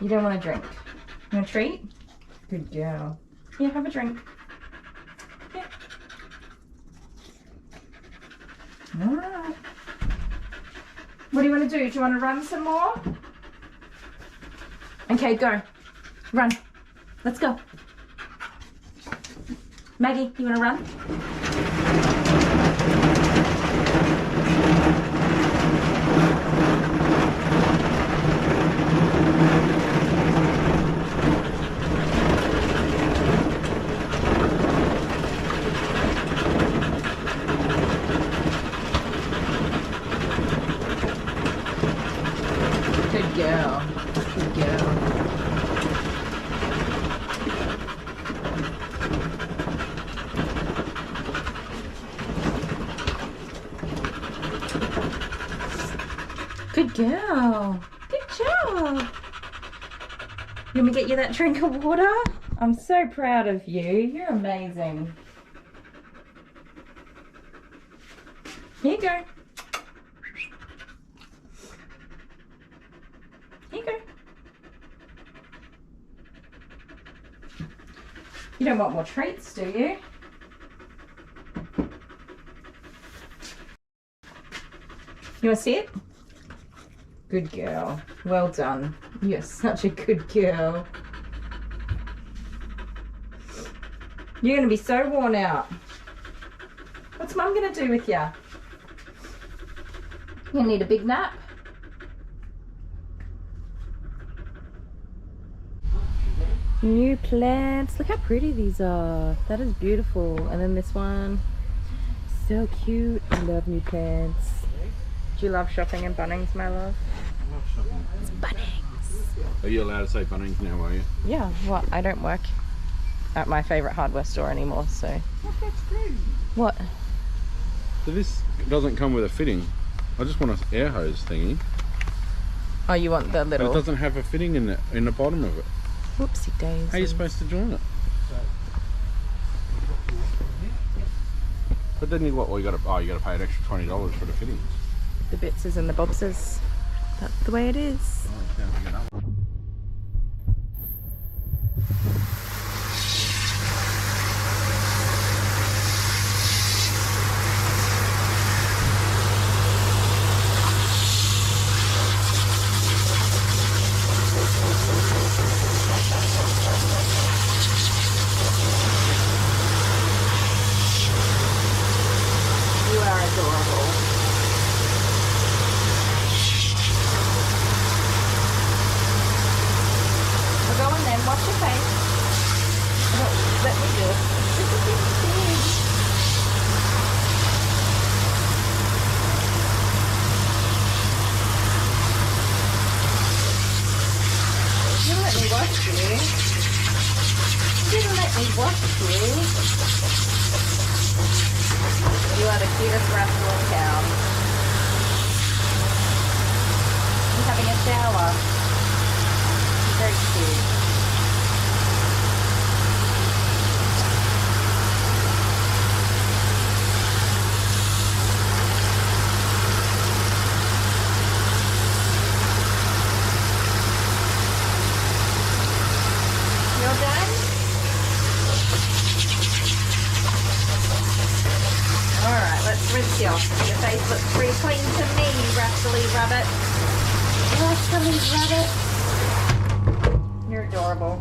You don't want a drink. You want a treat? Good girl. Yeah, have a drink. Yeah. Alright. What do you want to do? Do you want to run some more? Okay, go. Run. Let's go. Maggie, you want to run? Good girl. Good girl. Good girl. Good job. You want me to get you that drink of water? I'm so proud of you. You're amazing. Here you go. Here you go. You don't want more treats, do you? You want to see it? Good girl. Well done. You're such a good girl. You're going to be so worn out. What's Mum going to do with you? You going to need a big nap? New plants. Look how pretty these are. That is beautiful. And then this one. So cute. I love new plants. Do you love shopping in Bunnings, my love? I love shopping. It's Bunnings. Are you allowed to say Bunnings now, are you? Yeah, well, I don't work at my favourite hardware store anymore, so... That's crazy. What? So this doesn't come with a fitting. I just want an air hose thingy. Oh, you want the But little... it doesn't have a fitting in the bottom of it. Whoopsie daisy. How are you supposed to join it? But then you what? Well, you got to pay an extra $20 for the fittings. The bitses and the bobses. That's the way it is. You are adorable. Well, go on then, wash your face. No, let me do it. You didn't let me wash you. You didn't let me wash you. You are the cutest rascal in town. He's having a shower. He's very cute. You're done? Alright, let's rinse you off. Your face looks pretty clean to me, you rascally rabbit. Rascally rabbit. You're adorable.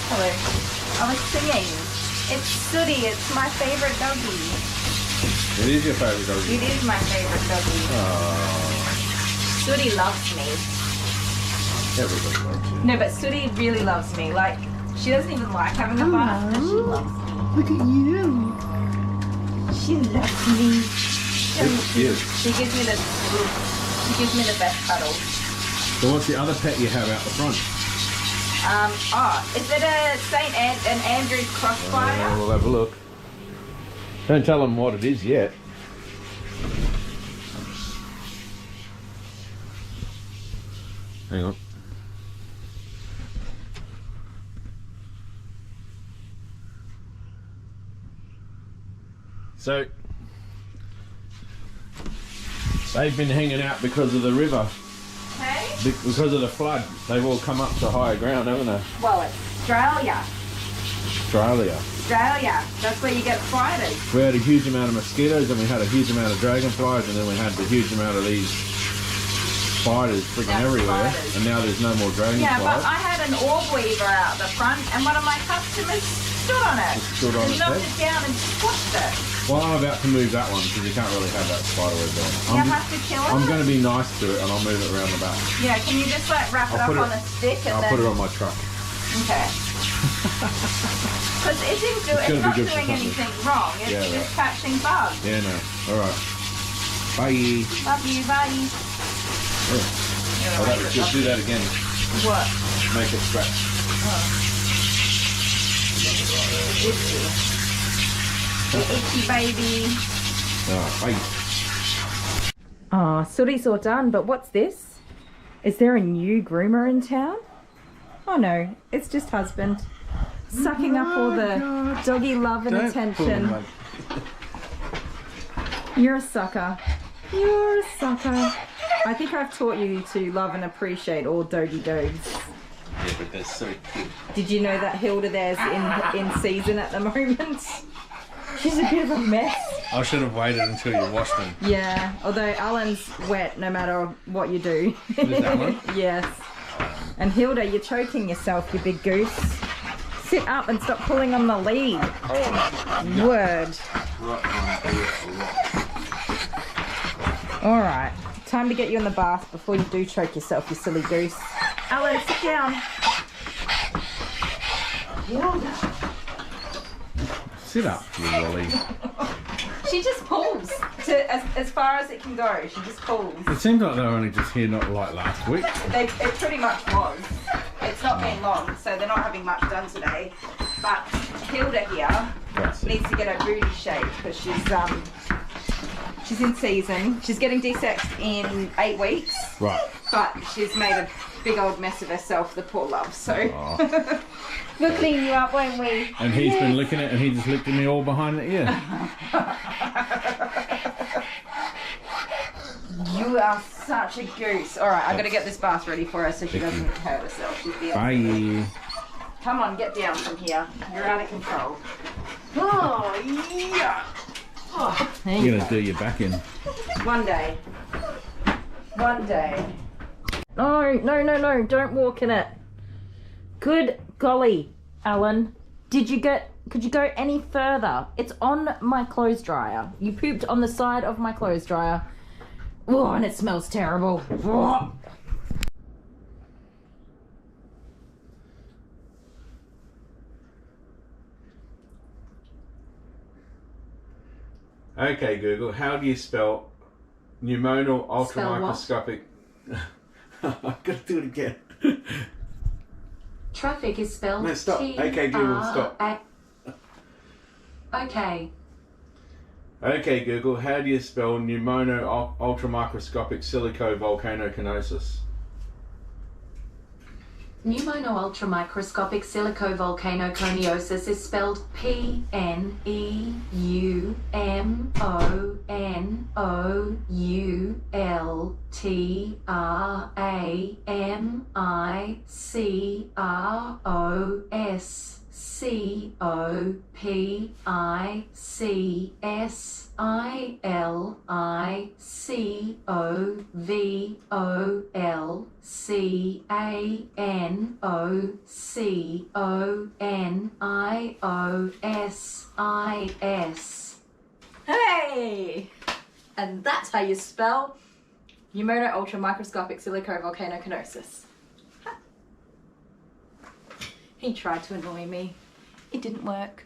Hello. I was singing. It's Sooty. It's my favorite doggy. It is your favourite doggy. It is my favorite doggy. Oh, Sooty loves me. everybody loves you. No, but Sooty really loves me. Like, she doesn't even like having a bath, but she loves me. Look at you. She loves me. Yes. She gives me the best cuddles. So what's the other pet you have out the front? Is it an Andrew's crossfire? We'll have a look. Don't tell them what it is yet. Hang on. So they've been hanging out because of the river. Okay. Because of the flood. They've all come up to higher ground, haven't they? Well, it's Australia. Australia. Australia. That's where you get spiders. We had a huge amount of mosquitoes, and we had a huge amount of dragonflies, and then we had the huge amount of these spiders freaking everywhere. Spiders. And now there's no more dragonflies. Yeah, but I had an orb weaver out the front, and one of my customers stood on it. Stood on and its knocked head? it down and squashed it. Well, I'm about to move that one because you can't really have that spider web there. You have to kill it? I'm going to be nice to it, and I'll move it around the back. Yeah, can you just like wrap it I'll up put on a stick and I'll then... put it on my truck. Okay. Because it didn't do, it's not doing anything wrong. It's Yeah, just right. catching bugs. Yeah, no. Alright. Bye. Love you, bye. Oh, that was good. Do that again. What? Make it scratch. Itchy baby. Bye. Oh, Sooty's all done, but what's this? Is there a new groomer in town? Oh no, it's just husband. Sucking up all the doggy love and attention. You're a sucker. You're a sucker. I think I've taught you to love and appreciate all doggy dogs. Yeah, but they're so cute. Did you know that Hilda there's in season at the moment? She's a bit of a mess. I should have waited until you washed them. Yeah, although Alan's wet no matter what you do. Is Alan? Yes. And Hilda, you're choking yourself, you big goose. Sit up and stop pulling on the lead. Oh, word. Alright, time to get you in the bath before you do choke yourself, you silly goose. Alan, sit down. Hilda. Sit up, you lolly. She just pulls to as far as it can go. She just pulls. It seems like they were only just here not like last week. It pretty much was. It's not been long, so they're not having much done today. But Hilda here needs to get her booty shaped because she's in season. She's getting desexed in 8 weeks. Right. But she's made a big old mess of herself, the poor love. So Oh. we'll clean you up, won't we? And he's been licking it, and he just licked me all behind the ear. You are such a goose. All right, I've got to get this bath ready for her so she doesn't hurt herself. She's the Bye. Come on, get down from here. You're out of control. Oh, yeah. Oh, there you You're going to do your back in. One day. One day. No, no, no, no. Don't walk in it. Good golly, Alan. Could you go any further? It's on my clothes dryer. You pooped on the side of my clothes dryer. Oh, and it smells terrible. Oh. Okay, Google, how do you spell pneumonal ultramicroscopic... I've got to do it again. Traffic is spelled No, stop. Okay, Google, stop. Okay. Okay, Google, how do you spell pneumono ultramicroscopic silicovolcanoconiosis? Pneumono-ultramicroscopic silicovolcanoconiosis is spelled P-N-E-U-M-O-N-O-U-L-T-R-A-M-I-C-R-O-S-C-O-P-I-C-S-I-L-I-C-O-N-I-O-S. Hey! And that's how you spell pneumono ultramicroscopic silicovolcanoconiosis. He tried to annoy me. It didn't work.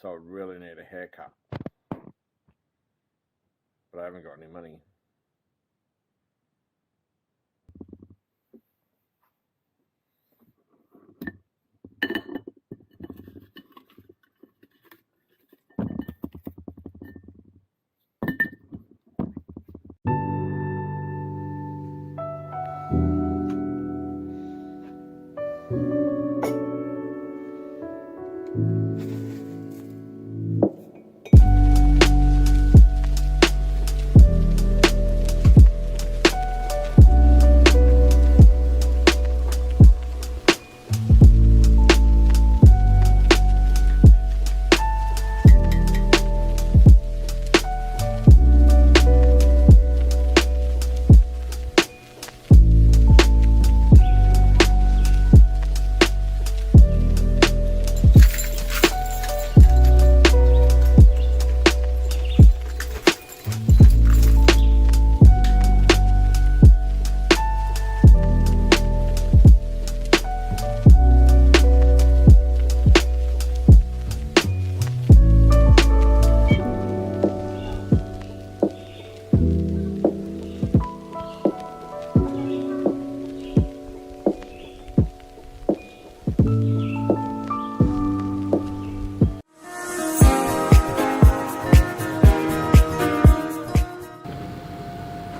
So I really need a haircut. But I haven't got any money.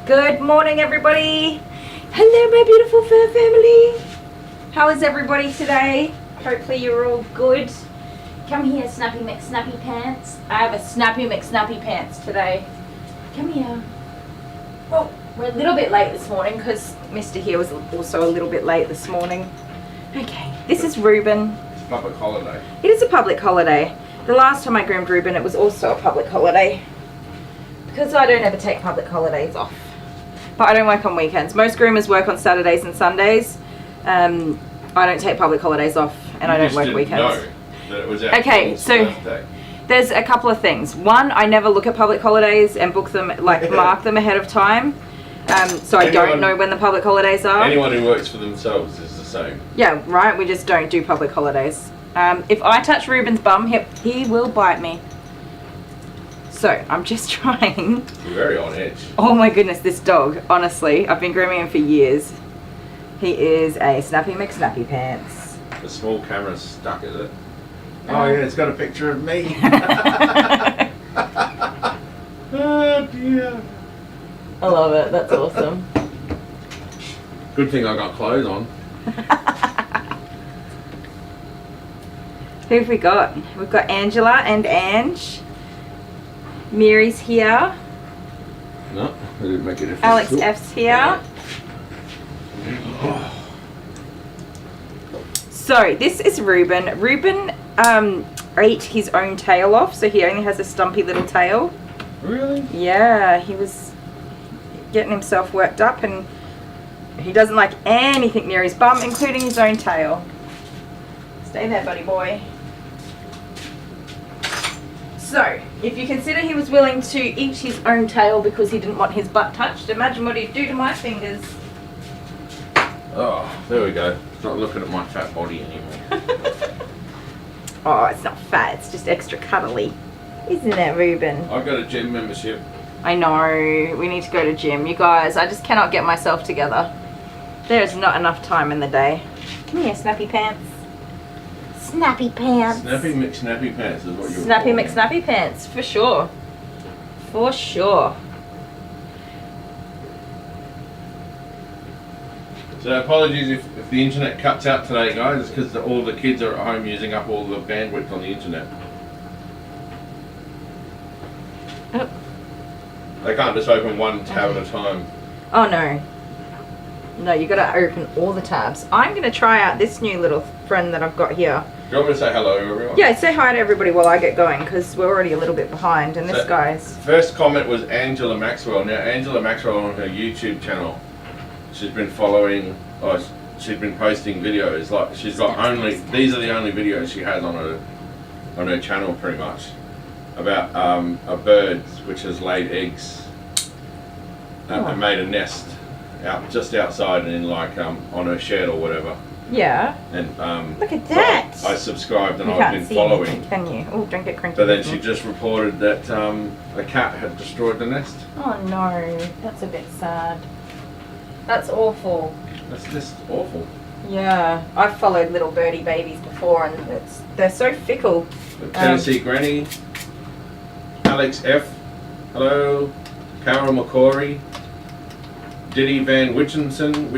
Good morning, everybody. Hello, my beautiful fur family. How is everybody today? Hopefully you're all good. Come here, Snappy McSnappy Pants. I have a Snappy McSnappy Pants today. Come here. Oh, we're a little bit late this morning because Mr. here was also a little bit late this morning. Okay, this is Reuben. It's a public holiday. It is a public holiday. The last time I groomed Reuben, it was also a public holiday. Because I don't ever take public holidays off. But I don't work on weekends. Most groomers work on Saturdays and Sundays. I don't take public holidays off, and I don't work weekends. Know that it was our okay, so birthday. There's a couple of things. One, I never look at public holidays and book them, like mark them ahead of time. So I don't know when the public holidays are. Anyone who works for themselves is the same. Yeah, right. We just don't do public holidays. If I touch Reuben's bum, he will bite me. So I'm just trying. You're very on edge. Oh my goodness, this dog. Honestly, I've been grooming him for years. He is a Snappy McSnappy Pants. The small camera's stuck, is it? Oh yeah, it's got a picture of me. Oh dear. I love it. That's awesome. Good thing I got clothes on. Who have we got? We've got Angela and Ange. Mary's here. No, I didn't make a difference. Alex F's here. So this is Reuben. Reuben ate his own tail off, so he only has a stumpy little tail. Really? Yeah, he was getting himself worked up, and he doesn't like anything near his bum, including his own tail. Stay there, buddy boy. So, if you consider he was willing to eat his own tail because he didn't want his butt touched, imagine what he'd do to my fingers. Oh, there we go. It's not looking at my fat body anymore. Oh, it's not fat, it's just extra cuddly. Isn't it, Reuben? I've got a gym membership. I know, we need to go to gym. You guys, I just cannot get myself together. There's not enough time in the day. Come here, Snappy Pants. Snappy Pants. Snappy McSnappy Pants is what you're Snappy McSnappy Pants, for sure. For sure. So apologies if the internet cuts out today, guys. It's because all the kids are at home using up all the bandwidth on the internet. Oh. They can't just open one tab at a time. Oh no. No, you gotta open all the tabs. I'm gonna try out this new little friend that I've got here. Do you want me to say hello, everyone? Yeah, say hi to everybody while I get going, because we're already a little bit behind, and this guy's... First comment was Angela Maxwell. Now, Angela Maxwell on her YouTube channel, she's been following, she's been posting videos. Like, she's got only, these are the only videos she has on her channel, pretty much, about a bird which has laid eggs and made a nest just outside and in like on her shed or whatever. Yeah. And look at that. Well, I subscribed and you I've been following. Anything, can you? Oh, don't get cranky. But then she just reported that a cat had destroyed the nest. Oh no, that's a bit sad. That's awful. That's just awful. Yeah, I've followed little birdie babies before, and they're so fickle. Tennessee Granny, Alex F, hello, Carol McCory, Diddy Van Wichmanson,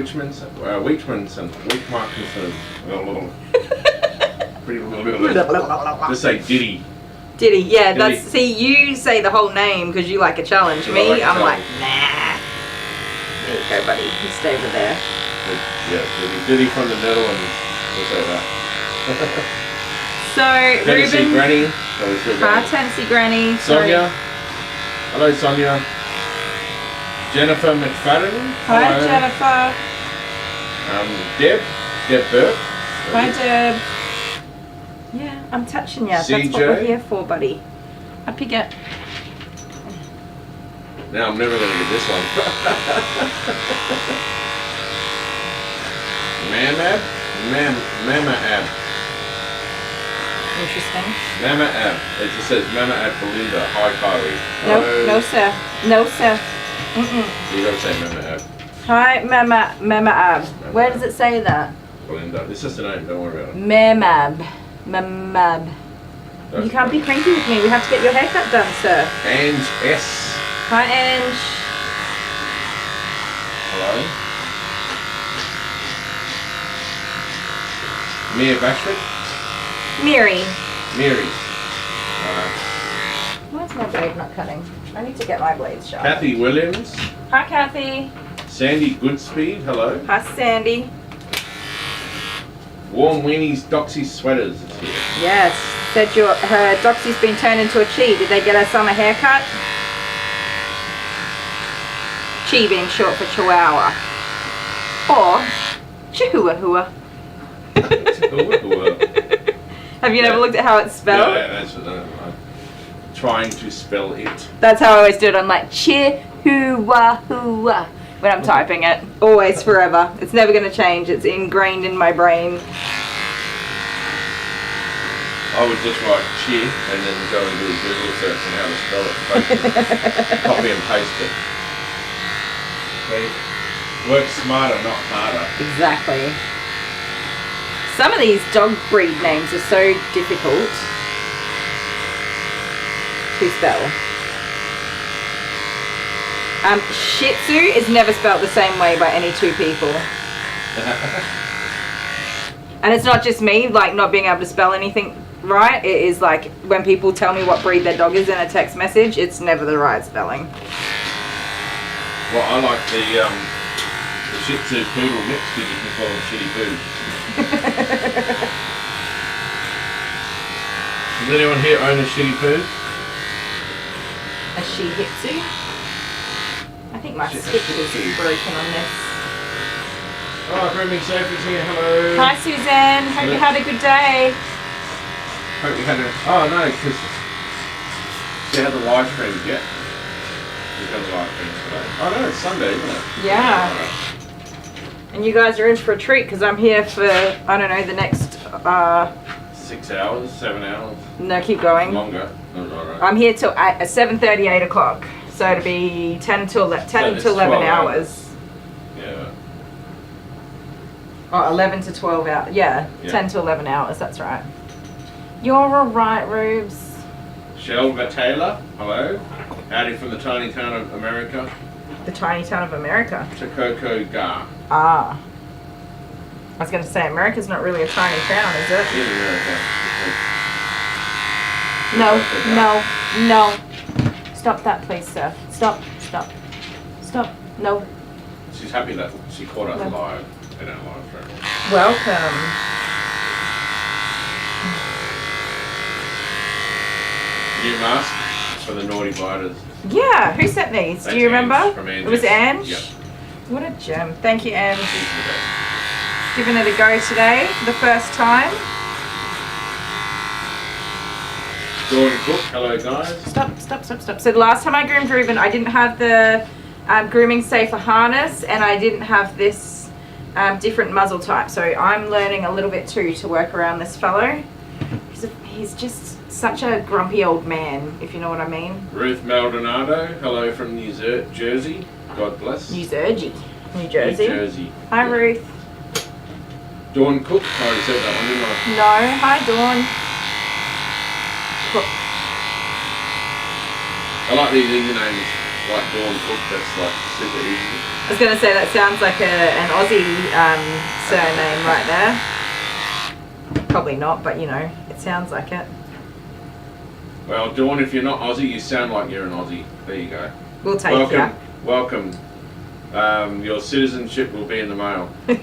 Just say Diddy. Diddy, yeah, Diddy. that's, see, you say the whole name because you like a challenge. I Me, like a I'm like, challenge. nah. There you go, buddy. You stay over there. Yeah, Diddy from the Netherlands. We'll say that. So, Tennessee Reuben. Granny. Oh, we're still Hi, going. Tennessee Granny. Sorry. Sonia. Hello, Sonia. Jennifer McFadden. Hi, Hello. Jennifer. Deb Burke. Hi, Deb. Yeah, I'm touching you. That's what CJ. we're here for, buddy. Up you get. Now I'm never going to get this one. Mama Ab. Interesting. Mama Ab. It just says Mama Ab Belinda. Hi, Kylie. No, Hello. no, sir. No, sir. Mm-mm. You got to say Mama Ab. Hi, Mama Ab. Where does it say that? Belinda. It's just a name. Don't worry about it. Mamab. Mamab. You can't be cranky with me. We have to get your haircut done, sir. Ange S. Hi, Ange. Hello. Mia Bashford. Miri. Mary. Why's my blade not cutting? I need to get my blades sharp. Kathy Williams. Hi, Kathy. Sandy Goodspeed. Hello. Hi, Sandy. Warm Weenies Doxy Sweaters is here. Yes. Said her Doxy's been turned into a Chi. Did they get her summer haircut? Chi being short for Chihuahua. Or Chihuahua. Have you never looked at how it's spelled? Yeah, that's what I'm trying to spell it. That's how I always do it. I'm like Chihuahua when I'm typing it. Always, forever. It's never going to change. It's ingrained in my brain. I would just write cheer and then go and do a Google search on how to spell it. Copy and paste it. Okay. Work smarter, not harder. Exactly. Some of these dog breed names are so difficult to spell. Shih Tzu is never spelled the same way by any two people. And it's not just me, like, not being able to spell anything right. It is like when people tell me what breed their dog is in a text message, it's never the right spelling. Well, I like the Shih Tzu Poodle mix because you can call them shitty poo. Does anyone here own a shitty poo? A Shih Tzu? I think my Shih stick Tzu. is broken on this. Oh, Grooming Sophie's here. Hello. Hi, Suzanne. Hope you had a good day. Hope you had a... Oh, no, because she had the live stream yet. She's got the live stream today. Oh, no, it's Sunday, isn't it? Yeah. And you guys are in for a treat because I'm here for, I don't know, the next... 6 hours, 7 hours. No, keep going. Longer. No, right. I'm here till 7:30, 8 o'clock. So it'll be 10 to 11 it's 11 12 hours. Yeah. Oh, 11 to 12 hours. Yeah, 10 to 11 hours, that's right. You're alright, Rubes. Shelva Taylor, hello. Howdy from the tiny town of America. The tiny town of America. Takoko Ga. Ah. I was going to say, America's not really a tiny town, is it? In America. No, no, no. Stop that, please, sir. Stop, stop, stop. No. She's happy that she caught us No. live in our live stream. Welcome. New mask for the naughty biters. Yeah, who sent these? That's Do you remember? Ange from It was Ange? Yep. What a gem. Thank you, Ange. She's the best. Giving it a go today for the first time. Dawn Cook, hello guys. Stop, stop, stop, stop. So the last time I groomed Reuben, I didn't have the grooming safer harness and I didn't have this different muzzle type. So I'm learning a little bit too to work around this fellow. He's just such a grumpy old man, if you know what I mean. Ruth Maldonado, hello from New Jersey. God bless. New Jersey. New Jersey. Hi, Ruth. Dawn Cook, I already said that one, didn't I? No, hi, Dawn. Cook. I like these Indian names, like Dawn Cook, that's like super easy. I was going to say that sounds like an Aussie surname right there. Probably not, but you know, it sounds like it. Well, Dawn, if you're not Aussie, you sound like you're an Aussie. There you go. We'll take you. Welcome. Your citizenship will be in the mail. Lisa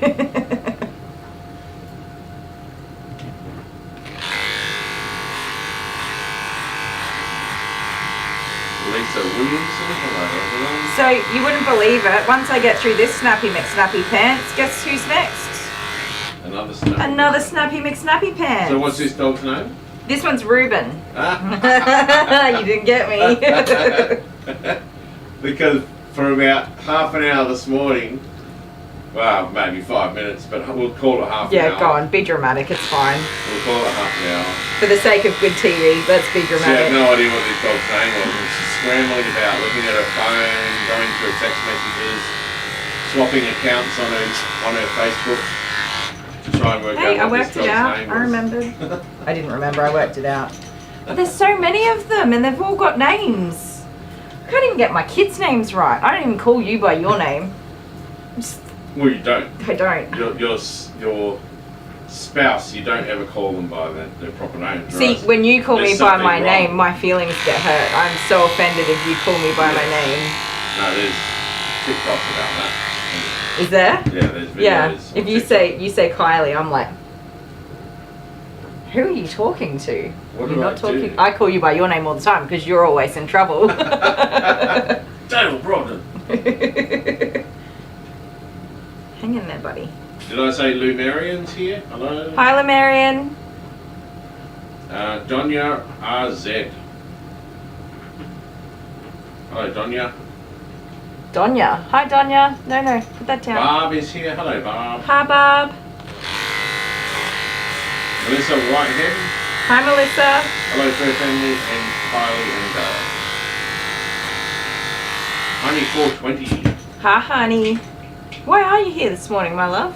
Williamson, hello everyone. So you wouldn't believe it. Once I get through this Snappy McSnappy pants, guess who's next? Another snappy. Another Snappy McSnappy pants. So what's this dog's name? This one's Reuben. You didn't get me. Because for about half an hour this morning, well, maybe 5 minutes, but we'll call it half an hour. Yeah, go on, be dramatic, it's fine. We'll call it half an hour. For the sake of good TV, let's be She dramatic. had no idea what this dog's name was. And she's scrambling about, looking at her phone, going through text messages, swapping accounts on her Facebook to try and work Hey, I out what worked this it dog's out. name I was. remembered. I didn't remember, I worked it out. But there's so many of them and they've all got names. I can't even get my kids' names right. I don't even call you by your name. Well, you don't. I don't. Your spouse, you don't ever call them by their proper name. See, right? when you call me There's by something my wrong. name, my feelings get hurt. I'm so offended if you call me by my name. No, there's TikToks about that. Is there? Yeah, there's videos. Yeah. on If you TikTok. say Kylie, I'm like, who are you talking to? What You're do not I talking. do? I call you by your name all the time because you're always in trouble. Dale Brogden. Hang in there, buddy. Did I say Lou Marion's here? Hello. Hi, Lemarian. Donya RZ. Hello, Donya. Donya. Hi, Donya. No, put that down. Barb is here. Hello, Barb. Hi, Bob. Melissa Whitehead. Hi, Melissa. Hello, Fair Family and Kylie and Dale. Honey 420. Hi, honey. Why are you here this morning, my love?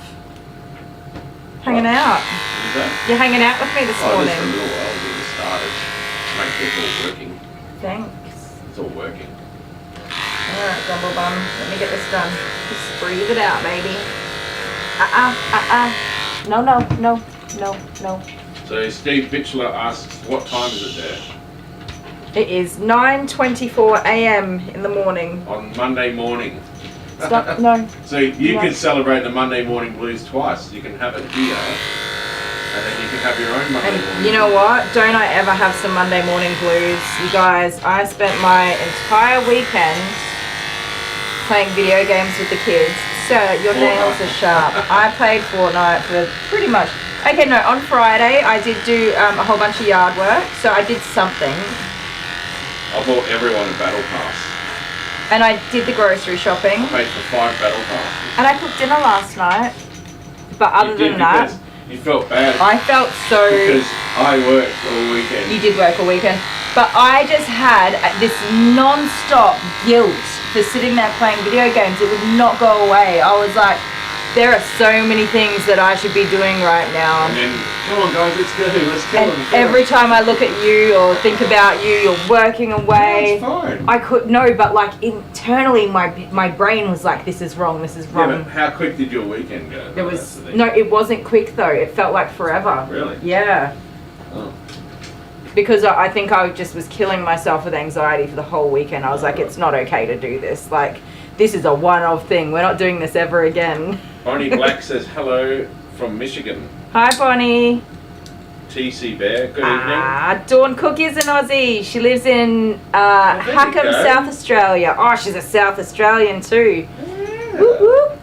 Hanging out. Is that? You're hanging out with me this Oh, morning. just a little while to get started. Make sure it's all working. Thanks. It's all working. Alright, Grumble Bum. Let me get this done. Just breathe it out, baby. No. So Steve Bitchler asks, what time is it there? It is 9:24 a.m. in the morning. On Monday morning. It's not, no. So you No. can celebrate the Monday morning blues twice. You can have it here, and then you can have your own Monday morning. And you know what? Don't I ever have some Monday morning blues? You guys, I spent my entire weekend playing video games with the kids. Sir, your nails are sharp. I played Fortnite for pretty much. Okay, no, on Friday I did do a whole bunch of yard work, so I did something. I bought everyone a battle pass. And I did the grocery shopping. I paid for 5 battle passes. And I cooked dinner last night. But other You did than that, because you felt bad I felt so... because I worked all weekend. You did work all weekend. But I just had this non-stop guilt for sitting there playing video games. It would not go away. I was like, there are so many things that I should be doing right now. And then, come on guys, let's go. Let's kill And them. every time I look at you or think about you, you're working away. It's fine. I could, no, but like internally my brain was like, this is wrong, this is wrong. Yeah, but how quick did your weekend go? There That's was, the thing. no, it wasn't quick though. It felt like forever. Really? Yeah. Oh. Because I think I just was killing myself with anxiety for the whole weekend. I was like, it's not okay to do this. Like, this is a one-off thing. We're not doing this ever again. Bonnie Black says hello from Michigan. Hi, Bonnie. TC Bear, good evening. Dawn Cook is an Aussie. She lives in there you Hackham, go. South Australia. Oh, she's a South Australian too. Yeah. Whoop, whoop.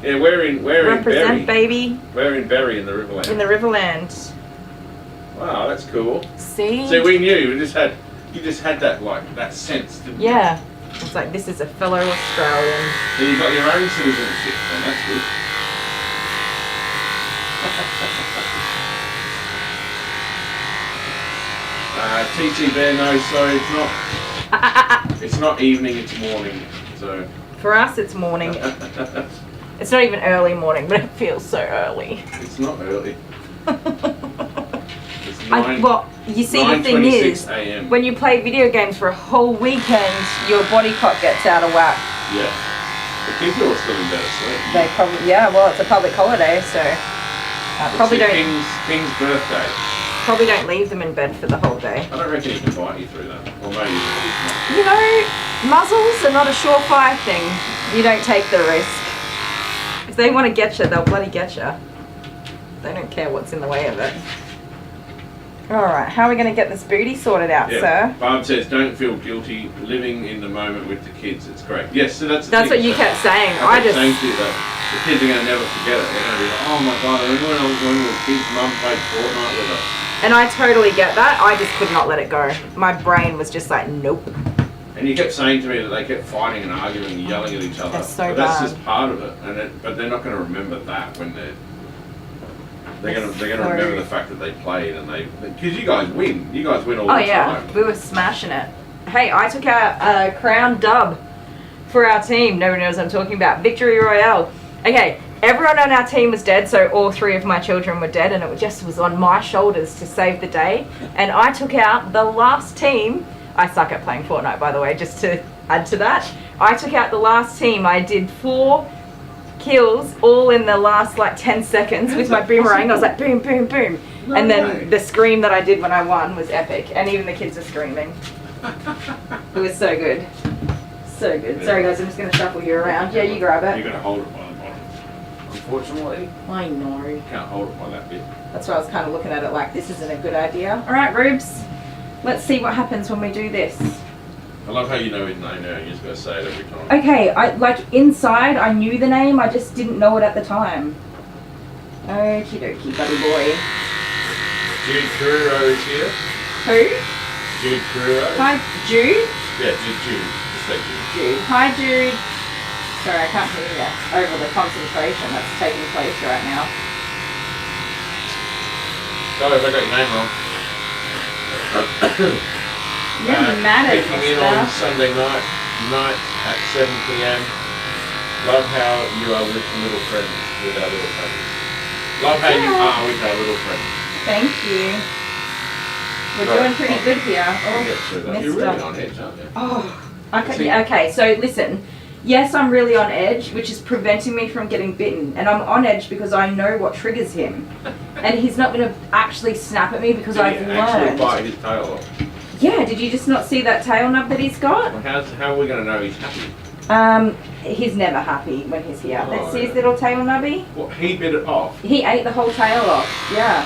Yeah, we're in Represent, Berry. baby. We're in Berry in the Riverland. In the Riverland. Wow, that's cool. See? So we knew. You just had that that sense, didn't you? Yeah. It's like, this is a fellow Australian. So you got your own citizenship, and that's good. TT Bear, no, so it's not evening, it's morning. So For us, it's morning. It's not even early morning, but it feels so early. it's not early. It's 9, Well, you see, the thing 9:26 is, a.m. when you play video games for a whole weekend, your body clock gets out of whack. Yeah. The kids are all still in bed asleep. They probably, yeah, well, it's a public holiday, so. Probably don't. King's birthday. Probably don't leave them in bed for the whole day. I don't reckon he can bite you through that. Or maybe he's not. You know, muzzles are not a surefire thing. You don't take the risk. If they want to get you, they'll bloody get you. They don't care what's in the way of it. Alright, how are we going to get this booty sorted out, sir? Barb says, don't feel guilty living in the moment with the kids. It's correct. Yes, so that's what you kept saying. I kept saying to you that the kids are going to never forget it. They're going to be like, oh my god, I remember when we were kids, Mum played Fortnite with us. And I totally get that. I just could not let it go. My brain was just like, nope. And you kept saying to me that they kept fighting and arguing and yelling at each other. That's so but that's bad. just part of it. But they're not going to remember that when they're going to remember the fact that they played and because you guys win. You guys win all the time. Oh yeah, we were smashing it. Hey, I took out a crown dub for our team. Nobody knows what I'm talking about. Victory Royale. Okay, everyone on our team was dead, so all 3 of my children were dead, and it just was on my shoulders to save the day. And I took out the last team. I suck at playing Fortnite, by the way, just to add to that. I took out the last team. I did 4 kills all in the last like 10 seconds with my boomerang. I was like boom, boom, boom. And then the scream that I did when I won was epic. And even the kids are screaming. It was so good. So good. Sorry guys, I'm just going to shuffle you around. Yeah, you grab it. You're going to hold it by the bottom. Unfortunately, I know. You can't hold it by that bit. That's why I was kind of looking at it like this isn't a good idea. Alright, Rubes. Let's see what happens when we do this. I love how you know his name now, you just gotta say it every time. Okay, inside I knew the name, I just didn't know it at the time. Okie dokie, buddy boy. Jude Curro is here. Who? Jude Curro. Hi, Jude? Yeah, Jude. Just say Jude. Jude. Hi, Jude. Sorry, I can't hear you over the concentration that's taking place right now. Sorry if I got your name wrong. You're mad at Kicking in on Sunday night at 7 p.m. Love how you are with little friends, with our little friends. Love how you are with our little friends. Thank you. We're doing pretty good here. Oh, you're really on edge, aren't you? Oh, okay. Yeah, okay. So listen. Yes, I'm really on edge, which is preventing me from getting bitten. And I'm on edge because I know what triggers him. And he's not going to actually snap at me because I've learned. Actually bite his tail off. Yeah, did you just not see that tail nub that he's got? Well, how are we going to know he's happy? He's never happy when he's here. Let's see his little tail nubby. Well, he bit it off. He ate the whole tail off, yeah.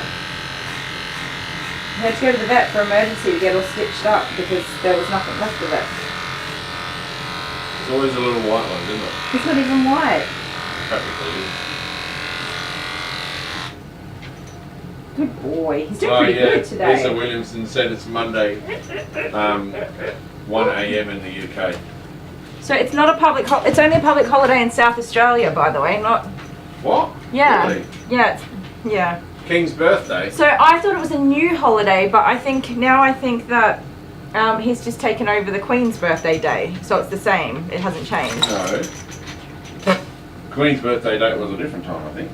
He had to go to the vet for emergency to get all stitched up because there was nothing left of it. There's always a little white one, isn't it? It's not even white. Practically is. Good boy. He's doing pretty good today. Lisa Williamson said it's Monday, 1 a.m. in the UK. So it's not a public it's only a public holiday in South Australia, by the way, not... What? Yeah. Really? Yeah, yeah. King's birthday? So I thought it was a new holiday, but I think that he's just taken over the Queen's birthday day. So it's the same. It hasn't changed. No. Queen's birthday date was a different time, I think.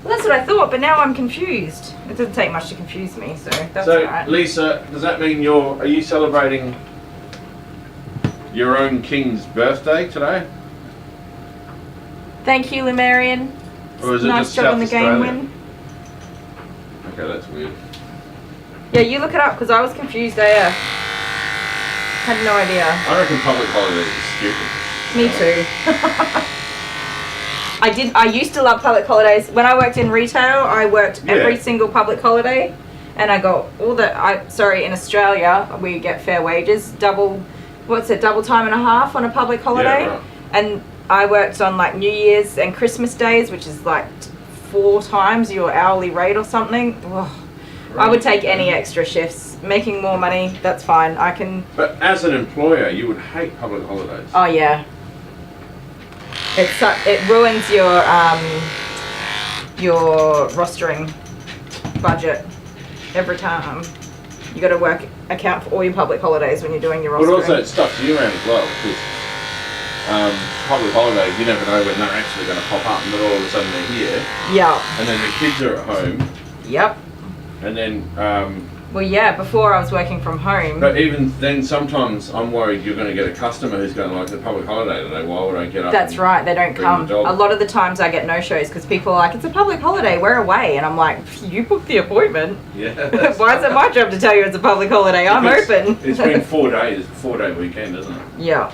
Well, that's what I thought, but now I'm confused. It doesn't take much to confuse me, so that's alright. So, Lisa, does that mean are you celebrating your own King's birthday today? Thank you, Lemarian. Or is it nice just job South on the Australia? game win. Okay, that's weird. Yeah, you look it up, because I was confused there. Had no idea. I reckon public holidays are stupid. Me too. I used to love public holidays. When I worked in retail, I worked every single public holiday, and I got all in Australia, we get fair wages, double time and a half on a public holiday. Yeah, right. And I worked on like New Year's and Christmas days, which is like 4 times your hourly rate or something. Ugh. I would take any extra shifts. Making more money, that's fine. I can... But as an employer, you would hate public holidays. Oh yeah. It ruins your rostering budget every time. You got to account for all your public holidays when you're doing your rostering. But also it stuffs you around as well, because public holidays, you never know when they're actually going to pop up, and then all of a sudden they're here. Yeah. And then the kids are at home. Yep. And then Well, yeah, before I was working from home. But even then, sometimes I'm worried you're going to get a customer who's going like, it's a public holiday today, why would I get up? That's right, they don't come. A lot of the times I get no-shows because people are like, it's a public holiday, we're away. And I'm like, you booked the appointment. Yeah. Why is it my job to tell you it's a public holiday? I'm open. It's been 4 days, 4-day weekend, isn't it? Yeah.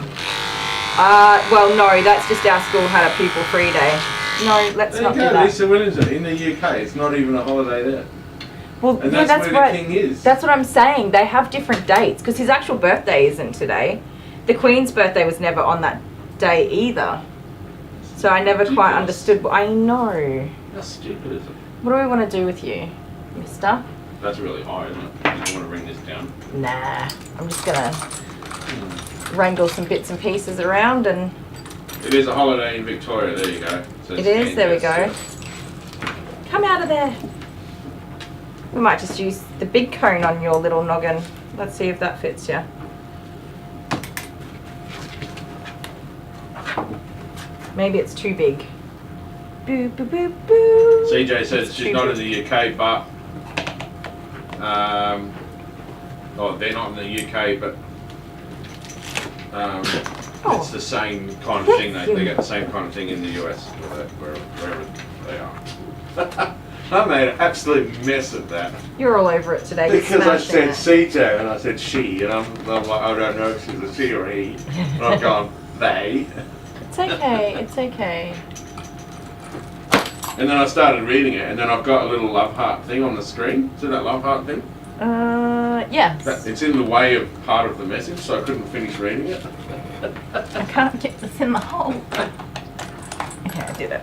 Well, no, that's just our school had a pupil-free day. No, let's not do that. Lisa Windsor, in the UK, it's not even a holiday there. Well, And yeah, that's where right. the king is. That's what I'm saying. They have different dates because his actual birthday isn't today. The Queen's birthday was never on that day either. So I never quite understood. I know. How stupid is it? What do we want to do with you, mister? That's really high, isn't it? You want to bring this down? Nah. I'm just going to wrangle some bits and pieces around and... It is a holiday in Victoria, there you go. So It is, there we go. Come out of there. We might just use the big cone on your little noggin. Let's see if that fits you. Maybe it's too big. Boo, boo, boo, boo. CJ says she's not in the UK, but... they're not in the UK, but... It's the same kind of thing. They get the same kind of thing in the US, wherever they are. I made an absolute mess of that. You're all over it today. Because I said CJ and I said she, and I'm like, I don't know if she's a she or he. And I've gone, they. It's okay, it's okay. And then I started reading it, and then I've got a little love heart thing on the screen. See that love heart thing? Yes. It's in the way of part of the message, so I couldn't finish reading it. I can't get this in the hole. Okay, I did it.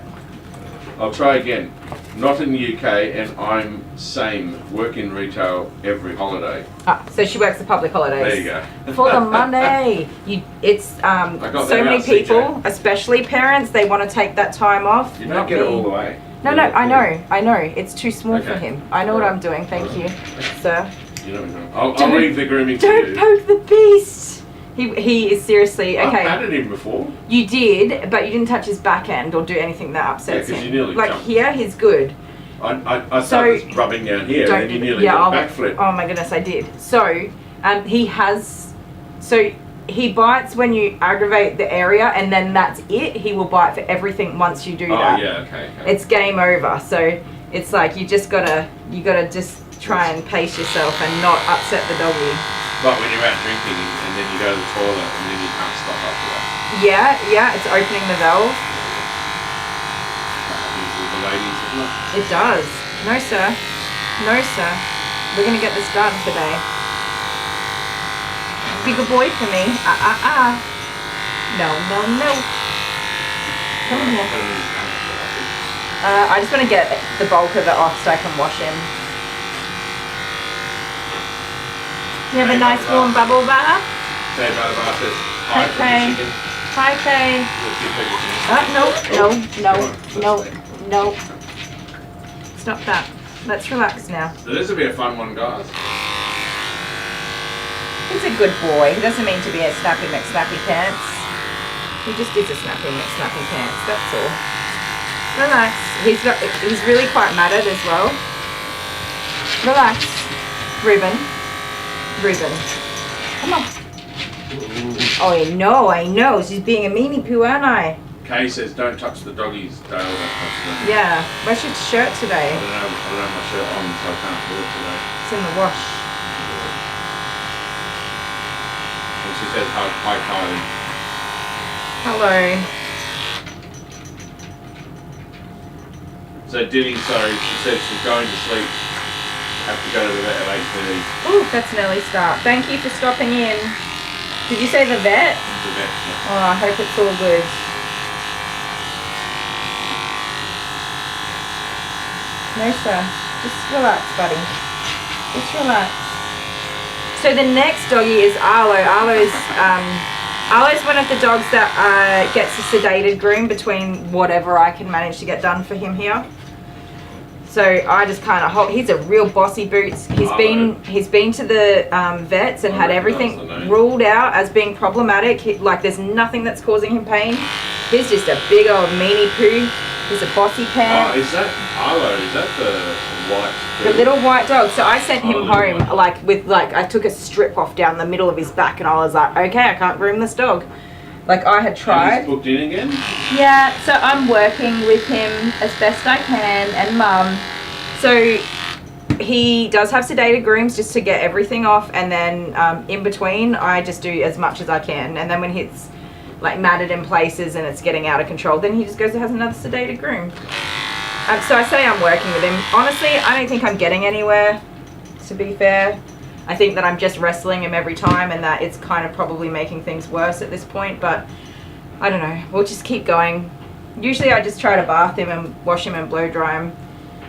I'll try again. Not in the UK, and I'm same. Work in retail every holiday. So she works the public holidays. There you go. For the money. It's so many people, CJ. Especially parents, they want to take that time off. You don't get it all the way. No, I know. It's too small for him. I know what I'm doing. Thank you, sir. You know what I'm doing. I'll leave the grooming to you. Don't poke the beast. He is seriously okay. I've patted him before. You did, but you didn't touch his back end or do anything that upsets him. You nearly like jumped. Here, he's good. I started rubbing down here, and then you nearly did a backflip. Oh my goodness, I did. So, he has. So he bites when you aggravate the area, and then that's it. He will bite for everything once you do that. Oh yeah, okay. It's game over. So it's like you gotta just try and pace yourself and not upset the doggy. But when you're out drinking and then you go to the toilet and then you can't stop after that. Yeah, it's opening the valve. Usually the ladies, isn't it? It does. No sir. No sir. We're gonna get this done today. Be a good boy for me. No. Come here. I just want to get the bulk of it off so I can wash him. You have a nice warm bubble bath? Say bubble bath is Hi, Kay. Hi, Kay. No. Stop that. Let's relax now. So this will be a fun one, guys. He's a good boy. He doesn't mean to be a snappy McSnappy pants. He just is a snappy McSnappy pants, that's all. Relax. He's really quite matted as well. Relax. Reuben. Come on. Oh, I know. She's being a meanie poo, aren't I? Kay says don't touch the doggy's tail. Don't touch them. Yeah. Where's your shirt today? I don't have my shirt on, so I can't do it today. It's in the wash. And she says hi, Kylie. Hello. So she said she's going to sleep. Have to go to the vet at 8:30. Ooh, that's an early start. Thank you for stopping in. Did you say the vet? The vet, yeah. Oh, I hope it's all good. No, sir. Just relax, buddy. Just relax. So the next doggy is Arlo. Arlo's one of the dogs that gets a sedated groom between whatever I can manage to get done for him here. So I just kind of hold. He's a real bossy boots. He's been to the vets and had everything ruled out as being problematic. Like there's nothing that's causing him pain. He's just a big old meanie poo. He's a bossy pants. Oh, is that Arlo? Is that the white? The little white dog. So I sent him Oh, home little like with I took a strip off down the middle of his back, and I was like, okay, I can't groom this dog. Like I had tried. And he's booked in again? Yeah, so I'm working with him as best I can, and Mum. So he does have sedated grooms just to get everything off, and then in between I just do as much as I can, and then when it's like matted in places and it's getting out of control, then he just goes and has another sedated groom. So I say I'm working with him. Honestly, I don't think I'm getting anywhere, to be fair. I think that I'm just wrestling him every time, and that it's kind of probably making things worse at this point, but I don't know. We'll just keep going. Usually I just try to bath him and wash him and blow dry him,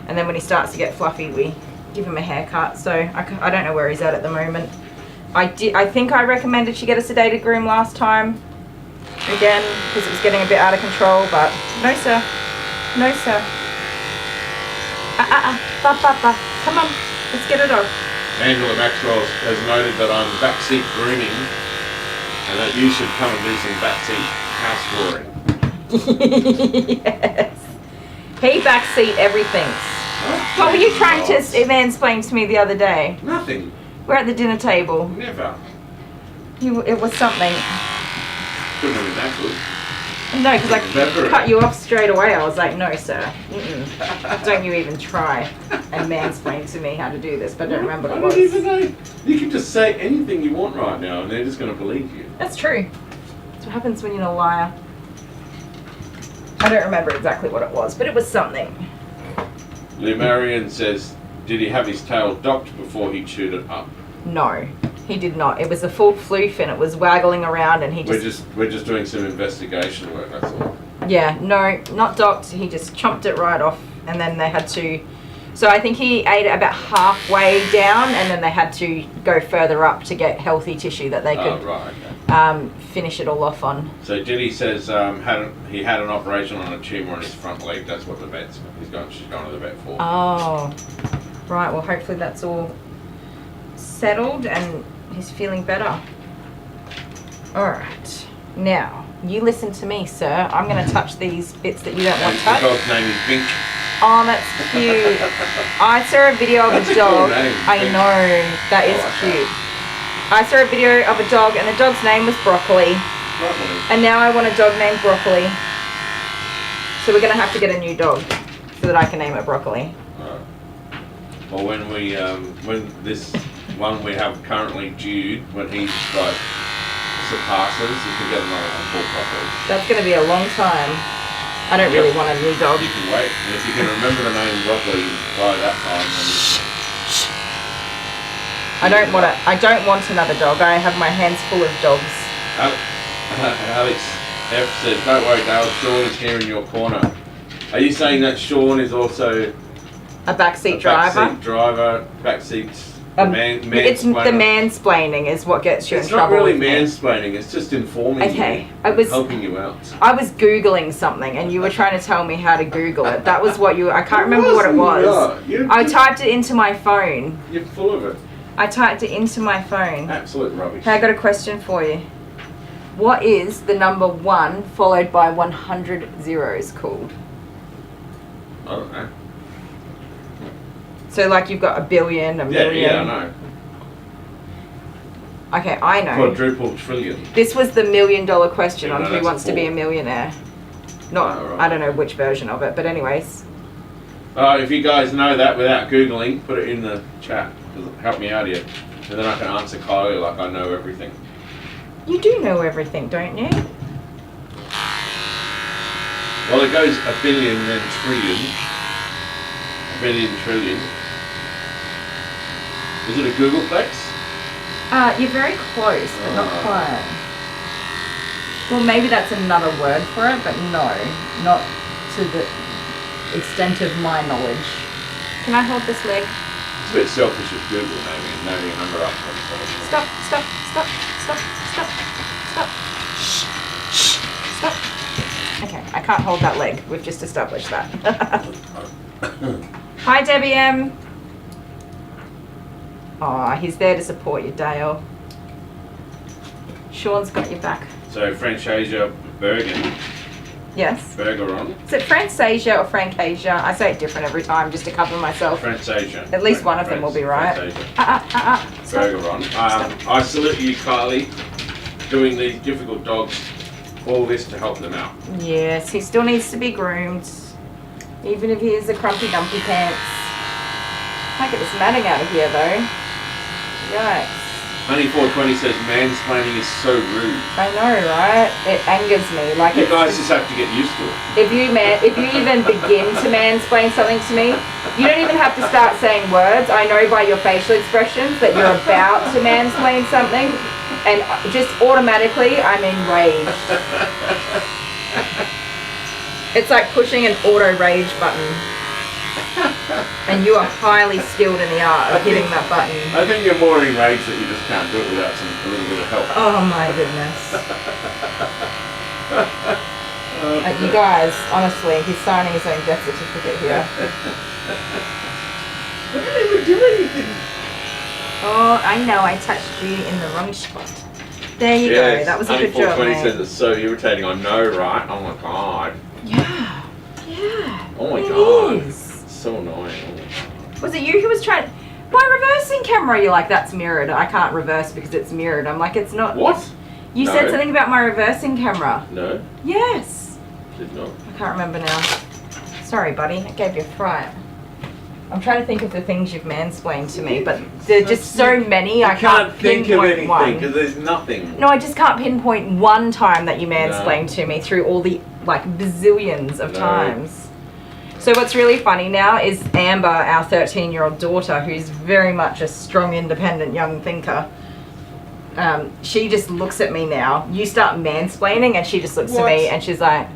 and then when he starts to get fluffy, we give him a haircut. So I don't know where he's at the moment. I think I recommended she get a sedated groom last time, again, because it was getting a bit out of control, but no sir. No sir. Come on, let's get it off. Angela Maxwell has noted that I'm backseat grooming and that you should come and do some backseat house drawing. Yes. He backseat everything. What were you trying to mansplain to me the other day? Nothing. We're at the dinner table. Never. It was something. Couldn't have been that good. No, because I cut you off straight away. I was like, no, sir. Don't you even try and mansplain to me how to do this. But I don't remember what it was. I don't even know. You can just say anything you want right now and they're just going to believe you. That's true. That's what happens when you're a liar. I don't remember exactly what it was, but it was something. Lou Marion says, did he have his tail docked before he chewed it up? No, he did not. It was a full floof and it was waggling around, and he just... We're just doing some investigation work, that's all. Yeah, no, not docked. He just chomped it right off, and then they had to... So I think he ate it about halfway down, and then they had to go further up to get healthy tissue that they could finish it all off on. So Diddy says he had an operation on a tumour on his front leg. That's what the vet's... she's going to the vet for. Oh, right. Well, hopefully that's all settled and he's feeling better. All right. Now, you listen to me, sir. I'm going to touch these bits that you don't want touched. The dog's name is Bink. Oh, that's cute. I saw a video of a dog. I know. That is cute. I saw a video of a dog, and the dog's name was Broccoli. And now I want a dog named Broccoli. So we're going to have to get a new dog so that I can name it Broccoli. Well, when this one we have currently due, when he surpasses, you can get another one called Broccoli. That's going to be a long time. I don't really want a new dog. You can wait, and if you can remember the name Broccoli by that time, then... I don't want another dog. I have my hands full of dogs. Alex F said, don't worry Dale, Sean is here in your corner. Are you saying that Sean is also a backseat driver? Backseat it's the mansplaining is what gets you in trouble. It's not really mansplaining, it's just informing you, helping you out. I was Googling something and you were trying to tell me how to Google it. That was what I can't remember what it was. I typed it into my phone. You're full of it. I typed it into my phone. Absolute rubbish. Hey, I got a question for you. What is the number 1 followed by 100 zeros called? I don't know. So like you've got a billion, a million. Yeah, I know. Okay, I know. Quadruple trillion. This was the $1 million question on Who Wants to Be a Millionaire. Not, I don't know which version of it, but anyways. If you guys know that without Googling, put it in the chat. It'll help me out here. And then I can answer Kylie like I know everything. You do know everything, don't you? Well, it goes a billion, then trillion. A billion, trillion. Is it a Googleplex? You're very close, but not quite. Well, maybe that's another word for it, but no, not to the extent of my knowledge. Can I hold this leg? It's a bit selfish of Google naming a number up. Stop. Okay, I can't hold that leg. We've just established that. Hi, Debbie M. Aw, he's there to support you, Dale. Sean's got your back. So, Francesca Bergen Yes. Burger on. Is it Francasia or Francasia? I say it different every time just to cover myself. Francasia. At least one of them will be right. Burger on. I salute you, Kylie, doing these difficult dogs. All this to help them out. Yes, he still needs to be groomed. Even if he is a crumpy dumpy pants. Can't get this matting out of here though. Yikes. Honey420 says mansplaining is so rude. I know, right? It angers me. Like you guys just have to get used to it. If you even begin to mansplain something to me, you don't even have to start saying words. I know by your facial expressions that you're about to mansplain something, and just automatically I'm enraged. It's like pushing an auto rage button. And you are highly skilled in the art of hitting that button. I think you're more enraged that you just can't do it without a little bit of help. Oh my goodness. You guys, honestly, he's signing his own death certificate here. I didn't even do anything. Oh, I know, I touched you in the wrong spot. There you go, that was a good job, mate. says it's so irritating. I know, right? Oh my god. Yeah. Oh my it god. Is. So annoying. Oh my god. Was it you who was trying? My reversing camera, you're like, that's mirrored. I can't reverse because it's mirrored. I'm like, it's not. What? You said something about my reversing camera. No. Yes. Did not. I can't remember now. Sorry, buddy. I gave you a fright. I'm trying to think of the things you've mansplained to me, but there are just so many. I can't think of anything one. because there's nothing. No, I just can't pinpoint one time that you mansplained to me through all the like bazillions of times. So what's really funny now is Amber, our 13-year-old daughter, who's very much a strong, independent young thinker. She just looks at me now. You start mansplaining, and she just looks at me, and she's like,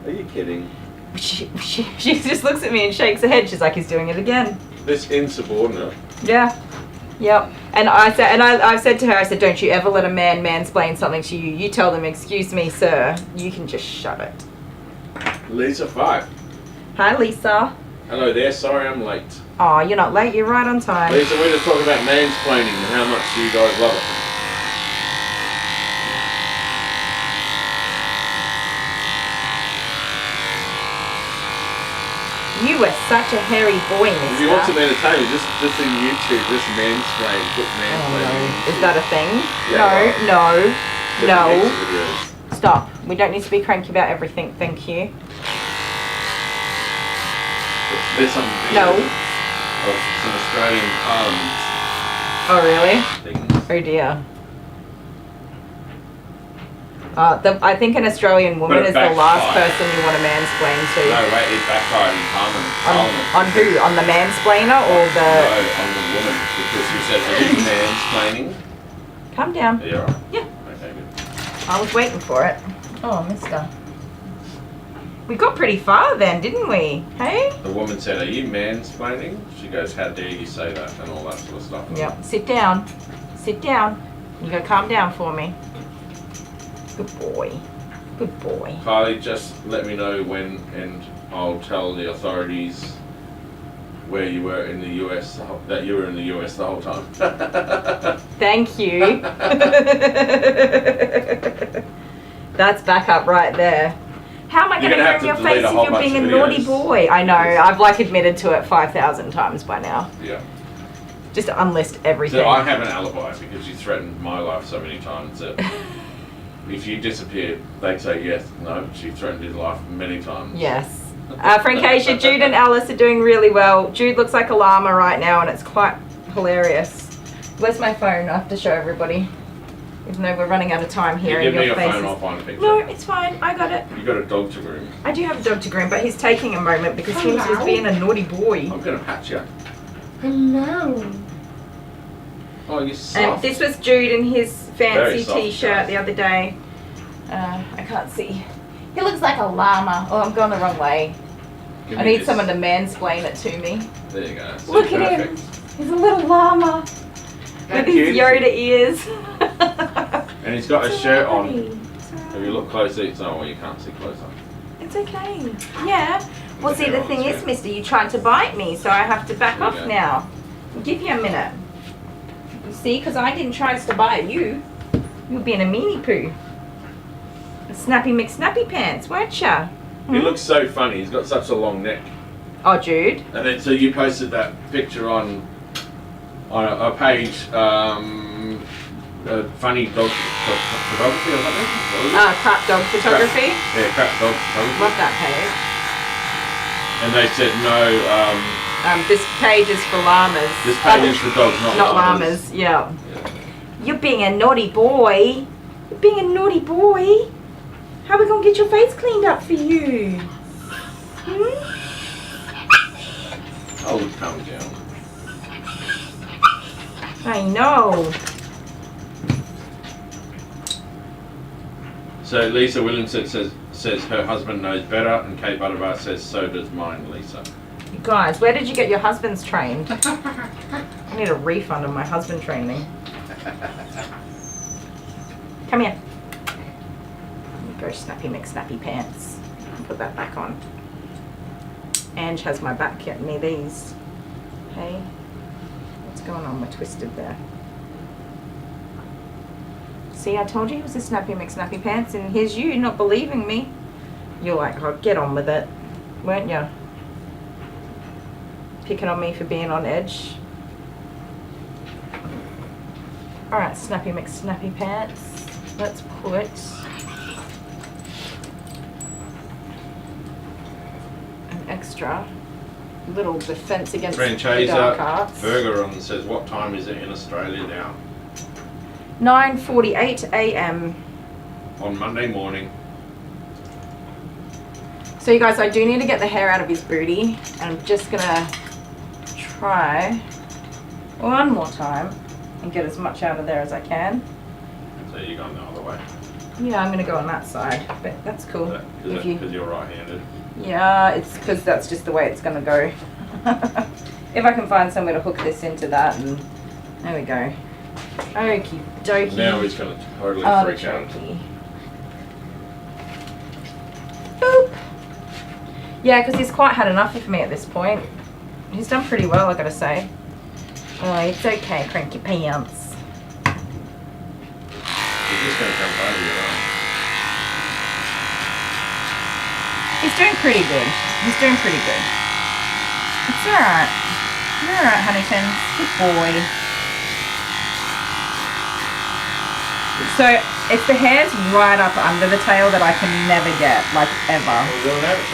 "Are you kidding?" She just looks at me and shakes her head. She's like, "He's doing it again." This insubordinate. Yeah. Yep. And I've said to her, I said, "Don't you ever let a man mansplain something to you. You tell them, 'Excuse me, sir.' You can just shut it." Lisa 5. Hi, Lisa. Hello there. Sorry I'm late. Oh, you're not late. You're right on time. Lisa, we're just talking about mansplaining and how much you guys love it. You were such a hairy boy, mister. If you want some entertainment, just in YouTube, just mansplain, put mansplaining. Oh, no. Is that a thing? Yeah, No. Stop. We don't need to be cranky about everything, thank you. There's some No. of some Australian Parliament Oh, really? things. Oh, dear. I think an Australian woman is the last person you want to mansplain to. No, wait, it backfired in Parliament. On who? On the mansplainer or the... No, on the woman, because she said, "Are you mansplaining?" Calm down. Yeah, right. Yeah. Okay, good. I was waiting for it. Oh, mister. We got pretty far then, didn't we? Hey? The woman said, "Are you mansplaining?" She goes, "How dare you say that?" and all that sort of stuff. Yep. Sit down. Sit down. You gotta calm down for me. Good boy. Good boy. Kylie, just let me know when, and I'll tell the authorities where you were in the US, that you were in the US the whole time. Thank you. That's backup right there. How am I going to groom your face if you're being a naughty boy? I know. I've like admitted to it 5,000 times by now. Yeah. Just unlist everything. So I have an alibi because you threatened my life so many times that if you disappeared, they'd say yes. No, she threatened his life many times. Yes. Francasia, Jude and Alice are doing really well. Jude looks like a llama right now and it's quite hilarious. Where's my phone? I have to show everybody. Even though we're running out of time here. You give and me your your face phone, is... I'll find a picture. No, it's fine. I got it. You got a dog to groom. I do have a dog to groom, but he's taking a moment because he was being a naughty boy. I'm going to pat you. Hello. Oh, you're And soft. this was Jude in his fancy soft, t-shirt guys. the other day. I can't see. He looks like a llama. Oh, I'm going the wrong way. Give I me need this. someone to mansplain it to me. There you go. So Look at him. He's a little llama. How With cute his is Yoda ears. And he's got a shirt on. It's If you look closer, it's oh, well, you can't see closer. It's okay. Yeah. Well, see, the thing is, mister, you tried to bite me, so I have to back There you off go. now. I'll give you a minute. You see, because I didn't try to bite you. You were being a meanie poo. Snappy McSnappy pants, weren't ya? He looks so funny. He's got such a long neck. Oh, Jude. And then so you posted that picture on a page, funny dog photography or something. Crap dog photography. Crap dog photography. Love that page. And they said no. This page is for llamas. This page is for dogs, not llamas. Yeah. You're being a naughty boy. You're being a naughty boy. How are we gonna get your face cleaned up for you? Oh, calm down. I know. So Lisa Williamson says her husband knows better, and Kate Butterbar says so does mine, Lisa. You guys, where did you get your husbands trained? I need a refund on my husband training. Come here. Go Snappy McSnappy pants. I'll put that back on. Ange has my back getting me these. Hey, what's going on? We're twisted there. See, I told you it was a Snappy McSnappy pants, and here's you not believing me. You're like, oh, get on with it, weren't you? Picking on me for being on edge. All right, Snappy McSnappy pants. Let's put extra little defense against the dark arts. Bergeron says, what time is it in Australia now? 9:48 a.m. on Monday morning. So you guys, I do need to get the hair out of his booty. I'm just gonna try one more time and get as much out of there as I can. So you're going the other way? Yeah, I'm gonna go on that side, but that's cool. Because you're right-handed? Yeah, it's because that's just the way it's gonna go. If I can find somewhere to hook this into that, and there we go. Okie dokie. Now he's gonna totally freak out. Boop. Yeah, because he's quite had enough of me at this point. He's done pretty well, I gotta say. Oh, it's okay, cranky pants. He's just gonna come over you, right? He's doing pretty good. He's doing pretty good. It's alright. You're alright, honeykins. Good boy. So, it's the hairs right up under the tail that I can never get, like, ever. Well, we don't have a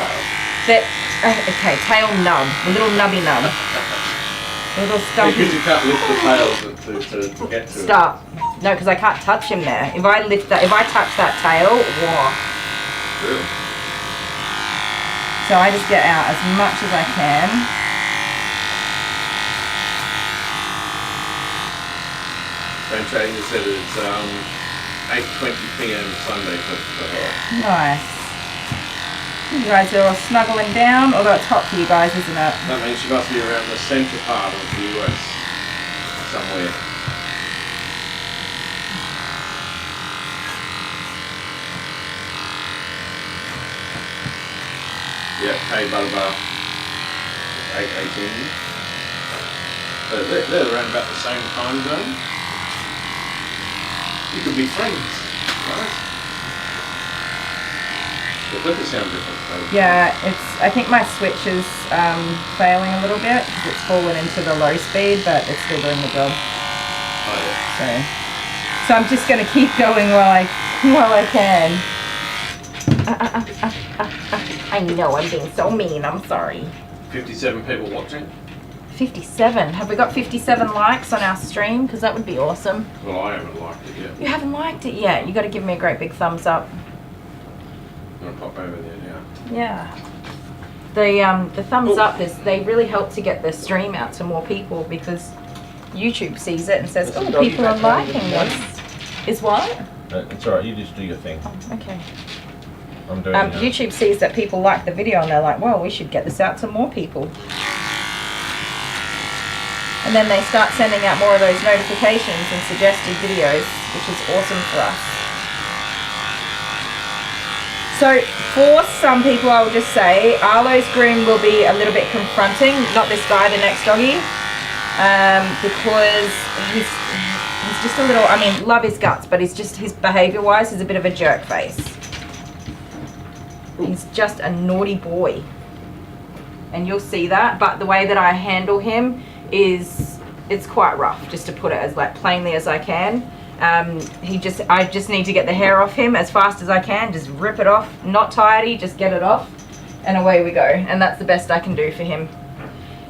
tail. Okay, tail nub. A little nubby nub. A little stumpy. Because you can't lift the tail to get to it. Stop. No, because I can't touch him there. If I lift that, if I touch that tail, whoa. Really? So I just get out as much as I can. Fantasia said it's 8:20 p.m. Sunday for her. Nice. You guys are all snuggling down, although it's hot for you guys, isn't it? That means she must be around the central part of the US somewhere. Yeah, K Butterbar, 8:18. So they're around about the same time zone. You could be friends, right? The flicker sound different. Though. Yeah, I think my switch is failing a little bit because it's fallen into the low speed, but it's still doing the job. Oh yeah. So I'm just going to keep going while I can. I know I'm being so mean. I'm sorry. 57 people watching. 57. Have we got 57 likes on our stream? Because that would be awesome. Well, I haven't liked it yet. You haven't liked it yet. You got to give me a great big thumbs up. I'm gonna pop over there now. Yeah. The thumbs up they really help to get the stream out to more people because YouTube sees it and says, oh, people are liking this. Is what? It's alright. You just do your thing. Oh, okay. I'm doing YouTube sees that people like the video and they're like, well, we should get this out to more people. And then they start sending out more of those notifications and suggested videos, which is awesome for us. So for some people, I will just say, Arlo's groom will be a little bit confronting, not this guy, the next doggy, because he's just a little, I mean, love his guts, but he's just, his behavior-wise, he's a bit of a jerk face. He's just a naughty boy. And you'll see that, but the way that I handle him is, it's quite rough, just to put it as like plainly as I can. I just need to get the hair off him as fast as I can, just rip it off, not tidy, just get it off, and away we go. And that's the best I can do for him.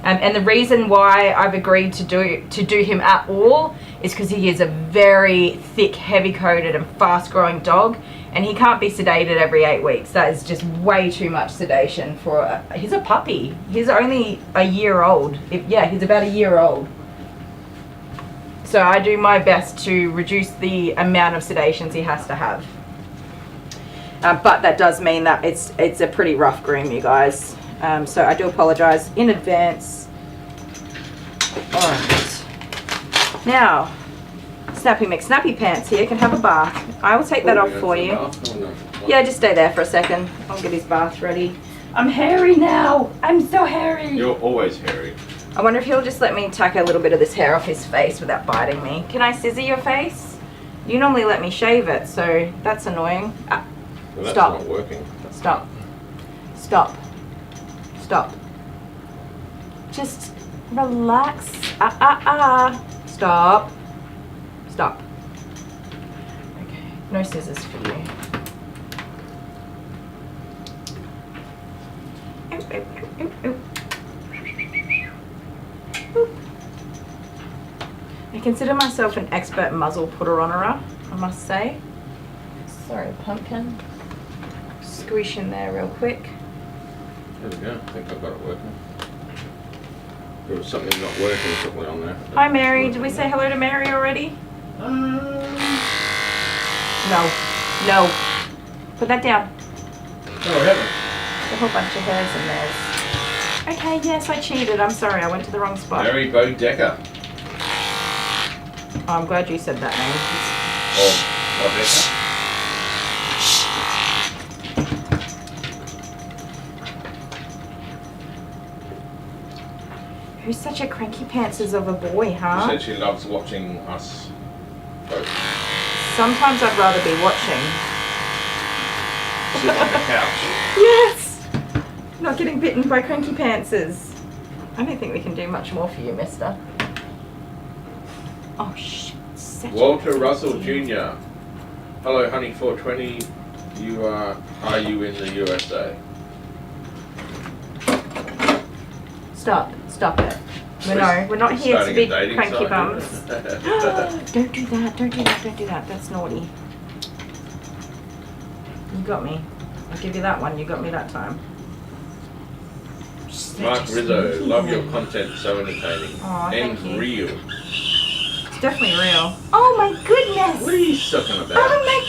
And the reason why I've agreed to do him at all is because he is a very thick, heavy-coated and fast-growing dog, and he can't be sedated every 8 weeks. That is just way too much sedation for he's a puppy. He's only a year old. He's about a year old. So I do my best to reduce the amount of sedations he has to have. But that does mean that it's a pretty rough groom, you guys. So I do apologize in advance. Alright. Now, Snappy McSnappy Pants here can have a bath. I will take that off for you. Yeah, just stay there for a second. I'll get his bath ready. I'm hairy now. I'm so hairy. You're always hairy. I wonder if he'll just let me tuck a little bit of this hair off his face without biting me. Can I scissor your face? You normally let me shave it, so that's annoying. Well, that's Stop. not working. Stop. Stop. Stop. Just relax. Stop. Stop. Okay, no scissors for you. Oop, oop, oop, oop, oop. Oop. I consider myself an expert muzzle putter-onerer, I must say. Sorry, pumpkin. Squish in there real quick. There we go. I think I've got it working. There was something not working probably on there. Hi Mary, did we say hello to Mary already? No. No. Put that down. No, I haven't. A whole bunch of hairs in there. Okay, yes, I cheated. I'm sorry, I went to the wrong spot. Mary Bodecker. Oh, I'm glad you said that name. Oh, Bodecker? Who's such a cranky pantses of a boy, huh? She said she loves watching us both. Sometimes I'd rather be watching. Sit on the couch. Yes! Not getting bitten by cranky pantses. I don't think we can do much more for you, mister. Oh, shit. Walter Russell Jr. Hello, honey 420. Are you in the USA? Stop. Stop it. We're not here to be cranky bums. Don't do that. Don't do that. Don't do that. That's naughty. You got me. I'll give you that one. You got me that time. Mark Rizzo, love your content, so entertaining. Aw, and thank you. real. It's definitely real. Oh my goodness! What are you sucking about? Oh my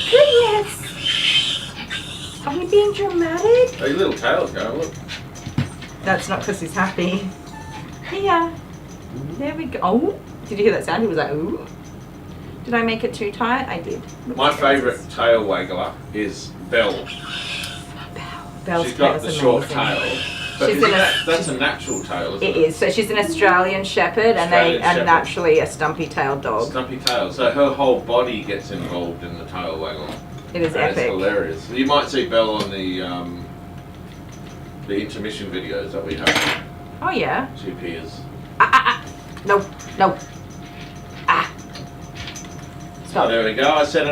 goodness! Are we being dramatic? Oh, your little tail's going, look. That's not because he's happy. Yeah. There we go. Oh, did you hear that sound? He was like, ooh. Did I make it too tight? I did. My favourite tail waggler is Belle. Bell's She's got the short amazing. tail. But that's a natural tail, isn't it? It is. So she's an Australian Shepherd, and naturally a stumpy-tailed dog. Stumpy tail. So her whole body gets involved in the tail waggle. It is and epic. It's hilarious. You might see Belle on the intermission videos that we have. Oh yeah. She appears. No. No. Ah. Stop. Oh, there we go. I said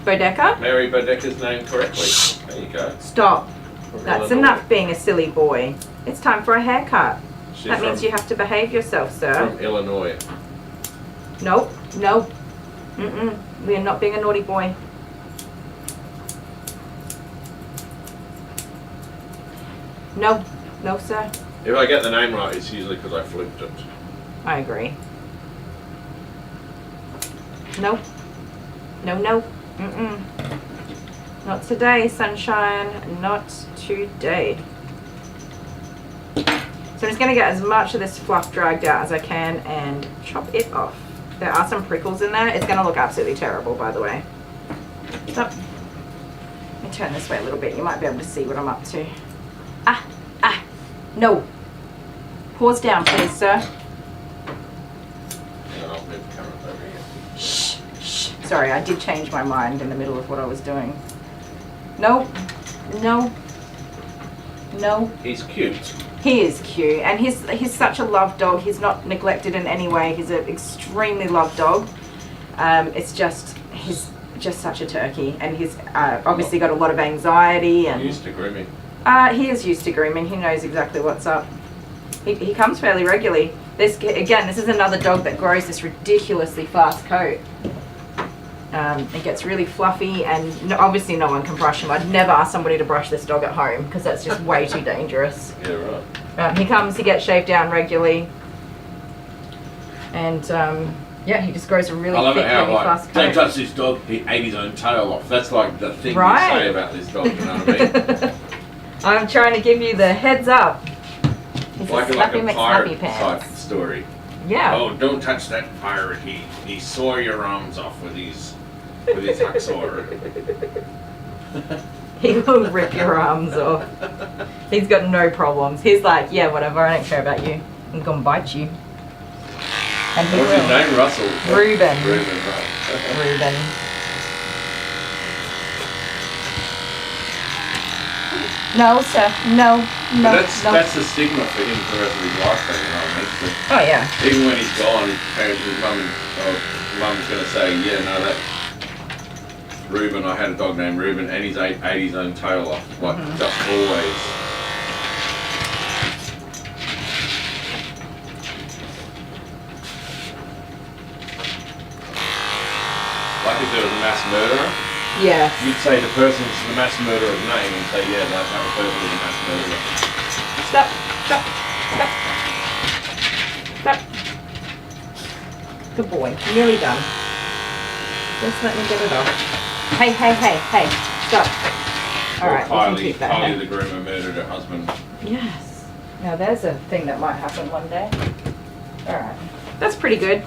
Bodecker? Mary Bodecker's name correctly. There you go. Stop. From That's Illinois. enough being a silly boy. It's time for a haircut. She's That means you have to behave yourself, sir. From Illinois. Nope. No. We are not being a naughty boy. No. No, sir. If I get the name right, it's usually because I flipped it. I agree. No. No, no. Not today, sunshine. Not today. So I'm just going to get as much of this fluff dragged out as I can and chop it off. There are some prickles in there. It's going to look absolutely terrible, by the way. Stop. Let me turn this way a little bit. You might be able to see what I'm up to. No. Pause down, please, sir. And I'll move the camera over here. Shh. Sorry, I did change my mind in the middle of what I was doing. Nope. No. No. He's cute. He is cute, and he's such a loved dog. He's not neglected in any way. He's an extremely loved dog. It's just he's just such a turkey, and he's obviously got a lot of anxiety and Used to grooming. he is used to grooming. He knows exactly what's up. He comes fairly regularly. This is another dog that grows this ridiculously fast coat. It gets really fluffy, and obviously no one can brush him. I'd never ask somebody to brush this dog at home because that's just way too dangerous. Yeah, right. He gets shaved down regularly, and yeah, he just grows a really thick, heavy, fast coat. Don't touch this dog, he ate his own tail off. That's like the thing Right. you say about this dog, you know what I mean? I'm trying to give you the heads up. He's like a a snappy pirate McSnappy type pants. story. Yeah. Oh, don't touch that pirate. He saw your arms off with his hacksaw. He will rip your arms off. He's got no problems. He's like, yeah, whatever, I don't care about you. I'm gonna bite you. And he What's will. his name? Russell? Reuben. Reuben, right. Reuben. No, sir. No. No. But No. that's the stigma for him for the rest of his life, though, you know what I mean? So Oh yeah. even when he's gone, his parents, his mum's going to say, yeah, no, that Reuben, I had a dog named Reuben, and he's ate his own tail off, like just always. Like if there was a mass murderer, Yeah. you'd say the person's the mass murderer's name and say, yeah, that person is a mass murderer. Stop. Stop. Stop. Stop. Good boy. Nearly done. Just let me get it off. Hey, hey, hey, hey. Stop. All right, we can keep that. Kylie the Groomer murdered her husband. Yes. Now there's a thing that might happen one day. All right. That's pretty good.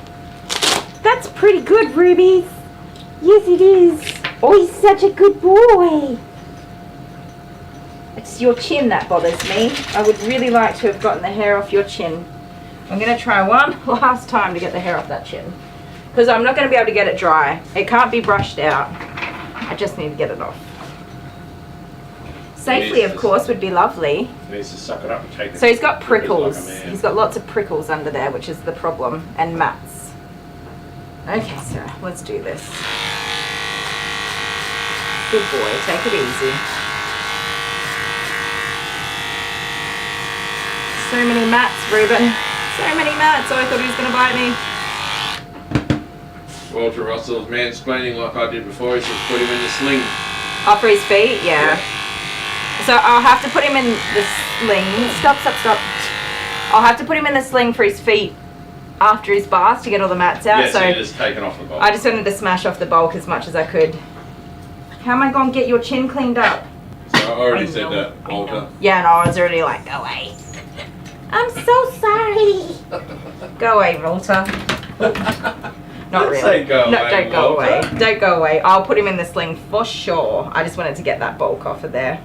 That's pretty good, Rubies. Yes, it is. Oh, he's such a good boy. It's your chin that bothers me. I would really like to have gotten the hair off your chin. I'm going to try one last time to get the hair off that chin. Because I'm not going to be able to get it dry. It can't be brushed out. I just need to get it off. Safely, of course, would be lovely. He needs to suck it up and take it. So he's got prickles. Like a man. He's got lots of prickles under there, which is the problem, and mats. Okay, so let's do this. Good boy, take it easy. So many mats, Reuben. So many mats. Oh, I thought he was going to bite me. Walter Russell's mansplaining like I did before. He says put him in the sling. Off for his feet, yeah. So I'll have to put him in the sling. Stop. I'll have to put him in the sling for his feet after his bath to get all the mats out. Yeah, so you're just taking off the bulk. I just wanted to smash off the bulk as much as I could. How am I going to get your chin cleaned up? So I already said that, Walter. Yeah, no, I was already like, go away. I'm so sorry. Go away, Walter. Not Don't really. say go No, away, don't go Walter. away. Don't go away. I'll put him in the sling for sure. I just wanted to get that bulk off of there.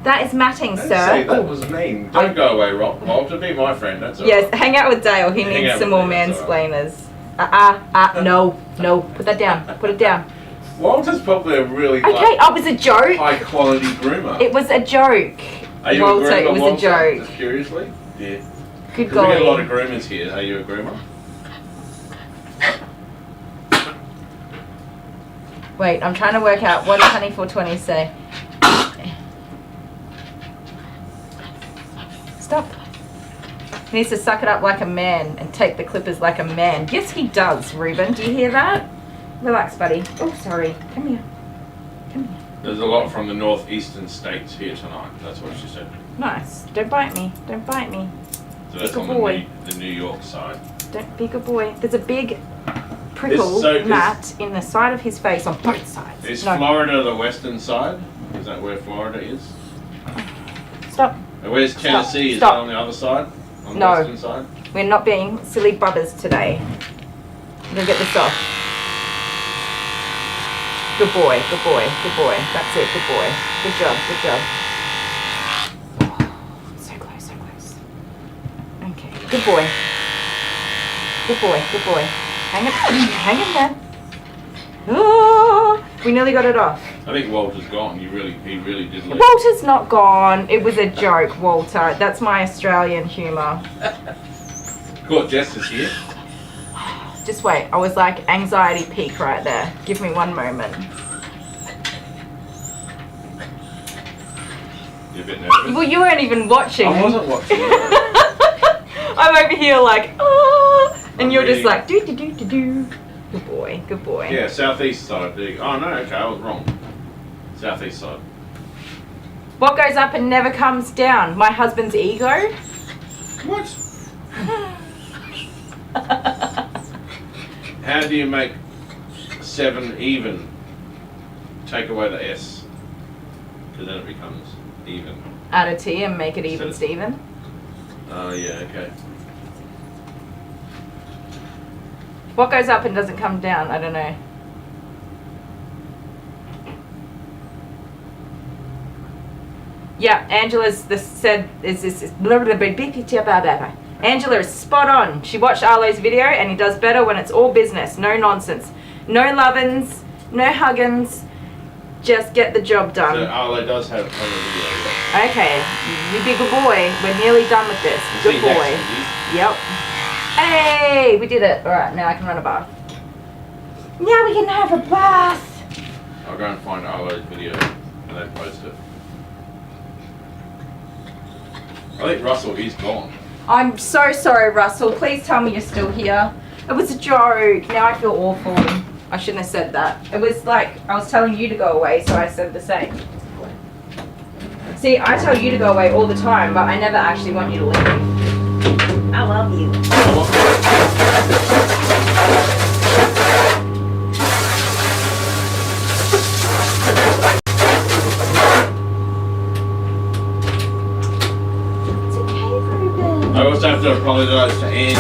That is matting, Don't sir. say that was mean. Don't go away, Walter. Be my friend. That's all Yes, right. hang out with Dale. He Hang needs out some with more me, that's all mansplainers. No. Put that down. Put it down. Walter's probably a really Okay, it was a joke. high quality groomer. It was a joke. Are you Walter, a groomer, it was Walter? a joke. Just curiously? Yeah. Good Because we get a lot golly. of groomers here. Are you a groomer? Wait, I'm trying to work out what does Honey 420 say. Stop. He needs to suck it up like a man and take the clippers like a man. Yes, he does, Reuben. Do you hear that? Relax, buddy. Oh, sorry. Come here. There's a lot from the northeastern states here tonight. That's what she said. Nice. Don't bite me. Don't bite me. So that's Big on boy. the New York side. Don't be a good boy. There's a big prickle mat in the side of his face on both sides. Is No. Florida the western side? Is that where Florida is? Stop. And where's Tennessee? Is Stop. it on the other side? On the No. western side? We're not being silly buggers today. I'm gonna get this off. Good boy, good boy, good boy. That's it, good boy. Good job, good job. So close, so close. Okay, good boy. Good boy, good boy. Hang in there. Oh, we nearly got it off. I think Walter's gone. He really did leave. Walter's not gone. It was a joke, Walter. That's my Australian humour. Cool, Jess is here. Just wait. I was like anxiety peak right there. Give me one moment. You're a bit nervous? Well, you weren't even watching. I wasn't watching. I'm over here like, oh, and you're just like, do do do do do. Good boy, good boy. Yeah, southeast side. Oh no, okay, I was wrong. Southeast side. What goes up and never comes down? My husband's ego. What? How do you make 7 even? Take away the S, because then it becomes even. Add a T and make it even, Steven. Oh yeah, okay. What goes up and doesn't come down? I don't know. Yeah, Angela's Angela is spot on. She watched Arlo's video and he does better when it's all business, no nonsense. No lovin's, no huggins, just get the job done. So Arlo does have a video. Okay, you be a good boy. We're nearly done with this. Good boy. Yep. Hey, we did it. Alright, now I can run a bath. Now we can have a bath. I'll go and find Arlo's video and then post it. I think Russell is gone. I'm so sorry, Russell. Please tell me you're still here. It was a joke. Now I feel awful. I shouldn't have said that. It was like I was telling you to go away, so I said the same. See, I tell you to go away all the time, but I never actually want you to leave. I love you. It's okay, Reuben. I also have to apologise to Anne.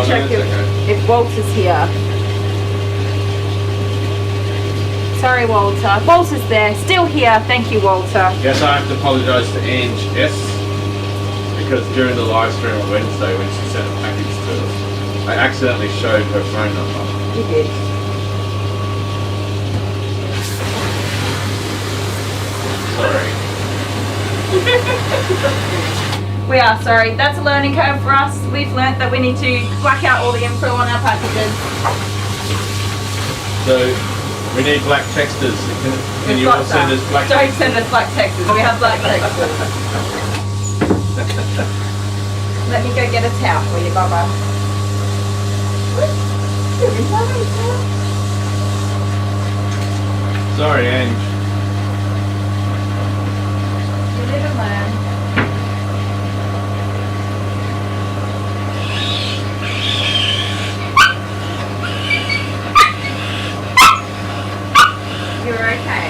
Check if Walter's here. Sorry, Walter. Walter's there. Still here. Thank you, Walter. Yes, I have to apologise to Ange S. Because during the live stream on Wednesday when she sent a package to us, I accidentally showed her phone number. You did. Sorry. We are sorry. That's a learning curve for us. We've learnt that we need to black out all the info on our packages. So, we need black texters. Can you all send us black Don't texters? send us black texters. We have black texters. Let me go get a towel for you, Bubba. Sorry, Ange. You live and learn. You're okay.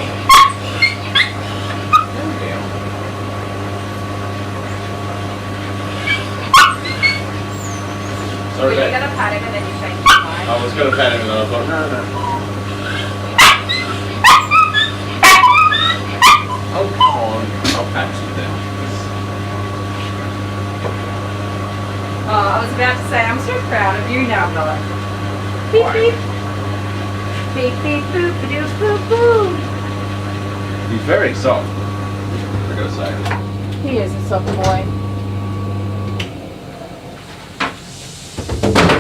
Sorry, You're Dad. gonna pat him and then you change your mind. I was going to pat him and then I thought, no. Oh, come on. I'll pat you then. Oh, I was about to say, I'm so proud of you now, I'm not. Beep, Why? beep. Beep, beep, boop, doop, boop, boop. He's very soft, I gotta say. He is a soft boy.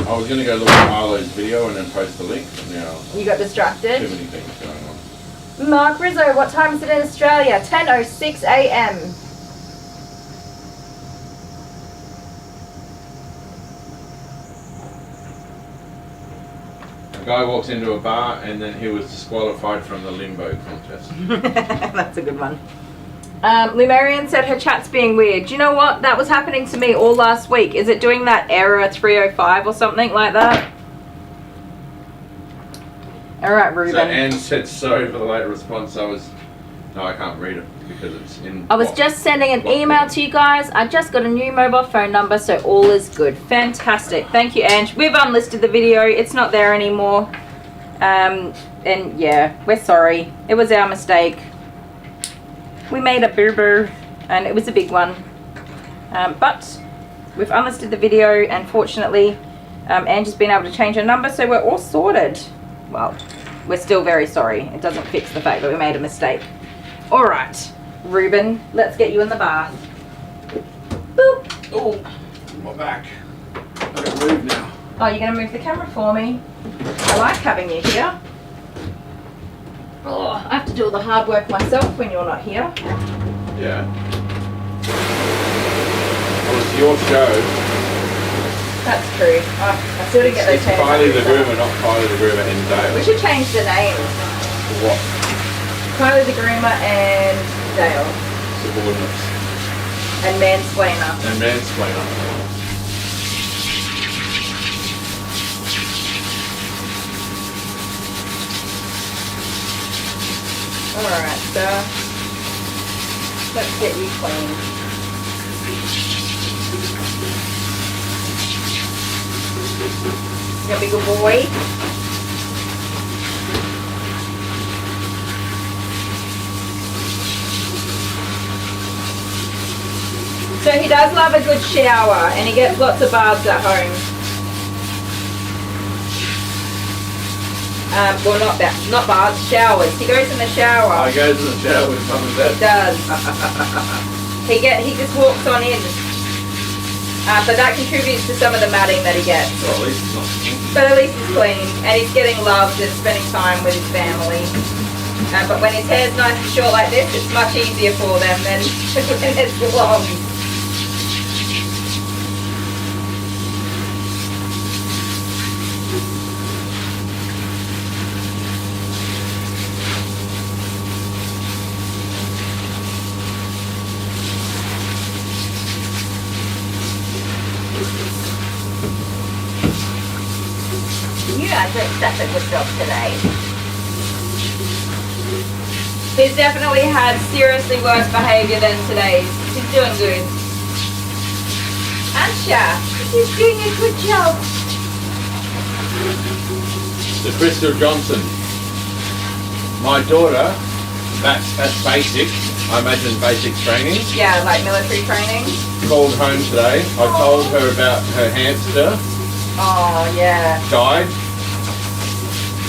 I was going to go look at Arlo's video and then post the link, but now You got distracted? too many things going on. Mark Rizzo, what time is it in Australia? 10:06 a.m. A guy walks into a bar and then he was disqualified from the limbo contest. That's a good one. Lumarian said her chat's being weird. Do you know what? That was happening to me all last week. Is it doing that error 305 or something like that? All right, Reuben. So Anne said sorry for the late response. No, I can't read it because it's in. I was just sending an email to you guys. I just got a new mobile phone number, so all is good. Fantastic. Thank you, Ange. We've unlisted the video. It's not there anymore. And yeah, we're sorry. It was our mistake. We made a boo-boo, and it was a big one. But we've unlisted the video, and fortunately, Ange has been able to change her number, so we're all sorted. Well, we're still very sorry. It doesn't fix the fact that we made a mistake. All right, Reuben, let's get you in the bath. Boop. Oh, my back. I can move now. Oh, you're gonna move the camera for me? I like having you here. Oh, I have to do all the hard work myself when you're not here. Yeah. Well, it's your show. That's true. I still didn't get those It's hands. Kylie the Groomer, not Kylie the Groomer and Dale. We should change the name. What? Kylie the Groomer and Dale. Subordinates. And Mansplainer. And mansplainer. Alright, so let's get you clean. You gonna be a good boy? So he does love a good shower, and he gets lots of baths at home. Well, not baths, showers. He goes in the shower. I goes in the shower with mum and He dad. does. he just walks on in. So that contributes to some of the matting that he gets. Well, at least it's not stinky. But at least he's clean, and he's getting loved and spending time with his family. But when his hair's nice and short like this, it's much easier for them than when it's long. You guys did such a good job today. He's definitely had seriously worse behaviour than today's. He's doing good. Ansha, he's doing a good job. To Crystal Johnson. My daughter, that's basic. I imagine basic training. Yeah, like military training. Called home today. I told her about her hamster. Oh, yeah. Died.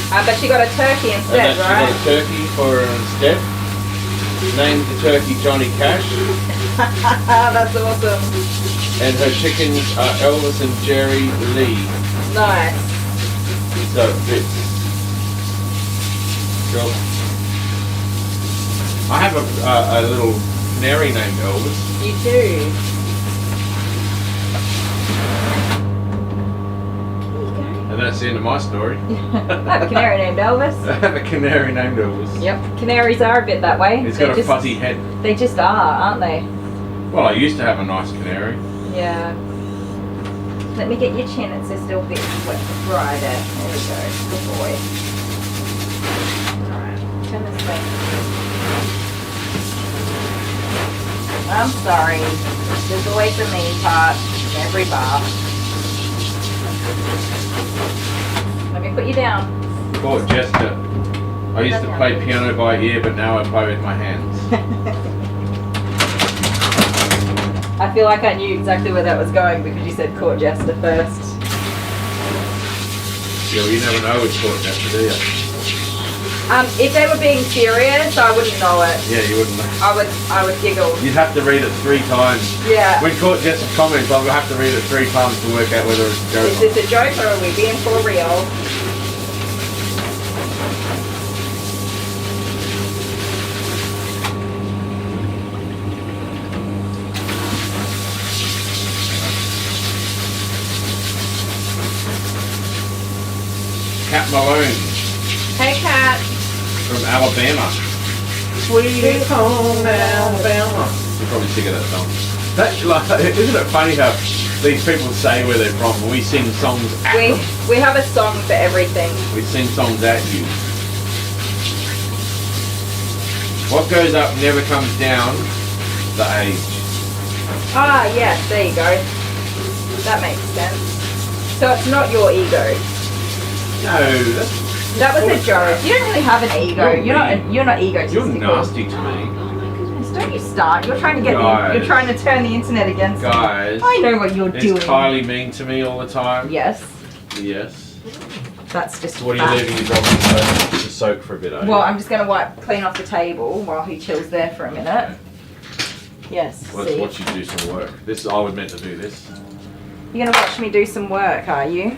But she got a turkey And instead, then she right? got a turkey for her instead. Named the turkey Johnny Cash. That's awesome. And her chickens are Elvis and Jerry Lee. Nice. So it fits. Cool. I have a little canary named Elvis. You too. And that's the end of my story. I have a canary named Elvis. I have a canary named Elvis. Yep, canaries are a bit that way. It's got a fuzzy head. They just are, aren't they? Well, I used to have a nice canary. Yeah. Let me get your chin. It's just still a bit wet. Dry there. There we go. Good boy. Alright, turn this way. I'm sorry. There's always the mean part in every bath. Let me put you down. Court Jester. I used to play piano by ear, but now I play with my hands. I feel like I knew exactly where that was going because you said court jester first. Yeah, well, you never know with Court Jester, do you? If they were being serious, I wouldn't know it. Yeah, you wouldn't know. I would giggle. You'd have to read it 3 times. Yeah. When Court Jester comments, I'll have to read it 3 times to work out whether it's a joke. Is this a joke or are we being for real? Cat Malone Hey, Kat. from Alabama. Sweet home Alabama. You're probably sick of that song. Isn't it funny how these people say where they're from? We sing songs at them. We have a song for everything. We sing songs at you. What goes up never comes down. The age. Ah, yes, there you go. That makes sense. So it's not your ego. No, That was a joke. You don't really have an ego. You're not egotistical. You're nasty to me. Oh my goodness! Don't you start. You're trying to get Guys. you're trying to turn the internet against me. Guys. I know what you're Is doing. Kylie mean to me all the time? Yes. Yes. That's just. So what are you leaving your dog to soak for a bit, Well, I'm just going to clean off the table while he chills there for a minute. Yes. Let's see? watch you do some work. I was meant to do this. You're going to watch me do some work, are you?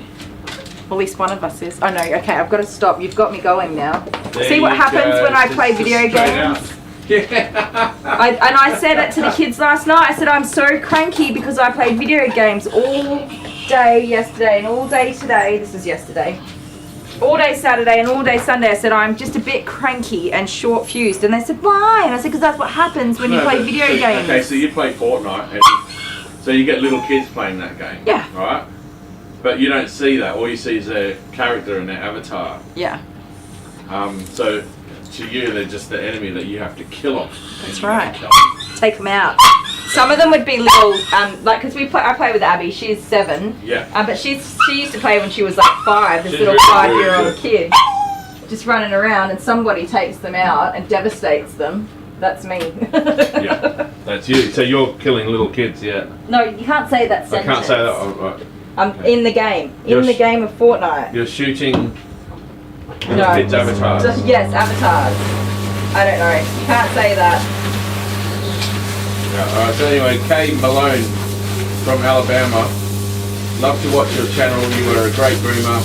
At least one of us is. Oh no, okay, I've got to stop. You've got me going now. There See what you happens go. when I Just- play just video straight games? out. Yeah. I said it to the kids last night. I said I'm so cranky because I played video games all day yesterday and all day today. This was yesterday. All day Saturday and all day Sunday. I said I'm just a bit cranky and short fused. And they said, why? And I said, because that's what happens when you play video games. Okay, so you play Fortnite, and so you get little kids playing that game. Yeah. Right? But you don't see that. All you see is their character and their avatar. Yeah. So to you, they're just the enemy that you have to kill off. That's right. Take them out. Some of them would be little, like, because I play with Abby. She's 7. Yeah. But she used to play when she was like 5. This She's little really, really 5-year-old good. kid, just running around, and somebody takes them out and devastates them. That's me. Yeah, that's you. So you're killing little kids, yeah. No, you can't say that I sentence. can't say that. Oh, right. I'm in the game. You're In the game of Fortnite. You're shooting No. kids' avatars. Yes, avatars. I don't know. You can't say that. Yeah, alright, so anyway, Kay Malone from Alabama. Love to watch your channel. You are a great groomer.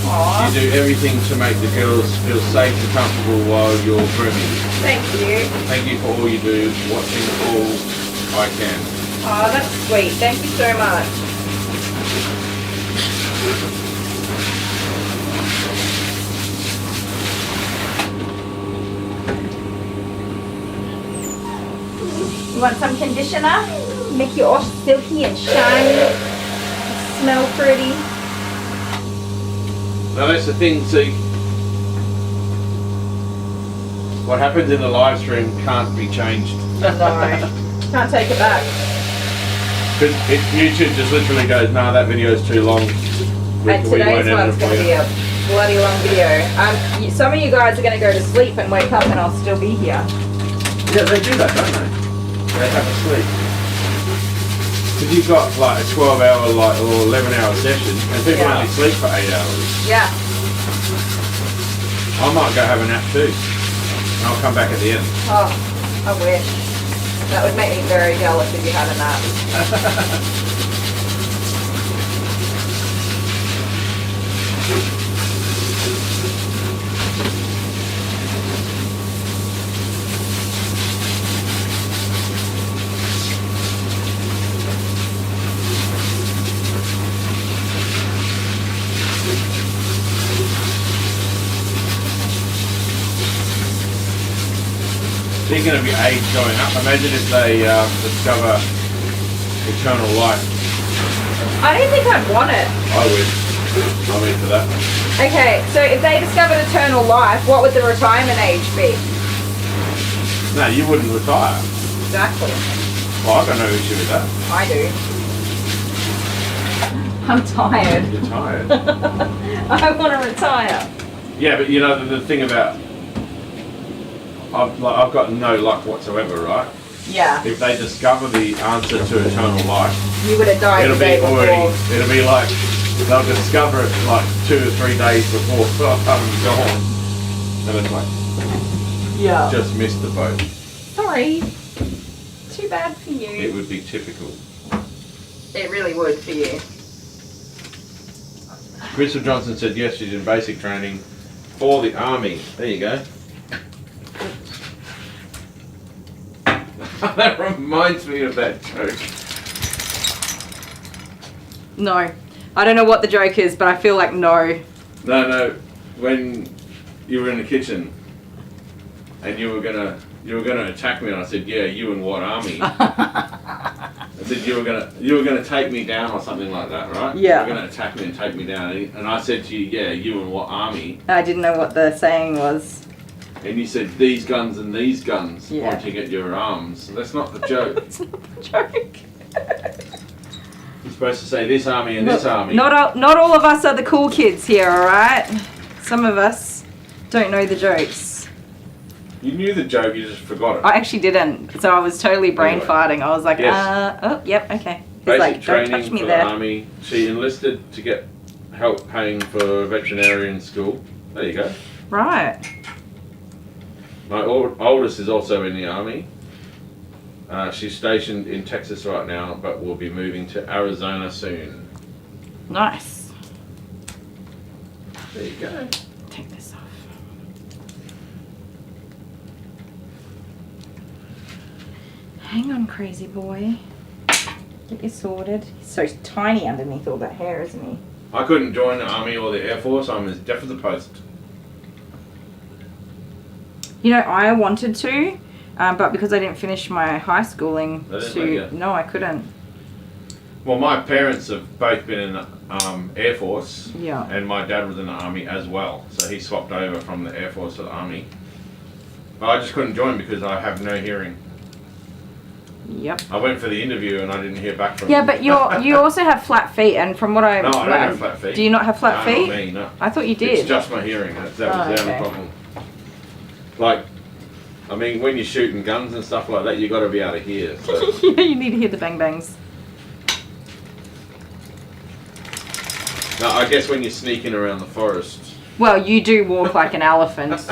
Aww. You do everything to make the girls feel safe and comfortable while you're grooming. Thank you. Thank you for all you do. Watching all I can. Oh, that's sweet. Thank you so much. You want some conditioner? Make you all silky and shiny. Smell pretty. Now that's the thing, see, what happens in the live stream can't be changed. No. Can't take it back. Because YouTube just literally goes, nah, that video is too long. And today's one's going to be a bloody long video. Some of you guys are going to go to sleep and wake up and I'll still be here. Yeah, they do that, don't they? They have a sleep. Because you've got like a 12-hour or 11-hour session, and people Yeah. only sleep for 8 hours. Yeah. I might go have a nap too, and I'll come back at the end. Oh, I wish. That would make me very jealous if you had a nap. Speaking of your age going up, imagine if they discover eternal life. I don't think I'd want it. I would. I'm into that. Okay, so if they discovered eternal life, what would the retirement age be? No, you wouldn't retire. Exactly. Well, I've got no issue with that. I do. I'm tired. You're tired. I want to retire. Yeah, but you know the thing about I've got no luck whatsoever, right? Yeah. If they discover the answer to eternal life, You would have died it'll the day be before. already. It'll be like they'll discover it like 2 or 3 days before I'm gone, and it's like Yeah. just missed the boat. Sorry. Too bad for you. It would be typical. It really would for you. Crystal Johnson said yes, she's in basic training for the army. There you go. That reminds me of that joke. No. I don't know what the joke is, but I feel like no. No, when you were in the kitchen and you were gonna attack me, and I said, yeah, you and what army? I said you were gonna take me down or something like that, right? Yeah. You were gonna attack me and take me down, and I said to you, yeah, you and what army? I didn't know what the saying was. And you said these guns and these guns, Yeah. pointing at your arms. That's not the joke. It's not the joke. You're supposed to say this army and this army. Not all of us are the cool kids here, alright? Some of us don't know the jokes. You knew the joke, you just forgot it. I actually didn't, so I was totally brain Anyway. farting. I was like, Yes. oh, yep, okay. He's Basic like, don't training touch me for there. the army. She enlisted to get help paying for veterinarian school. There you go. Right. My oldest is also in the army. She's stationed in Texas right now, but will be moving to Arizona soon. Nice. There you go. Take this off. Hang on, crazy boy. Get you sorted. He's so tiny underneath all that hair, isn't he? I couldn't join the army or the air force. I'm as deaf as a post. You know, I wanted to, but because I didn't finish my high schooling, They didn't let you? no, I couldn't. Well, my parents have both been in the air force, Yeah. and my dad was in the army as well. So he swapped over from the air force to the army. But I just couldn't join because I have no hearing. Yep. I went for the interview and I didn't hear back from Yeah, them. but you also have flat feet, and from what I No, I don't have flat feet. Do you not have flat No, feet? not me, no. I thought you did. It's just my hearing. That was Oh, the only okay. problem. Like, I mean, when you're shooting guns and stuff like that, you got to be able to hear. So. Yeah, you need to hear the bang bangs. No, I guess when you're sneaking around the forest. Well, you do walk like an elephant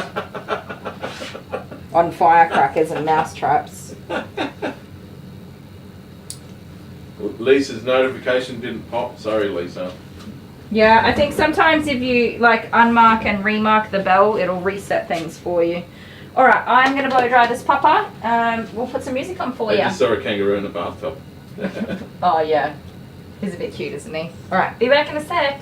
on firecrackers and mouse traps. Lisa's notification didn't pop. Sorry, Lisa. Yeah, I think sometimes if you like unmark and remark the bell, it'll reset things for you. All right, I'm gonna blow dry this pupper. We'll put some music on for I you. just saw a kangaroo in the bathtub. Oh yeah, he's a bit cute, isn't he? All right, be back in a sec.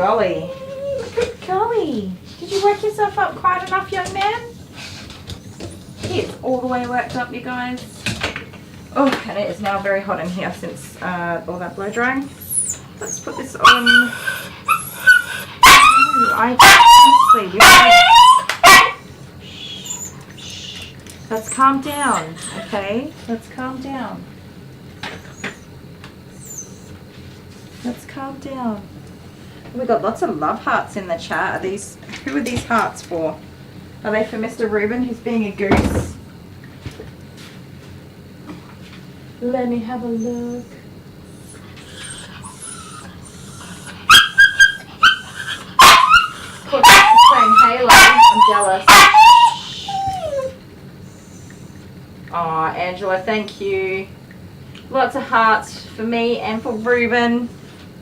golly. Good golly. Did you work yourself up quite enough, young man? He is all the way worked up, you guys. Oh, and it is now very hot in here since all that blow drying. Let's put this on. Ooh, honestly, shh. Let's calm down, okay? Let's calm down. Let's calm down. We got lots of love hearts in the chat. Who are these hearts for? Are they for Mr. Reuben, who's being a goose? Let me have a look. Cool, this is playing Halo. I'm jealous. Aw, Angela, thank you. Lots of hearts for me and for Reuben,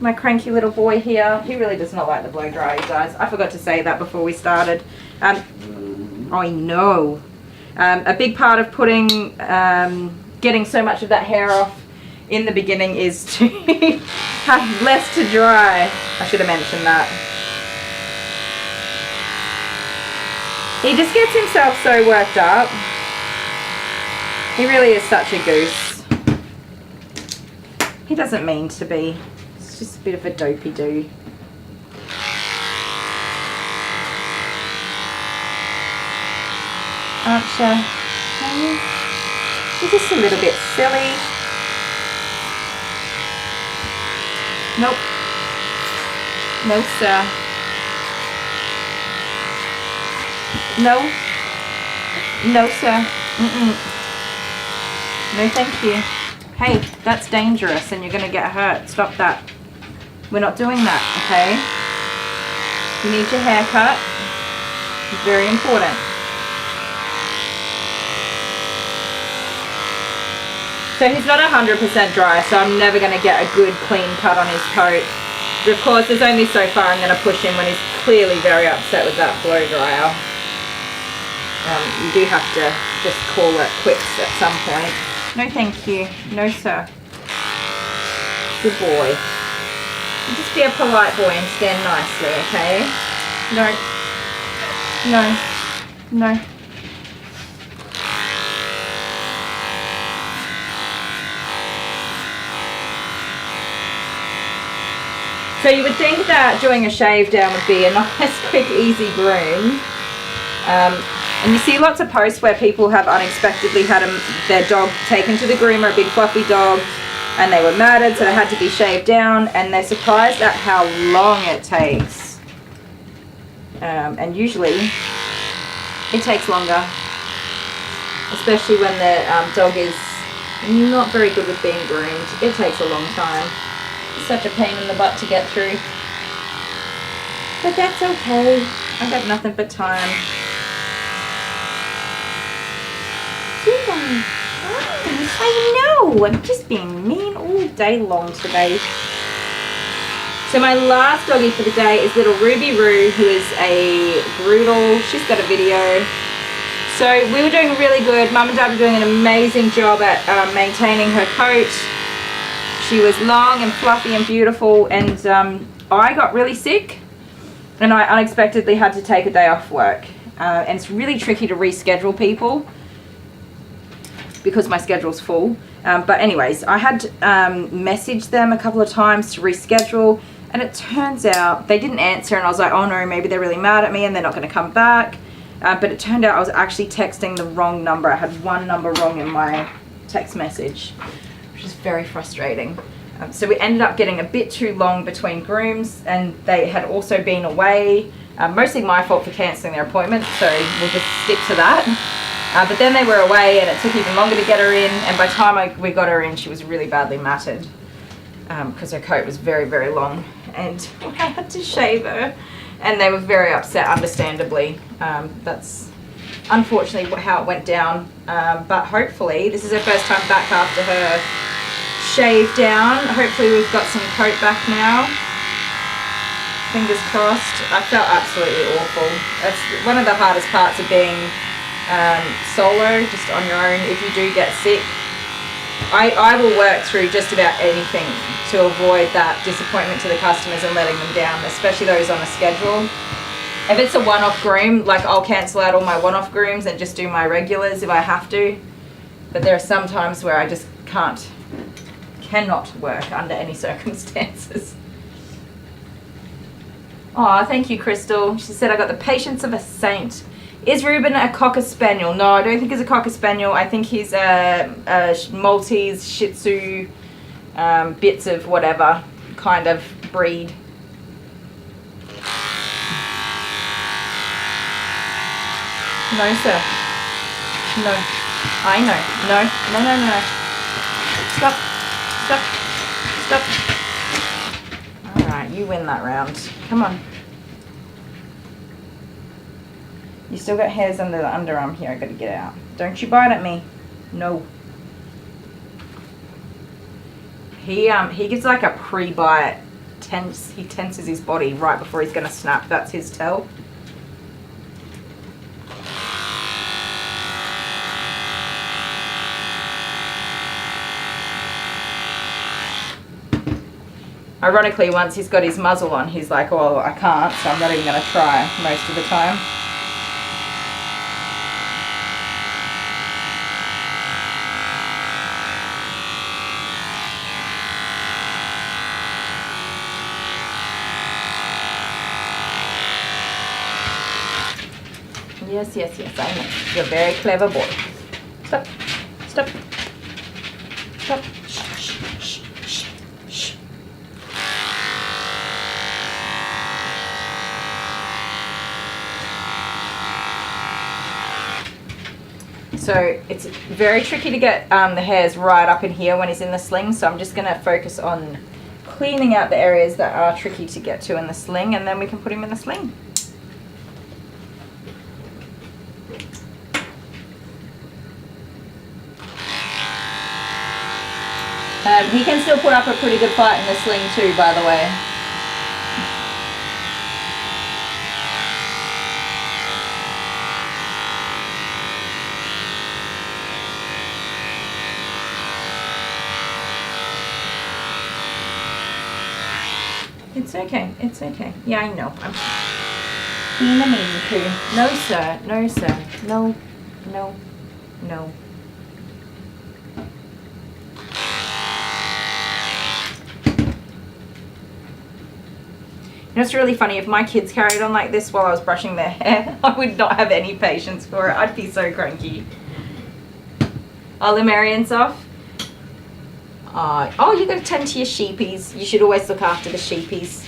my cranky little boy here. He really does not like the blow dryer, you guys. I forgot to say that before we started. I know. A big part of putting, getting so much of that hair off in the beginning is to have less to dry. I should have mentioned that. He just gets himself so worked up. He really is such a goose. He doesn't mean to be. It's just a bit of a dopey-doo. Aren't you? You're just a little bit silly. Nope. No, sir. No. No, sir. No, thank you. Hey, that's dangerous and you're going to get hurt. Stop that. We're not doing that, okay? You need your hair cut. It's very important. So he's not 100% dry, so I'm never going to get a good clean cut on his coat. But of course, there's only so far I'm going to push him when he's clearly very upset with that blow dryer. You do have to just call it quits at some point. No thank you. No sir. Good boy. You just be a polite boy and stand nicely, okay? No. No. No. So you would think that doing a shave down would be a nice, quick, easy groom. And you see lots of posts where people have unexpectedly had their dog taken to the groomer, a big fluffy dog, and they were matted, so they had to be shaved down, and they're surprised at how long it takes. And usually it takes longer, especially when the dog is not very good with being groomed. It takes a long time. It's such a pain in the butt to get through. But that's okay. I've got nothing but time. I know, I'm just being mean all day long today. So my last doggy for the day is little Ruby Roo, who is a Broodle. She's got a video. So we were doing really good. Mum and Dad were doing an amazing job at maintaining her coat. She was long and fluffy and beautiful, and I got really sick and I unexpectedly had to take a day off work. And it's really tricky to reschedule people because my schedule's full. But anyways, I had messaged them a couple of times to reschedule, and it turns out they didn't answer, and I was like, oh no, maybe they're really mad at me and they're not going to come back. But it turned out I was actually texting the wrong number. I had one number wrong in my text message, which is very frustrating. So we ended up getting a bit too long between grooms, and they had also been away. Mostly my fault for cancelling their appointment, so we'll just stick to that. But then they were away, and it took even longer to get her in, and by the time we got her in, she was really badly matted because her coat was very, very long, and I had to shave her, and they were very upset, understandably. That's unfortunately how it went down, but hopefully, this is her first time back after her shave down. Hopefully we've got some coat back now. Fingers crossed. I felt absolutely awful. That's one of the hardest parts of being solo, just on your own. If you do get sick, I will work through just about anything to avoid that disappointment to the customers and letting them down, especially those on a schedule. If it's a one-off groom, like I'll cancel out all my one-off grooms and just do my regulars if I have to. But there are some times where I just cannot work under any circumstances. Oh, thank you, Crystal. She said, I got the patience of a saint. Is Reuben a Cocker Spaniel? No, I don't think he's a Cocker Spaniel. I think he's a Maltese, Shih Tzu, bits of whatever kind of breed. No, sir. No. I know. No. No, no, no. Stop. Stop. Stop. Alright, you win that round. Come on. You still got hairs under the underarm here. I gotta get out. Don't you bite at me. No. He gives like a pre-bite tense. He tenses his body right before he's gonna snap. That's his tell. Ironically, once he's got his muzzle on, he's like, oh, I can't, so I'm not even going to try most of the time. Yes, yes, yes, I know. You're a very clever boy. Stop. Stop. Stop. So it's very tricky to get the hairs right up in here when he's in the sling, so I'm just going to focus on cleaning out the areas that are tricky to get to in the sling, and then we can put him in the sling. He can still put up a pretty good fight in the sling too, by the way. It's okay, it's okay. Yeah, I know. I'm being a mean poo. No, sir. No, sir. No, no, no. You know, it's really funny. If my kids carried on like this while I was brushing their hair, I would not have any patience for it. I'd be so cranky. Are Lemurians off? Oh, you got to tend to your sheepies. You should always look after the sheepies.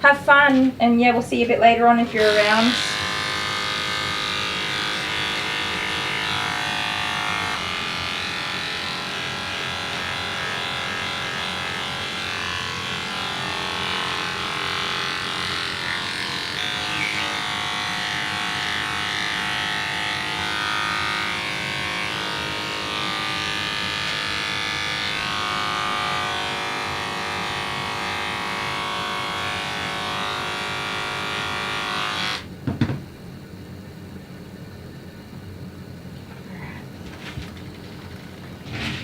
Have fun, and yeah, we'll see you a bit later on if you're around.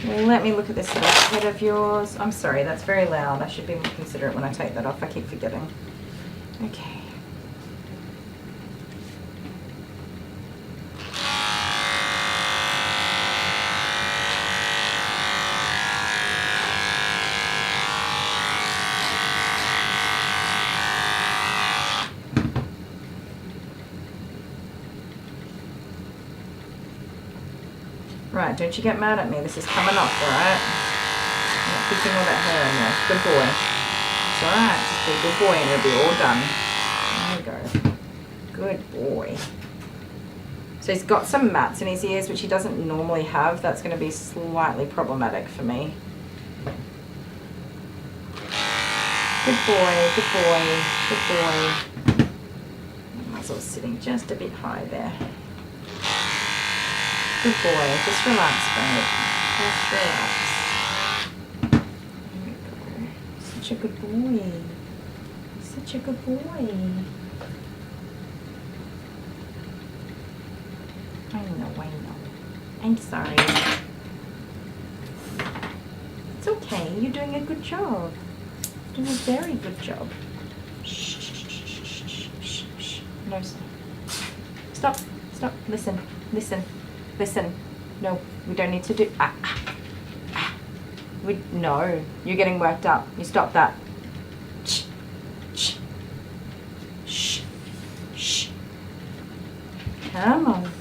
Let me look at this little head of yours. I'm sorry, that's very loud. I should be more considerate when I take that off. I keep forgetting. Okay. Right, don't you get mad at me. This is coming off, alright? I'm not picking all that hair in there. Good boy. It's alright. Just be a good boy and it'll be all done. There you go. Good boy. So he's got some mats in his ears, which he doesn't normally have. That's going to be slightly problematic for me. Good boy, good boy, good boy. The muzzle's sitting just a bit high there. Good boy, just relax, babe. Just relax. There we go. Such a good boy. Such a good boy. I know. I'm sorry. It's okay. You're doing a good job. Doing a very good job. Shh, shh, shh, shh, shh, shh. No, stop. Stop. Listen. Listen. Listen. No, we don't need to do. No, you're getting worked up. You stop that. Shh. Shh. Shh. Shh. Come on.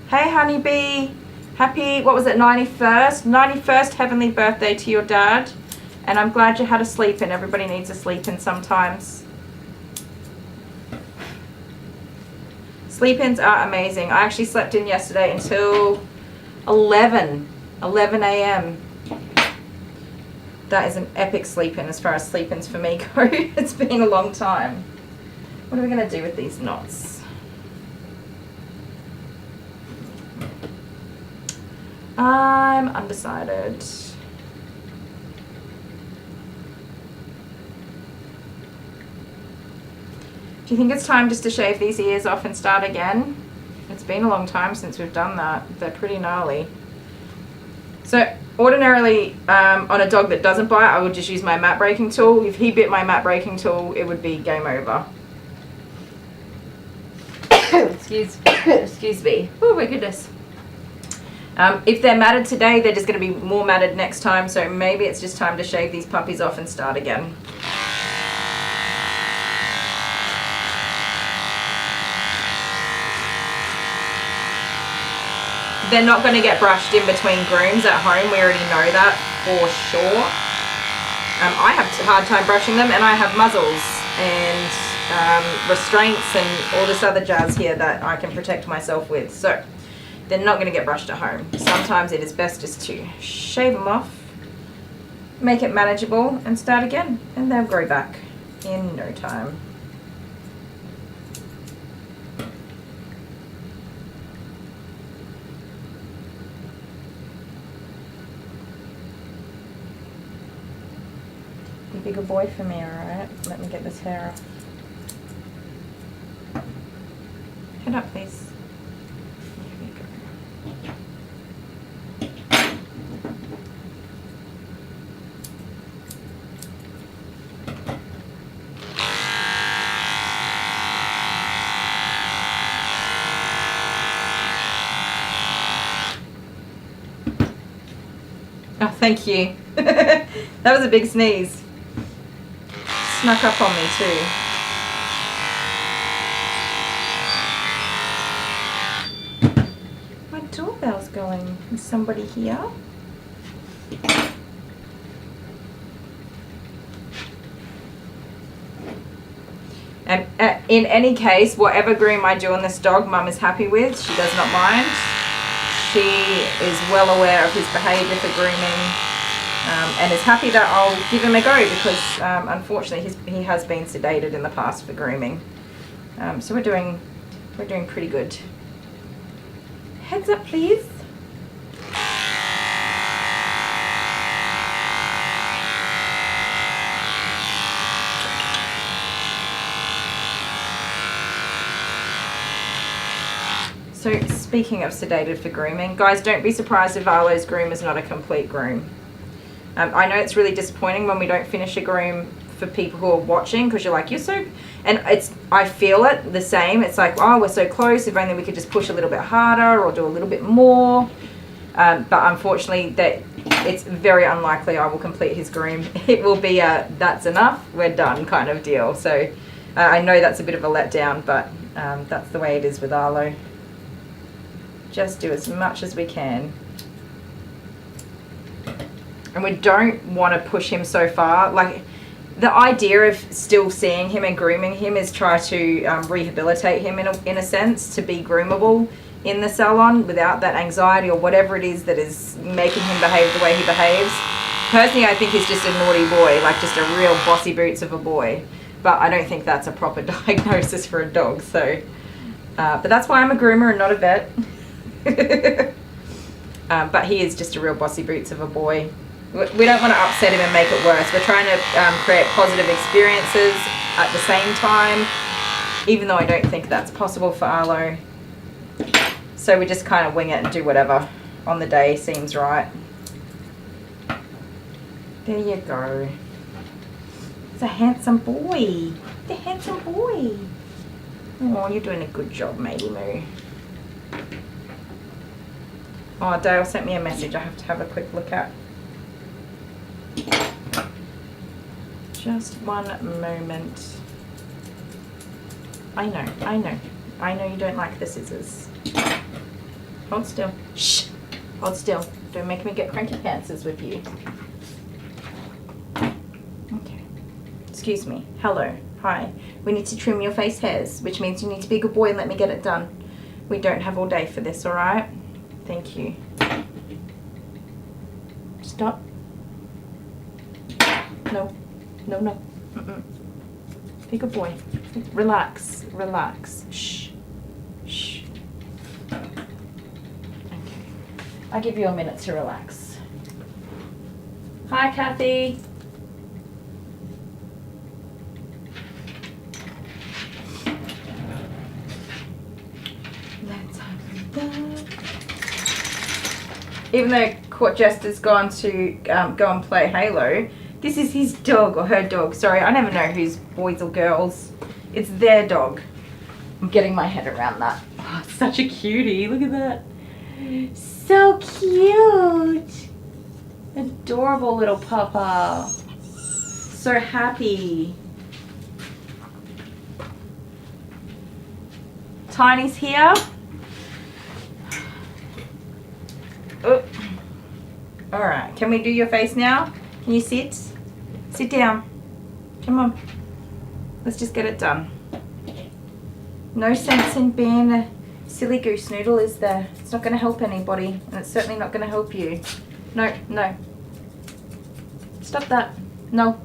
Hey, honeybee. Happy, what was it, 91st? 91st heavenly birthday to your dad. And I'm glad you had a sleep in. Everybody needs a sleep in sometimes. Sleep-ins are amazing. I actually slept in yesterday until 11 a.m. That is an epic sleep-in as far as sleep-ins for me go. It's been a long time. What are we going to do with these knots? I'm undecided. Do you think it's time just to shave these ears off and start again? It's been a long time since we've done that. They're pretty gnarly. So ordinarily on a dog that doesn't bite, I would just use my mat breaking tool. If he bit my mat breaking tool, it would be game over. Excuse me. Oh my goodness. If they're matted today, they're just going to be more matted next time. So maybe it's just time to shave these puppies off and start again. They're not going to get brushed in between grooms at home. We already know that for sure. I have a hard time brushing them, and I have muzzles and restraints and all this other jazz here that I can protect myself with. So they're not going to get brushed at home. Sometimes it is best just to shave them off, make it manageable, and start again. And they'll grow back in no time. Be a good boy for me, alright? Let me get this hair off. Head up, please. There we go. Oh, thank you. That was a big sneeze. Snuck up on me too. My doorbell's going. Is somebody here? And in any case, whatever groom I do on this dog, Mum is happy with. She does not mind. She is well aware of his behaviour for grooming. And is happy that I'll give him a go because unfortunately he has been sedated in the past for grooming. So we're doing pretty good. Heads up, please. So speaking of sedated for grooming, guys, don't be surprised if Arlo's groom is not a complete groom. I know it's really disappointing when we don't finish a groom for people who are watching because you're like, you're so, and I feel it the same. It's like, oh, we're so close. If only we could just push a little bit harder or do a little bit more. But unfortunately, it's very unlikely I will complete his groom. It will be a that's enough, we're done kind of deal. So I know that's a bit of a letdown, but that's the way it is with Arlo. Just do as much as we can. And we don't want to push him so far. Like, the idea of still seeing him and grooming him is try to rehabilitate him in a sense to be groomable in the salon without that anxiety or whatever it is that is making him behave the way he behaves. Personally, I think he's just a naughty boy, like just a real bossy boots of a boy. But I don't think that's a proper diagnosis for a dog. So, but that's why I'm a groomer and not a vet. But he is just a real bossy boots of a boy. We don't want to upset him and make it worse. We're trying to create positive experiences at the same time, even though I don't think that's possible for Arlo. So we just kind of wing it and do whatever. on the day seems right. There you go. It's a handsome boy. The handsome boy. Oh, you're doing a good job, matey moo. Oh, Dale sent me a message I have to have a quick look at. Just one moment. I know you don't like the scissors. Hold still. Shh. Hold still. Don't make me get cranky pantsers with you. Okay. Excuse me. Hello. Hi. We need to trim your face hairs, which means you need to be a good boy and let me get it done. We don't have all day for this, alright? Thank you. Stop. No. No, no. Mm-mm. Be a good boy. Relax. Relax. Shh. Shh. Okay. I'll give you a minute to relax. Hi, Kathy. Let's have that. Even though Court Jester's gone to go and play Halo, this is his dog or her dog. Sorry, I never know who's boys or girls. It's their dog. I'm getting my head around that. Oh, it's such a cutie. Look at that. So cute. Adorable little papa. So happy. Tiny's here. Oh. All right. Can we do your face now? Can you sit? Sit down. Come on. Let's just get it done. No sense in being a silly goose noodle, is there? It's not going to help anybody, and it's certainly not going to help you. No, no. Stop that. No.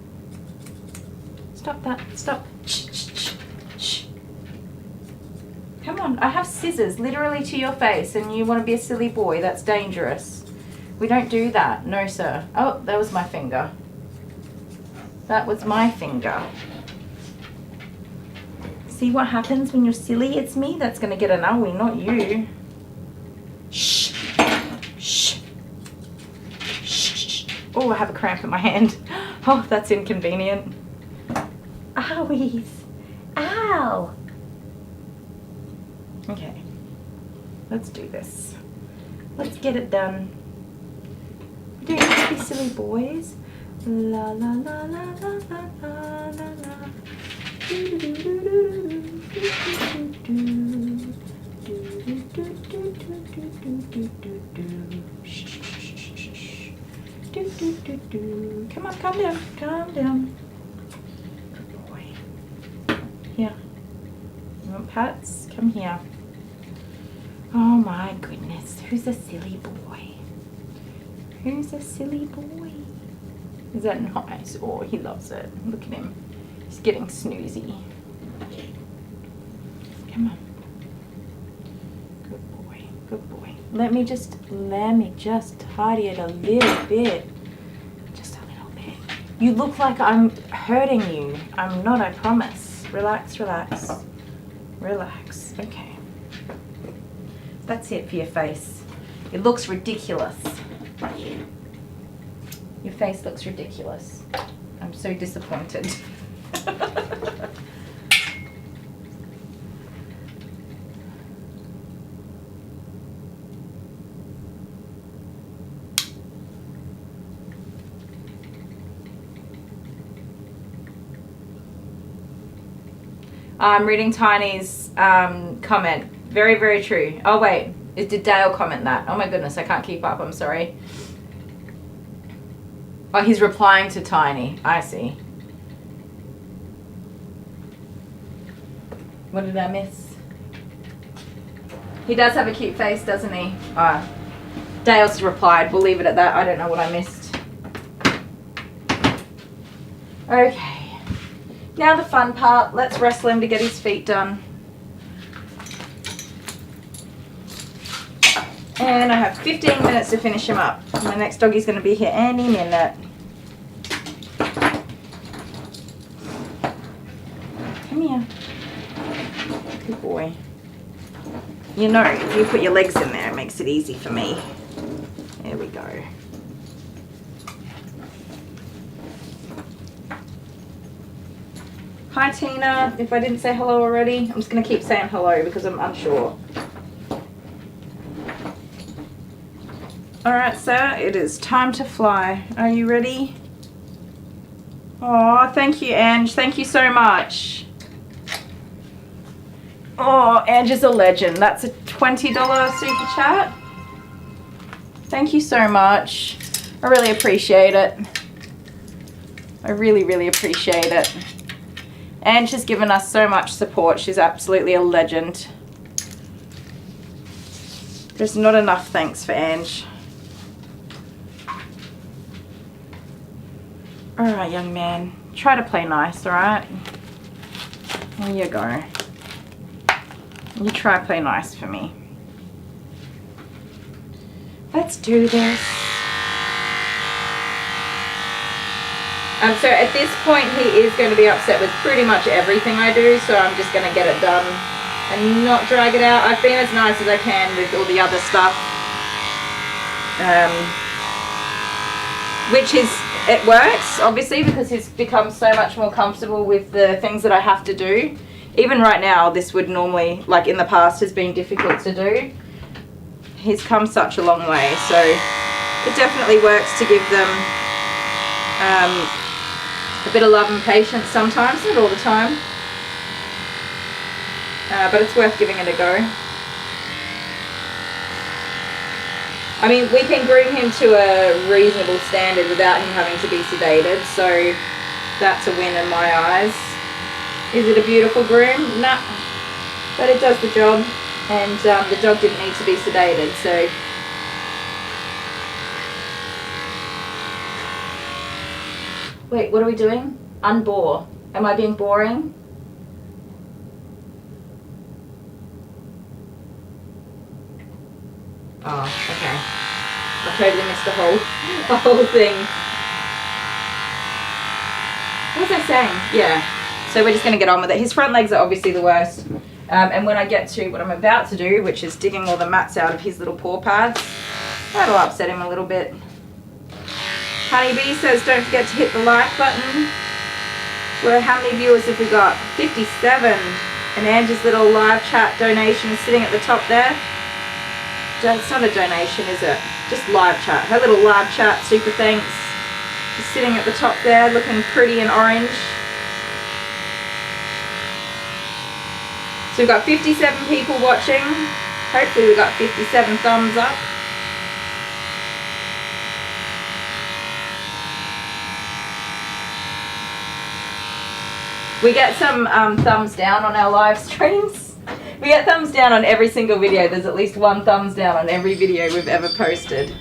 Stop that. Stop. Shh, shh, shh, shh. Come on. I have scissors literally to your face, and you want to be a silly boy. That's dangerous. We don't do that. No, sir. Oh, that was my finger. That was my finger. See what happens when you're silly? It's me that's going to get an owie, not you. Shh. Shh. Shh. Oh, I have a cramp in my hand. Oh, that's inconvenient. Owies. Ow. Okay. Let's do this. Let's get it done. We don't need to be silly boys. La la la la la la la la la. Do do do do do do do do. Shh. Do do do do. Come on, calm down, calm down. Good boy. Here. You want pats? Come here. Oh my goodness, who's a silly boy? Who's a silly boy? Is that nice? Oh, he loves it. Look at him. He's getting snoozy. Come on. Good boy. Good boy. Let me just tidy it a little bit. Just a little bit. You look like I'm hurting you. I'm not, I promise. Relax, relax. Relax. Okay. That's it for your face. It looks ridiculous. Your face looks ridiculous. I'm so disappointed. I'm reading Tiny's comment. Very, very true. Oh wait, did Dale comment that? Oh my goodness, I can't keep up, I'm sorry. Oh, he's replying to Tiny. I see. What did I miss? He does have a cute face, doesn't he? Dale's replied. We'll leave it at that. I don't know what I missed. Okay. Now the fun part. Let's wrestle him to get his feet done. And I have 15 minutes to finish him up. My next doggy's going to be here any minute. Come here. Good boy. You know, if you put your legs in there, it makes it easy for me. There we go. Hi Tina, if I didn't say hello already, I'm just going to keep saying hello because I'm unsure. Alright sir, it is time to fly. Are you ready? Oh, thank you Ange, thank you so much. Oh, Ange is a legend. That's a $20 super chat. Thank you so much. I really appreciate it. I really, really appreciate it. Ange has given us so much support. She's absolutely a legend. There's not enough thanks for Ange. Alright, young man. Try to play nice, alright? There you go. You try play nice for me. Let's do this. So at this point he is going to be upset with pretty much everything I do, so I'm just going to get it done and not drag it out. I've been as nice as I can with all the other stuff. Which is, it works obviously because he's become so much more comfortable with the things that I have to do. Even right now this would normally, like in the past, has been difficult to do. He's come such a long way, so it definitely works to give them a bit of love and patience sometimes, not all the time, but it's worth giving it a go. I mean, we can groom him to a reasonable standard without him having to be sedated, so that's a win in my eyes. Is it a beautiful groom? Nah, but it does the job, and the dog didn't need to be sedated, so. Wait, what are we doing? Unbore. Am I being boring? Oh, okay. I totally missed the whole thing. What was I saying? Yeah. So we're just going to get on with it. His front legs are obviously the worst. And when I get to what I'm about to do, which is digging all the mats out of his little paw pads, that'll upset him a little bit. Honeybee says don't forget to hit the like button. Well, how many viewers have we got? 57. And Angie's little live chat donation is sitting at the top there. It's not a donation, is it? Just live chat. Her little live chat super thanks is sitting at the top there, looking pretty and orange. So we've got 57 people watching. Hopefully we got 57 thumbs up. We get some thumbs down on our live streams. We get thumbs down on every single video. There's at least one thumbs down on every video we've ever posted.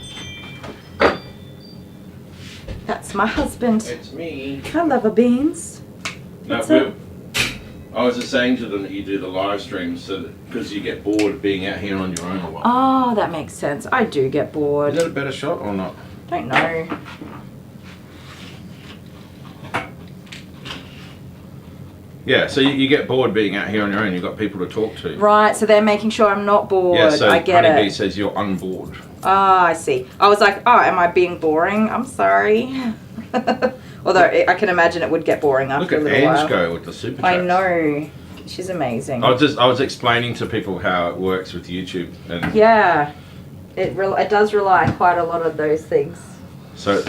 That's my husband. It's me. I love a beans. No, I was just saying to them that you do the live streams so because you get bored being out here on your own a lot. Oh, that makes sense. I do get bored. Is that a better shot or not? Don't know. Yeah, so you get bored being out here on your own. You've got people to talk to. Right, so they're making sure I'm not bored. Yeah, so I get Honeybee it. says you're unbored. Ah, I see. I was like, oh, am I being boring? I'm sorry. Although I can imagine it would get boring after a little while. Look at Ange go with the super chats. I know. She's amazing. I was explaining to people how it works with YouTube. And yeah. It does rely quite a lot on those things. so,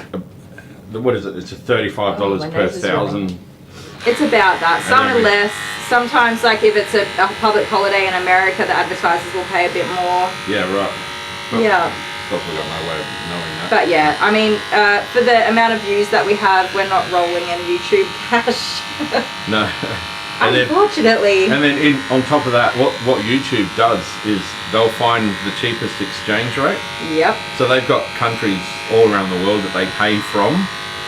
what is it? It's $35 per 1,000. It's about that. Some are less. Sometimes, like if it's a public holiday in America, the advertisers will pay a bit more. Yeah, right. Well, yeah. Probably got no way of knowing that. But yeah, I mean, for the amount of views that we have, we're not rolling in YouTube cash. No. Unfortunately. And then on top of that, what YouTube does is they'll find the cheapest exchange rate. Yep. So they've got countries all around the world that they pay from.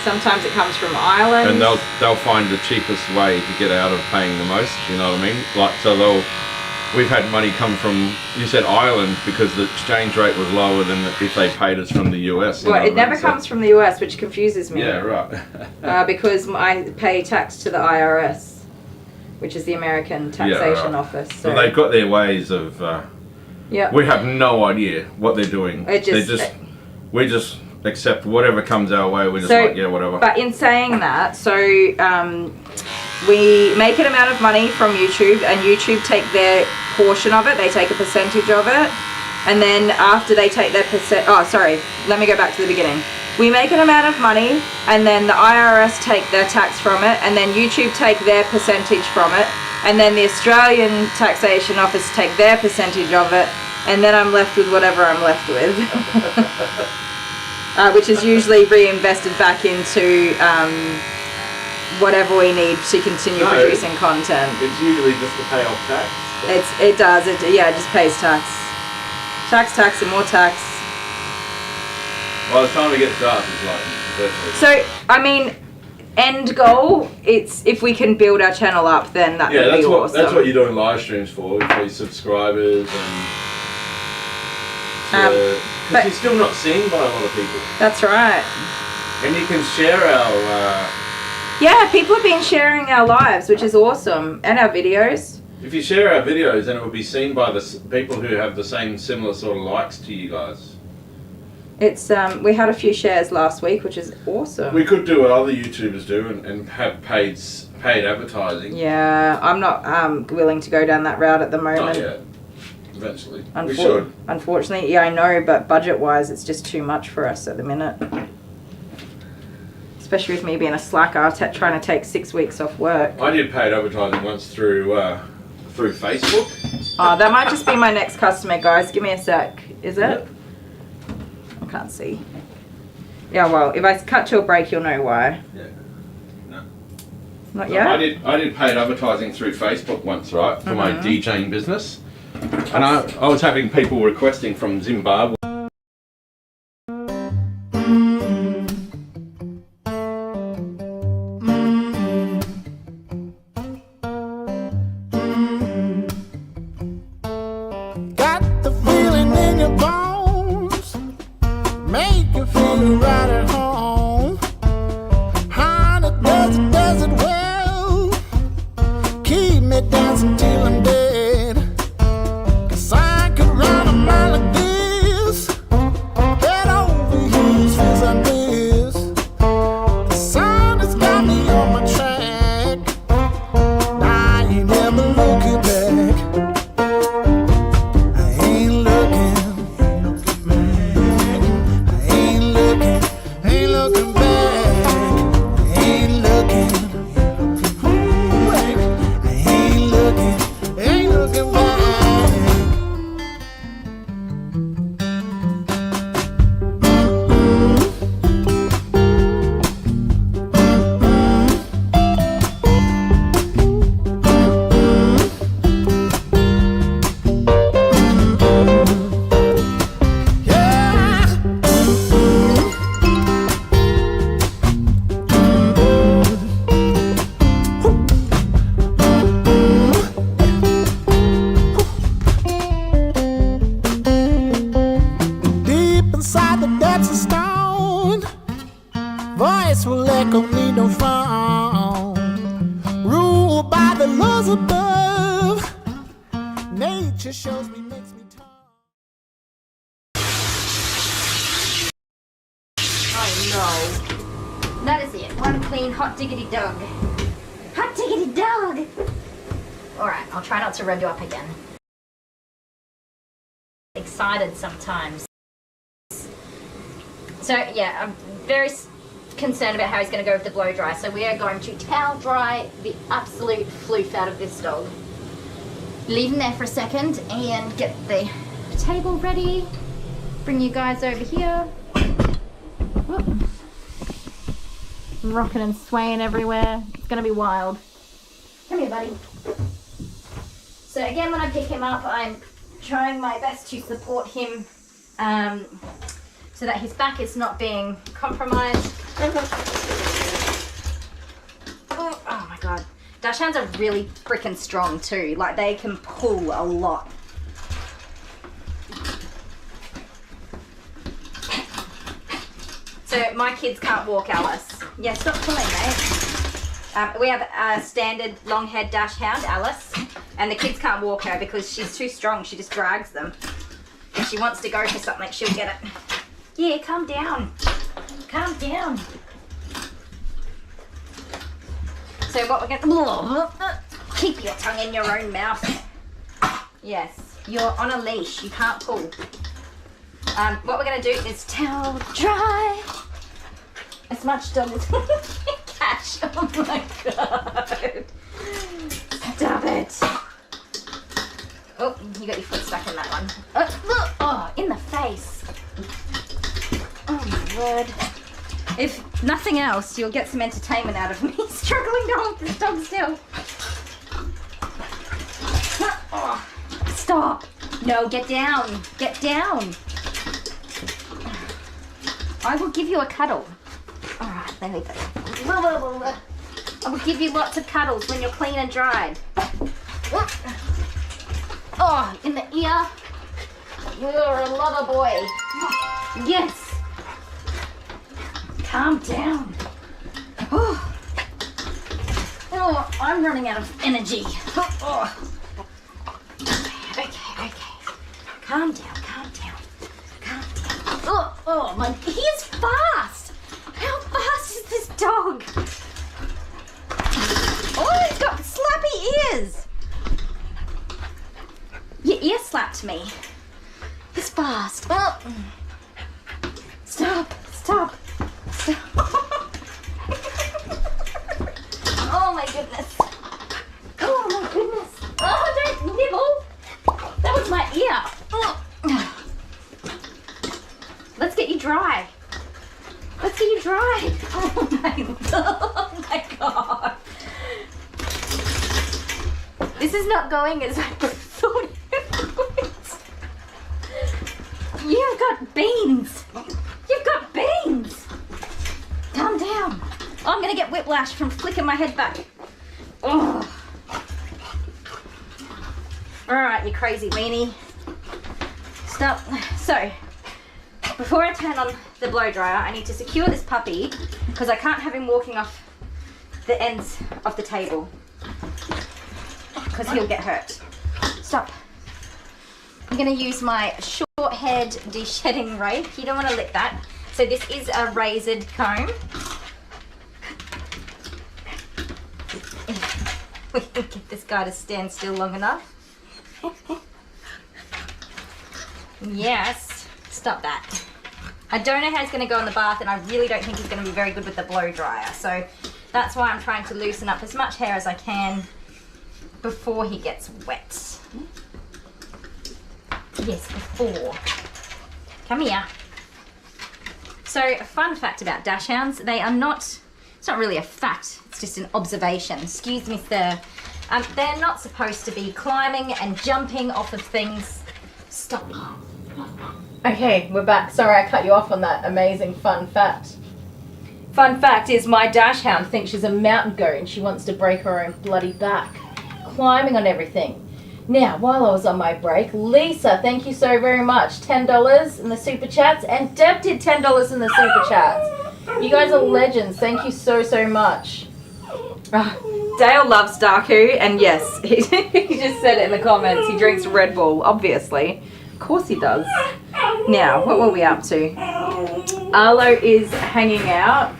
Sometimes it comes from Ireland. And they'll find the cheapest way to get out of paying the most, you know what I mean? Like, so we've had money come from, you said Ireland, because the exchange rate was lower than if they paid us from the US. Well, it never comes from the US, which confuses me. Yeah, right. Because I pay tax to the IRS, which is the American Taxation Office. So well, they've got their ways of, yeah. we have no idea what they're doing. We just accept whatever comes our way. We're just So, like, yeah, whatever. But in saying that, so we make an amount of money from YouTube, and YouTube take their portion of it. They take a percentage of it, and then after they take their let me go back to the beginning. We make an amount of money, and then the IRS take their tax from it, and then YouTube take their percentage from it, and then the Australian Taxation Office take their percentage of it, and then I'm left with whatever I'm left with. Which is usually reinvested back into whatever we need to continue producing content. It's usually just to pay off tax. It just pays tax. Tax, and more tax. By the time we get started, it's like virtually. So, I mean, end goal, it's if we can build our channel up, then that would be awesome. That's what you're doing live streams for your subscribers and because you're still not seen by a lot of people. That's right. And you can share our yeah, people have been sharing our lives, which is awesome, and our videos. if you share our videos, then it will be seen by the people who have the same similar sort of likes to you guys. It's we had a few shares last week, which is awesome. We could do what other YouTubers do and have paid advertising. Yeah, I'm not willing to go down that route at the moment. Not yet. Eventually. We should. Unfortunately, yeah, I know, but budget-wise, it's just too much for us at the minute. Especially with me being a slacker, trying to take 6 weeks off work. I did paid advertising once through Facebook. Oh, that might just be my next customer, guys. Give me a sec. Is it? Yep. I can't see. Yeah, well, if I cut to a break, you'll know why. Yeah. No. Not No, yet? I did paid advertising through Facebook once, right, for my DJing business. And I was having people requesting from Zimbabwe. Got the feeling in your bones, make you feel right at home. Honey, does it well, keep me dancing till I'm dead. 'Cause I could run a mile like this, head over heels, feels like this. The sun has got me on my track, I ain't never looking back. I ain't looking back. I ain't looking voice will echo, need no phone. Ruled by the laws above. Nature shows me, makes me talk. Oh no. That is it. One clean hot diggity dog. Hot diggity dog! Alright, I'll try not to run you up again. Excited sometimes. So yeah, I'm very concerned about how he's going to go with the blow dry. So we are going to towel dry the absolute floof out of this dog. Leave him there for a second and get the table ready. Bring you guys over here. Whoop. I'm rocking and swaying everywhere. It's going to be wild. Come here, buddy. So again, when I pick him up, I'm trying my best to support him so that his back is not being compromised. Oh my god. Dachshunds are really freaking strong too. Like, they can pull a lot. So my kids can't walk Alice. Yeah, stop pulling, mate. We have a standard long-haired dachshund, Alice, and the kids can't walk her because she's too strong. She just drags them. If she wants to go for something, she'll get it. Yeah, calm down. Calm down. So what we're gonna... Keep your tongue in your own mouth. Yes, you're on a leash. You can't pull. What we're gonna do is towel dry as much dog as catch. Oh my god. Stop it. Oh, you got your foot stuck in that one. Oh, in the face. Oh my word. If nothing else, you'll get some entertainment out of me struggling to hold this dog still. Oh, stop. No, get down. Get down. I will give you a cuddle. Alright, there we go. I will give you lots of cuddles when you're clean and dried. Oh, in the ear. You're a lover boy. Yes. Calm down. Oh, I'm running out of energy. Oh. Okay. Calm down. Oh, my, he is fast. How fast is this dog? Oh, he's got slappy ears. Your ear slapped me. He's fast. Oh. Stop. Oh my goodness. Oh, don't nibble. That was my ear. Oh. Let's get you dry. Oh my god. This is not going as I thought it would. You've got beans. Calm down. Oh, I'm gonna get whiplash from flicking my head back. Oh. Alright, you crazy weenie. Stop. So, before I turn on the blow dryer, I need to secure this puppy because I can't have him walking off the ends of the table because he'll get hurt. Stop. I'm going to use my short head de-shedding rake. You don't want to lick that. So this is a razored comb. We can get this guy to stand still long enough. Yes. Stop that. I don't know how he's going to go in the bath, and I really don't think he's going to be very good with the blow dryer. So that's why I'm trying to loosen up as much hair as I can before he gets wet. Yes, before. Come here. So a fun fact about dachshunds, they are not, it's not really a fact, it's just an observation. Excuse me, sir. They're not supposed to be climbing and jumping off of things. Stop. Okay, we're back. Sorry I cut you off on that amazing fun fact. Fun fact is my dachshund thinks she's a mountain goat and she wants to break her own bloody back. Climbing on everything. Now, while I was on my break, Lisa, thank you so very much. $10 in the super chats, and Deb did $10 in the super chats. You guys are legends. Thank you so much. Dale loves Darku, and yes, he just said it in the comments. He drinks Red Bull, obviously. Of course he does. Now, what were we up to? Arlo is hanging out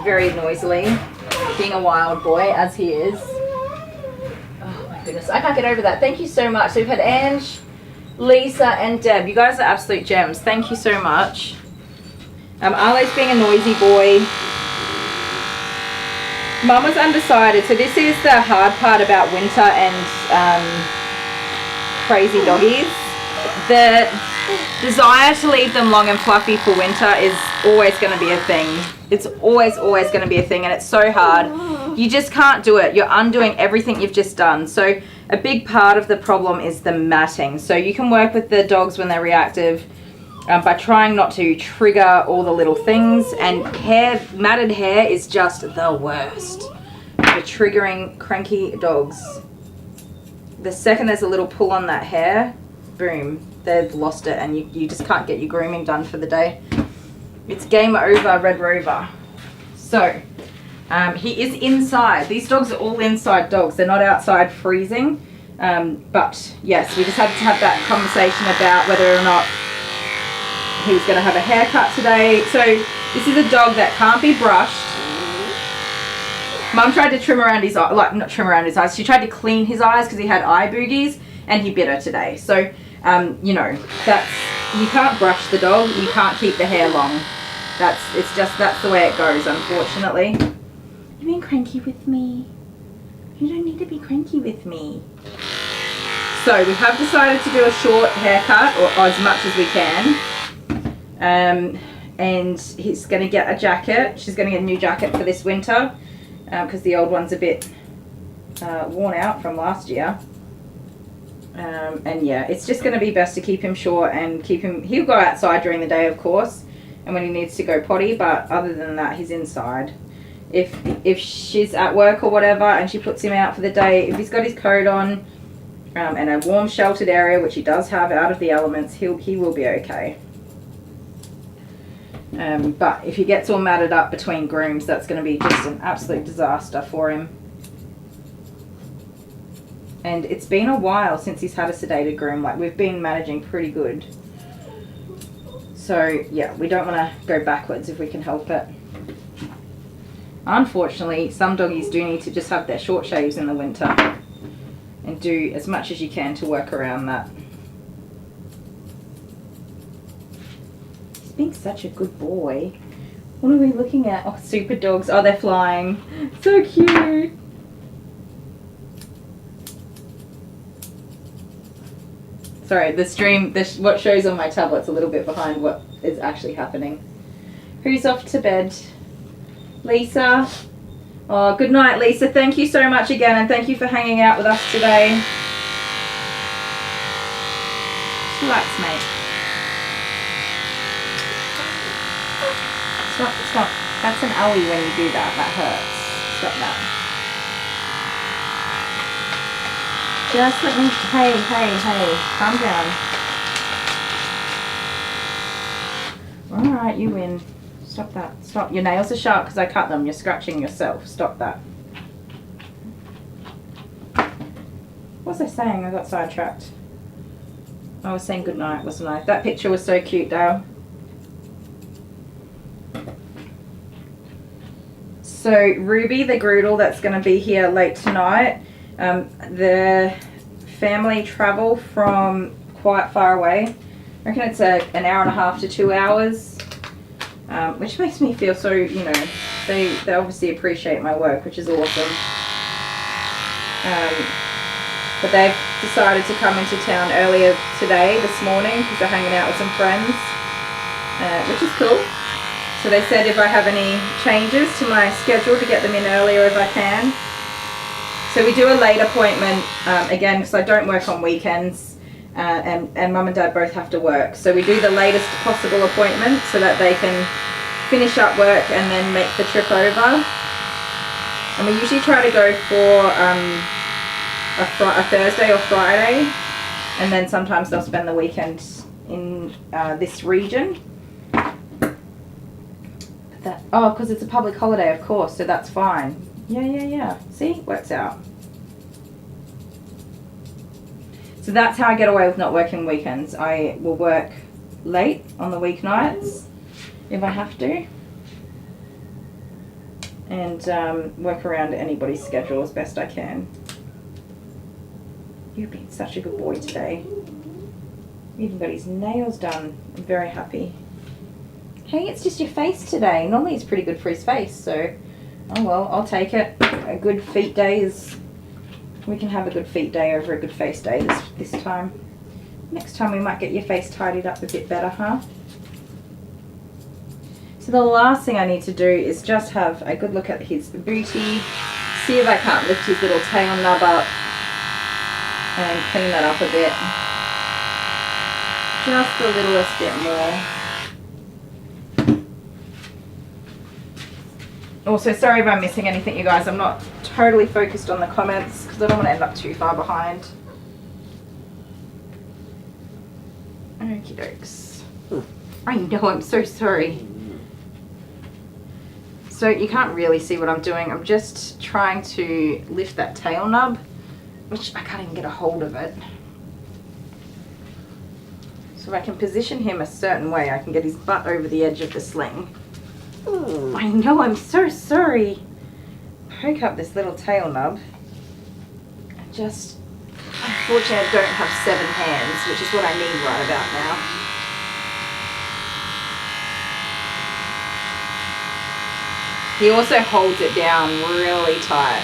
very noisily, being a wild boy, as he is. Goodness, I can't get over that. Thank you so much. So we've had Ange, Lisa, and Deb. You guys are absolute gems. Thank you so much. Arlo's being a noisy boy. Mum was undecided. So this is the hard part about winter and crazy doggies. The desire to leave them long and fluffy for winter is always going to be a thing. It's always going to be a thing, and it's so hard. You just can't do it. You're undoing everything you've just done. So a big part of the problem is the matting. So you can work with the dogs when they're reactive by trying not to trigger all the little things. And matted hair is just the worst for triggering cranky dogs. The second there's a little pull on that hair, boom, they've lost it, and you just can't get your grooming done for the day. It's game over, Red Rover. So he is inside. These dogs are all inside dogs. They're not outside freezing. But yes, we just had to have that conversation about whether or not he was going to have a haircut today. So this is a dog that can't be brushed. Mum tried to trim around his eye, like not trim around his eyes. She tried to clean his eyes because he had eye boogies, and he bit her today. So you know, you can't brush the dog. You can't keep the hair long. That's the way it goes, unfortunately. You being cranky with me? You don't need to be cranky with me. So we have decided to do a short haircut, or as much as we can. And he's going to get a jacket. She's going to get a new jacket for this winter because the old one's a bit worn out from last year. And yeah, it's just going to be best to keep him short and keep him. He'll go outside during the day, of course, and when he needs to go potty. But other than that, he's inside. If she's at work or whatever, and she puts him out for the day, if he's got his coat on and a warm, sheltered area, which he does have out of the elements, he will be okay. But if he gets all matted up between grooms, that's going to be just an absolute disaster for him. And it's been a while since he's had a sedated groom. Like, we've been managing pretty good. So, yeah, we don't want to go backwards if we can help it. Unfortunately, some doggies do need to just have their short shaves in the winter. And do as much as you can to work around that. He's being such a good boy. What are we looking at? Oh, super dogs. Oh, they're flying. So cute. Sorry, the stream, what shows on my tablet's a little bit behind what is actually happening. Who's off to bed? Lisa? Oh, good night, Lisa. Thank you so much again, and thank you for hanging out with us today. Relax, mate. Stop. That's an owie when you do that. That hurts. Stop that. Just let me, hey, calm down. Alright, you win. Stop that. Stop. Your nails are sharp because I cut them. You're scratching yourself. Stop that. What was I saying? I got sidetracked. I was saying goodnight, wasn't I? That picture was so cute, Dale. So, Ruby, the Groodle, that's going to be here late tonight. The family travel from quite far away. I reckon it's an hour and a half to 2 hours, which makes me feel so, you know, they obviously appreciate my work, which is awesome. But they've decided to come into town earlier today, this morning, because they're hanging out with some friends, which is cool. So they said if I have any changes to my schedule to get them in earlier if I can. So we do a late appointment, again, because I don't work on weekends, and Mum and Dad both have to work. So we do the latest possible appointment so that they can finish up work and then make the trip over. And we usually try to go for a Thursday or Friday, and then sometimes they'll spend the weekend in this region. Because it's a public holiday, of course, so that's fine. Yeah. See? Works out. So that's how I get away with not working weekends. I will work late on the weeknights if I have to. And work around anybody's schedule as best I can. You've been such a good boy today. Even got his nails done. I'm very happy. Hey, it's just your face today. Normally it's pretty good for his face, so... Oh well, I'll take it. A good feet day is... We can have a good feet day over a good face day this time. Next time we might get your face tidied up a bit better, huh? So the last thing I need to do is just have a good look at his booty. See if I can't lift his little tail nub up. And clean that up a bit. Just the littlest bit more. Also, sorry if I'm missing anything, you guys. I'm not totally focused on the comments because I don't want to end up too far behind. Okie dokes. I know, I'm so sorry. So you can't really see what I'm doing. I'm just trying to lift that tail nub, which I can't even get a hold of it. So So if I can position him a certain way, I can get his butt over the edge of the sling. Ooh, I know, I'm so sorry. Poke up this little tail nub. Just, unfortunately I don't have 7 hands, which is what I need right about now. He also holds it down really tight.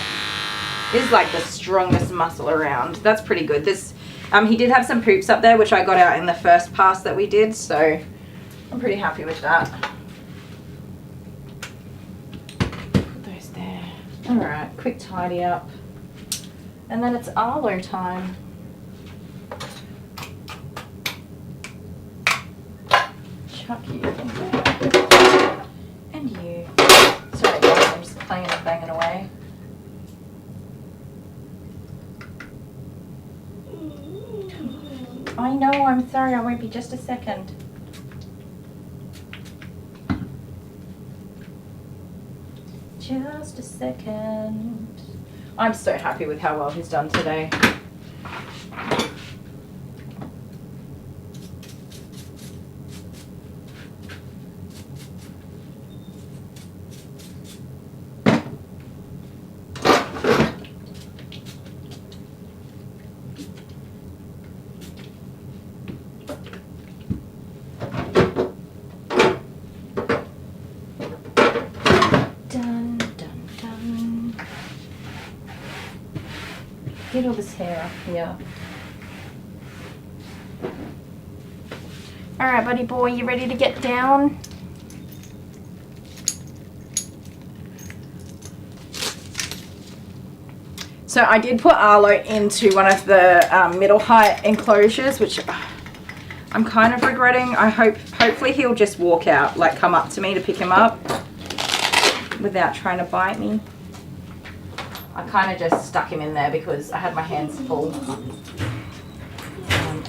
This is like the strongest muscle around. That's pretty good. This, he did have some poops up there, which I got out in the first pass that we did, so I'm pretty happy with that. Put those there. All right, quick tidy up. And then it's Arlo time. Chuck you in there. And you. Sorry guys, I'm just playing and banging away. I know, I'm sorry, I won't be just a second. Just a second. I'm so happy with how well he's done today. Get all this hair up here. Alright, buddy boy, you ready to get down? So I did put Arlo into one of the middle height enclosures, which I'm kind of regretting. Hopefully he'll just walk out, like come up to me to pick him up without trying to bite me. I kind of just stuck him in there because I had my hands full.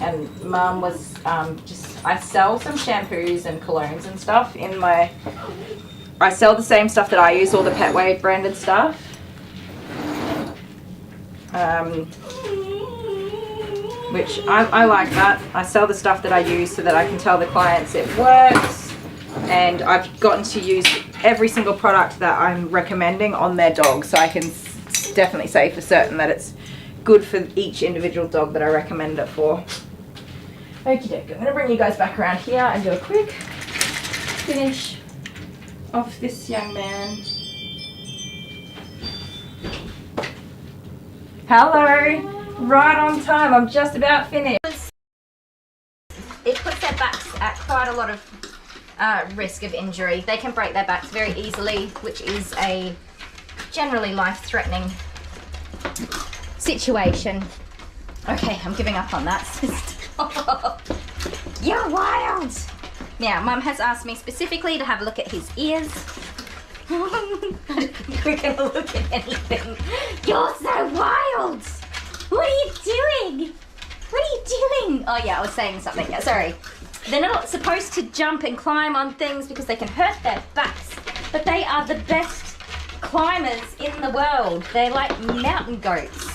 And Mum was I sell some shampoos and colognes and stuff in my, I sell the same stuff that I use, all the Petway branded stuff. Which I like that. I sell the stuff that I use so that I can tell the clients it works. And I've gotten to use every single product that I'm recommending on their dog, so I can definitely say for certain that it's good for each individual dog that I recommend it for. Okie doke, I'm going to bring you guys back around here and do a quick finish of this young man. Hello, right on time, I'm just about finished. It puts their backs at quite a lot of risk of injury. They can break their backs very easily, which is a generally life-threatening situation. Okay, I'm giving up on that. Stop. You're wild. Now, Mum has asked me specifically to have a look at his ears. I don't think we're gonna look at anything. You're so wild. What are you doing? What are you doing? Oh yeah, I was saying something. Sorry. They're not supposed to jump and climb on things because they can hurt their backs, but they are the best climbers in the world. They're like mountain goats.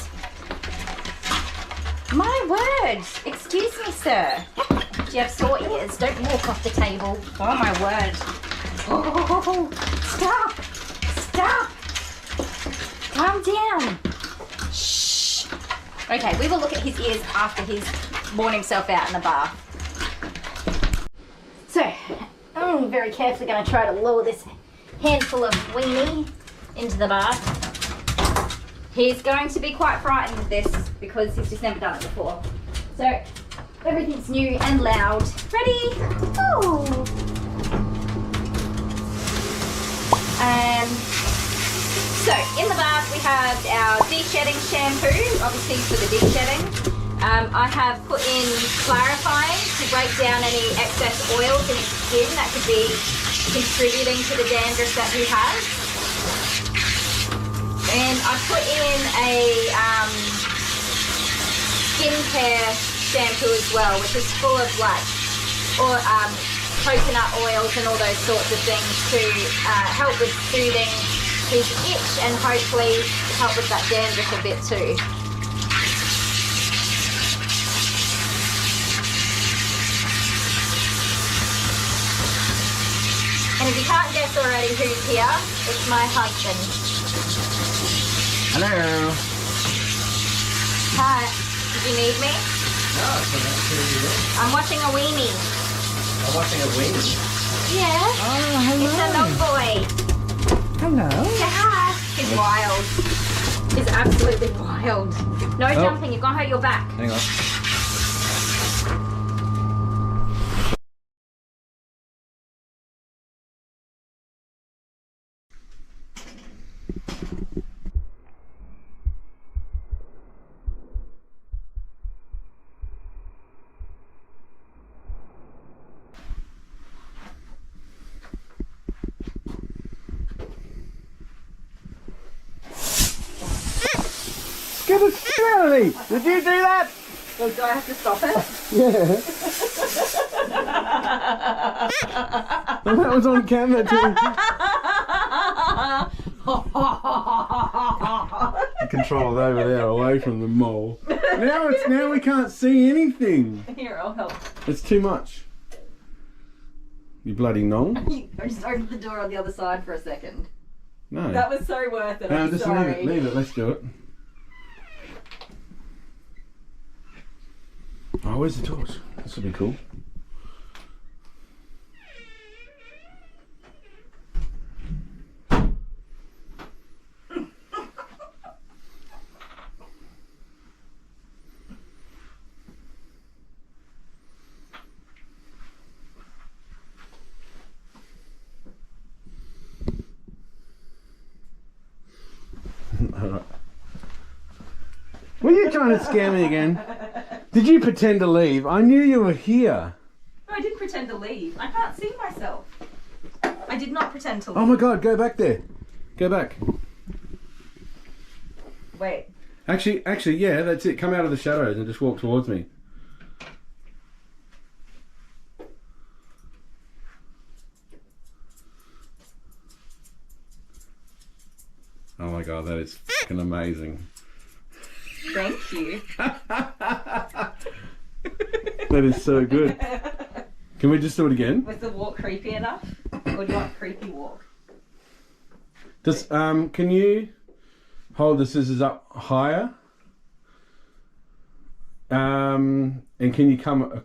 My word. Excuse me, sir. Do you have sore ears? Don't walk off the table. Oh my word. Oh, stop. Stop. Calm down. Shh. Okay, we will look at his ears after he's worn himself out in the bath. So, I'm very carefully going to try to lower this handful of weenie into the bath. He's going to be quite frightened of this because he's just never done it before. So, everything's new and loud. Ready? Oh. So, in the bath we have our de-shedding shampoo, obviously for the de-shedding. I have put in clarifying to break down any excess oils in his skin that could be contributing to the dandruff that he has. And I put in a skincare shampoo as well, which is full of like coconut oils and all those sorts of things to help with soothing his itch and hopefully help with that dandruff a bit too. if you can't guess already who's here, it's my husband. Hello. Hi. Did you need me? No, it's not that I'm watching a weenie. I'm watching a weenie. Yeah. Oh, hello. It's a dog boy. Hello. Say hi. He's wild. He's absolutely wild. No jumping, you're gonna hurt your back. Hang on. Get a Melanie! Did you do that? Well, do I have to stop it? Yeah. Well, that was on camera too. Control it over there, away from the mole. Now we can't see anything. Here, I'll help. It's too much. You bloody nong. I just opened the door on the other side for a second. No. That was so worth it. No, I'm just sorry. leave it. Let's do it. Oh, where's the torch? This will be cool. Alright. Were you trying to scare me again? Did you pretend to leave? I knew you were here. No, I didn't pretend to leave. I can't see myself. I did not pretend to leave. Oh my god, go back there. Go back. Wait. Actually, yeah, that's it. Come out of the shadows and just walk towards me. Oh my god, that is fucking amazing. Thank you. That is so good. Can we just do it again? Was the walk creepy enough? Or do you want a creepy walk? Just can you hold the scissors up higher? And can you come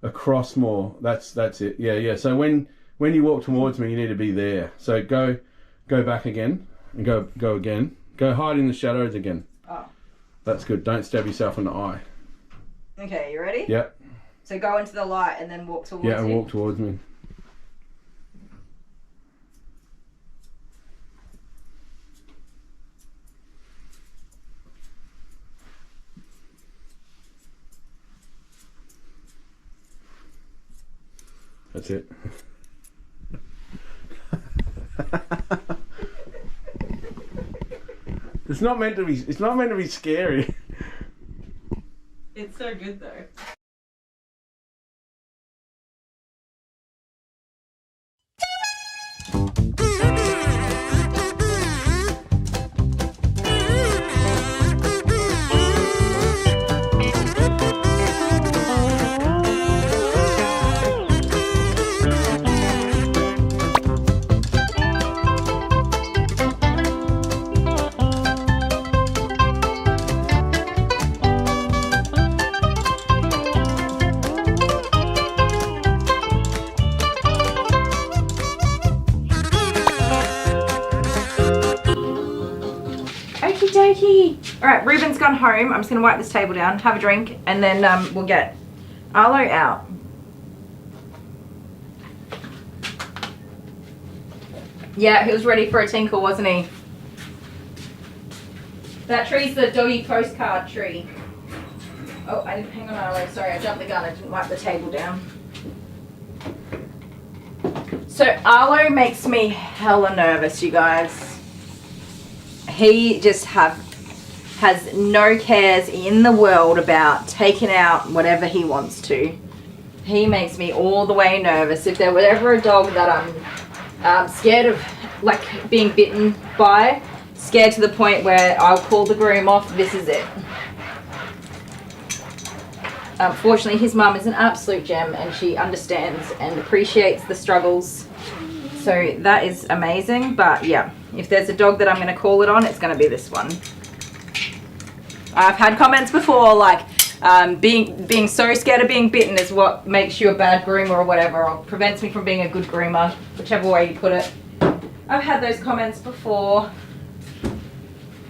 across more? That's it. Yeah. So when you walk towards me, you need to be there. So go back again and go again. Go hide in the shadows again. Oh. That's good. Don't stab yourself in the eye. Okay, you ready? Yep. So go into the light and then walk towards Yeah, and you. walk towards me. That's it. It's not meant to be scary. It's so good though. Alright, Reuben's gone home. I'm just going to wipe this table down, have a drink, and then we'll get Arlo out. Yeah, he was ready for a tinkle, wasn't he? That tree's the doggy postcard tree. Oh, I didn't, hang on Arlo, sorry, I jumped the gun, I didn't wipe the table down. So Arlo makes me hella nervous, you guys. He just has no cares in the world about taking out whatever he wants to. He makes me all the way nervous. If there were ever a dog that I'm scared of, like being bitten by, scared to the point where I'll call the groom off, this is it. Fortunately, his mum is an absolute gem and she understands and appreciates the struggles. So that is amazing, but yeah, if there's a dog that I'm going to call it on, it's going to be this one. I've had comments before like being so scared of being bitten is what makes you a bad groomer or whatever, or prevents me from being a good groomer, whichever way you put it. I've had those comments before.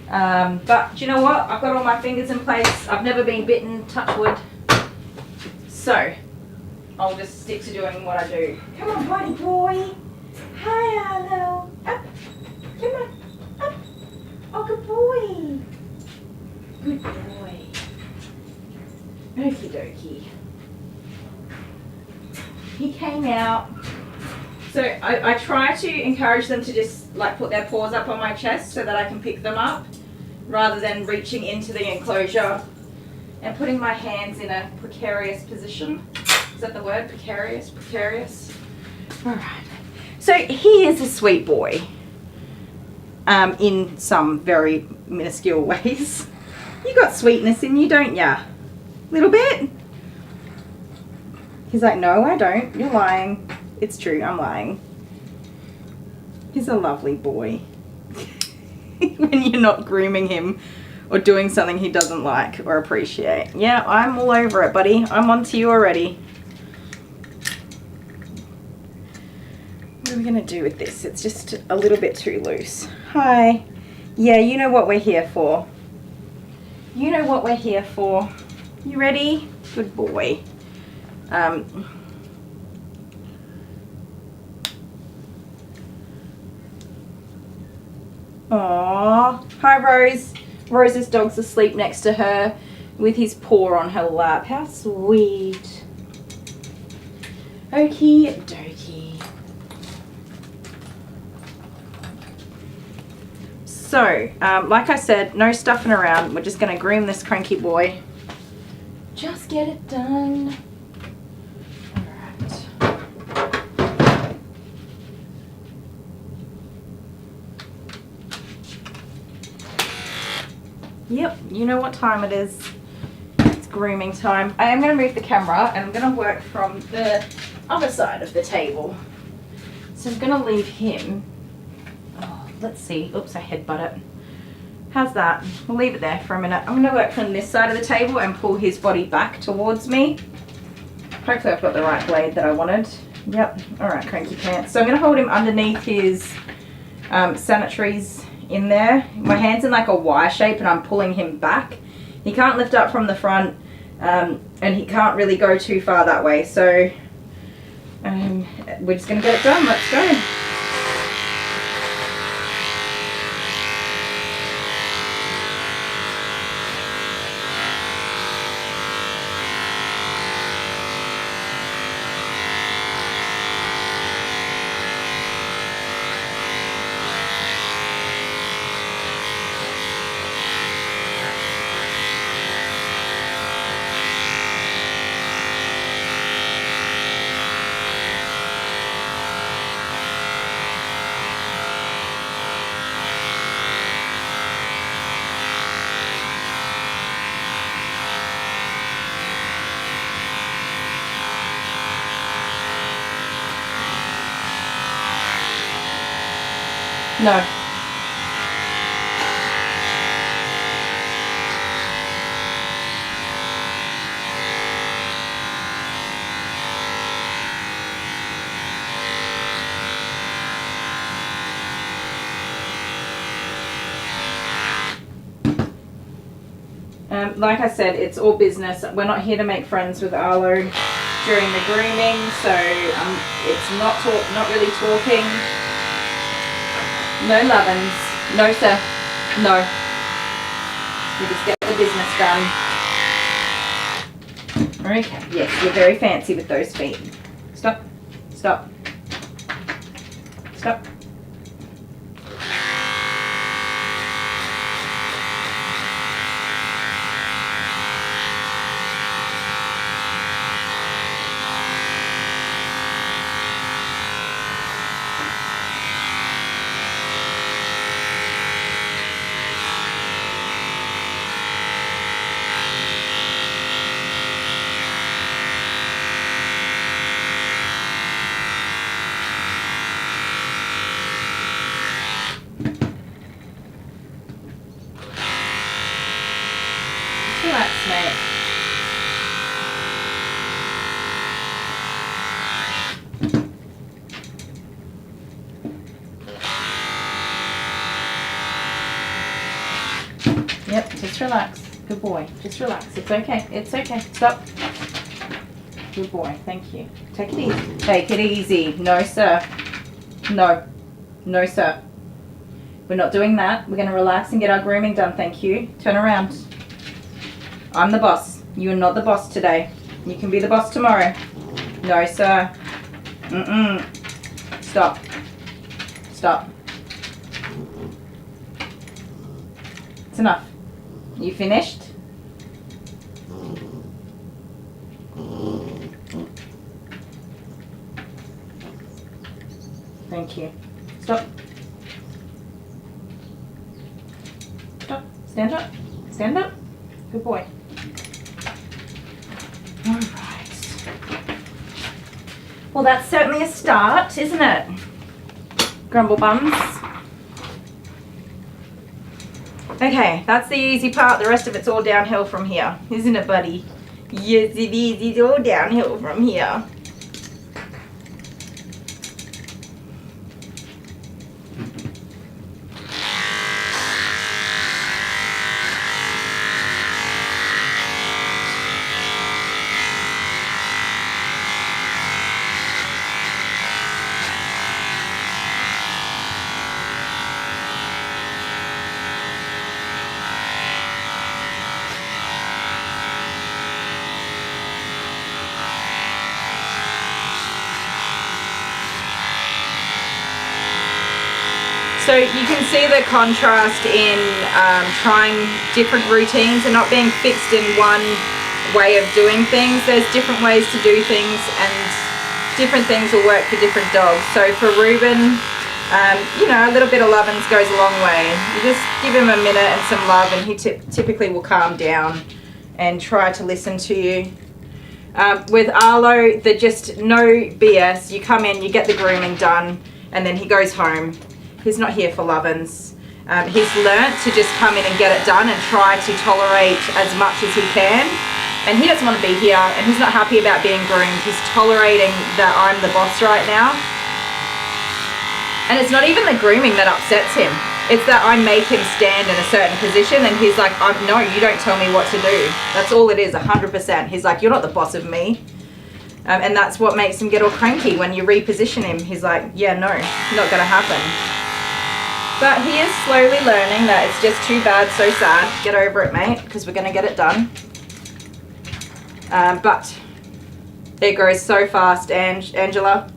But do you know what? I've got all my fingers in place. I've never been bitten, touch wood. So I'll just stick to doing what I do. Come on, buddy boy. Hi, Arlo. Up. Come on. Up. Oh, good boy. Good boy. Okie dokie. He came out. So I try to encourage them to just like put their paws up on my chest so that I can pick them up, rather than reaching into the enclosure and putting my hands in a precarious position. Is that the word? Precarious? Precarious? Alright. So he is a sweet boy. In some very minuscule ways. You got sweetness in you, don't ya? Little bit? He's like, no, I don't. You're lying. It's true, I'm lying. He's a lovely boy. When you're not grooming him or doing something he doesn't like or appreciate. Yeah, I'm all over it, buddy. I'm on to you already. What are we going to do with this? It's just a little bit too loose. Hi. Yeah, you know what we're here for. You know what we're here for. You ready? Good boy. Aww. Hi, Rose. Rose's dog's asleep next to her with his paw on her lap. How sweet. Okie dokie. So, like I said, no stuffing around. We're just going to groom this cranky boy. Just get it done. Yep, you know what time it is. It's grooming time. I am going to move the camera and I'm going to work from the other side of the table. So I'm going to leave him. Oh, let's see. Oops, I headbutt it. How's that? We'll leave it there for a minute. I'm going to work from this side of the table and pull his body back towards me. Hopefully I've got the right blade that I wanted. Yep. Alright, cranky pants. So I'm going to hold him underneath his sanitaries in there. My hand's in like a Y shape and I'm pulling him back. He can't lift up from the front and he can't really go too far that way. So we're just going to get it done. Let's go. No. Like I said, it's all business. We're not here to make friends with Arlo during the grooming, so it's not really talking. No lovin's. No, sir. No. We just get the business done. Okay. Yes, you're very fancy with those feet. Stop. Stop. Stop. mate. Yep, just relax. Good boy. Just relax. It's okay. It's okay. Stop. Good boy. Thank you. Take it easy. Take it easy. No, sir. No. No, sir. We're not doing that. We're going to relax and get our grooming done. Thank you. Turn around. I'm the boss. You are not the boss today. You can be the boss tomorrow. No, sir. Mm-mm. Stop. Stop. It's enough. You finished? Thank you. Stop. Stop. Stand up. Stand up. Good boy. All right. Well, that's certainly a start, isn't it? Grumble bums. Okay, that's the easy part. The rest of it's all downhill from here. Isn't it, buddy? Yes, it is. It's all downhill from here. So you can see the contrast in trying different routines and not being fixed in one way of doing things. There's different ways to do things and different things will work for different dogs. So for Reuben, you know, a little bit of lovin's goes a long way. You just give him a minute and some love and he typically will calm down and try to listen to you. With Arlo, they're just no BS. You come in, you get the grooming done, and then he goes home. He's not here for lovin's. He's learnt to just come in and get it done and try to tolerate as much as he can. And he doesn't want to be here and he's not happy about being groomed. He's tolerating that I'm the boss right now. And it's not even the grooming that upsets him. It's that I make him stand in a certain position and he's like, no, you don't tell me what to do. That's all it is, 100%. He's like, you're not the boss of me. And that's what makes him get all cranky when you reposition him. He's like, yeah, no, not going to happen. But he is slowly learning that it's just too bad, so sad. Get over it, mate, because we're going to get it done. But it grows so fast, Angela.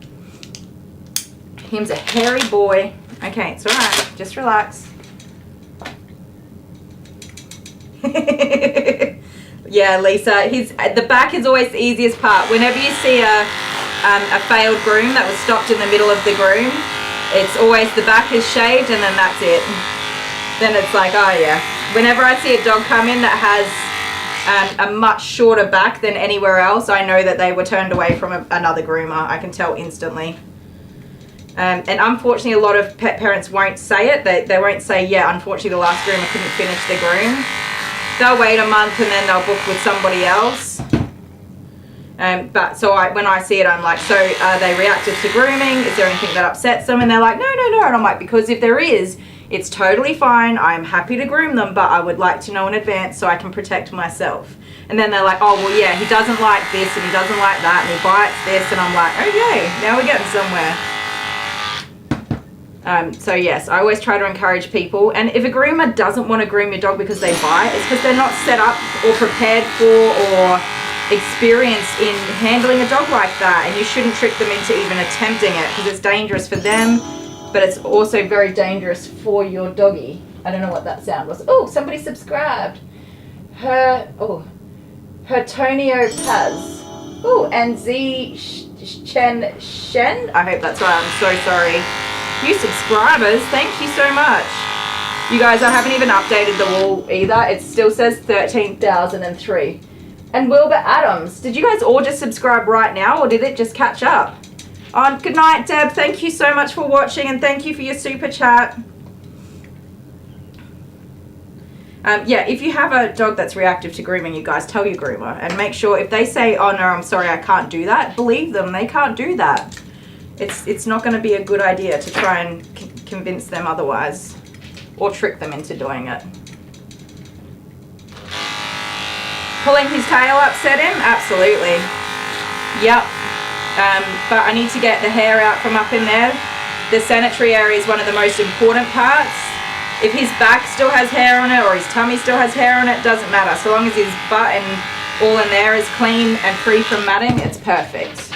Him's a hairy boy. Okay, it's all right. Just relax. Yeah, Lisa. The back is always the easiest part. Whenever you see a failed groom that was stopped in the middle of the groom, it's always the back is shaved and then that's it. Then it's like, oh yeah. Whenever I see a dog come in that has a much shorter back than anywhere else, I know that they were turned away from another groomer. I can tell instantly. And unfortunately, a lot of pet parents won't say it. They won't say, yeah, unfortunately the last groomer couldn't finish the groom. They'll wait a month and then they'll book with somebody else. But so when I see it, I'm like, so are they reactive to grooming? Is there anything that upsets them? And they're like, no. And I'm like, because if there is, it's totally fine. I'm happy to groom them, but I would like to know in advance so I can protect myself. And then they're like, oh, well, yeah, he doesn't like this and he doesn't like that and he bites this. And I'm like, okay, now we're getting somewhere. So yes, I always try to encourage people. And if a groomer doesn't want to groom your dog because they bite, it's because they're not set up or prepared for or experienced in handling a dog like that. And you shouldn't trick them into even attempting it because it's dangerous for them, but it's also very dangerous for your doggy. I don't know what that sound was. Oh, somebody subscribed. Hertonio Paz. Oh, and Z Shen. I hope that's right. I'm so sorry. New subscribers, thank you so much. You guys, I haven't even updated the wall either. It still says 13,003. And Wilbur Adams, did you guys all just subscribe right now or did it just catch up? Oh, good night, Deb. Thank you so much for watching and thank you for your super chat. Yeah, if you have a dog that's reactive to grooming, you guys tell your groomer and make sure if they say, oh no, I'm sorry, I can't do that, believe them, they can't do that. It's not going to be a good idea to try and convince them otherwise or trick them into doing it. Pulling his tail upset him? Absolutely. Yep. But I need to get the hair out from up in there. The sanitary area is one of the most important parts. If his back still has hair on it or his tummy still has hair on it, doesn't matter. So long as his butt and all in there is clean and free from matting, it's perfect.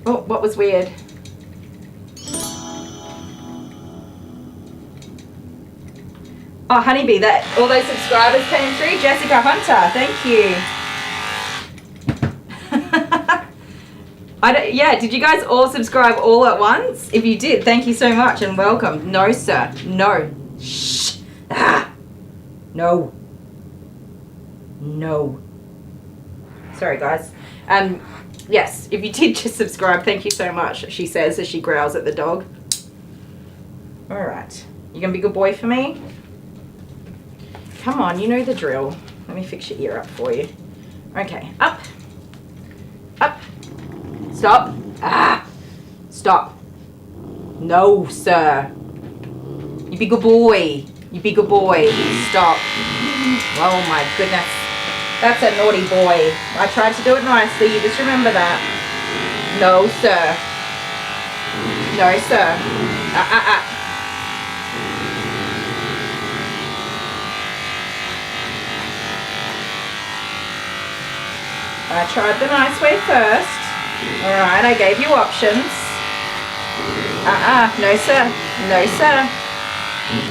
Oh, what was weird? Oh, honeybee, that all those subscribers came through. Jessica Hunter, thank you. Yeah, did you guys all subscribe all at once? If you did, thank you so much and welcome. No, sir. No. Shh. Ah. No. No. Sorry, guys. Yes, if you did just subscribe, thank you so much, she says as she growls at the dog. All right. You gonna be a good boy for me? Come on, you know the drill. Let me fix your ear up for you. Okay, up. Up. Stop. Ah. Stop. No, sir. You be good boy. You be good boy. Stop. Oh my goodness. That's a naughty boy. I tried to do it nicely. You just remember that. No, sir. No, sir. I tried the nice way first. Alright, I gave you options. No sir. No sir.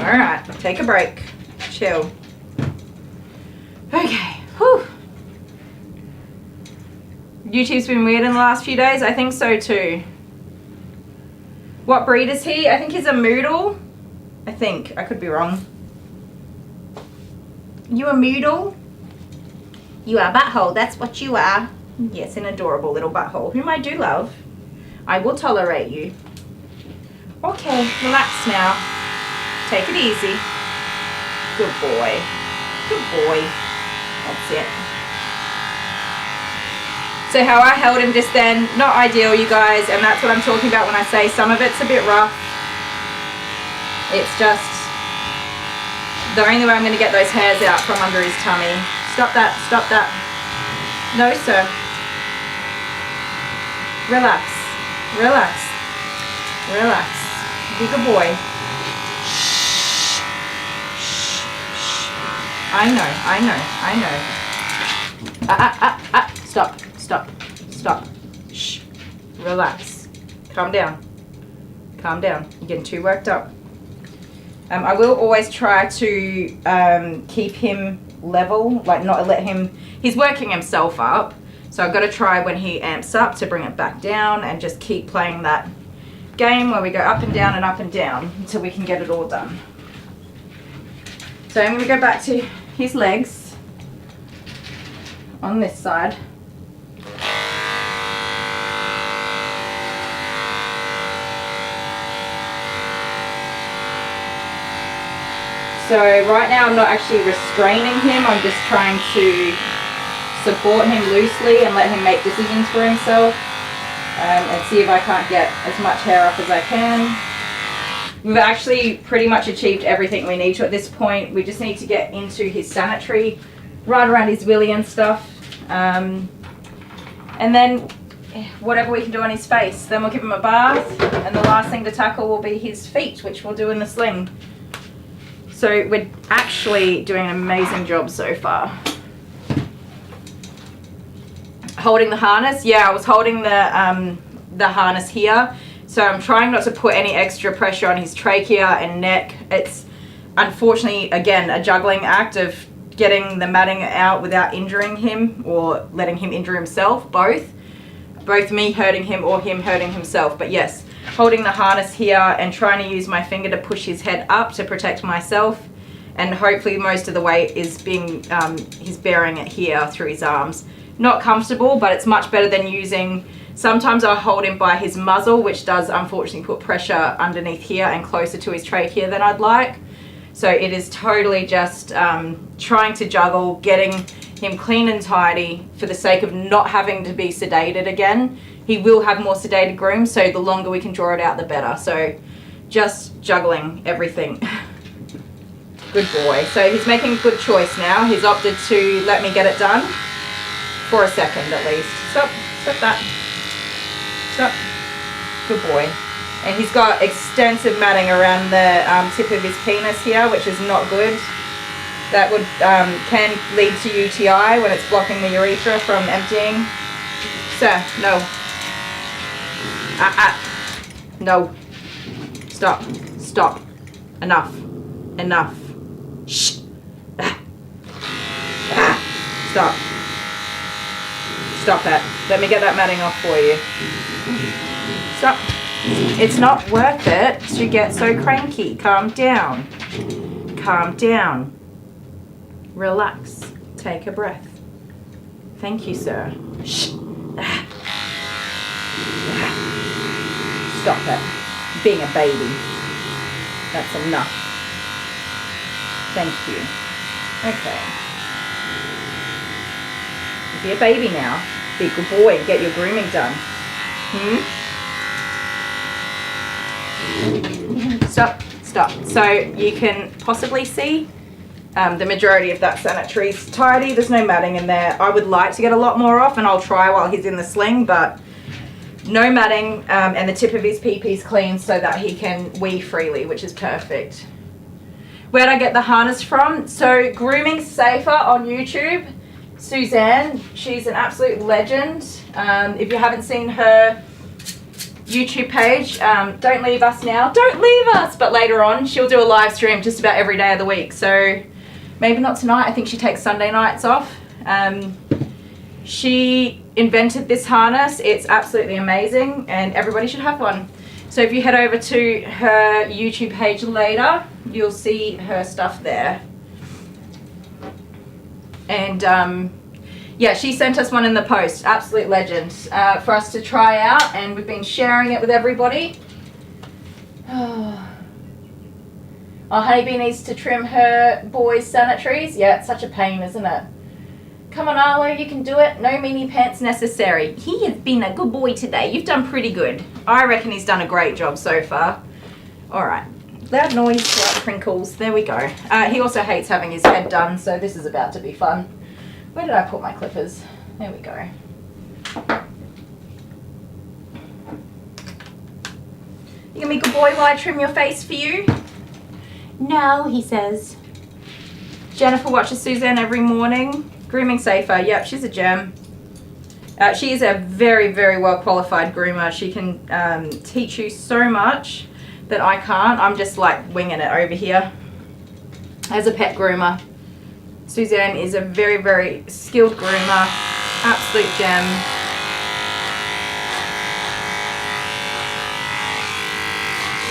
Alright, take a break. Chill. Okay. Whew. YouTube's been weird in the last few days. I think so too. What breed is he? I think he's a Moodle. I think. I could be wrong. You a Moodle? You are a butthole, that's what you are. Yes, an adorable little butthole, whom I do love. I will tolerate you. Okay, relax now. Take it easy. Good boy. Good boy. That's it. So how I held him just then, not ideal, you guys, and that's what I'm talking about when I say some of it's a bit rough. It's just the only way I'm going to get those hairs out from under his tummy. Stop that, stop that. No, sir. Relax, relax, relax. Be a good boy. Shh. Shh. Shh. I know. Stop, stop, stop. Shh. Relax. Calm down. Calm down. You're getting too worked up. I will always try to keep him level, like not let him, he's working himself up, so I've got to try when he amps up to bring it back down and just keep playing that game where we go up and down until we can get it all done. So I'm going to go back to his legs on this side. So right now I'm not actually restraining him, I'm just trying to support him loosely and let him make decisions for himself and see if I can't get as much hair up as I can. We've actually pretty much achieved everything we need to at this point. We just need to get into his sanitary, right around his willy and stuff. And then whatever we can do on his face. Then we'll give him a bath, and the last thing to tackle will be his feet, which we'll do in the sling. So we're actually doing an amazing job so far. Holding the harness, yeah, I was holding the harness here. So I'm trying not to put any extra pressure on his trachea and neck. It's unfortunately, again, a juggling act of getting the matting out without injuring him or letting him injure himself, both me hurting him or him hurting himself. But yes, holding the harness here and trying to use my finger to push his head up to protect myself, and hopefully most of the weight is being he's bearing it here through his arms. Not comfortable, but it's much better than using, sometimes I hold him by his muzzle, which does unfortunately put pressure underneath here and closer to his trachea than I'd like. So it is totally just trying to juggle getting him clean and tidy for the sake of not having to be sedated again. He will have more sedated grooms, so the longer we can draw it out, the better. So just juggling everything. Good boy. So he's making a good choice now. He's opted to let me get it done for a second at least. Stop that. Stop. Good boy. And he's got extensive matting around the tip of his penis here, which is not good. That would can lead to UTI when it's blocking the urethra from emptying. Sir, no. No. Stop. Stop. Enough. Enough. Shh. Stop. Stop that. Let me get that matting off for you. Stop. It's not worth it to get so cranky. Calm down. Calm down. Relax. Take a breath. Thank you, sir. Shh. Stop it. Being a baby. That's enough. Thank you. Okay. Be a baby now. Be a good boy. Get your grooming done. Stop. Stop. So you can possibly see the majority of that sanitary is tidy. There's no matting in there. I would like to get a lot more off, and I'll try while he's in the sling, but no matting, and the tip of his pee-pee's clean so that he can wee freely, which is perfect. Where'd I get the harness from? So Grooming Safer on YouTube. Suzanne, she's an absolute legend. If you haven't seen her YouTube page, don't leave us now. Don't leave us! But later on, she'll do a live stream just about every day of the week. So maybe not tonight. I think she takes Sunday nights off. She invented this harness. It's absolutely amazing, and everybody should have one. So if you head over to her YouTube page later, you'll see her stuff there. And yeah, she sent us one in the post. Absolute legend for us to try out, and we've been sharing it with everybody. Oh, Honeybee needs to trim her boys' sanitaries. Yeah, it's such a pain, isn't it? Come on, Arlo, you can do it. No meanie pants necessary. He has been a good boy today. You've done pretty good. I reckon he's done a great job so far. All right. Loud noise, like crinkles. There we go. He also hates having his head done, so this is about to be fun. Where did I put my clippers? There we go. You gonna be a good boy while I trim your face for you? No, he says. Jennifer watches Suzanne every morning. Grooming Safer. Yep, she's a gem. She is a very, very well qualified groomer. She can teach you so much that I can't. I'm just like winging it over here as a pet groomer. Suzanne is a very, very skilled groomer. Absolute gem.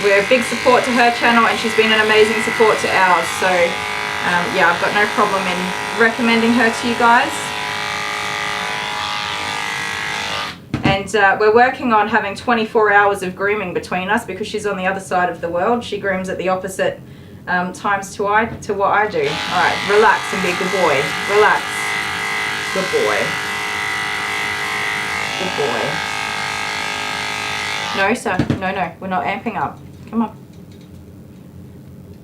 We're a big support to her channel, and she's been an amazing support to ours. So yeah, I've got no problem in recommending her to you guys. And we're working on having 24 hours of grooming between us because she's on the other side of the world. She grooms at the opposite times to what I do. All right, relax and be a good boy. Relax. Good boy. Good boy. No, sir. No, we're not amping up. Come on.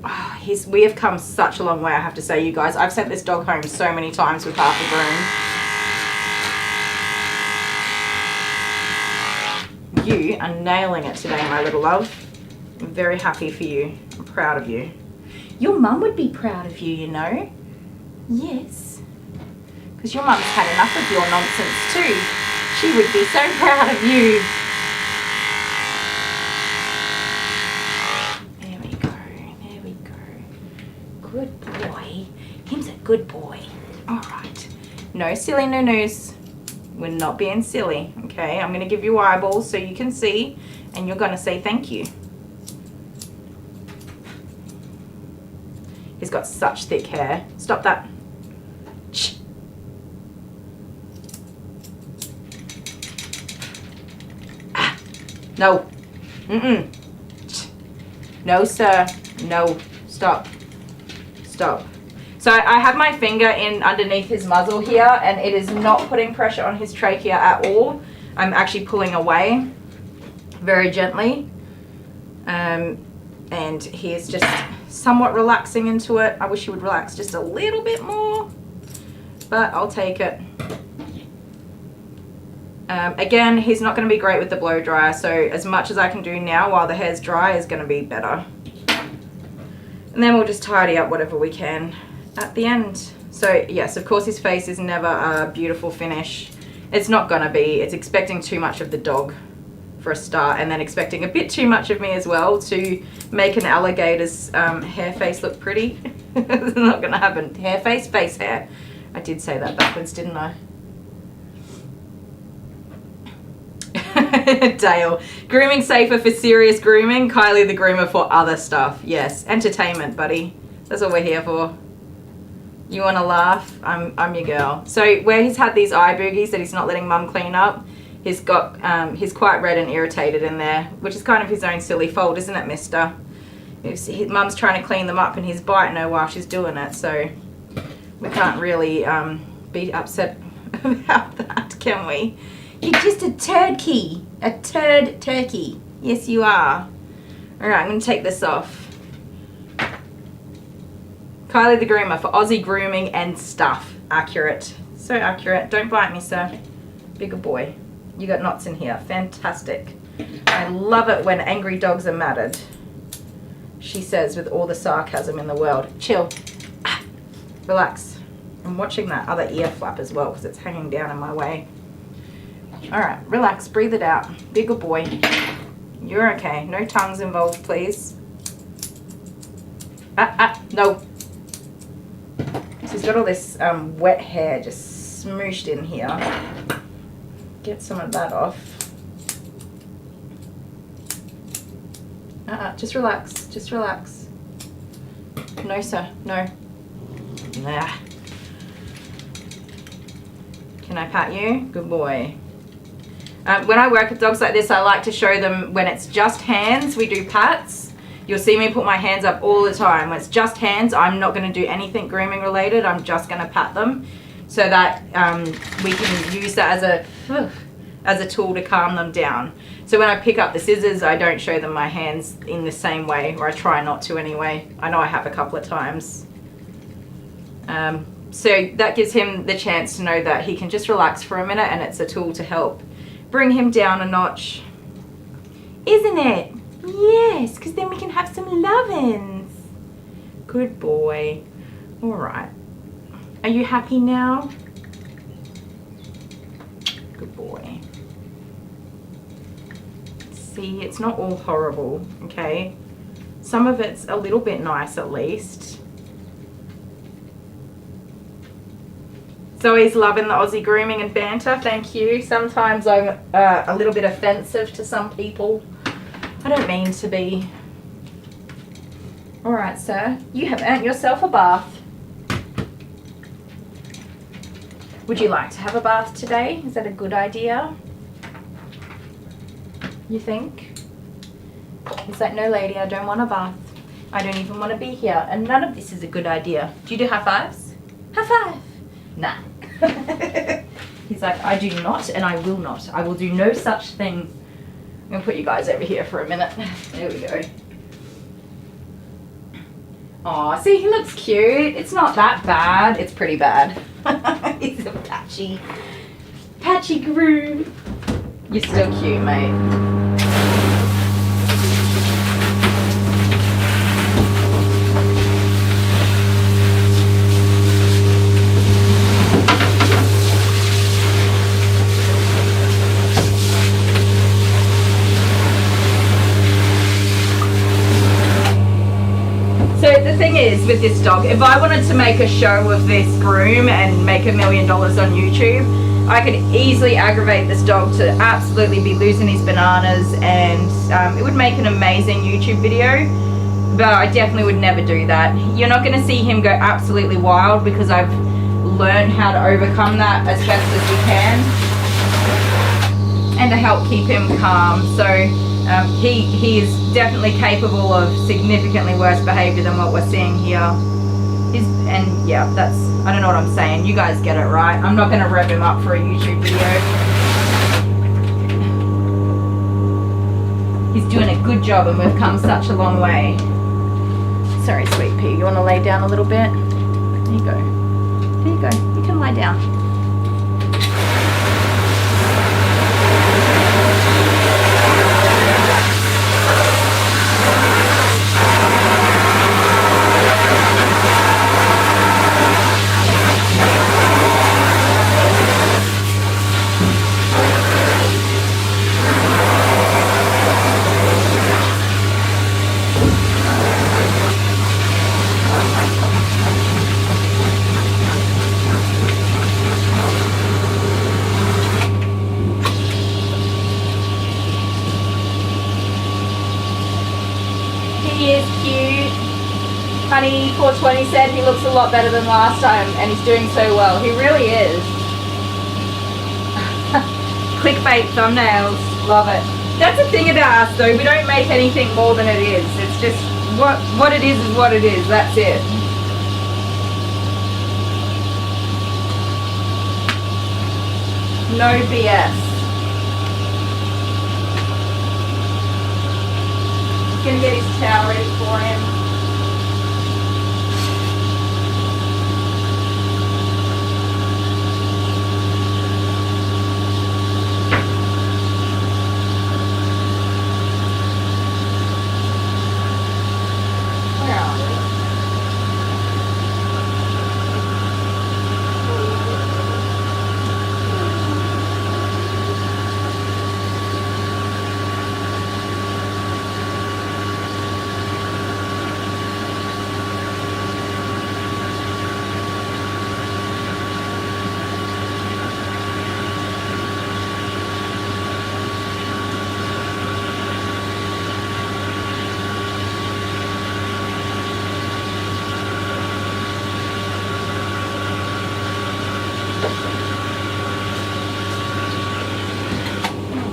Oh, we have come such a long way, I have to say, you guys. I've sent this dog home so many times with half a groom. You are nailing it today, my little love. I'm very happy for you. I'm proud of you. Your mum would be proud of you, you know. Yes. Because your mum's had enough of your nonsense too. She would be so proud of you. There we go. There we go. Good boy. Him's a good boy. All right. No silly no-nos. We're not being silly, okay? I'm going to give you eyeballs so you can see, and you're going to say thank you. He's got such thick hair. Stop that. Shh. Ah. No. Mm-mm. No, sir. No. Stop. Stop. So I have my finger in underneath his muzzle here, and it is not putting pressure on his trachea at all. I'm actually pulling away very gently. And he is just somewhat relaxing into it. I wish he would relax just a little bit more, but I'll take it. Again, he's not going to be great with the blow dryer, so as much as I can do now while the hair's dry is going to be better. And then we'll just tidy up whatever we can at the end. So yes, of course his face is never a beautiful finish. It's not going to be. It's expecting too much of the dog for a start, and then expecting a bit too much of me as well to make an alligator's hair face look pretty. It's not going to happen. Hair face, face hair. I did say that backwards, didn't I? Dale, grooming safer for serious grooming, Kylie the Groomer for other stuff. Yes, entertainment, buddy. That's what we're here for. You want to laugh? I'm your girl. So where he's had these eye boogies that he's not letting mum clean up, he's quite red and irritated in there, which is kind of his own silly fault, isn't it, mister? His mum's trying to clean them up and he's biting her while she's doing it, so we can't really be upset about that, can we? You're just a turkey. A turd turkey. Yes, you are. Alright, I'm going to take this off. Kylie the Groomer for Aussie grooming and stuff. Accurate. So accurate. Don't bite me, sir. Bigger boy. You got knots in here. Fantastic. I love it when angry dogs are matted. She says with all the sarcasm in the world. Chill. Relax. I'm watching that other ear flap as well because it's hanging down in my way. Alright, relax, breathe it out. Bigger boy. You're okay. No tongues involved, please. No. He's got all this wet hair just smooshed in here. Get some of that off. Just relax, just relax. No, sir, no. Nah. Can I pat you? Good boy. When I work with dogs like this, I like to show them when it's just hands, we do pats. You'll see me put my hands up all the time. When it's just hands, I'm not going to do anything grooming related. I'm just going to pat them so that we can use that as a tool to calm them down. So when I pick up the scissors, I don't show them my hands in the same way, or I try not to anyway. I know I have a couple of times. So that gives him the chance to know that he can just relax for a minute, and it's a tool to help bring him down a notch. Isn't it? Yes, because then we can have some lovins. Good boy. All right. Are you happy now? Good boy. See, it's not all horrible, okay? Some of it's a little bit nice at least. Zoe's loving the Aussie grooming and banter. Thank you. Sometimes I'm a little bit offensive to some people. I don't mean to be. All right, sir. You have earned yourself a bath. Would you like to have a bath today? Is that a good idea? You think? He's like, no, lady, I don't want a bath. I don't even want to be here. And none of this is a good idea. Do you do high fives? High five. Nah. He's like, I do not and I will not. I will do no such thing. I'm going to put you guys over here for a minute. There we go. Aw, see, he looks cute. It's not that bad. It's pretty bad. He's a patchy groom. You're still cute, mate. So the thing is with this dog, if I wanted to make a show of this groom and make $1 million on YouTube, I could easily aggravate this dog to absolutely be losing his bananas, and it would make an amazing YouTube video, but I definitely would never do that. You're not going to see him go absolutely wild because I've learned how to overcome that as best as we can and to help keep him calm. So he is definitely capable of significantly worse behavior than what we're seeing here. And yeah, that's, I don't know what I'm saying. You guys get it, right? I'm not going to rev him up for a YouTube video. He's doing a good job and we've come such a long way. Sorry, sweet pea. You want to lay down a little bit? There you go. There you go. You can lie down. Honey 420 said he looks a lot better than last time and he's doing so well. He really is. Clickbait thumbnails. Love it. That's the thing about us though. We don't make anything more than it is. It's just what it is what it is. That's it. No BS. He's gonna get his towel ready for him.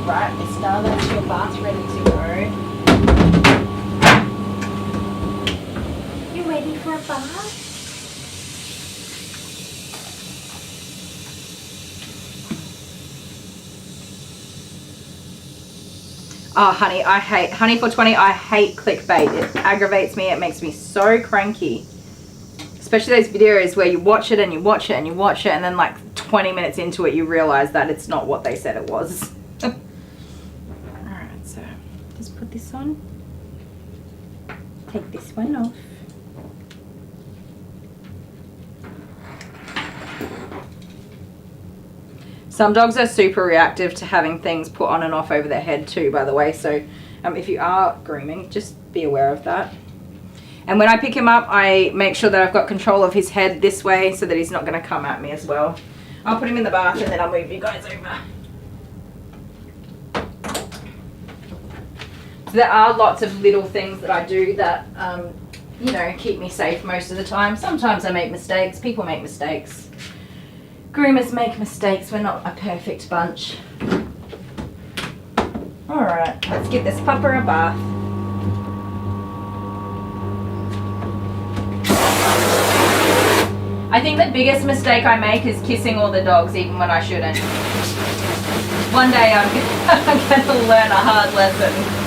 Right, Mister, that's your bath ready to go. You ready for a bath? Oh, honey, I hate, honey 420, I hate clickbait. It aggravates me, it makes me so cranky. Especially those videos where you watch it and you watch it and you watch it and then like 20 minutes into it you realize that it's not what they said it was. Alright, so just put this on. Take this one off. Some dogs are super reactive to having things put on and off over their head too, by the way. So if you are grooming, just be aware of that. And when I pick him up, I make sure that I've got control of his head this way so that he's not going to come at me as well. I'll put him in the bath and then I'll move you guys over. So there are lots of little things that I do that, you know, keep me safe most of the time. Sometimes I make mistakes. People make mistakes. Groomers make mistakes. We're not a perfect bunch. Alright, let's give this pupper a bath. I think the biggest mistake I make is kissing all the dogs even when I shouldn't. One day I'm going to learn a hard lesson.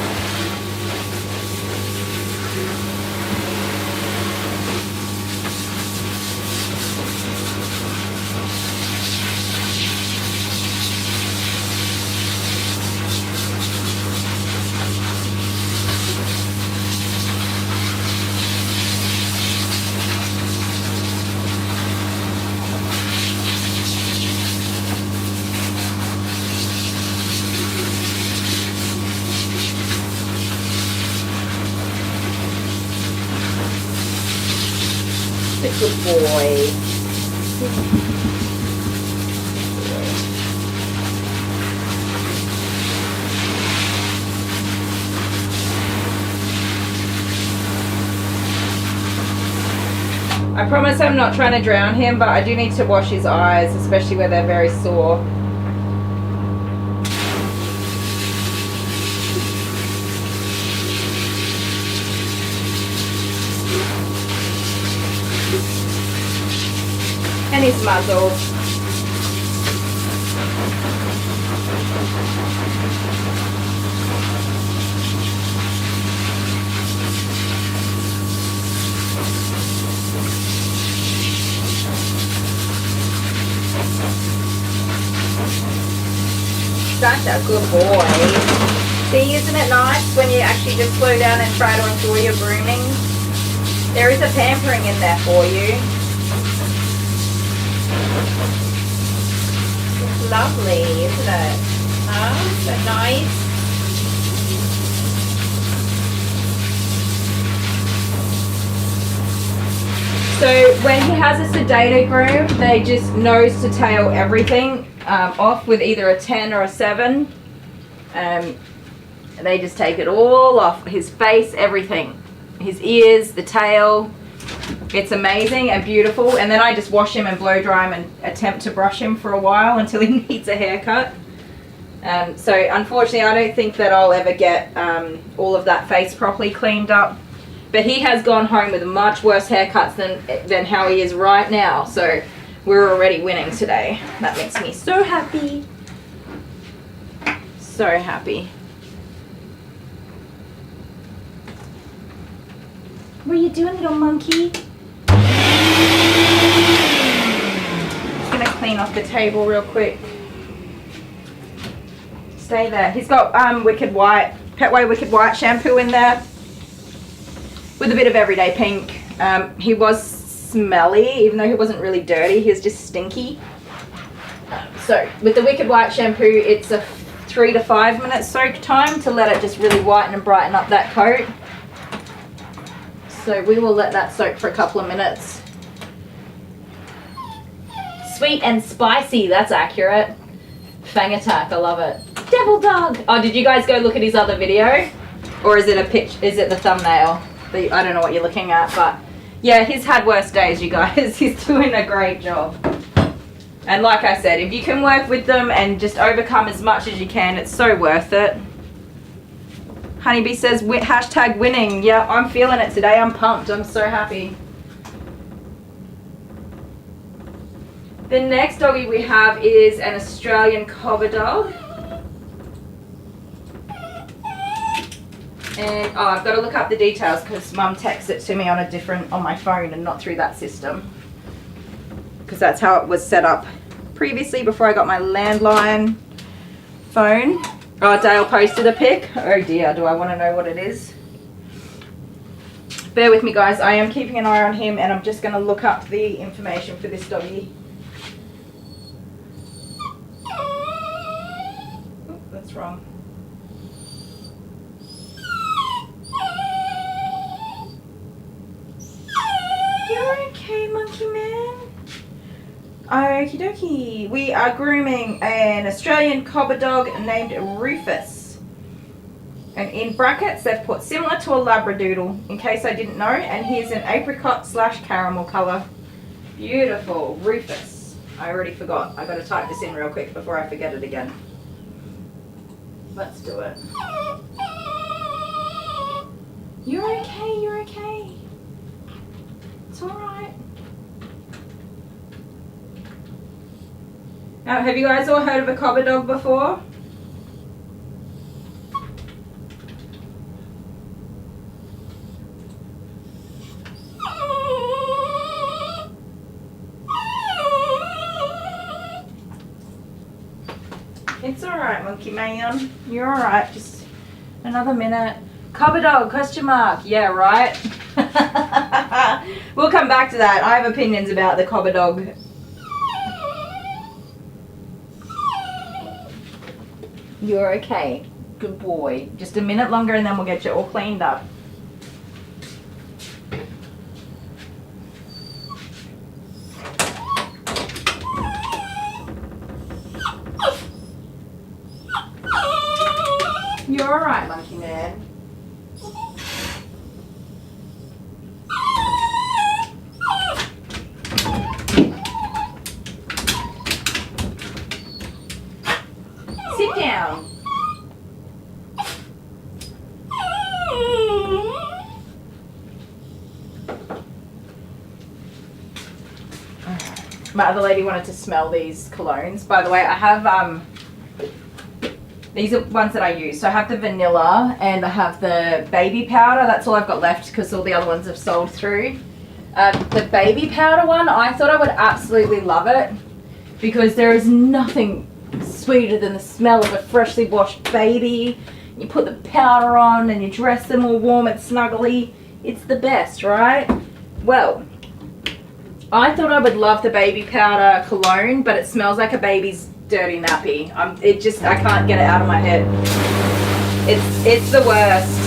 Good boy. I promise I'm not trying to drown him, but I do need to wash his eyes, especially where they're very sore. And his muzzle. Such a good boy. See, isn't it nice when you actually just slow down and try to enjoy your grooming? There is a pampering in there for you. It's lovely, isn't it? Oh, so nice. So when he has a sedated groom, they just nose to tail everything off with either a 10 or a 7. They just take it all off, his face, everything. His ears, the tail. It's amazing and beautiful. And then I just wash him and blow dry him and attempt to brush him for a while until he needs a haircut. So unfortunately I don't think that I'll ever get all of that face properly cleaned up. But he has gone home with much worse haircuts than how he is right now. So we're already winning today. That makes me so happy. So happy. What are you doing, little monkey? Just gonna clean off the table real quick. Stay there. He's got Wicked White, Petway Wicked White shampoo in there with a bit of Everyday Pink. He was smelly, even though he wasn't really dirty. He was just stinky. So with the Wicked White shampoo, it's a 3 to 5 minute soak time to let it just really whiten and brighten up that coat. So we will let that soak for a couple of minutes. Sweet and spicy, that's accurate. Fang attack, I love it. Devil dog. Oh, did you guys go look at his other video? Or is it a pitch? Is it the thumbnail? I don't know what you're looking at, but yeah, he's had worse days, you guys. He's doing a great job. And like I said, if you can work with them and just overcome as much as you can, it's so worth it. Honeybee says, hashtag winning. Yeah, I'm feeling it today. I'm pumped. I'm so happy. The next doggy we have is an Australian Cocker dog. And I've got to look up the details because Mum texts it to me on my phone and not through that system. Because that's how it was set up previously before I got my landline phone. Oh, Dale posted a pic. Oh dear, do I want to know what it is? Bear with me, guys. I am keeping an eye on him and I'm just going to look up the information for this doggy. Oh, that's wrong. You're okay, monkey man. Okie dokie. We are grooming an Australian Cocker dog named Rufus. And in brackets, they've put similar to a Labradoodle, in case I didn't know. And he's an apricot / caramel colour. Beautiful. Rufus. I already forgot. I got to type this in real quick before I forget it again. Let's do it. You're okay. You're okay. It's alright. Now, have you guys all heard of a Cocker dog before? It's alright, monkey man. You're alright. Just another minute. Cocker dog, question mark. Yeah, right. We'll come back to that. I have opinions about the Cocker dog. You're okay. Good boy. Just a minute longer and then we'll get you all cleaned up. You're alright, monkey man. Sit down. my other lady wanted to smell these colognes. By the way, I have these are ones that I use. So I have the vanilla and I have the baby powder. That's all I've got left because all the other ones have sold through. The baby powder one, I thought I would absolutely love it because there is nothing sweeter than the smell of a freshly washed baby. You put the powder on and you dress them all warm and snuggly. It's the best, right? Well, I thought I would love the baby powder cologne, but it smells like a baby's dirty nappy. I can't get it out of my head. It's the worst.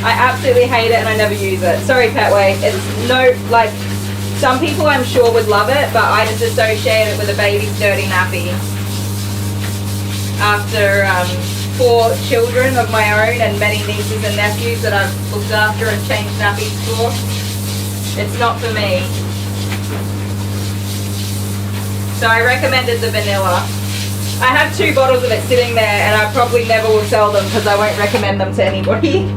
I absolutely hate it and I never use it. Sorry, Petway. It's no, like, some people I'm sure would love it, but I just associate it with a baby's dirty nappy. After 4 children of my own and many nieces and nephews that I've looked after and changed nappies for, it's not for me. So I recommended the vanilla. I have 2 bottles of it sitting there and I probably never will sell them because I won't recommend them to anybody.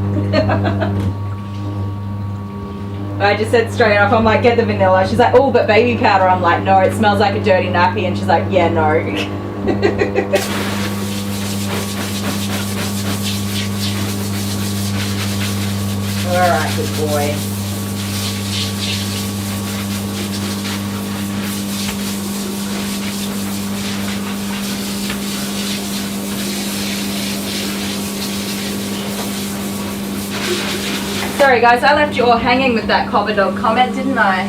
I just said straight up, I'm like, get the vanilla. She's like, oh, but baby powder. I'm like, no, it smells like a dirty nappy. And she's like, yeah, no. Alright, good boy. Sorry guys, I left you all hanging with that cobber dog comment, didn't I?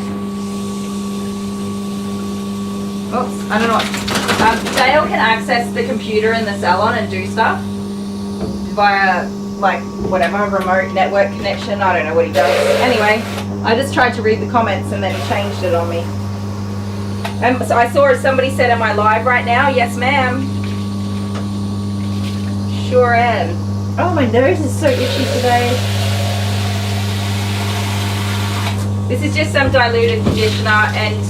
Oops, I don't know what. Dale can access the computer in the salon and do stuff via, like, whatever, remote network connection. I don't know what he does. Anyway, I just tried to read the comments and then he changed it on me. So I saw somebody said, am I live right now? Yes, ma'am. Sure am. Oh, my nose is so itchy today. This is just some diluted conditioner and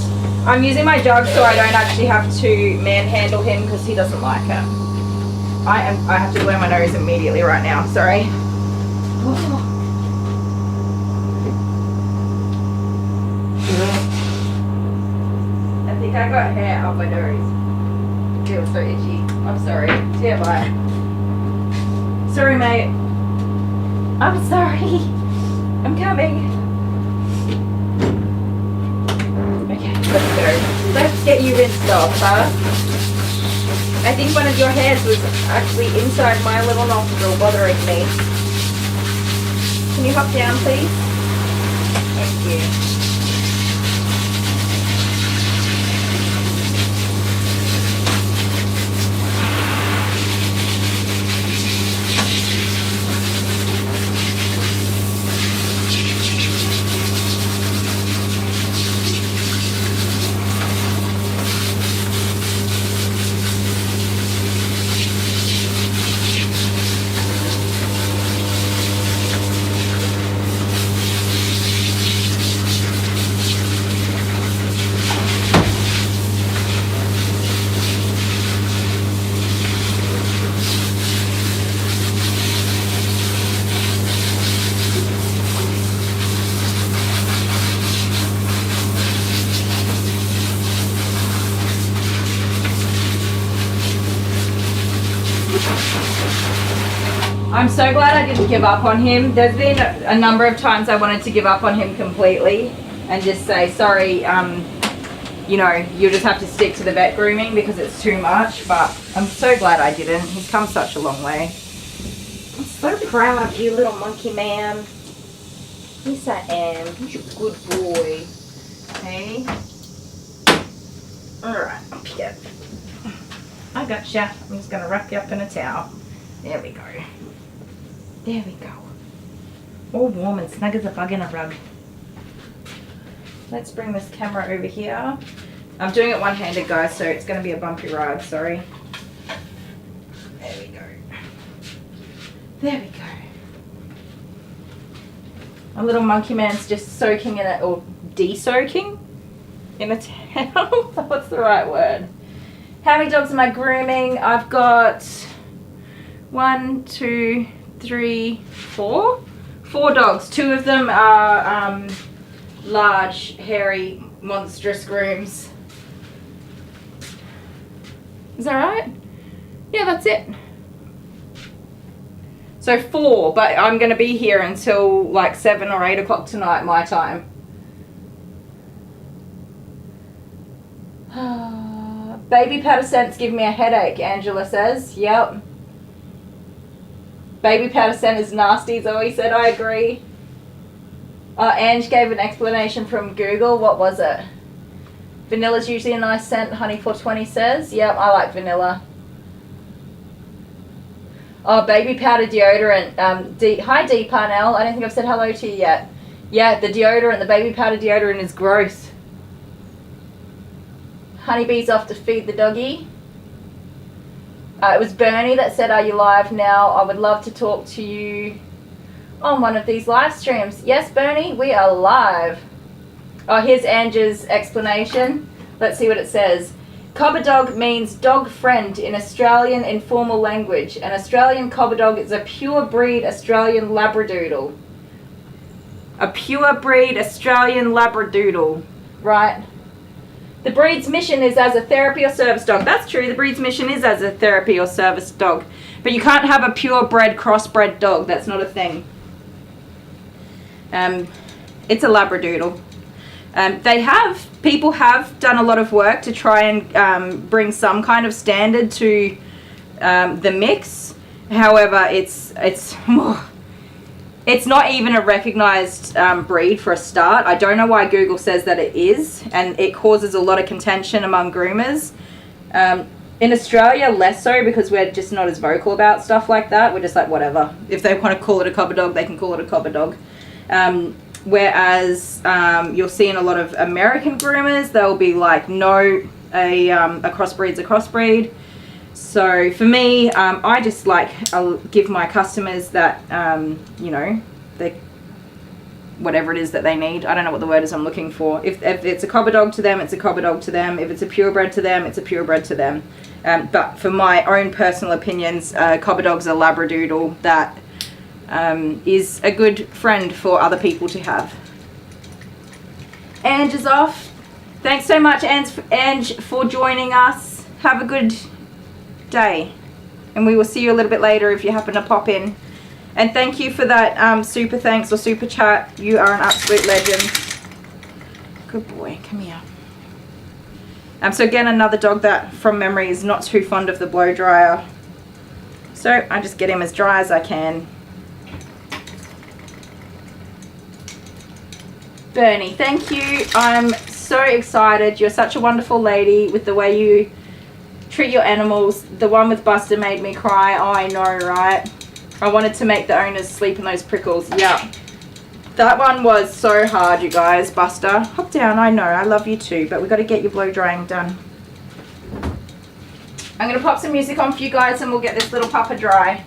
I'm using my jug so I don't actually have to manhandle him because he doesn't like it. I have to blow my nose immediately right now, sorry. I think I got hair up my nose. It feels so itchy. I'm sorry. Yeah, bye. Sorry, mate. I'm sorry. I'm coming. Okay, let's go. Let's get you rinsed off, huh? I think one of your hairs was actually inside my little nostril bothering me. Can you hop down, please? Thank you. I'm so glad I didn't give up on him. There's been a number of times I wanted to give up on him completely and just say, sorry, you know, you'll just have to stick to the vet grooming because it's too much, but I'm so glad I didn't. He's come such a long way. I'm so proud of you, little monkey man. Yes, I am. You're a good boy. Okay. Alright, up here. I gotcha. I'm just going to wrap you up in a towel. There we go. There we go. All warm and snug as a bug in a rug. Let's bring this camera over here. I'm doing it one-handed, guys, so it's going to be a bumpy ride, sorry. There we go. There we go. My little monkey man's just soaking in it, or de-soaking in a towel. What's the right word? How many dogs am I grooming? I've got 1, 2, 3, 4. 4 dogs. 2 of them are large, hairy monstrous grooms. Is that right? Yeah, that's it. So 4, but I'm going to be here until like 7 or 8 o'clock tonight, my time. Baby powder scents give me a headache, Angela says. Yep. Baby powder scent is nasty, Zoe said. I agree. Ange gave an explanation from Google. What was it? Vanilla's usually a nice scent, Honey 420 says. Yep, I like vanilla. Oh, baby powder deodorant. Hi, D Parnell. I don't think I've said hello to you yet. Yeah, the deodorant, the baby powder deodorant is gross. Honeybee's off to feed the doggy. It was Bernie that said, are you live now? I would love to talk to you on one of these live streams. Yes, Bernie, we are live. Oh, here's Angie's explanation. Let's see what it says. Cobber dog means dog friend in Australian informal language. An Australian cobber dog is a pure breed Australian Labradoodle. A pure breed Australian Labradoodle. Right. The breed's mission is as a therapy or service dog. That's true. The breed's mission is as a therapy or service dog. But you can't have a purebred, crossbred dog. That's not a thing. It's a Labradoodle. People have done a lot of work to try and bring some kind of standard to the mix. However, it's not even a recognized breed for a start. I don't know why Google says that it is, and it causes a lot of contention among groomers. In Australia, less so, because we're just not as vocal about stuff like that. We're just like, whatever. If they want to call it a cobber dog, they can call it a cobber dog. Whereas you'll see in a lot of American groomers, they'll be like, no, a crossbreed's a crossbreed. So for me, I just I'll give my customers that, you know, whatever it is that they need. I don't know what the word is I'm looking for. If it's a cobber dog to them, it's a cobber dog to them. If it's a purebred to them, it's a purebred to them. But for my own personal opinions, cobber dog's a Labradoodle that is a good friend for other people to have. Ange is off. Thanks so much, Ange, for joining us. Have a good day, and we will see you a little bit later if you happen to pop in. And thank you for that super thanks or super chat. You are an absolute legend. Good boy, come here. So again, another dog that from memory is not too fond of the blow dryer, so I just get him as dry as I can. Bernie, thank you. I'm so excited. You're such a wonderful lady with the way you treat your animals. The one with Buster made me cry. Oh, I know, right? I wanted to make the owners sleep in those prickles. Yeah. That one was so hard, you guys. Buster, hop down. I know. I love you too. But we've got to get your blow drying done. I'm going to pop some music on for you guys and we'll get this little pupper dry.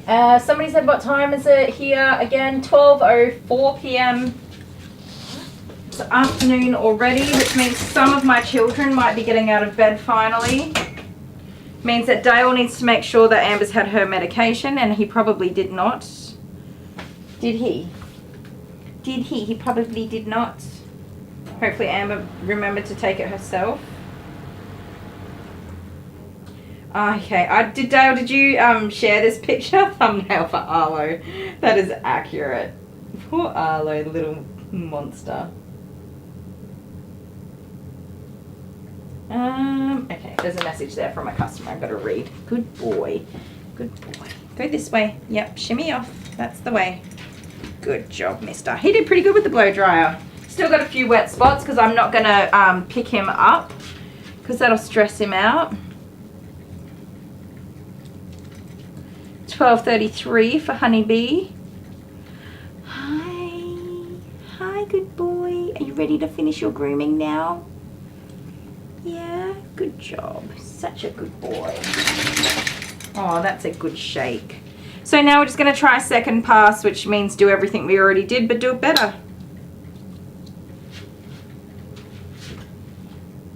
Somebody said, what time is it here? Again, 12:04 p.m. It's afternoon already, which means some of my children might be getting out of bed finally. Means that Dale needs to make sure that Amber's had her medication, and he probably did not. Did he? Did he? He probably did not. Hopefully Amber remembered to take it herself. Okay, Dale, did you share this picture? Thumbnail for Arlo. That is accurate. Poor Arlo, the little monster. Okay, there's a message there from a customer I've got to read. Good boy. Good boy. Go this way. Yep, shimmy off. That's the way. Good job, mister. He did pretty good with the blow dryer. Still got a few wet spots because I'm not going to pick him up because that'll stress him out. 12:33 for Honeybee. Hi. Hi, good boy. Are you ready to finish your grooming now? Yeah, good job. Such a good boy. Oh, that's a good shake. So now we're just going to try a second pass, which means do everything we already did, but do it better.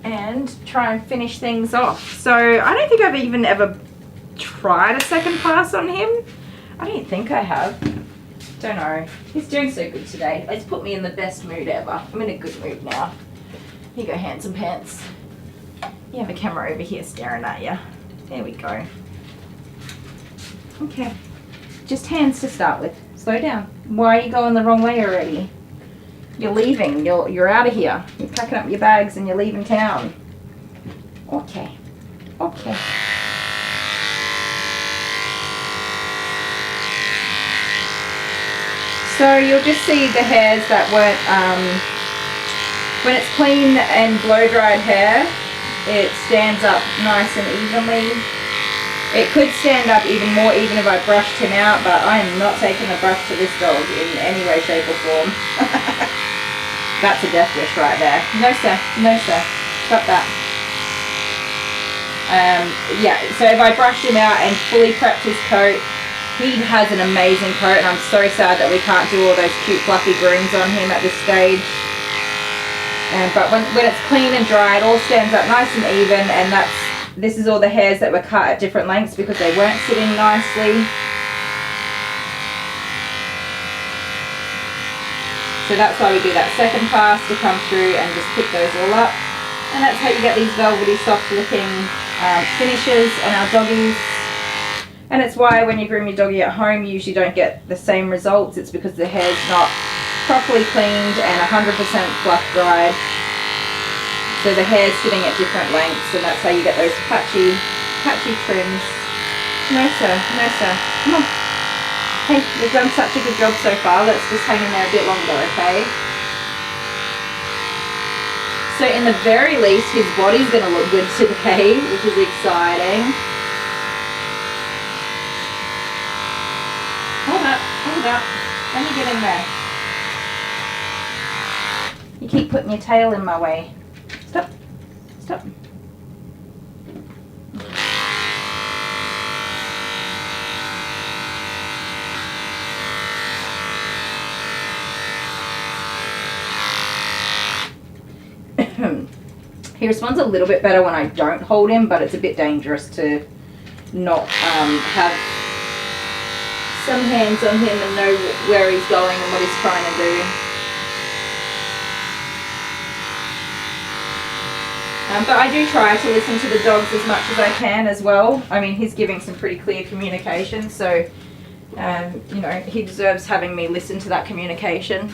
And try and finish things off. So I don't think I've even ever tried a second pass on him. I don't think I have. Don't know. He's doing so good today. It's put me in the best mood ever. I'm in a good mood now. Here you go, handsome pants. You have a camera over here staring at you. There we go. Okay. Just hands to start with. Slow down. Why are you going the wrong way already? You're leaving. You're out of here. You're packing up your bags and you're leaving town. Okay. Okay. So you'll just see the hairs that weren't, when it's clean and blow dried hair, it stands up nice and evenly. It could stand up even more even if I brushed him out, but I am not taking a brush to this dog in any way, shape or form. That's a death wish right there. No sir, no sir. Stop that. Yeah, so if I brushed him out and fully prepped his coat, he has an amazing coat, and I'm so sad that we can't do all those cute fluffy grooms on him at this stage. But when it's clean and dry, it all stands up nice and even, and this is all the hairs that were cut at different lengths because they weren't sitting nicely. So that's why we do that second pass to come through and just pick those all up. And that's how you get these velvety, soft looking finishes on our doggies. And it's why when you groom your doggy at home, you usually don't get the same results. It's because the hair's not properly cleaned and 100% fluff dried. So the hair's sitting at different lengths, and that's how you get those patchy trims. No sir, no sir. Come on. Hey, we've done such a good job so far. Let's just hang in there a bit longer, okay? So in the very least, his body's going to look good today, which is exciting. Hold up. Let me get in there. You keep putting your tail in my way. Stop. Stop. He responds a little bit better when I don't hold him, but it's a bit dangerous to not have some hands on him and know where he's going and what he's trying to do. But I do try to listen to the dogs as much as I can as well. I mean, he's giving some pretty clear communication, so you know, he deserves having me listen to that communication.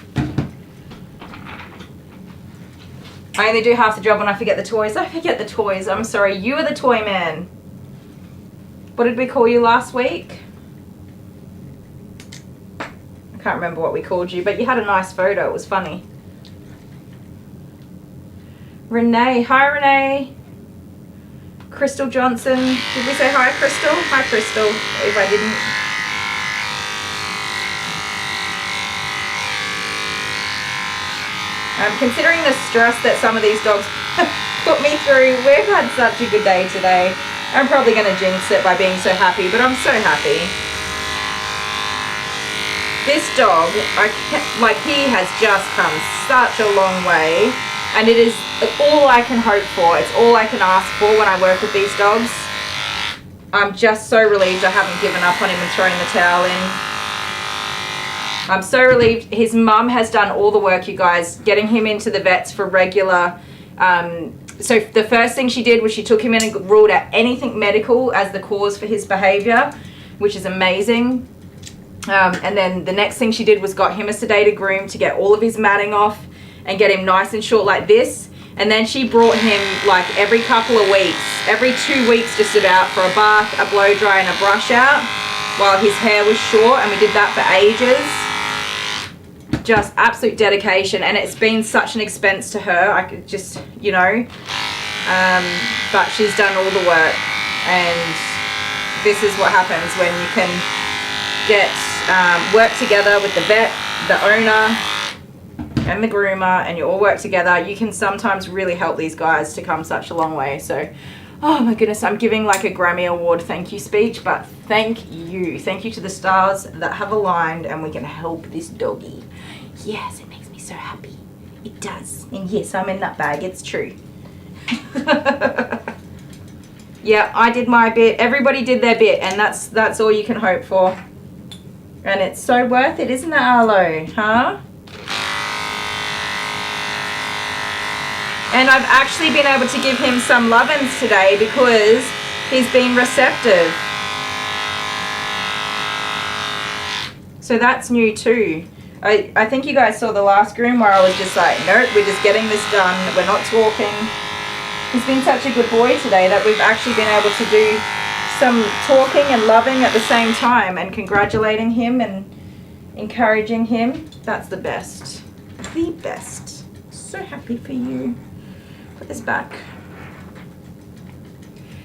I only do half the job when I forget the toys. I forget the toys. I'm sorry. You are the toy man. What did we call you last week? I can't remember what we called you, but you had a nice photo. It was funny. Renee. Hi, Renee. Crystal Johnson. Did we say hi, Crystal? Hi, Crystal, if I didn't. Considering the stress that some of these dogs put me through, we've had such a good day today. I'm probably going to jinx it by being so happy, but I'm so happy. this dog, like, he has just come such a long way, and it is all I can hope for. It's all I can ask for when I work with these dogs. I'm just so relieved I haven't given up on him and thrown the towel in. I'm so relieved. His mum has done all the work, you guys, getting him into the vets for regular. So the first thing she did was she took him in and ruled out anything medical as the cause for his behavior, which is amazing. And then the next thing she did was got him a sedated groom to get all of his matting off and get him nice and short like this. And then she brought him like every couple of weeks, every 2 weeks just about, for a bath, a blow dry and a brush out while his hair was short, and we did that for ages. Just absolute dedication, and it's been such an expense to her. I could just, you know, but she's done all the work, and this is what happens when you can get work together with the vet, the owner, and the groomer, and you all work together. You can sometimes really help these guys to come such a long way. So, oh my goodness, I'm giving like a Grammy Award thank you speech, but thank you to the stars that have aligned, and we can help this doggy. Yes, it makes me so happy. It does. And yes, I'm in that bag. It's true. Yeah, I did my bit. Everybody did their bit, and that's all you can hope for. And it's so worth it, isn't it, Arlo? Huh? And I've actually been able to give him some love-ins today because he's been receptive. So that's new too. I think you guys saw the last groom where I was just like, nope, we're just getting this done. We're not talking. He's been such a good boy today that we've actually been able to do some talking and loving at the same time, and congratulating him and encouraging him. That's the best. The best. So happy for you. Put this back.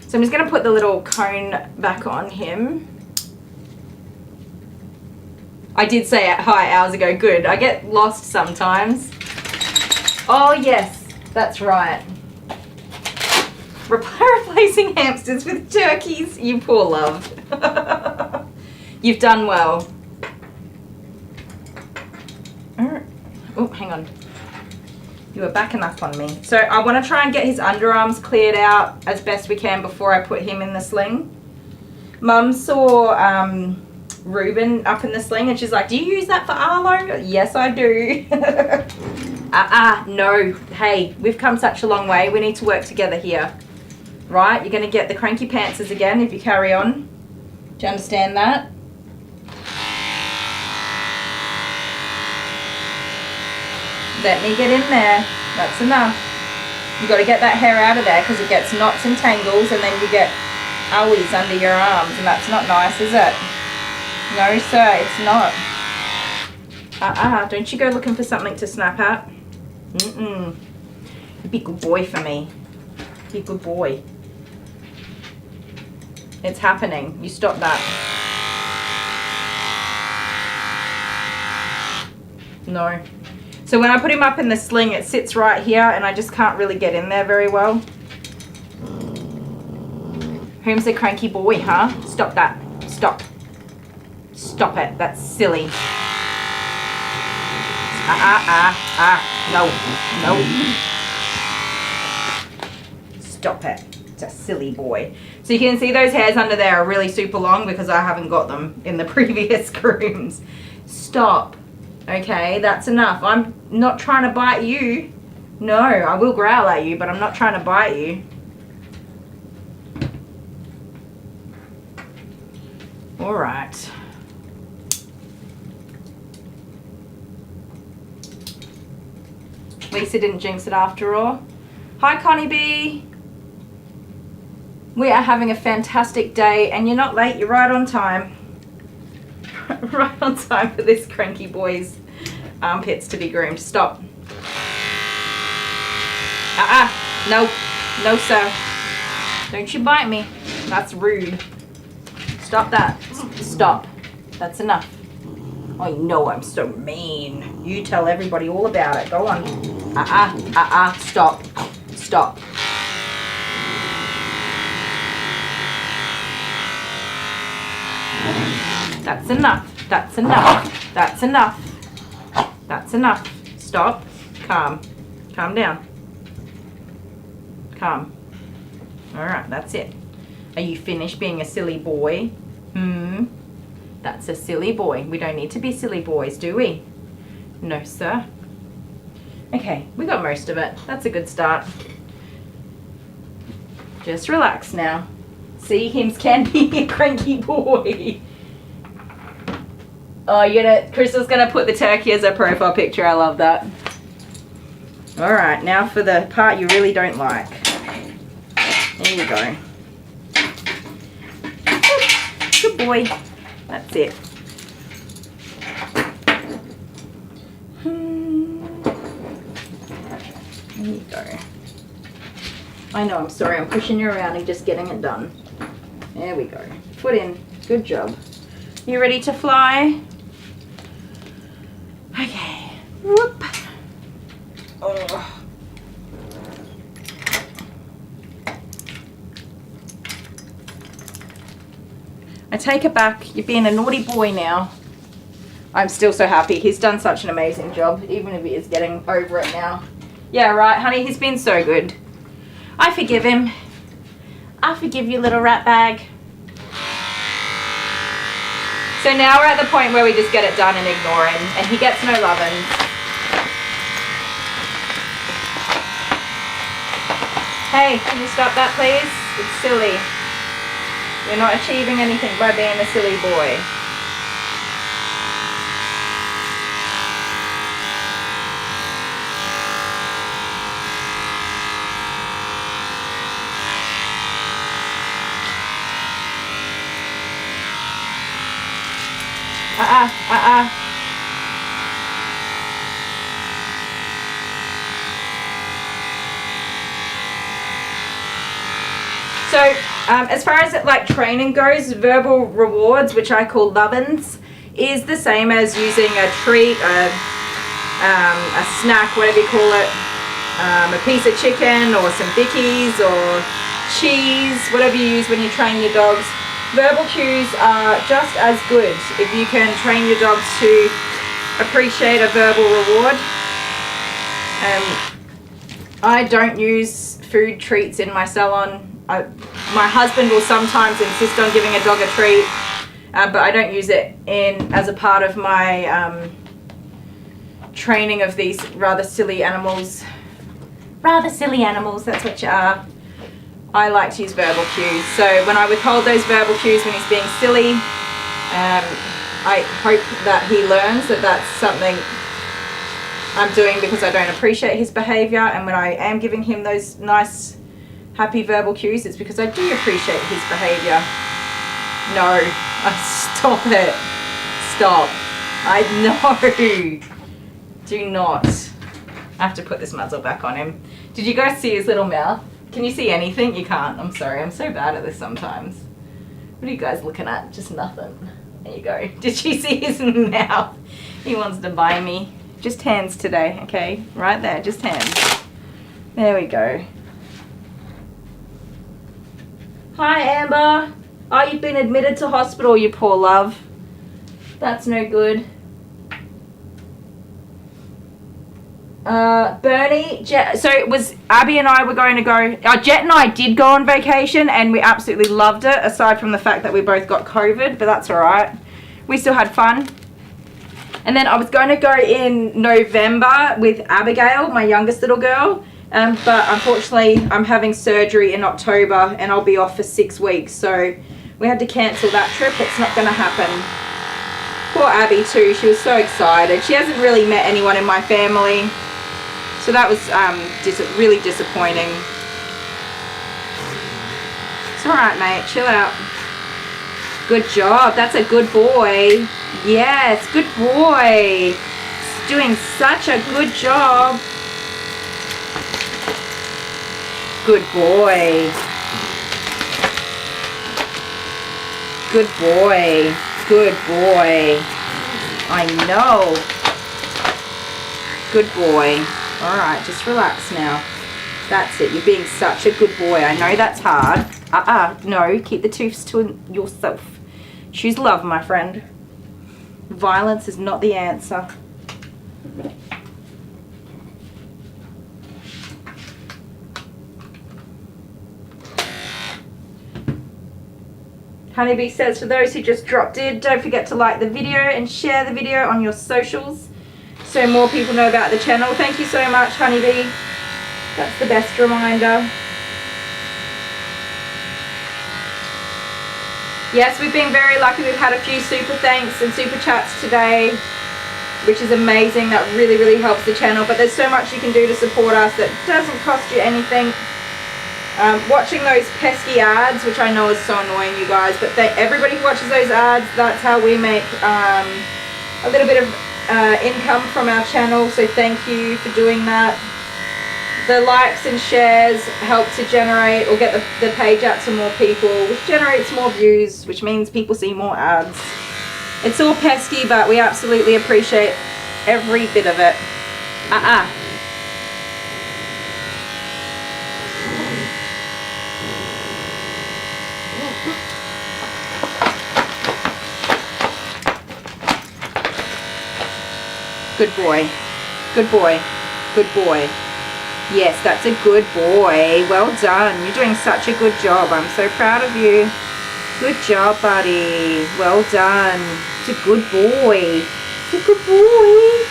So I'm just going to put the little cone back on him. I did say hi hours ago. Good. I get lost sometimes. Oh yes, that's right. Replacing hamsters with turkeys. You poor love. You've done well. Oh, hang on. You were backing up on me. So I want to try and get his underarms cleared out as best we can before I put him in the sling. Mum saw Reuben up in the sling, and she's like, do you use that for Arlo? Yes, I do. No. Hey, we've come such a long way. We need to work together here. Right? You're going to get the cranky pantsers again if you carry on. Do you understand that? Let me get in there. That's enough. You got to get that hair out of there because it gets knots and tangles, and then you get owies under your arms, and that's not nice, is it? No, sir, it's not. Don't you go looking for something to snap at. Be a good boy for me. Be a good boy. It's happening. You stop that. No. So when I put him up in the sling, it sits right here, and I just can't really get in there very well. Whom's the cranky boy, huh? Stop that. Stop. Stop it. That's silly. No. Stop it. It's a silly boy. So you can see those hairs under there are really super long because I haven't got them in the previous grooms. Stop. Okay, that's enough. I'm not trying to bite you. No, I will growl at you, but I'm not trying to bite you. All right. Lisa didn't jinx it after all. Hi, Connie B. We are having a fantastic day, and you're not late. You're right on time. Right on time for this cranky boy's armpits to be groomed. Stop. No. No, sir. Don't you bite me. That's rude. Stop that. Stop. That's enough. I know I'm so mean. You tell everybody all about it. Go on. Stop. Stop. That's enough. That's enough. That's enough. That's enough. Stop. Calm. Calm down. Calm. Alright, that's it. Are you finished being a silly boy? That's a silly boy. We don't need to be silly boys, do we? No, sir. Okay, we got most of it. That's a good start. Just relax now. See, Hims can be a cranky boy. Oh, Crystal's gonna put the turkey as a profile picture. I love that. Alright, now for the part you really don't like. There you go. Good boy. That's it. There you go. I know, I'm sorry, I'm pushing you around and just getting it done. There we go. Foot in. Good job. You ready to fly? Okay. Whoop. Oh. I take it back. You're being a naughty boy now. I'm still so happy. He's done such an amazing job, even if he is getting over it now. Yeah, right, honey. He's been so good. I forgive him. I forgive you, little rat bag. So now we're at the point where we just get it done and ignore him, and he gets no lovin'. Hey, can you stop that, please? It's silly. You're not achieving anything by being a silly boy. So, as far as like training goes, verbal rewards, which I call love-ins, is the same as using a treat, a snack, whatever you call it, a piece of chicken or some bickies or cheese, whatever you use when you train your dogs. Verbal cues are just as good if you can train your dogs to appreciate a verbal reward. I don't use food treats in my salon. My husband will sometimes insist on giving a dog a treat, but I don't use it as a part of my training of these rather silly animals. Rather silly animals, that's what you are. I like to use verbal cues. So when I withhold those verbal cues when he's being silly, I hope that he learns that that's something I'm doing because I don't appreciate his behaviour, and when I am giving him those nice happy verbal cues, it's because I do appreciate his behaviour. No, stop it. Stop. No. Do not. I have to put this muzzle back on him. Did you guys see his little mouth? Can you see anything? You can't. I'm sorry. I'm so bad at this sometimes. What are you guys looking at? Just nothing. There you go. Did you see his mouth? He wants to buy me. Just hands today, okay? Right there. Just hands. There we go. Hi, Amber. Oh, you've been admitted to hospital, you poor love. That's no good. Bernie, so it was Abby and I were going to go, Jet and I did go on vacation and we absolutely loved it, aside from the fact that we both got COVID, but that's alright. We still had fun. And then I was going to go in November with Abigail, my youngest little girl, but unfortunately I'm having surgery in October and I'll be off for 6 weeks, so we had to cancel that trip. It's not going to happen. Poor Abby too, she was so excited. She hasn't really met anyone in my family. So that was really disappointing. It's alright, mate. Chill out. Good job. That's a good boy. Yes, good boy. He's doing such a good job. Good boy. Good boy. Good boy. I know. Good boy. Alright, just relax now. That's it. You're being such a good boy. I know that's hard. No. Keep the tooths to yourself. Choose love, my friend. Violence is not the answer. Honeybee says, for those who just dropped in, don't forget to like the video and share the video on your socials so more people know about the channel. Thank you so much, Honeybee. That's the best reminder. Yes, we've been very lucky. We've had a few super thanks and super chats today, which is amazing. That really, really helps the channel. But there's so much you can do to support us that doesn't cost you anything. Watching those pesky ads, which I know is so annoying, you guys, but everybody who watches those ads, that's how we make a little bit of income from our channel. So thank you for doing that. The likes and shares help to generate or get the page out to more people, which generates more views, which means people see more ads. It's all pesky, but we absolutely appreciate every bit of it. Good boy. Good boy. Good boy. Yes, that's a good boy. Well done. You're doing such a good job. I'm so proud of you. Good job, buddy. Well done. It's a good boy. It's a good boy.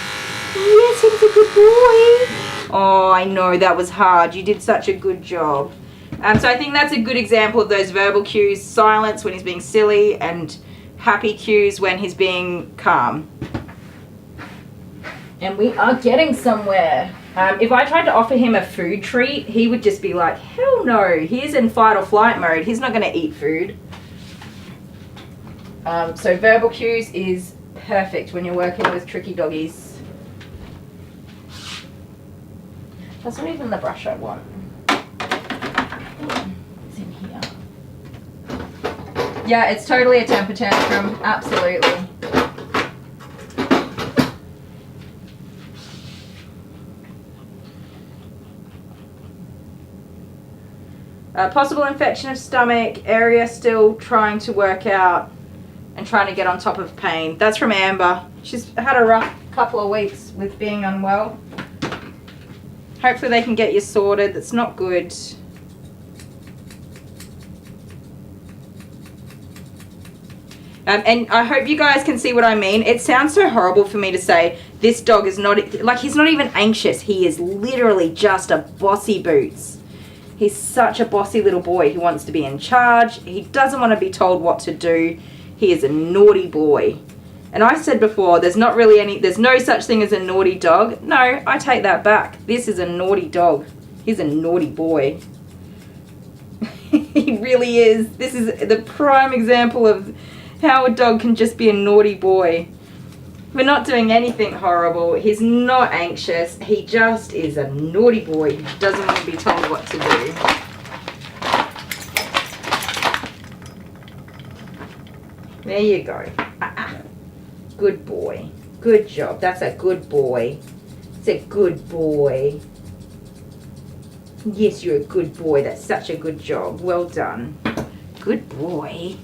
Yes, it's a good boy. Oh, I know that was hard. You did such a good job. So I think that's a good example of those verbal cues. Silence when he's being silly and happy cues when he's being calm. And we are getting somewhere. If I tried to offer him a food treat, he would just be like, hell no, he's in fight or flight mode. He's not going to eat food. So verbal cues is perfect when you're working with tricky doggies. That's not even the brush I want. It's in here. Yeah, it's totally a temper tantrum. Absolutely. Possible infection of stomach, area still trying to work out and trying to get on top of pain. That's from Amber. She's had a rough couple of weeks with being unwell. Hopefully they can get you sorted. That's not good. And I hope you guys can see what I mean. It sounds so horrible for me to say this dog is not, like, he's not even anxious. He is literally just a bossy boots. He's such a bossy little boy who wants to be in charge. He doesn't want to be told what to do. He is a naughty boy. And I said before, there's no such thing as a naughty dog. No, I take that back. This is a naughty dog. He's a naughty boy. He really is. This is the prime example of how a dog can just be a naughty boy. We're not doing anything horrible. He's not anxious. He just is a naughty boy who doesn't want to be told what to do. There you go. Good boy. Good job. That's a good boy. It's a good boy. Yes, you're a good boy. That's such a good job. Well done. Good boy.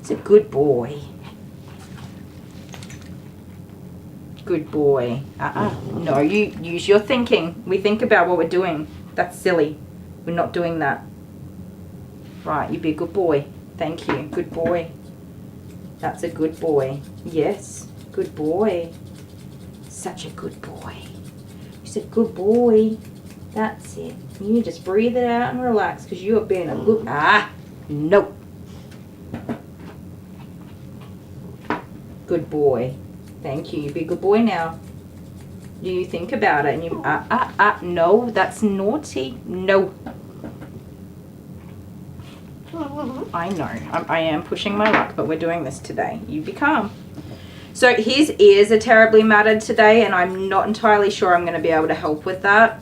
It's a good boy. Good boy. No, you use your thinking. We think about what we're doing. That's silly. We're not doing that. Right, you be a good boy. Thank you. Good boy. That's a good boy. Yes, good boy. Such a good boy. You said good boy. That's it. You just breathe it out and relax because you are being a good... No. Good boy. Thank you. You be a good boy now. You think about it and you... No, that's naughty. No. I know. I am pushing my luck, but we're doing this today. You be calm. So his ears are terribly matted today, and I'm not entirely sure I'm going to be able to help with that.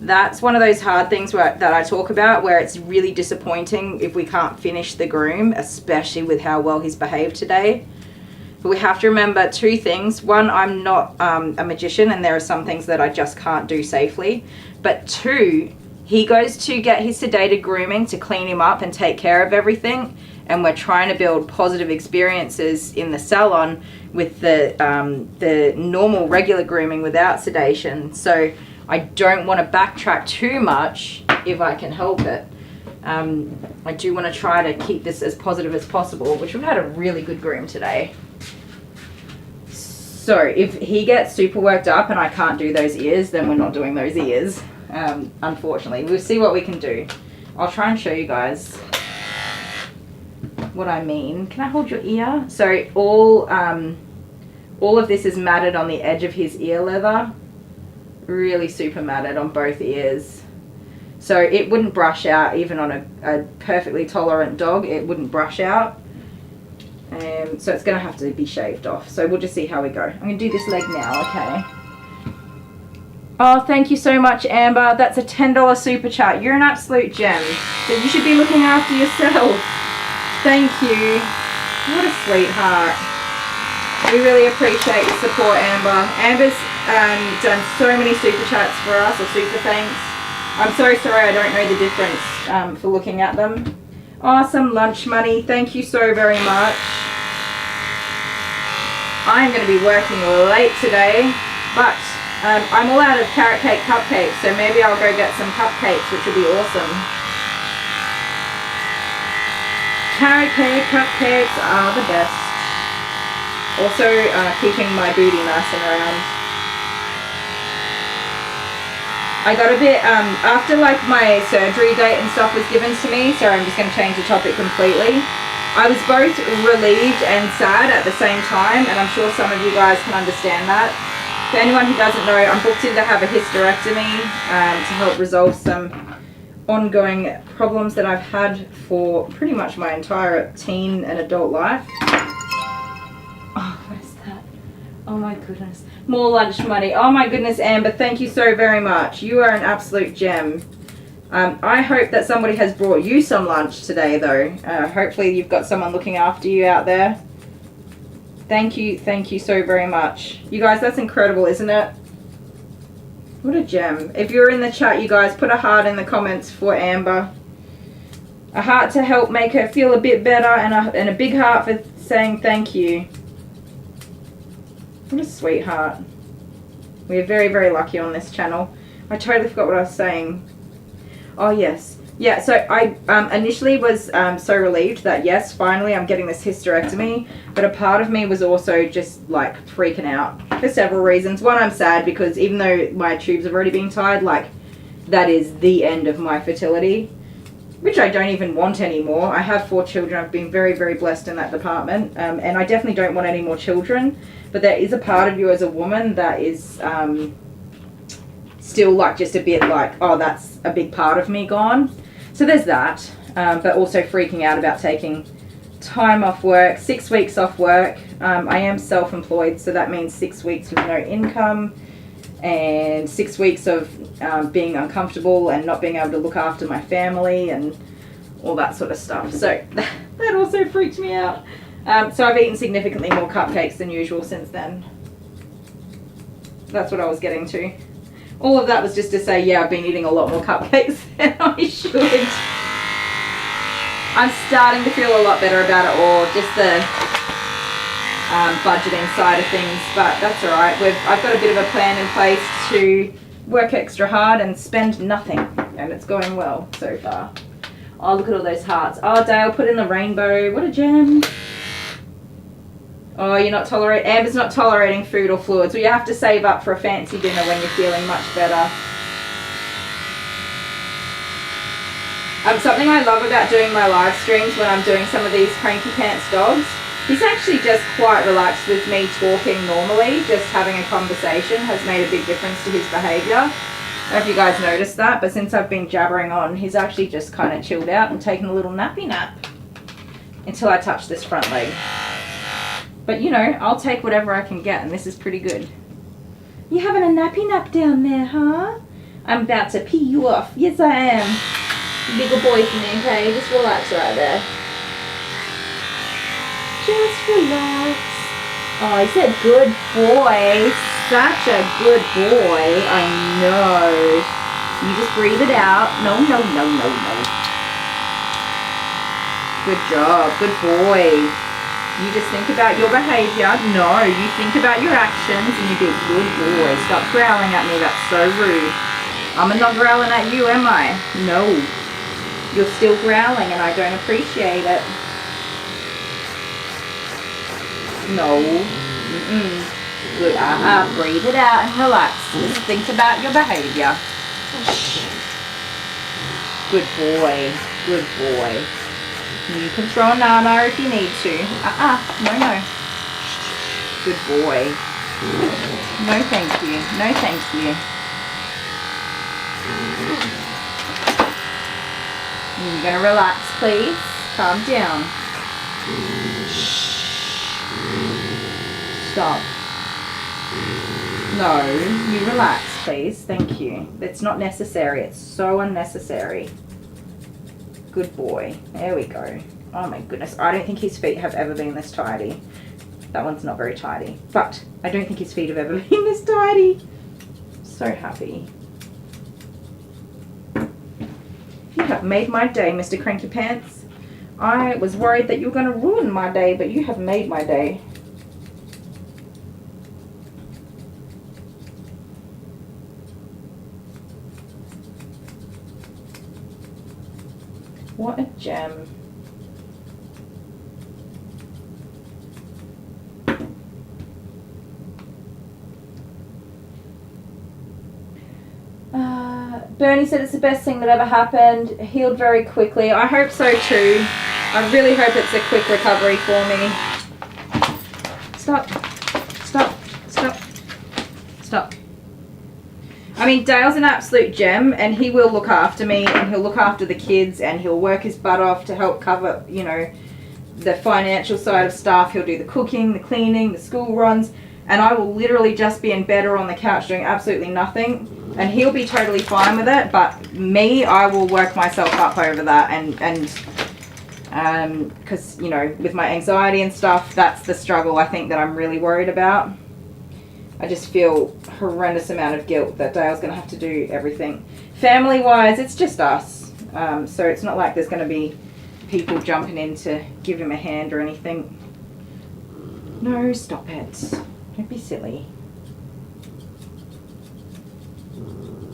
That's one of those hard things that I talk about, where it's really disappointing if we can't finish the groom, especially with how well he's behaved today. But we have to remember two things. One, I'm not a magician, and there are some things that I just can't do safely. But two, he goes to get his sedated grooming to clean him up and take care of everything. and we're trying to build positive experiences in the salon with the normal regular grooming without sedation. So I don't want to backtrack too much if I can help it. I do want to try to keep this as positive as possible, which we've had a really good groom today. So if he gets super worked up and I can't do those ears, then we're not doing those ears, unfortunately. We'll see what we can do. I'll try and show you guys what I mean. Can I hold your ear? So all of this is matted on the edge of his ear leather. Really super matted on both ears. So it wouldn't brush out even on a perfectly tolerant dog. It wouldn't brush out. So it's going to have to be shaved off. So we'll just see how we go. I'm going to do this leg now, okay? Oh, thank you so much, Amber. That's a $10 super chat. You're an absolute gem. So you should be looking after yourself. Thank you. What a sweetheart. We really appreciate your support, Amber. Amber's done so many super chats for us, or super thanks. I'm so sorry I don't know the difference for looking at them. Awesome lunch money. Thank you so very much. I'm going to be working late today, but I'm all out of carrot cake cupcakes, so maybe I'll go get some cupcakes, which will be awesome. Carrot cake cupcakes are the best. Also keeping my booty nice and round. I got a bit, after like my surgery date and stuff was given to me, so I'm just going to change the topic completely. I was both relieved and sad at the same time, and I'm sure some of you guys can understand that. For anyone who doesn't know, I'm booked in to have a hysterectomy to help resolve some ongoing problems that I've had for pretty much my entire teen and adult life. Oh, what is that? Oh my goodness. More lunch money. Oh my goodness, Amber, thank you so very much. You are an absolute gem. I hope that somebody has brought you some lunch today, though. Hopefully you've got someone looking after you out there. Thank you so very much. You guys, that's incredible, isn't it? What a gem. If you're in the chat, you guys, put a heart in the comments for Amber. A heart to help make her feel a bit better, and a big heart for saying thank you. What a sweetheart. We're very, very lucky on this channel. I totally forgot what I was saying. Oh, yes. Yeah, so I initially was so relieved that, yes, finally I'm getting this hysterectomy. But a part of me was also just, like, freaking out for several reasons. One, I'm sad because even though my tubes have already been tied, like, that is the end of my fertility, which I don't even want anymore. I have 4 children. I've been very, very blessed in that department. And I definitely don't want any more children. But there is a part of you as a woman that is still, like, just a bit like, oh, that's a big part of me gone. So there's that, but also freaking out about taking time off work, 6 weeks off work. I am self-employed, so that means 6 weeks with no income and 6 weeks of being uncomfortable and not being able to look after my family and all that sort of stuff. So that also freaked me out. So I've eaten significantly more cupcakes than usual since then. That's what I was getting to. All of that was just to say, yeah, I've been eating a lot more cupcakes than I should. I'm starting to feel a lot better about it all, just the budgeting side of things, but that's all right. I've got a bit of a plan in place to work extra hard and spend nothing, and it's going well so far. Oh, look at all those hearts. Oh, Dale put in the rainbow. What a gem. Oh, you're not tolerating, Amber's not tolerating food or fluids. Well, you have to save up for a fancy dinner when you're feeling much better. Something I love about doing my live streams when I'm doing some of these cranky pants dogs, he's actually just quite relaxed with me talking normally. Just having a conversation has made a big difference to his behavior. I don't know if you guys noticed that, but since I've been jabbering on, he's actually just kind of chilled out and taken a little nappy nap until I touch this front leg. But, you know, I'll take whatever I can get, and this is pretty good. You having a nappy nap down there, huh? I'm about to pee you off. Yes, I am. Big old boy for me, okay? Just relax right there. Just relax. Oh, he said good boy. Such a good boy. I know. You just breathe it out. No, no, no, no, no. Good job. Good boy. You just think about your behaviour. No, you think about your actions and you be a good boy. Stop growling at me. That's so rude. I'm not growling at you, am I? No. You're still growling and I don't appreciate it. No. Good. Breathe it out and relax. Just think about your behaviour. Good boy. Good boy. You can throw a nana if you need to. No. Good boy. No thank you. No thank you. You're going to relax, please. Calm down. Stop. No, you relax, please. Thank you. It's not necessary. It's so unnecessary. Good boy. There we go. Oh my goodness. I don't think his feet have ever been this tidy. That one's not very tidy. But I don't think his feet have ever been this tidy. So happy. You have made my day, Mr. Cranky Pants. I was worried that you were going to ruin my day, but you have made my day. What a gem. Bernie said it's the best thing that ever happened. Healed very quickly. I hope so too. I really hope it's a quick recovery for me. Stop. Stop. Stop. Stop. I mean, Dale's an absolute gem and he will look after me and he'll look after the kids and he'll work his butt off to help cover, you know, the financial side of stuff. He'll do the cooking, the cleaning, the school runs, and I will literally just be in bed or on the couch doing absolutely nothing, and he'll be totally fine with it. But me, I will work myself up over that, and because, you know, with my anxiety and stuff, that's the struggle I think that I'm really worried about. I just feel horrendous amount of guilt that Dale's going to have to do everything. Family-wise, it's just us. So it's not like there's going to be people jumping in to give him a hand or anything. No, stop it. Don't be silly.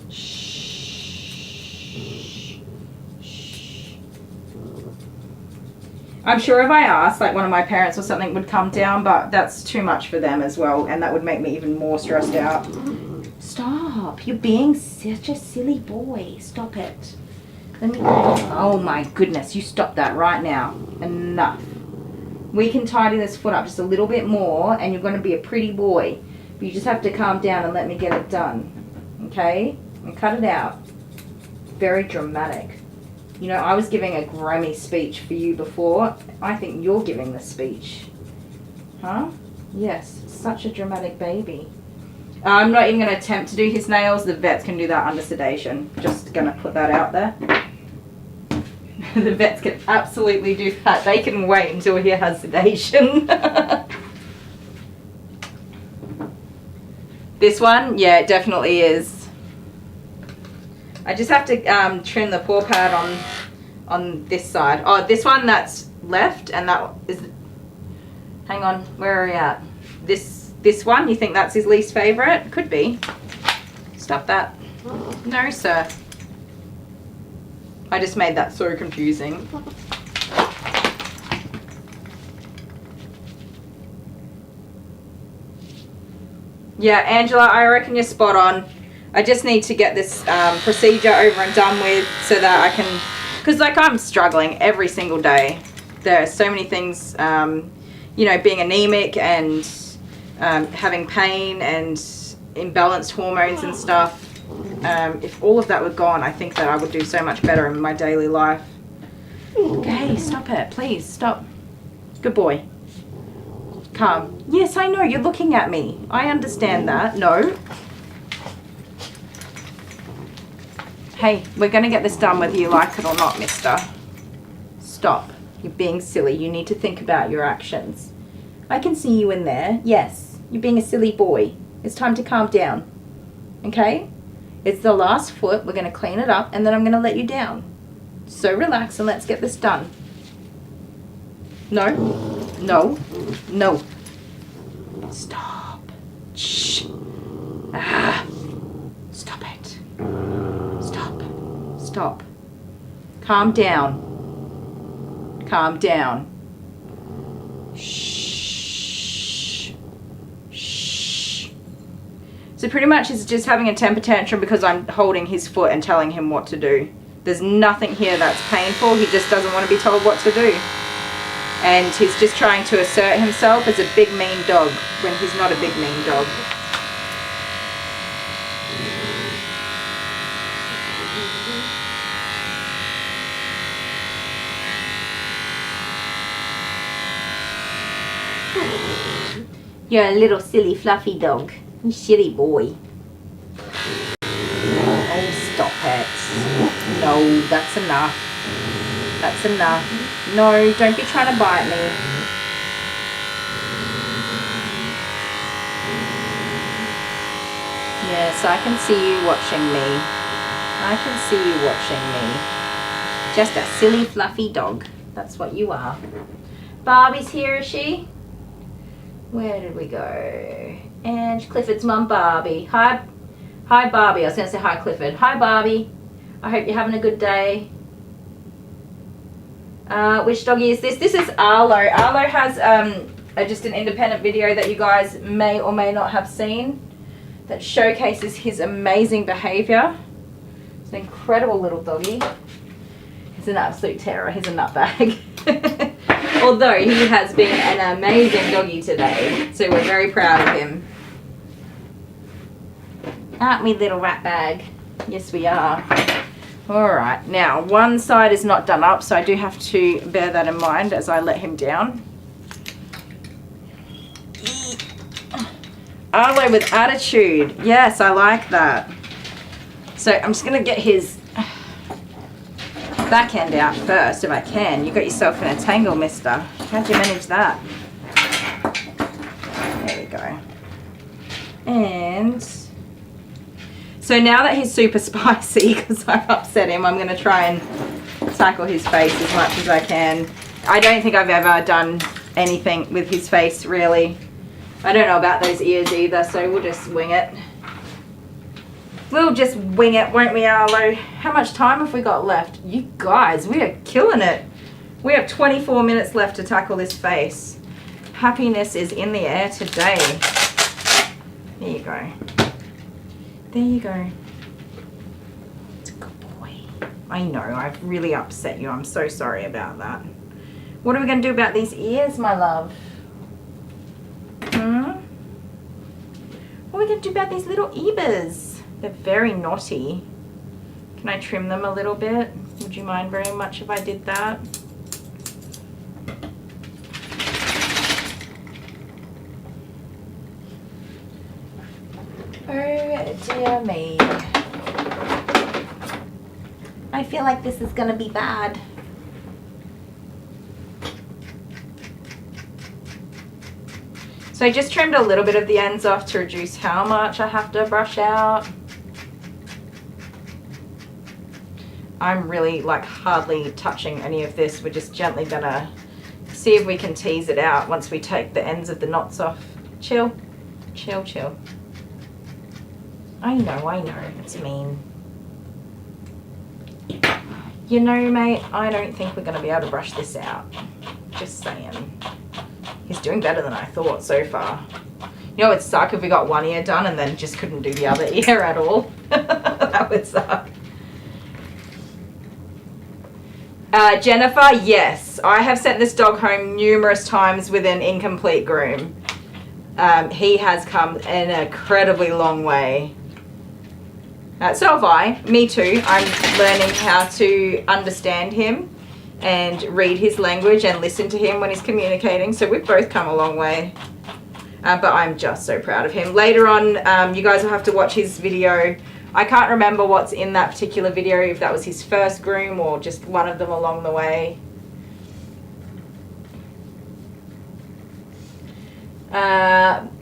Shh. Shh. I'm sure if I asked, like one of my parents or something would come down, but that's too much for them as well, and that would make me even more stressed out. Stop. You're being such a silly boy. Stop it. Let me... Oh my goodness, you stop that right now. Enough. We can tidy this foot up just a little bit more and you're going to be a pretty boy. But you just have to calm down and let me get it done. Okay? And cut it out. Very dramatic. You know, I was giving a Grammy speech for you before. I think you're giving the speech. Huh? Yes. Such a dramatic baby. I'm not even going to attempt to do his nails. The vets can do that under sedation. Just going to put that out there. The vets can absolutely do that. They can wait until he has sedation. This one, yeah, it definitely is. I just have to trim the paw pad on this side. Oh, this one that's left, and that is... Hang on, where are we at? This one, you think that's his least favourite? Could be. Stop that. No, sir. I just made that so confusing. Yeah, Angela, I reckon you're spot on. I just need to get this procedure over and done with so that I can... Because, like, I'm struggling every single day. There are so many things, you know, being anemic and having pain and imbalanced hormones and stuff. If all of that were gone, I think that I would do so much better in my daily life. Okay, stop it. Please, stop. Good boy. Calm. Yes, I know. You're looking at me. I understand that. No. Hey, we're going to get this done whether you like it or not, mister. Stop. You're being silly. You need to think about your actions. I can see you in there. Yes, you're being a silly boy. It's time to calm down. Okay? It's the last foot. We're going to clean it up and then I'm going to let you down. So relax and let's get this done. No. No. No. Stop. Shh. Ah. Stop it. Stop. Stop. Calm down. Calm down. Shh. Shh. So pretty much he's just having a temper tantrum because I'm holding his foot and telling him what to do. There's nothing here that's painful. He just doesn't want to be told what to do. And he's just trying to assert himself as a big mean dog when he's not a big mean dog. You're a little silly fluffy dog. You silly boy. Oh, stop it. No, that's enough. That's enough. No, don't be trying to bite me. Yes, I can see you watching me. I can see you watching me. Just a silly fluffy dog. That's what you are. Barbie's here, is she? Where did we go? And Clifford's mum, Barbie. Hi Barbie. I was going to say hi Clifford. Hi Barbie. I hope you're having a good day. Which doggy is this? This is Arlo. Arlo has just an independent video that you guys may or may not have seen that showcases his amazing behaviour. It's an incredible little doggy. He's an absolute terror. He's a nutbag. Although he has been an amazing doggy today, so we're very proud of him. Aren't we, little rat bag? Yes, we are. Alright, now one side is not done up, so I do have to bear that in mind as I let him down. Arlo with attitude. Yes, I like that. So I'm just going to get his back end out first if I can. You got yourself in a tangle, mister. How'd you manage that? There we go. And so now that he's super spicy because I've upset him, I'm going to try and tackle his face as much as I can. I don't think I've ever done anything with his face, really. I don't know about those ears either, so we'll just wing it. We'll just wing it, won't we, Arlo? How much time have we got left? You guys, we are killing it. We have 24 minutes left to tackle this face. Happiness is in the air today. There you go. There you go. It's a good boy. I know, I've really upset you. I'm so sorry about that. What are we going to do about these ears, my love? What are we going to do about these little ears? They're very naughty. Can I trim them a little bit? Would you mind very much if I did that? Oh dear me. I feel like this is going to be bad. So I just trimmed a little bit of the ends off to reduce how much I have to brush out. I'm really like hardly touching any of this. We're just gently gonna see if we can tease it out once we take the ends of the knots off. Chill, chill, chill. I know, it's mean. You know, mate, I don't think we're gonna be able to brush this out. Just saying. He's doing better than I thought so far. You know, it would suck if we got one ear done and then just couldn't do the other ear at all. That would suck. Jennifer, yes. I have sent this dog home numerous times with an incomplete groom. He has come an incredibly long way. So have I. Me too. I'm learning how to understand him and read his language and listen to him when he's communicating. So we've both come a long way. But I'm just so proud of him. Later on, you guys will have to watch his video. I can't remember what's in that particular video, if that was his first groom or just one of them along the way.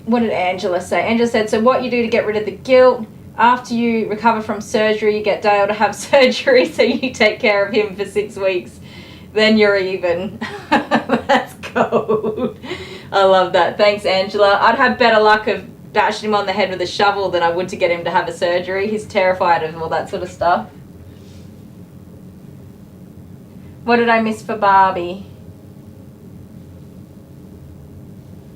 What did Angela say? Angela said, so what you do to get rid of the guilt, after you recover from surgery, you get Dale to have surgery, so you take care of him for 6 weeks. Then you're even. That's cold. I love that. Thanks, Angela. I'd have better luck of bashing him on the head with a shovel than I would to get him to have a surgery. He's terrified of all that sort of stuff. What did I miss for Barbie?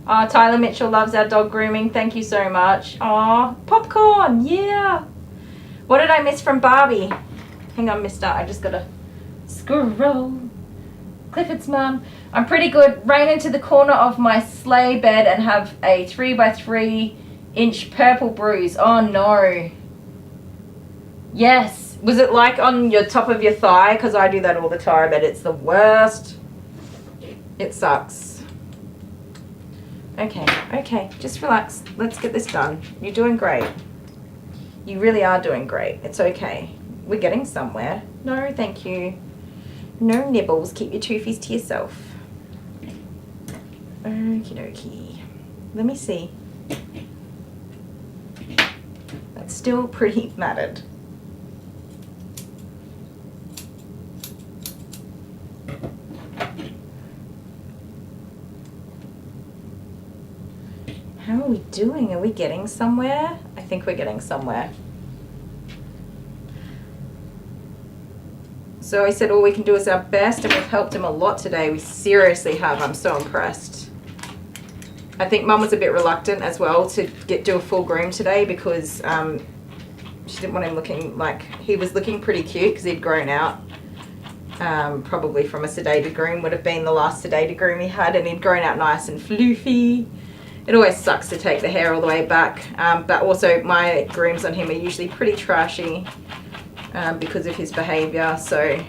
Oh, Tyler Mitchell loves our dog grooming. Thank you so much. Oh, popcorn. Yeah. What did I miss from Barbie? Hang on, mister. I just got to scroll. Clifford's mum. I'm pretty good. Rain into the corner of my sleigh bed and have a 3x3 inch purple bruise. Oh, no. Yes. Was it like on your top of your thigh? Because I do that all the time, but it's the worst. It sucks. Okay, just relax. Let's get this done. You're doing great. You really are doing great. It's okay. We're getting somewhere. No, thank you. No nibbles. Keep your toofies to yourself. Okie dokie. Let me see. That's still pretty matted. How are we doing? Are we getting somewhere? I think we're getting somewhere. So I said all we can do is our best, and we've helped him a lot today. We seriously have. I'm so impressed. I think Mum was a bit reluctant as well to do a full groom today because she didn't want him looking like, he was looking pretty cute because he'd grown out. Probably from a sedated groom, would have been the last sedated groom he had, and he'd grown out nice and floofy. It always sucks to take the hair all the way back, but also my grooms on him are usually pretty trashy because of his behaviour. So,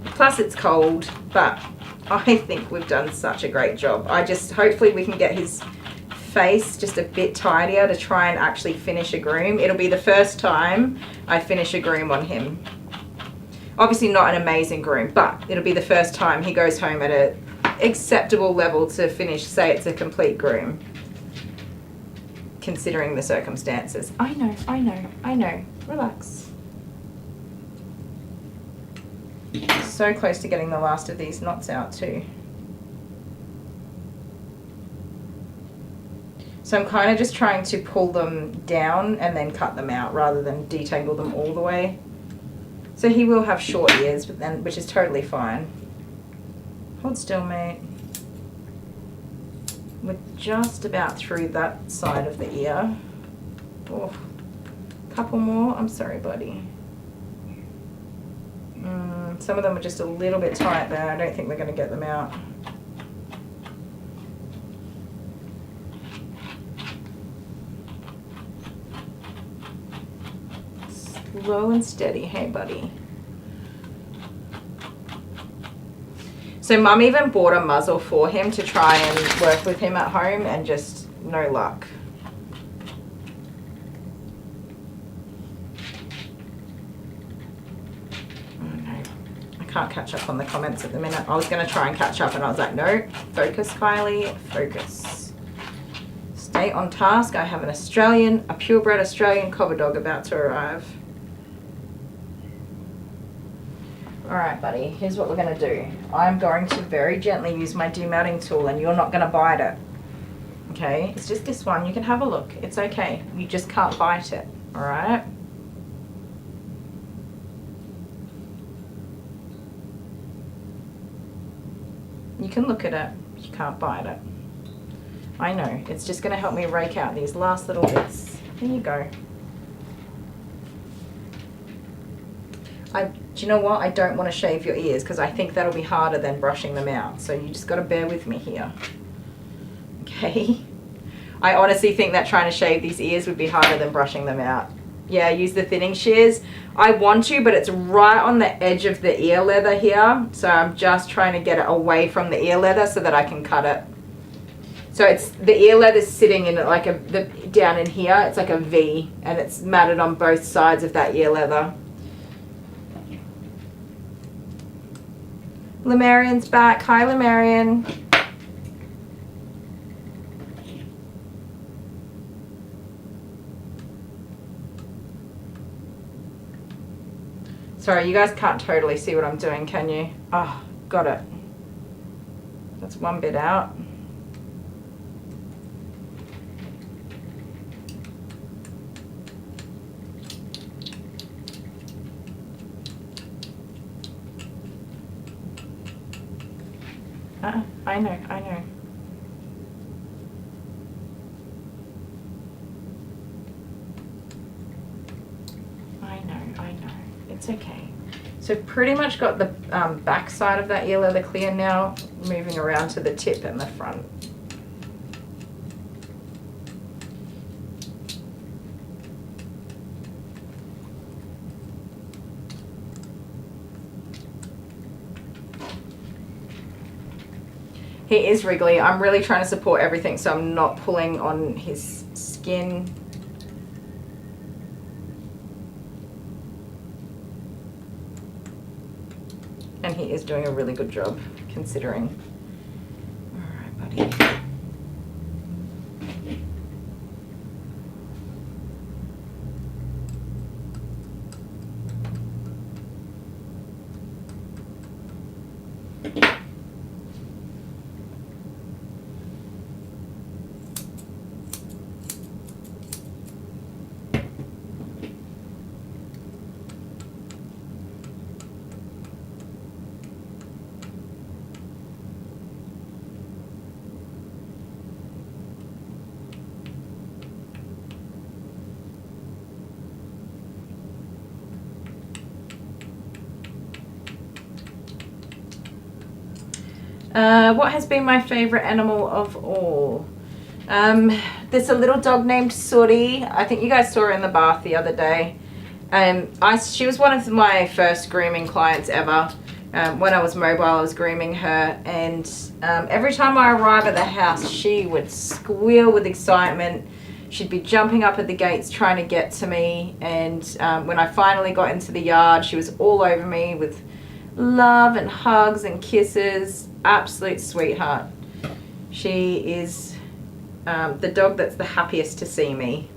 plus it's cold, but I think we've done such a great job. Hopefully we can get his face just a bit tidier to try and actually finish a groom. It'll be the first time I finish a groom on him. Obviously not an amazing groom, but it'll be the first time he goes home at a acceptable level to finish, say it's a complete groom, considering the circumstances. I know. Relax. So close to getting the last of these knots out too. So I'm kind of just trying to pull them down and then cut them out rather than detangle them all the way. So he will have short ears, but then, which is totally fine. Hold still, mate. We're just about through that side of the ear. Oh, couple more. I'm sorry, buddy. Some of them are just a little bit tight there. I don't think we're going to get them out. Slow and steady, hey buddy. So Mum even bought a muzzle for him to try and work with him at home, and just no luck. Oh no, I can't catch up on the comments at the minute. I was going to try and catch up and I was like, no, focus Kylie, focus. Stay on task. I have a purebred Australian cover dog about to arrive. Alright buddy, here's what we're going to do. I'm going to very gently use my dematting tool, and you're not going to bite it. Okay, it's just this one. You can have a look. It's okay. You just can't bite it. Alright? You can look at it. You can't bite it. I know. It's just going to help me rake out these last little bits. There you go. Do you know what? I don't want to shave your ears because I think that'll be harder than brushing them out. So you just got to bear with me here. Okay? I honestly think that trying to shave these ears would be harder than brushing them out. Yeah, use the thinning shears. I want to, but it's right on the edge of the ear leather here. So I'm just trying to get it away from the ear leather so that I can cut it. So it's the ear leather's sitting in like down in here. It's like a V, and it's matted on both sides of that ear leather. Lemarian's back. Hi, Lemarian. Sorry, you guys can't totally see what I'm doing, can you? Oh, got it. That's one bit out. I know. I know. It's okay. So pretty much got the back side of that ear leather clear now, moving around to the tip and the front. He is wriggly. I'm really trying to support everything so I'm not pulling on his skin. And he is doing a really good job considering. All right, buddy. What has been my favorite animal of all? There's a little dog named Sooty. I think you guys saw her in the bath the other day. She was one of my first grooming clients ever. When I was mobile, I was grooming her, and every time I arrive at the house, she would squeal with excitement. She'd be jumping up at the gates trying to get to me, and when I finally got into the yard, she was all over me with love and hugs and kisses. Absolute sweetheart. She is the dog that's the happiest to see me.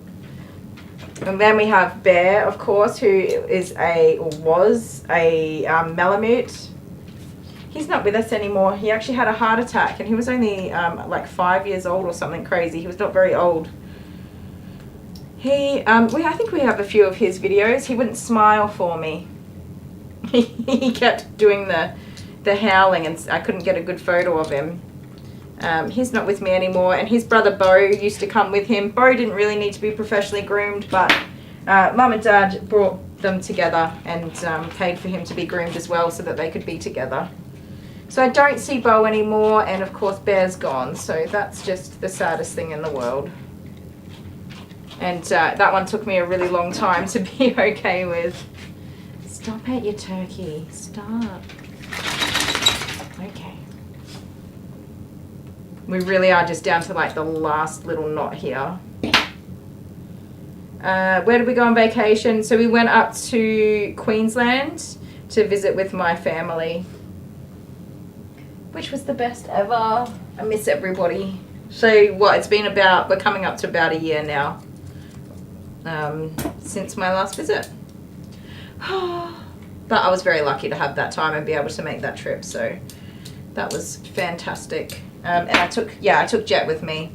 And then we have Bear, of course, who is was a Malamute. He's not with us anymore. He actually had a heart attack, and he was only like 5 years old or something crazy. He was not very old. I think we have a few of his videos. He wouldn't smile for me. He kept doing the howling, and I couldn't get a good photo of him. He's not with me anymore, and his brother Bo used to come with him. Bo didn't really need to be professionally groomed, but Mum and Dad brought them together and paid for him to be groomed as well so that they could be together. So I don't see Bo anymore, and of course Bear's gone, so that's just the saddest thing in the world. And that one took me a really long time to be okay with. Stop it, you turkey. Stop. Okay. We really are just down to like the last little knot here. Where did we go on vacation? So we went up to Queensland to visit with my family, which was the best ever. I miss everybody. So it's been we're coming up to about a year now since my last visit. But I was very lucky to have that time and be able to make that trip, so that was fantastic. And I took Jet with me,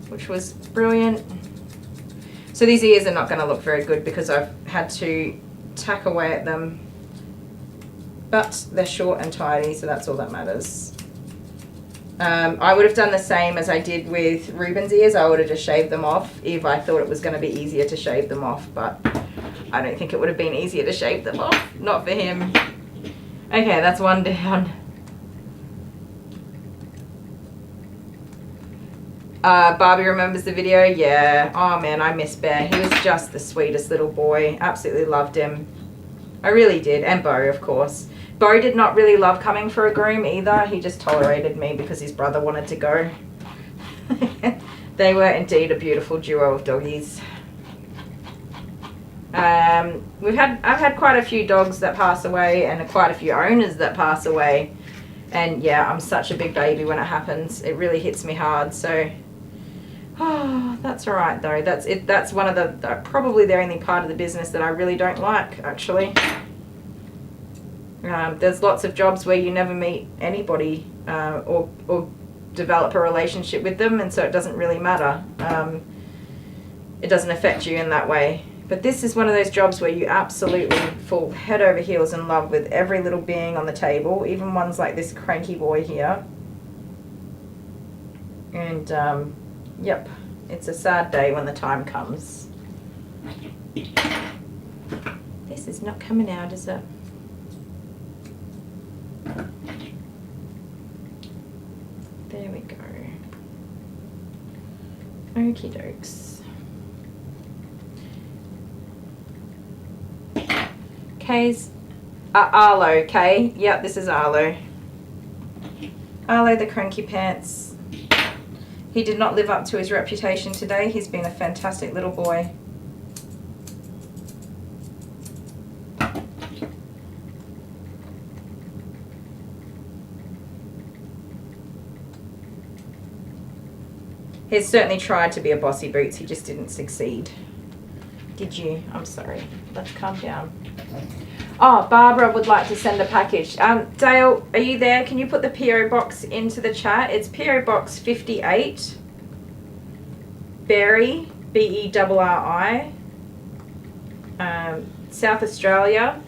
which was brilliant. So these ears are not going to look very good because I've had to tack away at them, but they're short and tidy, so that's all that matters. I would have done the same as I did with Reuben's ears. I would have just shaved them off if I thought it was going to be easier to shave them off, but I don't think it would have been easier to shave them off. Not for him. Okay, that's one down. Barbie remembers the video. Yeah. Oh man, I miss Bear. He was just the sweetest little boy. Absolutely loved him. I really did. And Bo, of course. Bo did not really love coming for a groom either. He just tolerated me because his brother wanted to go. They were indeed a beautiful duo of doggies. I've had quite a few dogs that pass away and quite a few owners that pass away, and yeah, I'm such a big baby when it happens. It really hits me hard. So that's all right though. That's one of the probably the only part of the business that I really don't like, actually. There's lots of jobs where you never meet anybody or develop a relationship with them, and so it doesn't really matter. It doesn't affect you in that way. But this is one of those jobs where you absolutely fall head over heels in love with every little being on the table, even ones like this cranky boy here. And yep, it's a sad day when the time comes. This is not coming out, is it? There we go. Okie dokes. Kay's Arlo, okay? Yep, this is Arlo. Arlo the cranky pants. He did not live up to his reputation today. He's been a fantastic little boy. He's certainly tried to be a bossy boots, he just didn't succeed. Did you? I'm sorry. Let's calm down. Oh, Barbara would like to send a package. Dale, are you there? Can you put the PO box into the chat? It's PO Box 58, Berry, Berri, South Australia,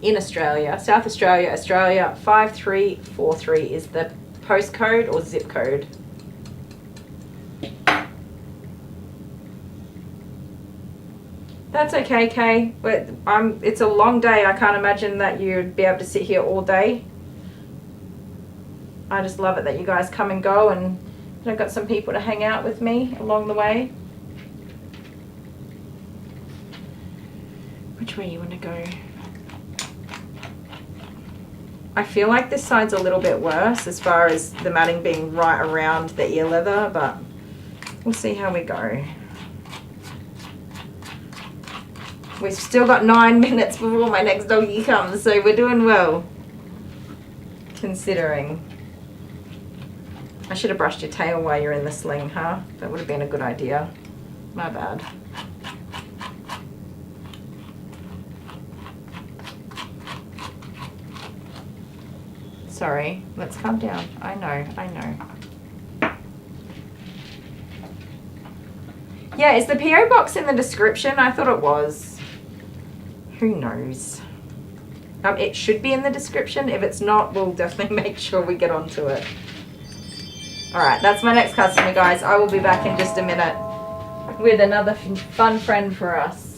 in Australia, South Australia, Australia 5343 is the postcode or zip code. That's okay, Kay. But it's a long day. I can't imagine that you'd be able to sit here all day. I just love it that you guys come and go, and I've got some people to hang out with me along the way. Which way you want to go? I feel like this side's a little bit worse as far as the matting being right around the ear leather, but we'll see how we go. We've still got 9 minutes before my next doggy comes, so we're doing well. Considering. I should have brushed your tail while you're in the sling, huh? That would have been a good idea. My bad. Sorry, let's calm down. I know. Yeah, is the PO box in the description? I thought it was. Who knows? It should be in the description. If it's not, we'll definitely make sure we get onto it. Alright, that's my next customer, guys. I will be back in just a minute with another fun friend for us.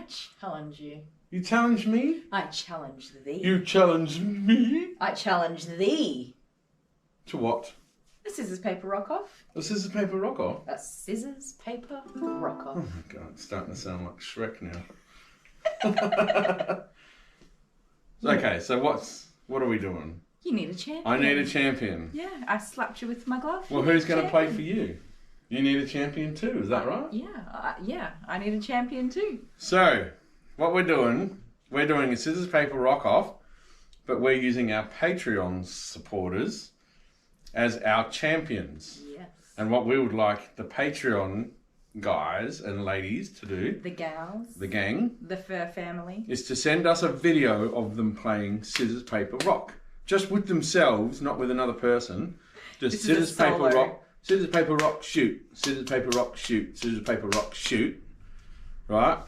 I challenge you. You challenge me? I challenge thee. You challenge me? I challenge thee. To what? A scissors, paper, rock off. A scissors, paper, rock off? A scissors, paper, rock off. Oh my god, it's starting to sound like Shrek now. Okay, so what are we doing? You need a champion. I need a champion. Yeah, I slapped you with my glove. Well, who's going to play for you? You need a champion too, is that right? Yeah, I need a champion too. So, what we're doing a scissors, paper, rock off, but we're using our Patreon supporters as our champions. Yes. And what we would like the Patreon guys and ladies to do, the gals, the gang, the fur family, is to send us a video of them playing scissors, paper, rock. Just with themselves, not with another person. Just scissors, paper, rock. Scissors, paper, rock, shoot. Scissors, paper, rock, shoot. Scissors, paper, rock, shoot. Right?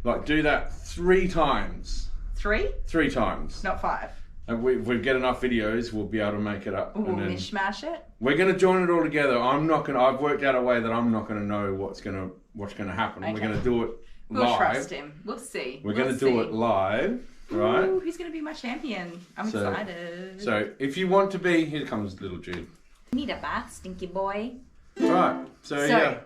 Like, do that 3 times. 3? 3 times. Not 5. And if we get enough videos, we'll be able to make it up. We'll and then mishmash it. We're going to join it all together. I've worked out a way that I'm not going to know what's going to happen. Okay. We're going to do it live. We'll trust him. We'll see. We're going to do it live. Right? Ooh, who's going to be my champion? I'm excited. So, if you want to be... Here comes little Jude. Need a bath, stinky boy. Right. So yeah.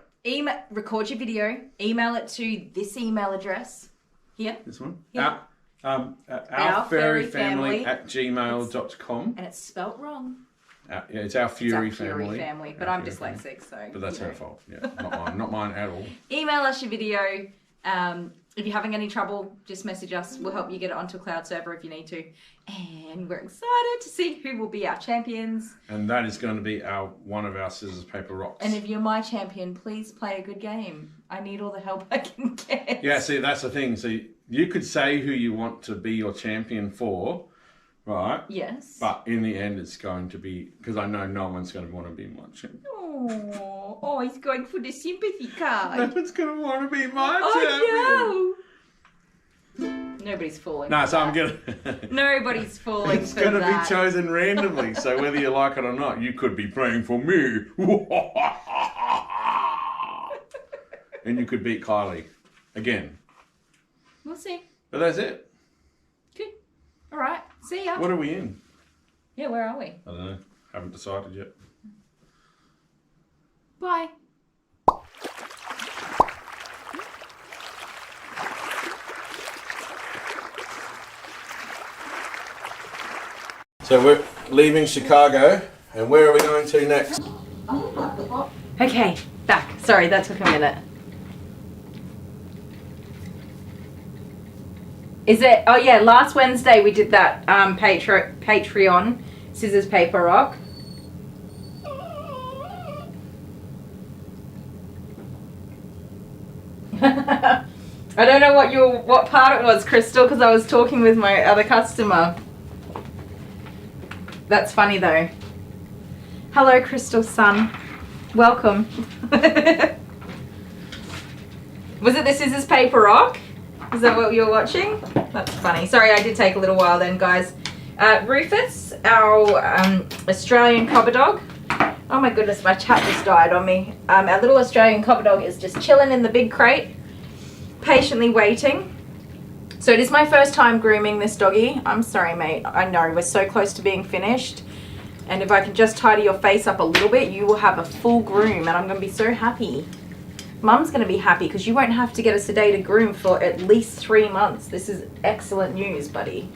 Record your video. Email it to this email address. Here. This one? Yeah. Our furry family at gmail.com. And it's spelt wrong. It's our Fury family. Fury family. But I'm dyslexic, so... But that's her fault. Yeah, not mine at all. Email us your video. If you're having any trouble, just message us. We'll help you get it onto a cloud server if you need to. And we're excited to see who will be our champions. And that is going to be one of our scissors, paper, rocks. And if you're my champion, please play a good game. I need all the help I can get. Yeah, see, that's the thing. So you could say who you want to be your champion for, right? Yes. But in the end, it's going to be... Because I know no one's going to want to be my champion. Oh, he's going for the sympathy card. No one's going to want to be my champion. No. Nobody's falling. No, so I'm going to... Nobody's falling it's going to be chosen randomly. So whether you like it or not, you could be playing for me. And you could beat Kylie. Again. We'll see. But that's it. Good. All right. See ya. What are we in? Yeah, where are we? I don't know. Haven't decided yet. Bye. So we're leaving Chicago, and where are we going to next? Okay, back. Sorry, that took a minute. Is it? Oh yeah, last Wednesday we did that Patreon scissors, paper, rock. I don't know what part it was, Crystal, because I was talking with my other customer. That's funny though. Hello, Crystal's son. Welcome. Was it the scissors, paper, rock? Is that what you're watching? That's funny. Sorry, I did take a little while then, guys. Rufus, our Australian copper dog. Oh my goodness, my chat just died on me. Our little Australian copper dog is just chilling in the big crate, patiently waiting. So it is my first time grooming this doggy. I'm sorry, mate. I know, we're so close to being finished. And if I can just tidy your face up a little bit, you will have a full groom, and I'm going to be so happy. Mum's going to be happy because you won't have to get a sedated groom for at least 3 months. This is excellent news, buddy.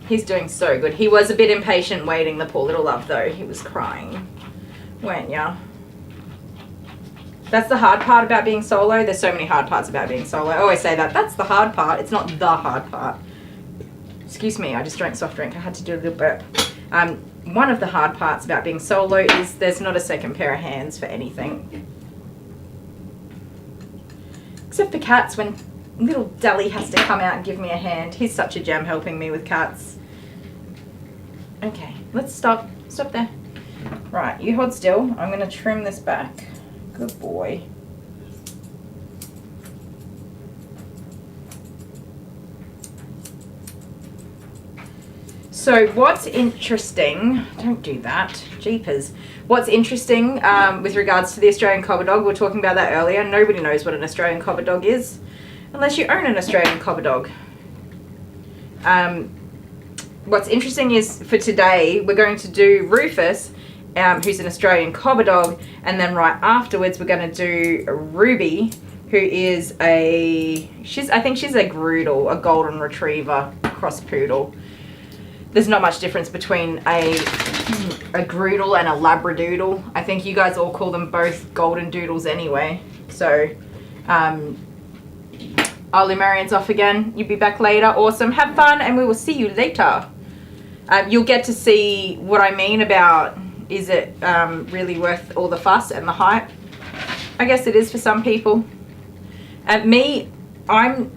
He's doing so good. He was a bit impatient waiting, the poor little love, though. He was crying, weren't ya? That's the hard part about being solo. There's so many hard parts about being solo. I always say that. That's the hard part. It's not the hard part. Excuse me, I just drank soft drink. I had to do a little burp. One of the hard parts about being solo is there's not a second pair of hands for anything. Except for cats, when little Dally has to come out and give me a hand. He's such a gem helping me with cats. Okay, let's stop. Stop there. Right, you hold still. I'm going to trim this back. Good boy. So what's interesting, don't do that, jeepers. What's interesting with regards to the Australian Cobber Dog, we were talking about that earlier. Nobody knows what an Australian Cobber Dog is unless you own an Australian Cobber Dog. What's interesting is for today, we're going to do Rufus, who's an Australian Cobber Dog, and then right afterwards we're going to do Ruby, who is I think she's a Groodle, a Golden Retriever cross poodle. There's not much difference between a Groodle and a Labradoodle. I think you guys all call them both Golden Doodles anyway. So, Ollie Marion's off again. You'll be back later. Awesome. Have fun, and we will see you later. You'll get to see what I mean about, is it really worth all the fuss and the hype? I guess it is for some people. Me, I'm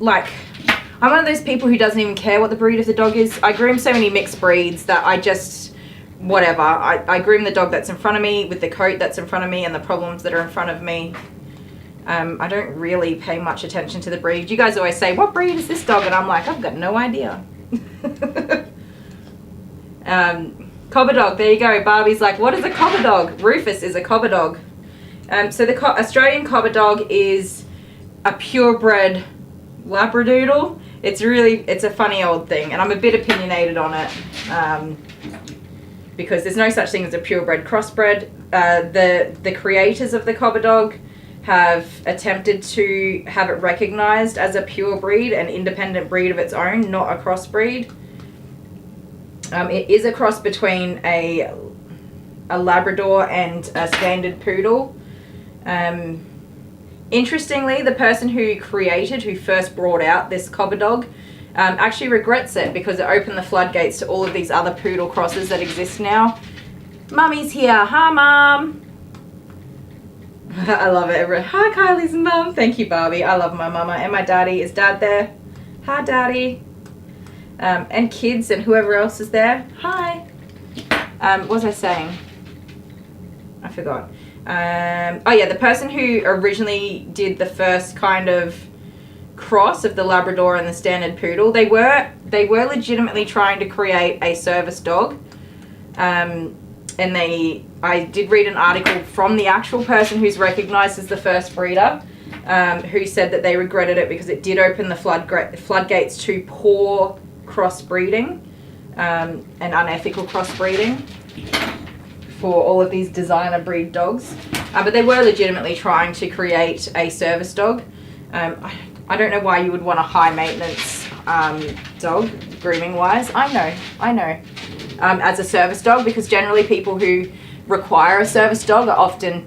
one of those people who doesn't even care what the breed of the dog is. I groom so many mixed breeds that I just, whatever. I groom the dog that's in front of me with the coat that's in front of me and the problems that are in front of me. I don't really pay much attention to the breed. You guys always say, what breed is this dog? And I'm like, I've got no idea. Cobber Dog, there you go. Barbie's like, what is a Cobber Dog? Rufus is a Cobber Dog. So the Australian Cobber Dog is a purebred Labradoodle. It's a funny old thing, and I'm a bit opinionated on it because there's no such thing as a purebred crossbred. The creators of the Cobber Dog have attempted to have it recognised as a pure breed, an independent breed of its own, not a crossbreed. It is a cross between a Labrador and a standard poodle. Interestingly, the person who first brought out this Cobber Dog, actually regrets it because it opened the floodgates to all of these other poodle crosses that exist now. Mummy's here. Hi, Mum. I love it. Hi, Kylie's mum. Thank you, Barbie. I love my mama and my daddy. Is Dad there? Hi, Daddy. And kids and whoever else is there. Hi. What was I saying? I forgot. Oh yeah, the person who originally did the first kind of cross of the Labrador and the standard poodle, they were legitimately trying to create a service dog. And I did read an article from the actual person who's recognised as the first breeder, who said that they regretted it because it did open the floodgates to poor crossbreeding and unethical crossbreeding for all of these designer breed dogs. But they were legitimately trying to create a service dog. I don't know why you would want a high maintenance dog, grooming wise. I know. As a service dog, because generally people who require a service dog are often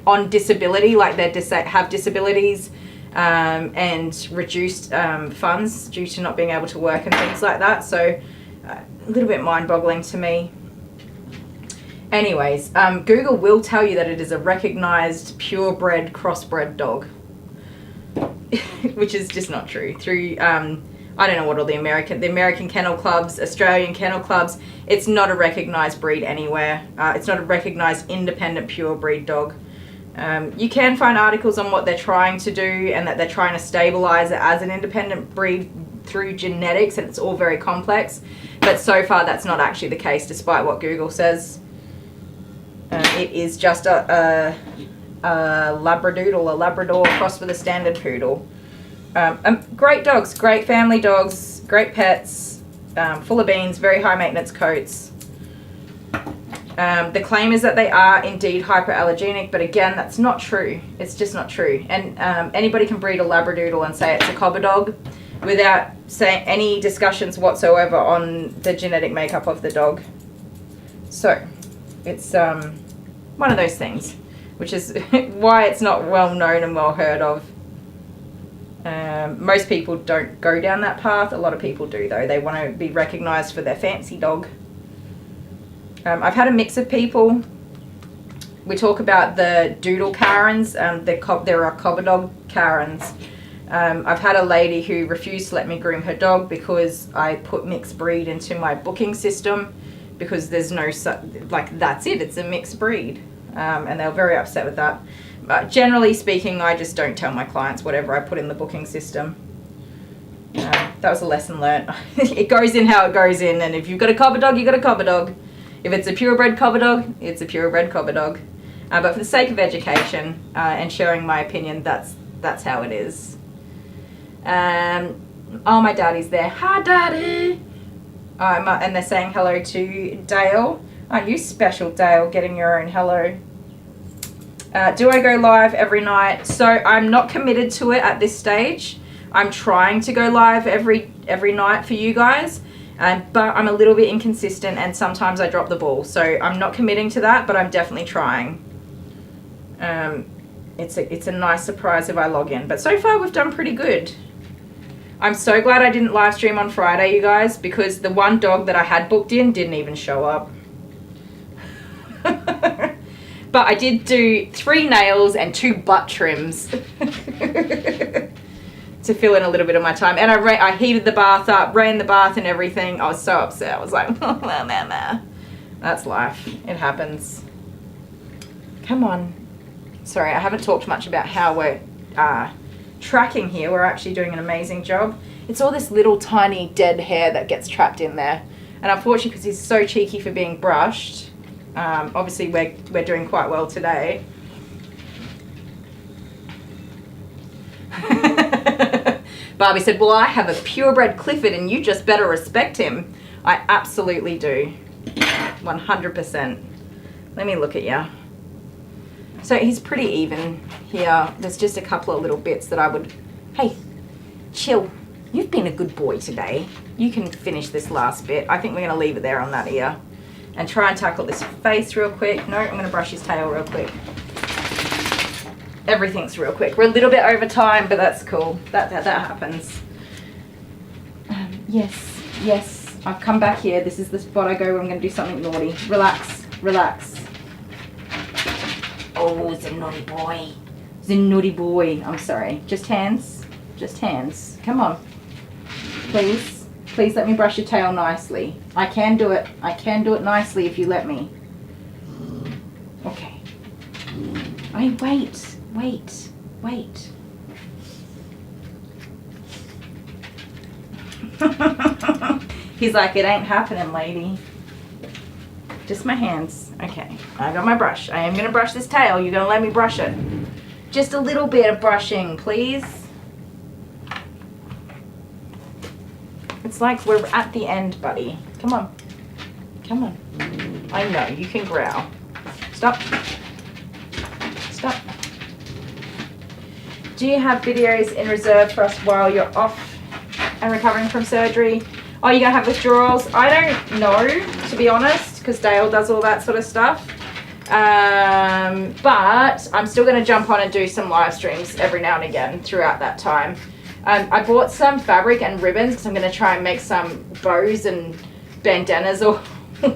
on disability, like they have disabilities and reduced funds due to not being able to work and things like that. So a little bit mind-boggling to me. Anyways, Google will tell you that it is a recognised purebred crossbred dog, which is just not true. Through I don't know what all the American kennel clubs, Australian kennel clubs, it's not a recognised breed anywhere. It's not a recognised independent pure breed dog. You can find articles on what they're trying to do and that they're trying to stabilise it as an independent breed through genetics, and it's all very complex. But so far that's not actually the case, despite what Google says. It is just a Labradoodle, a Labrador crossed with a standard poodle. Great dogs, great family dogs, great pets, full of beans, very high maintenance coats. The claim is that they are indeed hyperallergenic, but again, that's not true. It's just not true. And anybody can breed a Labradoodle and say it's a Cobber Dog without saying any discussions whatsoever on the genetic makeup of the dog. So it's one of those things, which is why it's not well known and well heard of. Most people don't go down that path. A lot of people do, though. They want to be recognised for their fancy dog. I've had a mix of people. We talk about the doodle Karens. There are Cobber Dog Karens. I've had a lady who refused to let me groom her dog because I put mixed breed into my booking system, because there's no, that's it, it's a mixed breed. And they were very upset with that. But generally speaking, I just don't tell my clients whatever I put in the booking system. That was a lesson learnt. It goes in how it goes in, and if you've got a cobber dog, you've got a cobber dog. If it's a purebred cobber dog, it's a purebred cobber dog. But for the sake of education and sharing my opinion, that's how it is. Oh, my daddy's there. Hi, Daddy. And they're saying hello to Dale. Aren't you special, Dale, getting your own hello? Do I go live every night? So I'm not committed to it at this stage. I'm trying to go live every night for you guys, but I'm a little bit inconsistent and sometimes I drop the ball. So I'm not committing to that, but I'm definitely trying. It's a nice surprise if I log in, but so far we've done pretty good. I'm so glad I didn't live stream on Friday, you guys, because the one dog that I had booked in didn't even show up. But I did do 3 nails and 2 butt trims. To fill in a little bit of my time. And I heated the bath up, ran the bath and everything. I was so upset. I was like, nah. That's life. It happens. Come on. Sorry, I haven't talked much about how we're tracking here. We're actually doing an amazing job. It's all this little tiny dead hair that gets trapped in there. And unfortunately, because he's so cheeky for being brushed, obviously we're doing quite well today. Barbie said, well, I have a purebred Clifford and you just better respect him. I absolutely do. 100%. Let me look at you. So he's pretty even here. There's just a couple of little bits that I would... Hey, chill. You've been a good boy today. You can finish this last bit. I think we're going to leave it there on that ear. And try and tackle this face real quick. No, I'm going to brush his tail real quick. Everything's real quick. We're a little bit over time, but that's cool. That happens. Yes. I've come back here. This is the spot I go where I'm going to do something naughty. Relax. Oh, it's a naughty boy. It's a naughty boy. I'm sorry. Just hands. Come on. Please let me brush your tail nicely. I can do it. Nicely if you let me. Okay. Wait. He's like, it ain't happening, lady. Just my hands. Okay, I got my brush. I am going to brush this tail. You're going to let me brush it. Just a little bit of brushing, please. It's like we're at the end, buddy. Come on. I know, you can growl. Stop. Do you have videos in reserve for us while you're off and recovering from surgery? Oh, you're going to have withdrawals? I don't know, to be honest, because Dale does all that sort of stuff. But I'm still going to jump on and do some live streams every now and again throughout that time. I bought some fabric and ribbons because I'm going to try and make some bows and bandanas or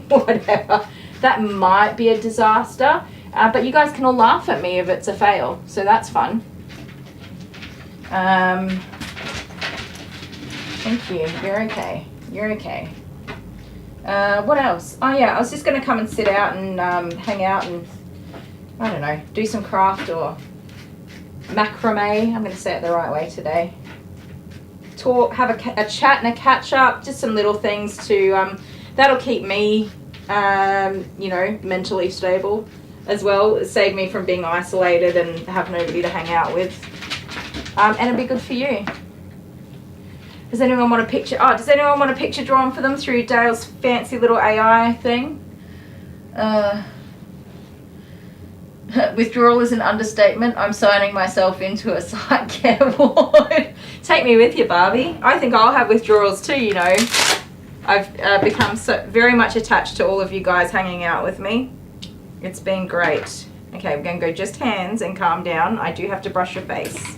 whatever. That might be a disaster, but you guys can all laugh at me if it's a fail, so that's fun. Thank you. You're okay. What else? Oh yeah, I was just going to come and sit out and hang out and, I don't know, do some craft or macrame. I'm going to say it the right way today. Talk, have a chat and a catch up, just some little things to, that'll keep me, mentally stable as well. Save me from being isolated and have nobody to hang out with. And it'll be good for you. Does anyone want a picture? Oh, does anyone want a picture drawn for them through Dale's fancy little AI thing? Withdrawal is an understatement. I'm signing myself into a site care ward. Take me with you, Barbie. I think I'll have withdrawals too, you know. I've become very much attached to all of you guys hanging out with me. It's been great. Okay, we're going to go just hands and calm down. I do have to brush your face.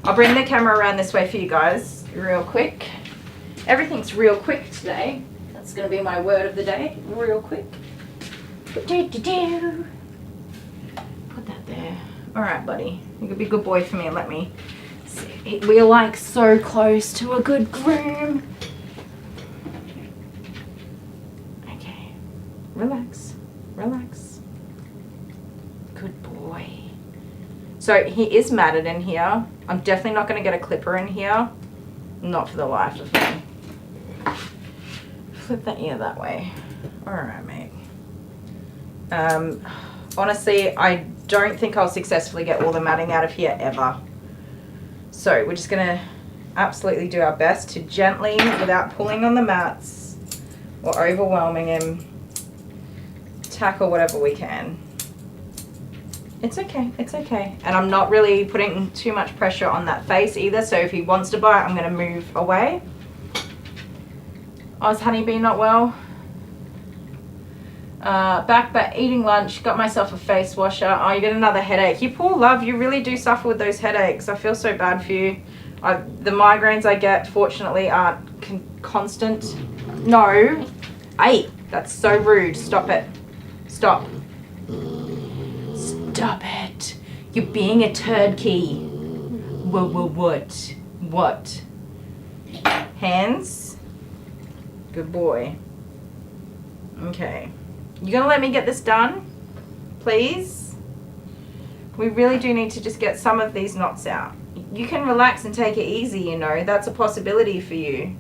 I'll bring the camera around this way for you guys real quick. Everything's real quick today. That's going to be my word of the day. Real quick. Put that there. Alright, buddy. You could be a good boy for me and let me see. We're like so close to a good groom. Okay. Relax. Good boy. So he is matted in here. I'm definitely not going to get a clipper in here. Not for the life of me. Flip that ear that way. Alright, mate. Honestly, I don't think I'll successfully get all the matting out of here ever. So we're just going to absolutely do our best to gently, without pulling on the mats or overwhelming him, tackle whatever we can. It's okay, it's okay. And I'm not really putting too much pressure on that face either, so if he wants to bite, I'm going to move away. Oz Honeybee not well. Back but eating lunch, got myself a face washer. Oh, you get another headache. You poor love, you really do suffer with those headaches. I feel so bad for you. The migraines I get, fortunately, aren't constant. No. Hey, that's so rude. Stop it. Stop. Stop it. You're being a turd-key. What? What? Hands? Good boy. Okay. You gonna let me get this done? Please? We really do need to just get some of these knots out. You can relax and take it easy, you know. That's a possibility for you.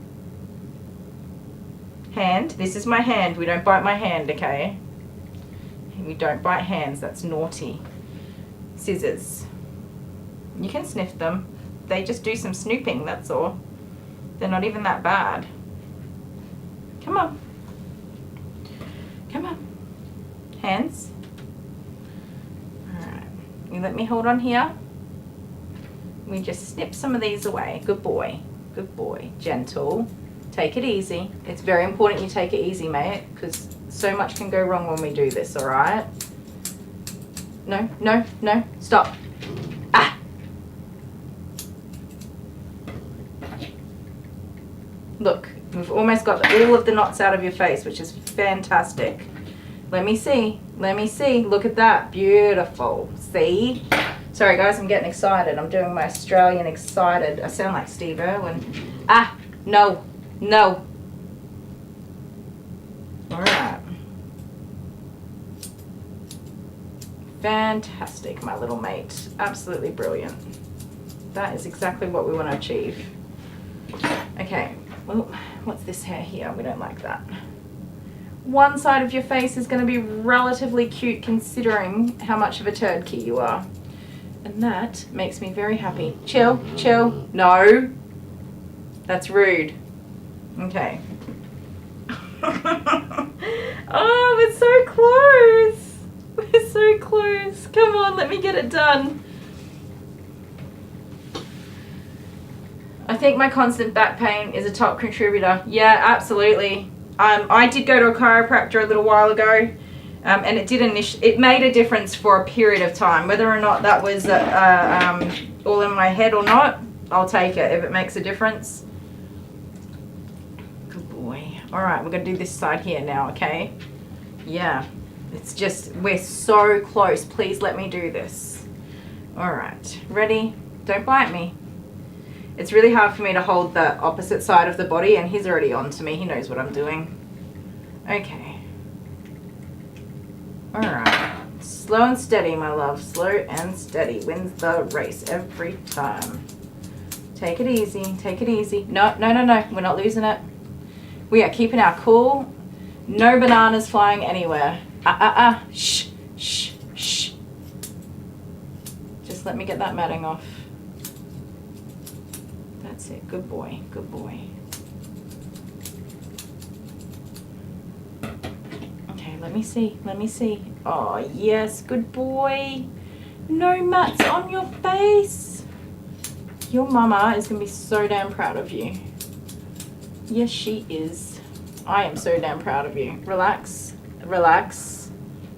Hand. This is my hand. We don't bite my hand, okay? We don't bite hands. That's naughty. Scissors. You can sniff them. They just do some snooping, that's all. They're not even that bad. Come on. Come on. Hands. Alright. You let me hold on here. We just snip some of these away. Good boy. Good boy. Gentle. Take it easy. It's very important you take it easy, mate, because so much can go wrong when we do this, alright? No, no, no. Stop. Ah! Look, we've almost got all of the knots out of your face, which is fantastic. Let me see. Let me see. Look at that. Beautiful. See? Sorry, guys, I'm getting excited. I'm doing my Australian excited. I sound like Steve Irwin. Ah! No. No. Alright. Fantastic, my little mate. Absolutely brilliant. That is exactly what we want to achieve. Okay. Well, what's this hair here? We don't like that. One side of your face is going to be relatively cute considering how much of a turd-key you are. And that makes me very happy. Chill, chill. No. That's rude. Okay. Oh, we're so close. We're so close. Come on, let me get it done. I think my constant back pain is a top contributor. Yeah, absolutely. I did go to a chiropractor a little while ago, and it made a difference for a period of time. Whether or not that was all in my head or not, I'll take it if it makes a difference. Good boy. All right, we're gonna do this side here now, okay? Yeah, it's just, we're so close. Please let me do this. All right, ready? Don't bite me. It's really hard for me to hold the opposite side of the body, and he's already on to me. He knows what I'm doing. Okay. All right. Slow and steady, my love. Slow and steady wins the race every time. Take it easy. Take it easy. No, no, no, no. We're not losing it. We are keeping our cool. No bananas flying anywhere. Shh, shh, shh. Just let me get that matting off. That's it. Good boy. Good boy. Okay, let me see. Let me see. Oh, yes. Good boy. No mats on your face. Your mama is going to be so damn proud of you. Yes, she is. I am so damn proud of you. Relax. Relax.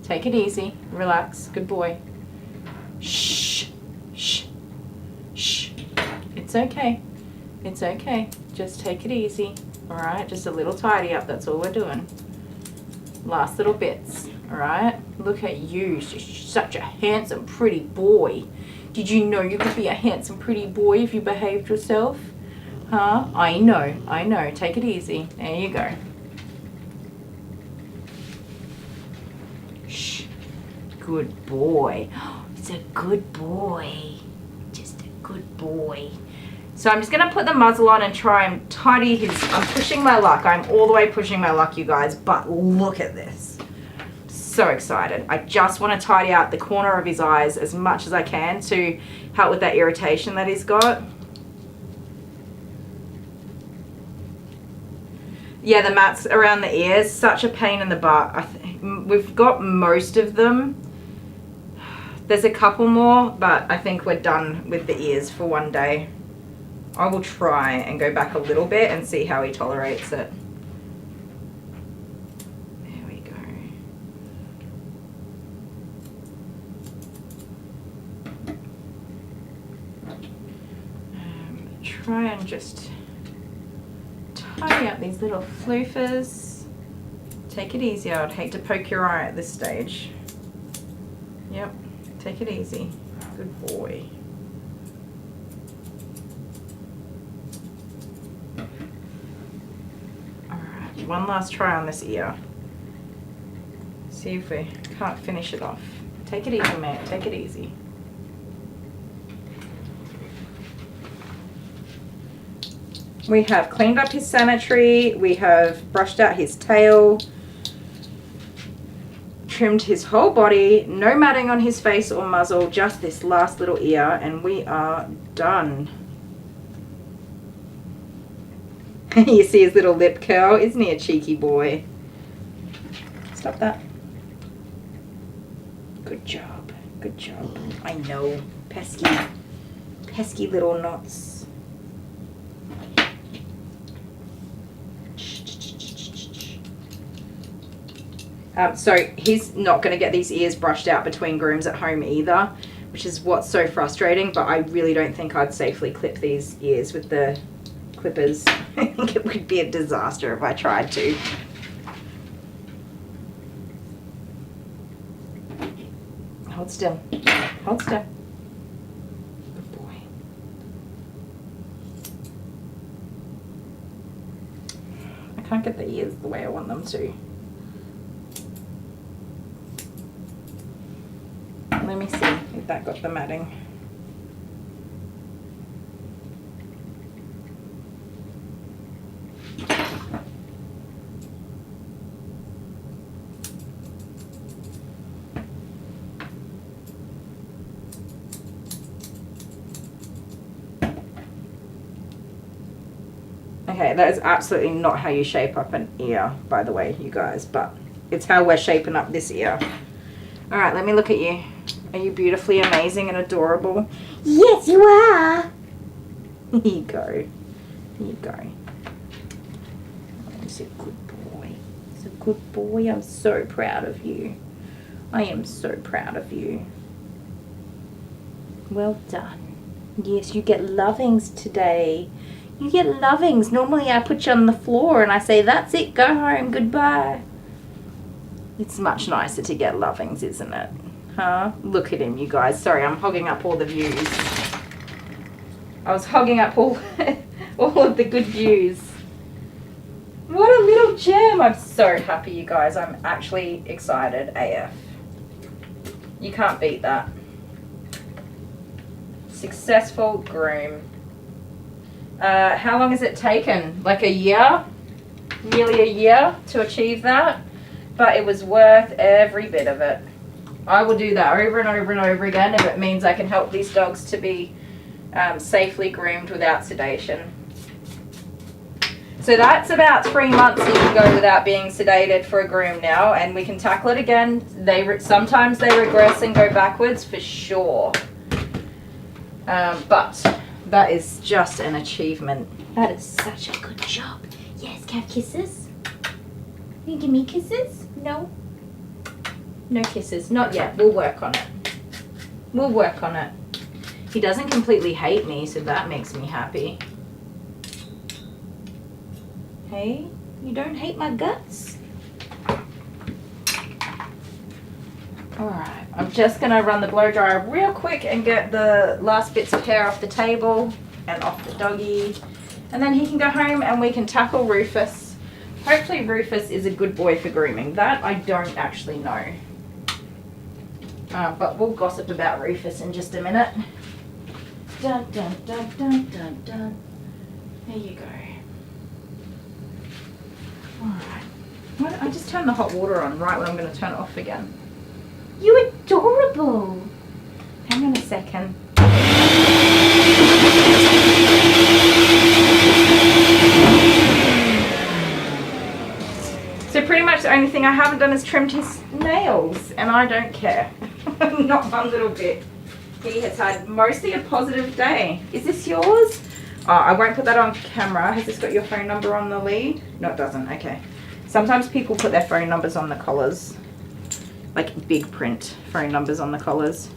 Take it easy. Relax. Good boy. Shh. Shh. Shh. It's okay. It's okay. Just take it easy. Alright? Just a little tidy up. That's all we're doing. Last little bits. Alright? Look at you. You're such a handsome, pretty boy. Did you know you could be a handsome, pretty boy if you behaved yourself? Huh? I know. I know. Take it easy. There you go. Shh. Good boy. It's a good boy. Just a good boy. So I'm just going to put the muzzle on and try and tidy his... I'm pushing my luck. I'm all the way pushing my luck, you guys. But look at this. So excited. I just want to tidy out the corner of his eyes as much as I can to help with that irritation that he's got. Yeah, the mats around the ears, such a pain in the butt. We've got most of them. There's a couple more, but I think we're done with the ears for one day. I will try and go back a little bit and see how he tolerates it. There we go. Try and just tidy up these little floofers. Take it easy. I would hate to poke your eye at this stage. Yep, take it easy. Good boy. Alright, one last try on this ear. See if we can't finish it off. Take it easy, mate. Take it easy. We have cleaned up his sanitary, we have brushed out his tail, trimmed his whole body, no matting on his face or muzzle, just this last little ear, and we are done. You see his little lip curl? Isn't he a cheeky boy? Stop that. Good job. Good job. I know. Pesky little knots. So he's not going to get these ears brushed out between grooms at home either, which is what's so frustrating, but I really don't think I'd safely clip these ears with the clippers. I think it would be a disaster if I tried to. Hold still. Hold still. Good boy. I can't get the ears the way I want them to. Let me see if that got the matting. Okay, that is absolutely not how you shape up an ear, by the way, you guys, but it's how we're shaping up this ear. All right, let me look at you. Are you beautifully amazing and adorable? Yes, you are. Here you go. Here you go. He's a good boy. He's a good boy. I'm so proud of you. I am so proud of you. Well done. Yes, you get lovings today. You get lovings. Normally I put you on the floor and I say, that's it, go home, goodbye. It's much nicer to get lovings, isn't it? Huh? Look at him, you guys. Sorry, I'm hogging up all the views. I was hogging up all of the good views. What a little gem. I'm so happy, you guys. I'm actually excited AF. You can't beat that. Successful groom. How long has it taken? Like a year? Nearly a year to achieve that? But it was worth every bit of it. I will do that over and over and over again if it means I can help these dogs to be safely groomed without sedation. So that's about 3 months he can go without being sedated for a groom now, and we can tackle it again. Sometimes they regress and go backwards for sure. But that is just an achievement. That is such a good job. Yes, can I have kisses? Can you give me kisses? No? No kisses. Not yet. We'll work on it. We'll work on it. He doesn't completely hate me, so that makes me happy. Hey, you don't hate my guts? Alright, I'm just going to run the blow dryer real quick and get the last bits of hair off the table and off the doggy. And then he can go home and we can tackle Rufus. Hopefully Rufus is a good boy for grooming. That I don't actually know. But we'll gossip about Rufus in just a minute. Dun, dun, dun, dun, dun, dun. There you go. Alright. I just turned the hot water on right when I'm going to turn it off again. You adorable! Hang on a second. So pretty much the only thing I haven't done is trimmed his nails, and I don't care. Not one little bit. He has had mostly a positive day. Is this yours? Oh, I won't put that on camera. Has this got your phone number on the lead? No, it doesn't. Okay. Sometimes people put their phone numbers on the collars. Like big print phone numbers on the collars.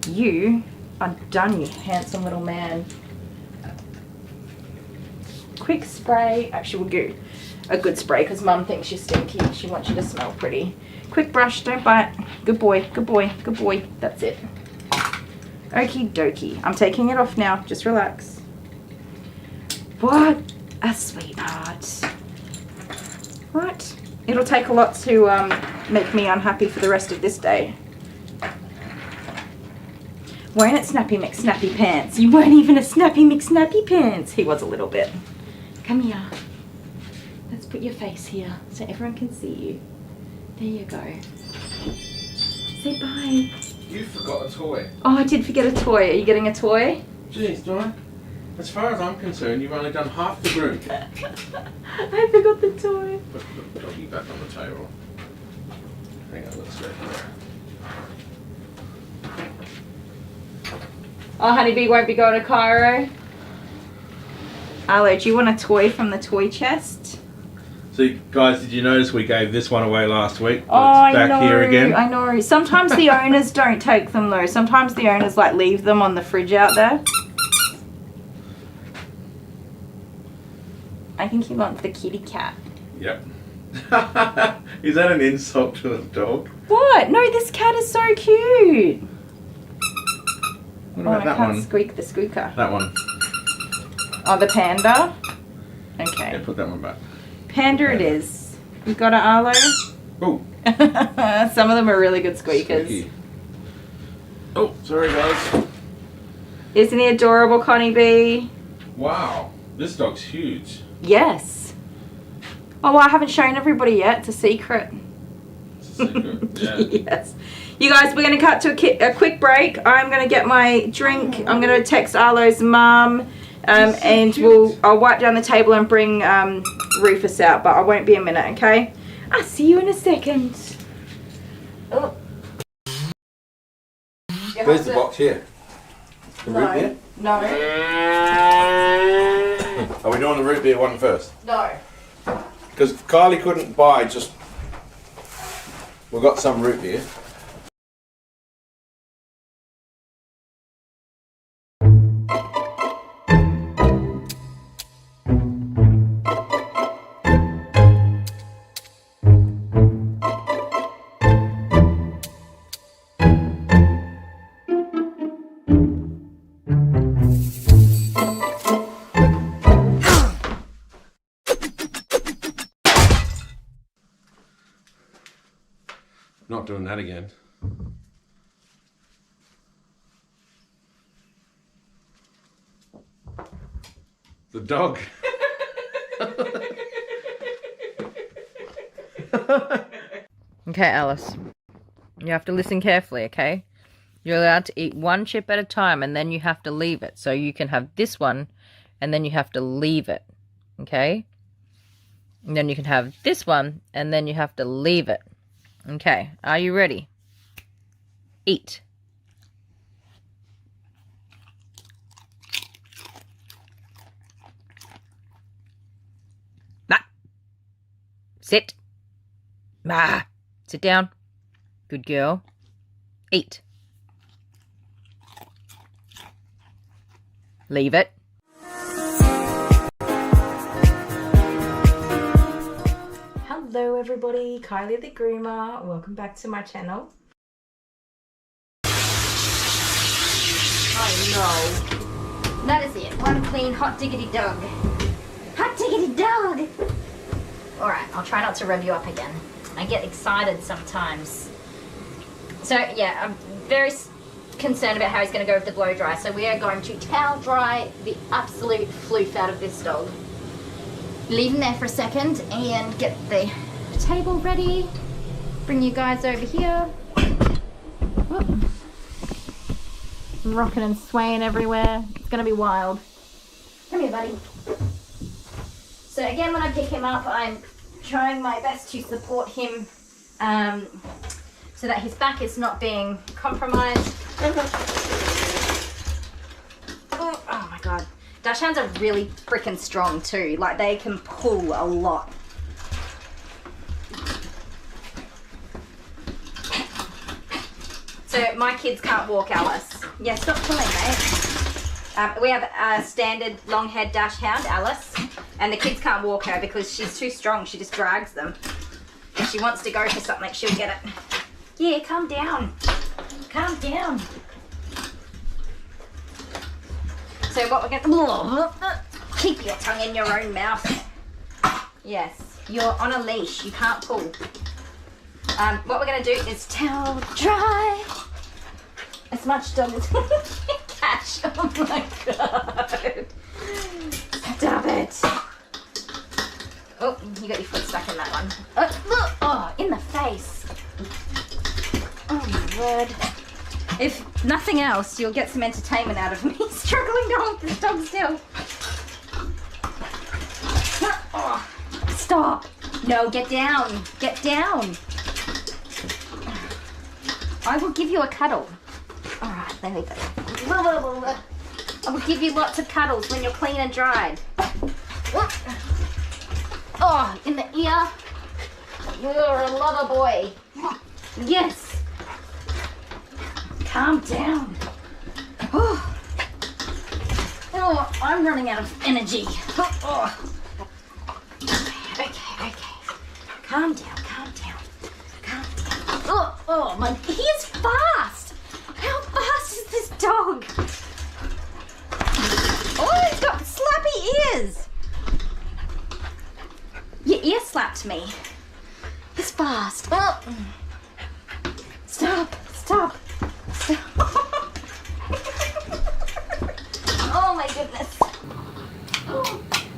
You are done, you handsome little man. Quick spray. Actually, we'll do a good spray because Mum thinks you're stinky. She wants you to smell pretty. Quick brush, don't bite. Good boy, good boy, good boy. That's it. Okie dokie. I'm taking it off now. Just relax. What a sweetheart. What? It'll take a lot to make me unhappy for the rest of this day. Wearing it Snappy McSnappy pants. You weren't even a Snappy McSnappy pants. He was a little bit. Come here. Let's put your face here so everyone can see you. There you go. Say bye. You forgot a toy. Oh, I did forget a toy. Are you getting a toy? Jeez, Donna. As far as I'm concerned, you've only done half the groom. I forgot the toy. Put the doggy back on the table. Hang on, let's go here. Oh, Honeybee won't be going to Cairo. Arlo, do you want a toy from the toy chest? So, guys, did you notice we gave this one away last week? Oh, It's back here again. I know. Sometimes the owners don't take them though. Sometimes the owners like leave them on the fridge out there. I think he wants the kitty cat. Yep. Is that an insult to a dog? What? No, this cat is so cute. What about I that can't one? squeak the squeaker. That one. Oh, the panda? Okay. Yeah, put that one back. Panda it is. You got it, Arlo? Oh. Some of them are really good squeakers. Squeaky. Oh, sorry guys. Isn't he adorable, Connie B? Wow. This dog's huge. Yes. Oh, well, I haven't shown everybody yet. It's a secret. It's a secret. Yeah. Yes. You guys, we're going to cut to a quick break. I'm going to get my drink. I'm going to text Arlo's mum. And I'll wipe down the table and bring Rufus out, but I won't be a minute, okay? I'll see you in a second. Oh. Where's the box here? The root beer? No. Are we doing the root beer one first? No. Because Kylie couldn't buy just... We've got some root beer. Not doing that again. The dog. Okay, Alice. You have to listen carefully, okay? You're allowed to eat one chip at a time and then you have to leave it. So you can have this one and then you have to leave it, okay? And then you can have this one and then you have to leave it. Okay, are you ready? Eat. Ma. Sit. Ma. Sit down. Good girl. Eat. Leave it. Hello everybody, Kylie the Groomer. Welcome back to my channel. Oh no. That is it. One clean hot diggity dog. Hot diggity dog! Alright, I'll try not to rev you up again. I get excited sometimes. So yeah, I'm very concerned about how he's going to go with the blow dry, so we are going to towel dry the absolute floof out of this dog. Leave him there for a second and get the table ready. Bring you guys over here. Whoop. Rocking and swaying everywhere. It's going to be wild. Come here, buddy. So again, when I pick him up, I'm trying my best to support him so that his back is not being compromised. Oh my god. Dachshunds are really freaking strong too. Like, they can pull a lot. So my kids can't walk Alice. Yeah, stop pulling, mate. We have a standard long-haired Dachshund, Alice, and the kids can't walk her because she's too strong. She just drags them. If she wants to go for something, she'll get it. Yeah, calm down. Calm down. So what we're going to... Keep your tongue in your own mouth. Yes, you're on a leash. You can't pull. What we're going to do is towel dry as much dog as we can catch. Oh my god. Stop it. Oh, you got your foot stuck in that one. Oh, in the face. Oh my word. If nothing else, you'll get some entertainment out of me struggling to hold this dog still. Oh, stop. No, get down. Get down. I will give you a cuddle. Alright, there we go. I will give you lots of cuddles when you're clean and dried. Oh, in the ear. You're a lover boy. Yes. Calm down. Oh, I'm running out of energy. Oh. Okay. Calm down. Oh my, he is fast. How fast is this dog? Oh, he's got slappy ears. Your ear slapped me. He's fast. Oh. Stop. Oh my goodness.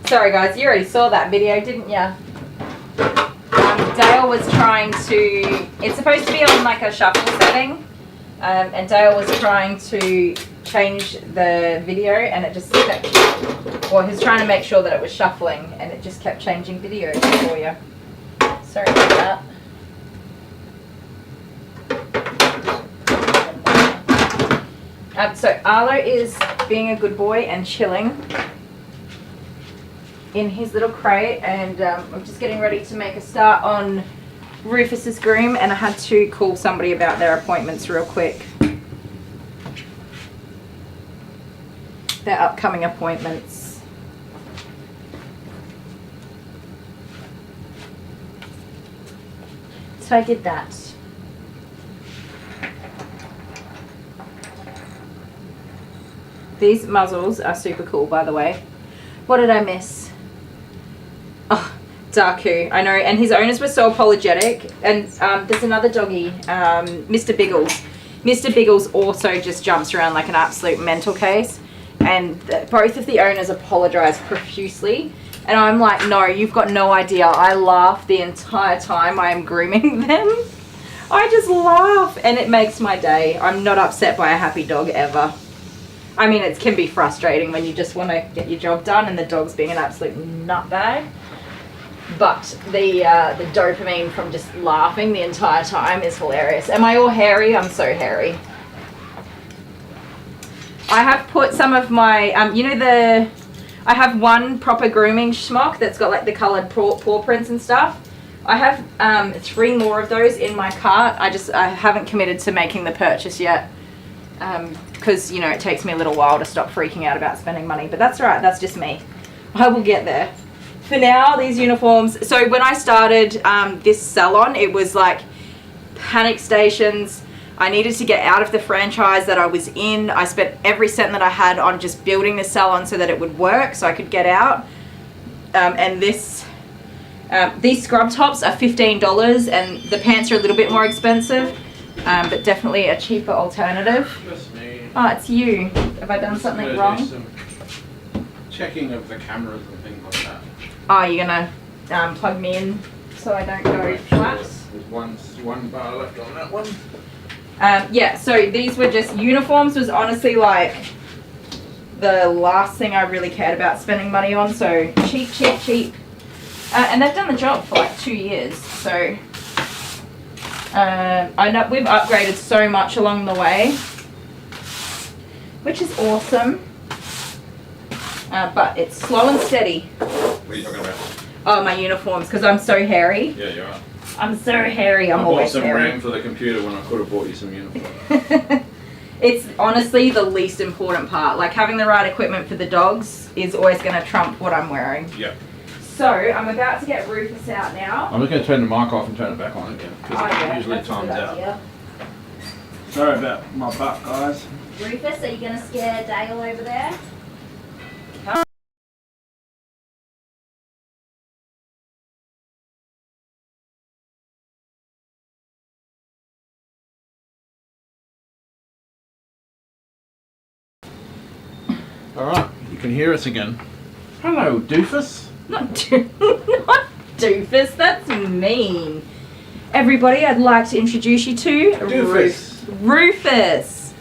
Sorry guys, you already saw that video, didn't you? Dale was trying to, it's supposed to be on like a shuffle setting, and Dale was trying to change the video and it just kept, well, he was trying to make sure that it was shuffling and it just kept changing videos for you. Sorry about that. So Arlo is being a good boy and chilling in his little crate, and I'm just getting ready to make a start on Rufus's groom, and I had to call somebody about their appointments real quick. Their upcoming appointments. So I did that. These muzzles are super cool, by the way. What did I miss? Oh, Darku, I know, and his owners were so apologetic. And there's another doggy, Mr. Biggles. Mr. Biggles also just jumps around like an absolute mental case. And both of the owners apologized profusely. And I'm like, no, you've got no idea. I laugh the entire time I am grooming them. I just laugh and it makes my day. I'm not upset by a happy dog ever. I mean, it can be frustrating when you just want to get your job done and the dog's being an absolute nutbag. But the dopamine from just laughing the entire time is hilarious. Am I all hairy? I'm so hairy. I have put some of my, I have one proper grooming schmuck that's got like the coloured paw prints and stuff. I have 3 more of those in my cart. I haven't committed to making the purchase yet. Because, it takes me a little while to stop freaking out about spending money. But that's all right. That's just me. I will get there. For now, these uniforms. So when I started this salon, it was like panic stations. I needed to get out of the franchise that I was in. I spent every cent that I had on just building the salon so that it would work, so I could get out. And these scrub tops are $15, and the pants are a little bit more expensive. but definitely a cheaper alternative. That's me. Oh, it's you. Have I done something Gonna do wrong? some checking of the cameras and things like that. Oh, you're gonna plug me in so I don't go flat? There's one bar left on that one. Yeah, so these were just uniforms. Was honestly like the last thing I really cared about spending money on. So cheap. And they've done the job for like 2 years. So I know we've upgraded so much along the way, which is awesome. But it's slow and steady. What are you talking about? Oh, my uniforms, because I'm so hairy. Yeah, you are. I'm so hairy. I'm I always bought some hairy. RAM for the computer when I could have bought you some uniforms. It's honestly the least important part. Like having the right equipment for the dogs is always going to trump what I'm wearing. Yep. So I'm about to get Rufus out now. I'm just going to turn the mic off and turn it back on again. Because it usually that's a times good out. idea. Sorry about my butt, guys. Rufus, are you going to scare Dale over there? Alright, you can hear us again. Hello, doofus. Not doofus, that's mean. Everybody, I'd like to introduce you to Doofus. Rufus.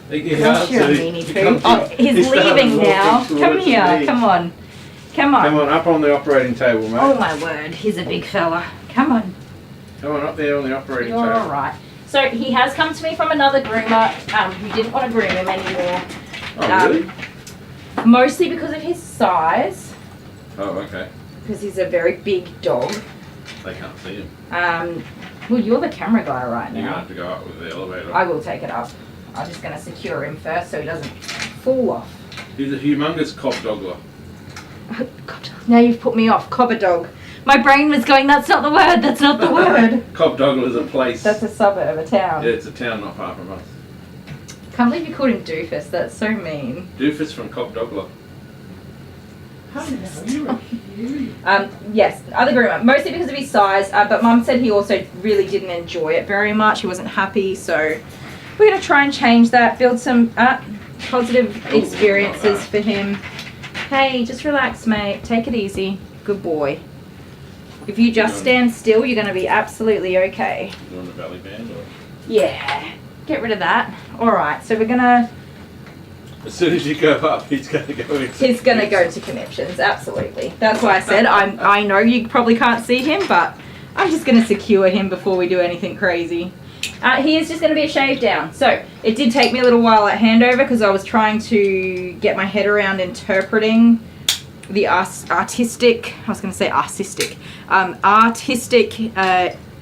Gosh, you're a meanie He poo. comes Oh, in- he's he started leaving now. walking Come towards here, me. come on. Come on. Come on, up on the operating table, mate. Oh my word, he's a big fella. Come on. Come on, up there on the operating You're table. alright. So he has come to me from another groomer who didn't want to groom him anymore. Oh, really? Mostly because of his size, Oh, okay. because he's a very big dog. They can't see him. Well, you're the camera guy right You're going to now. have to go up with the elevator. I will take it up. I'm just going to secure him first so he doesn't fall off. He's a humongous cob doggler. Oh, God, now you've put me off. Cobber dog. My brain was going, that's not the word, that's not the word. Cob doggler is a place. That's a suburb, a town. Yeah, it's a town not far from us. Can't believe you called him Doofus, that's so mean. Doofus from Cob Doggler. Yes, other groomer, mostly because of his size, but Mum said he also really didn't enjoy it very much. He wasn't happy, so we're going to try and change that, build some positive experiences for him. Hey, just relax, mate. Take it easy. Good boy. If you just stand still, you're going to be absolutely okay. You want a belly band? Or? Yeah, get rid of that. All right, so we're going to... As soon as you go up, he's going to go into... He's going to go to conniptions, absolutely. That's why I said I know you probably can't see him, but I'm just going to secure him before we do anything crazy. He is just going to be a shave down. So it did take me a little while at handover because I was trying to get my head around interpreting the artistic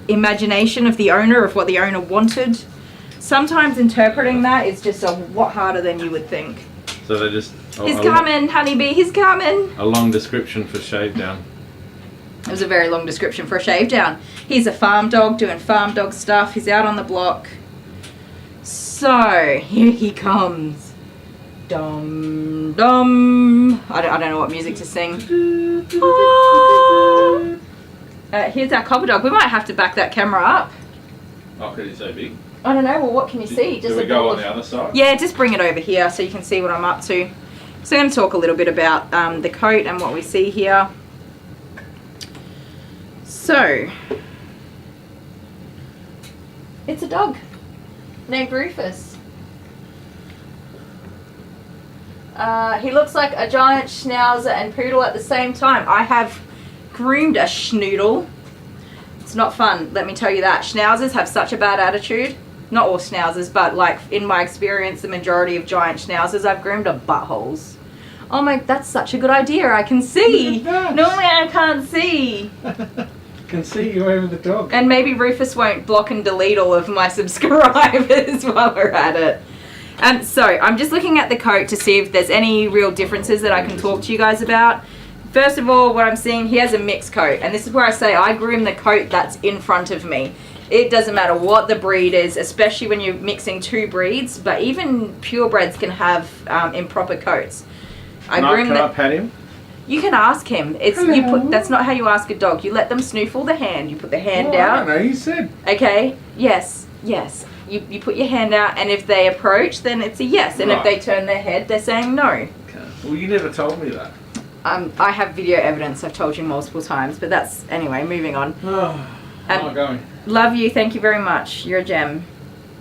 imagination of the owner, of what the owner wanted. Sometimes interpreting that is just a lot harder than you would think. So they just... He's coming, honeybee, he's coming. A long description for shave down. It was a very long description for a shave down. He's a farm dog doing farm dog stuff. He's out on the block. So, here he comes. Dum dum. I don't know what music to sing. Here's our copper dog. We might have to back that camera up. Oh, because he's so big. I don't know. Well, what can you see? Do we go on the other side? Yeah, just bring it over here so you can see what I'm up to. So I'm going to talk a little bit about the coat and what we see here. So, it's a dog named Rufus. He looks like a giant schnauzer and poodle at the same time. I have groomed a schnoodle. It's not fun, let me tell you that. Schnauzers have such a bad attitude. Not all schnauzers, but like in my experience, the majority of giant schnauzers I've groomed are buttholes. Oh my, that's such a good idea. I can see. Normally I can't see. Can see you over the dog. And maybe Rufus won't block and delete all of my subscribers while we're at it. So I'm just looking at the coat to see if there's any real differences that I can talk to you guys about. First of all, what I'm seeing, he has a mixed coat. And this is where I say I groom the coat that's in front of me. It doesn't matter what the breed is, especially when you're mixing two breeds, but even purebreds can have improper coats. Can I pat him? You can ask him. That's not how you ask a dog. You let them snoofle the hand. You put the hand I out. don't know, you said. Okay. Yes. You put your hand out, and if they approach, then it's a yes, and if they turn their head, they're saying no. Okay. Well, you never told me that. I have video evidence. I've told you multiple times, but that's anyway. Moving on. How going? Love you. Thank you very much. You're a gem.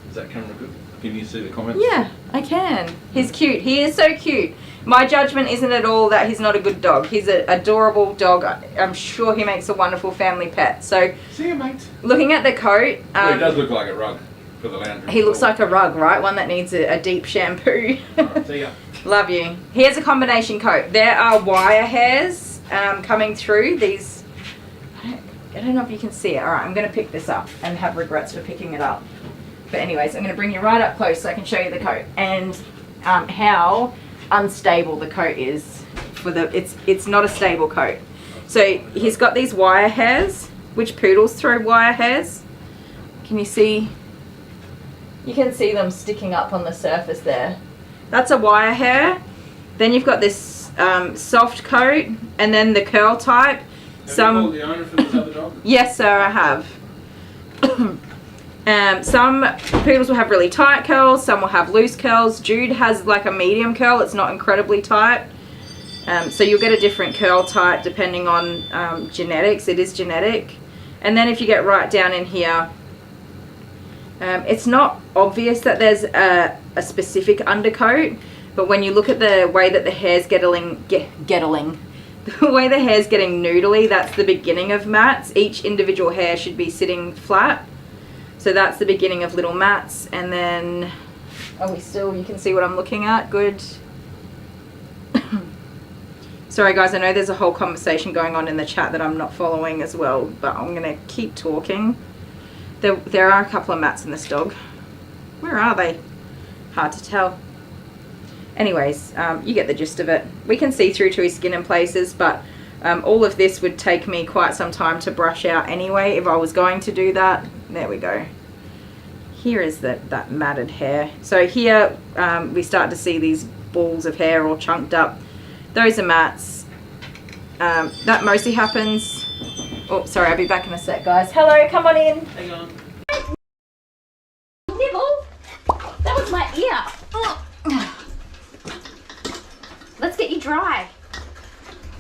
Is that camera good? Can you see the comments? Yeah, I can. He's cute. He is so cute. My judgment isn't at all that he's not a good dog. He's an adorable dog. I'm sure he makes a wonderful family pet. So, see you, mate. looking at the coat, Well, he does look like a rug for the laundry. he looks like a rug, right? One that needs a deep shampoo. Alright, see ya. Love you. Here's a combination coat. There are wire hairs coming through these. I don't know if you can see it. All right, I'm going to pick this up and have regrets for picking it up. But anyways, I'm going to bring you right up close so I can show you the coat and how unstable the coat is. It's not a stable coat. So he's got these wire hairs, which poodles throw wire hairs. Can you see? You can see them sticking up on the surface there. That's a wire hair. Then you've got this soft coat, and then the curl type. Have you called the owner for this other dog? Yes, sir, I have. Some poodles will have really tight curls, some will have loose curls. Jude has like a medium curl, it's not incredibly tight. So you'll get a different curl type depending on genetics. It is genetic. And then if you get right down in here, it's not obvious that there's a specific undercoat, but when you look at the way that the hair's the way the hair's getting noodly, that's the beginning of mats. Each individual hair should be sitting flat. So that's the beginning of little mats. And then, you can see what I'm looking at, good. Sorry guys, I know there's a whole conversation going on in the chat that I'm not following as well, but I'm gonna keep talking. There are a couple of mats in this dog. Where are they? Hard to tell. Anyways, you get the gist of it. We can see through to his skin in places, but all of this would take me quite some time to brush out anyway if I was going to do that. There we go. Here is that matted hair. So here we start to see these balls of hair all chunked up. Those are mats. That mostly happens. Oh, sorry, I'll be back in a sec, guys. Hello, come on in. Hang on. Nibble. That was my ear. Let's get you dry.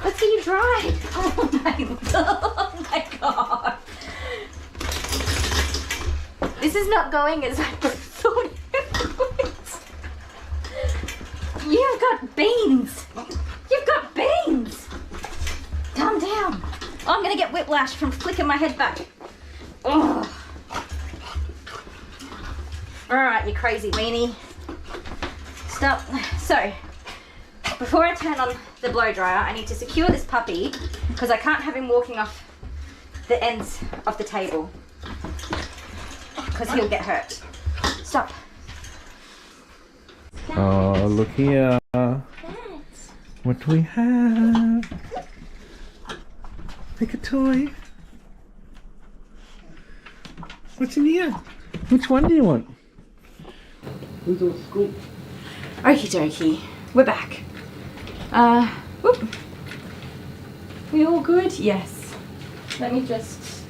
Let's get you dry. Oh my god. This is not going as I thought it would. You've got beans. You've got beans. Calm down. Oh, I'm gonna get whiplash from flicking my head back. Oh. Alright, you crazy weenie. Stop. So, before I turn on the blow dryer, I need to secure this puppy because I can't have him walking off the ends of the table because he'll get hurt. Stop. Oh, look here. What do we have? Pick a toy. What's in here? Which one do you want? Who's all school? Okie dokie. We're back. Whoop. We all good? Yes. Let me just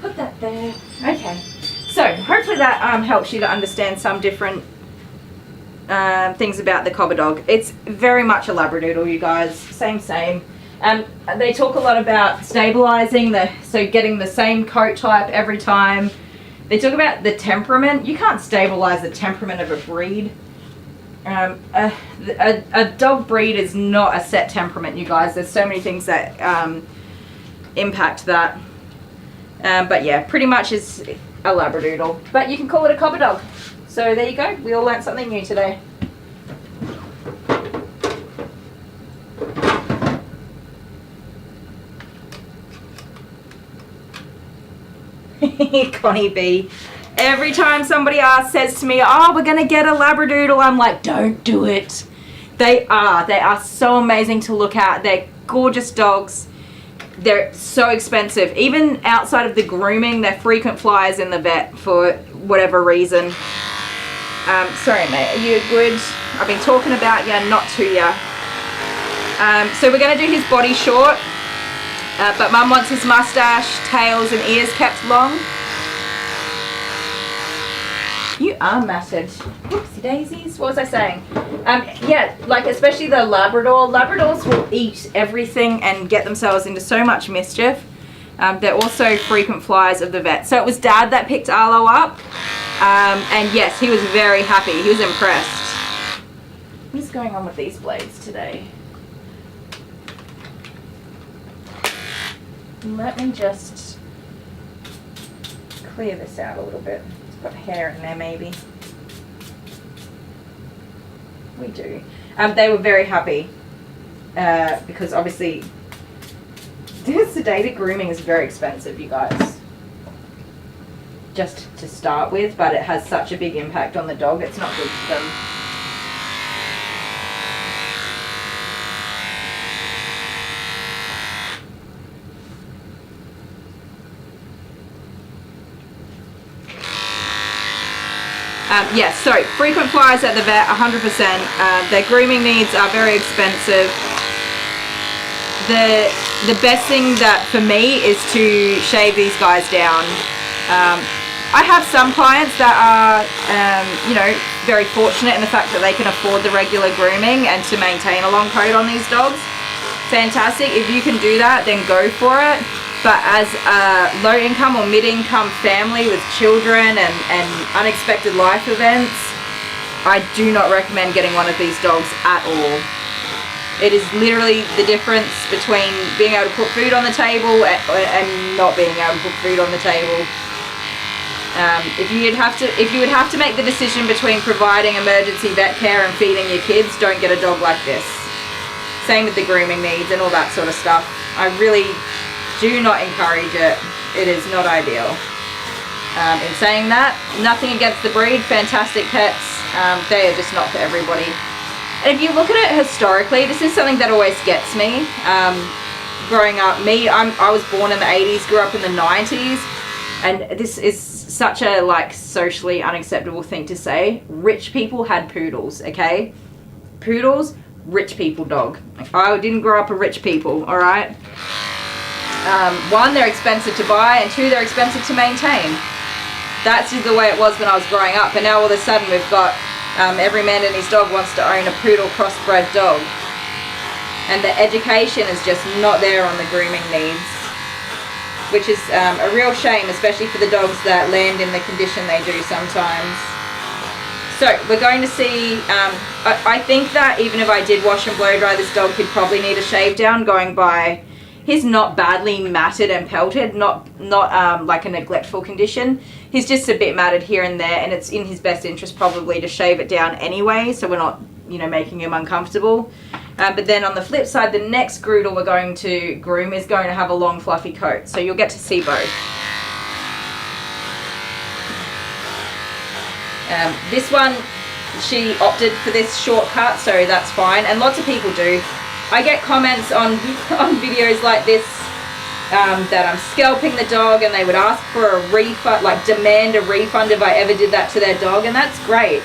put that there. Okay. So hopefully that helps you to understand some different things about the Cobber dog. It's very much a Labradoodle, you guys. Same. They talk a lot about stabilizing so getting the same coat type every time. They talk about the temperament. You can't stabilize the temperament of a breed. A dog breed is not a set temperament, you guys. There's so many things that impact that. But yeah, pretty much is a Labradoodle. But you can call it a Cobber dog. So there you go. We all learned something new today. Connie B. Every time somebody says to me, oh, we're going to get a Labradoodle, I'm like, don't do it. They are so amazing to look at. They're gorgeous dogs. They're so expensive. Even outside of the grooming, they're frequent flyers in the vet for whatever reason. Sorry, mate, are you good? I've been talking about you, not to you. So we're going to do his body short. But Mum wants his mustache, tails and ears kept long. You are matted. Whoopsie daisies. What was I saying? Yeah, like especially the Labrador. Labradors will eat everything and get themselves into so much mischief. They're also frequent flyers of the vet. So it was Dad that picked Arlo up. And yes, he was very happy. He was impressed. What is going on with these blades today? Let me just clear this out a little bit. It's got hair in there maybe. We do. They were very happy because obviously sedated grooming is very expensive, you guys. Just to start with, but it has such a big impact on the dog. It's not good for them. Yes, so frequent flyers at the vet, 100%. Their grooming needs are very expensive. The best thing that for me is to shave these guys down. I have some clients that are, you know, very fortunate in the fact that they can afford the regular grooming and to maintain a long coat on these dogs. Fantastic. If you can do that, then go for it. But as a low income or mid income family with children and unexpected life events, I do not recommend getting one of these dogs at all. It is literally the difference between being able to put food on the table and not being able to put food on the table. If you would have to make the decision between providing emergency vet care and feeding your kids, don't get a dog like this. Same with the grooming needs and all that sort of stuff. I really do not encourage it. It is not ideal. In saying that, nothing against the breed, fantastic pets. They are just not for everybody. And if you look at it historically, this is something that always gets me. Growing up, I was born in the 80s, grew up in the 90s, and this is such a like socially unacceptable thing to say. Rich people had poodles, okay? Poodles, rich people dog. I didn't grow up with rich people, all right? One, they're expensive to buy, and two, they're expensive to maintain. That's just the way it was when I was growing up, and now all of a sudden we've got every man and his dog wants to own a poodle crossbred dog, and the education is just not there on the grooming needs, which is a real shame, especially for the dogs that land in the condition they do sometimes. So we're going to see, I think that even if I did wash and blow dry this dog, he'd probably need a shave down going by. He's not badly matted and pelted, not like a neglectful condition. He's just a bit matted here and there, and it's in his best interest probably to shave it down anyway, so we're not, you know, making him uncomfortable. But then on the flip side, the next Groodle we're going to groom is going to have a long fluffy coat, so you'll get to see both. This one, she opted for this shortcut, so that's fine, and lots of people do. I get comments on videos like this that I'm scalping the dog, and they would ask for a refund, like demand a refund if I ever did that to their dog, and that's great.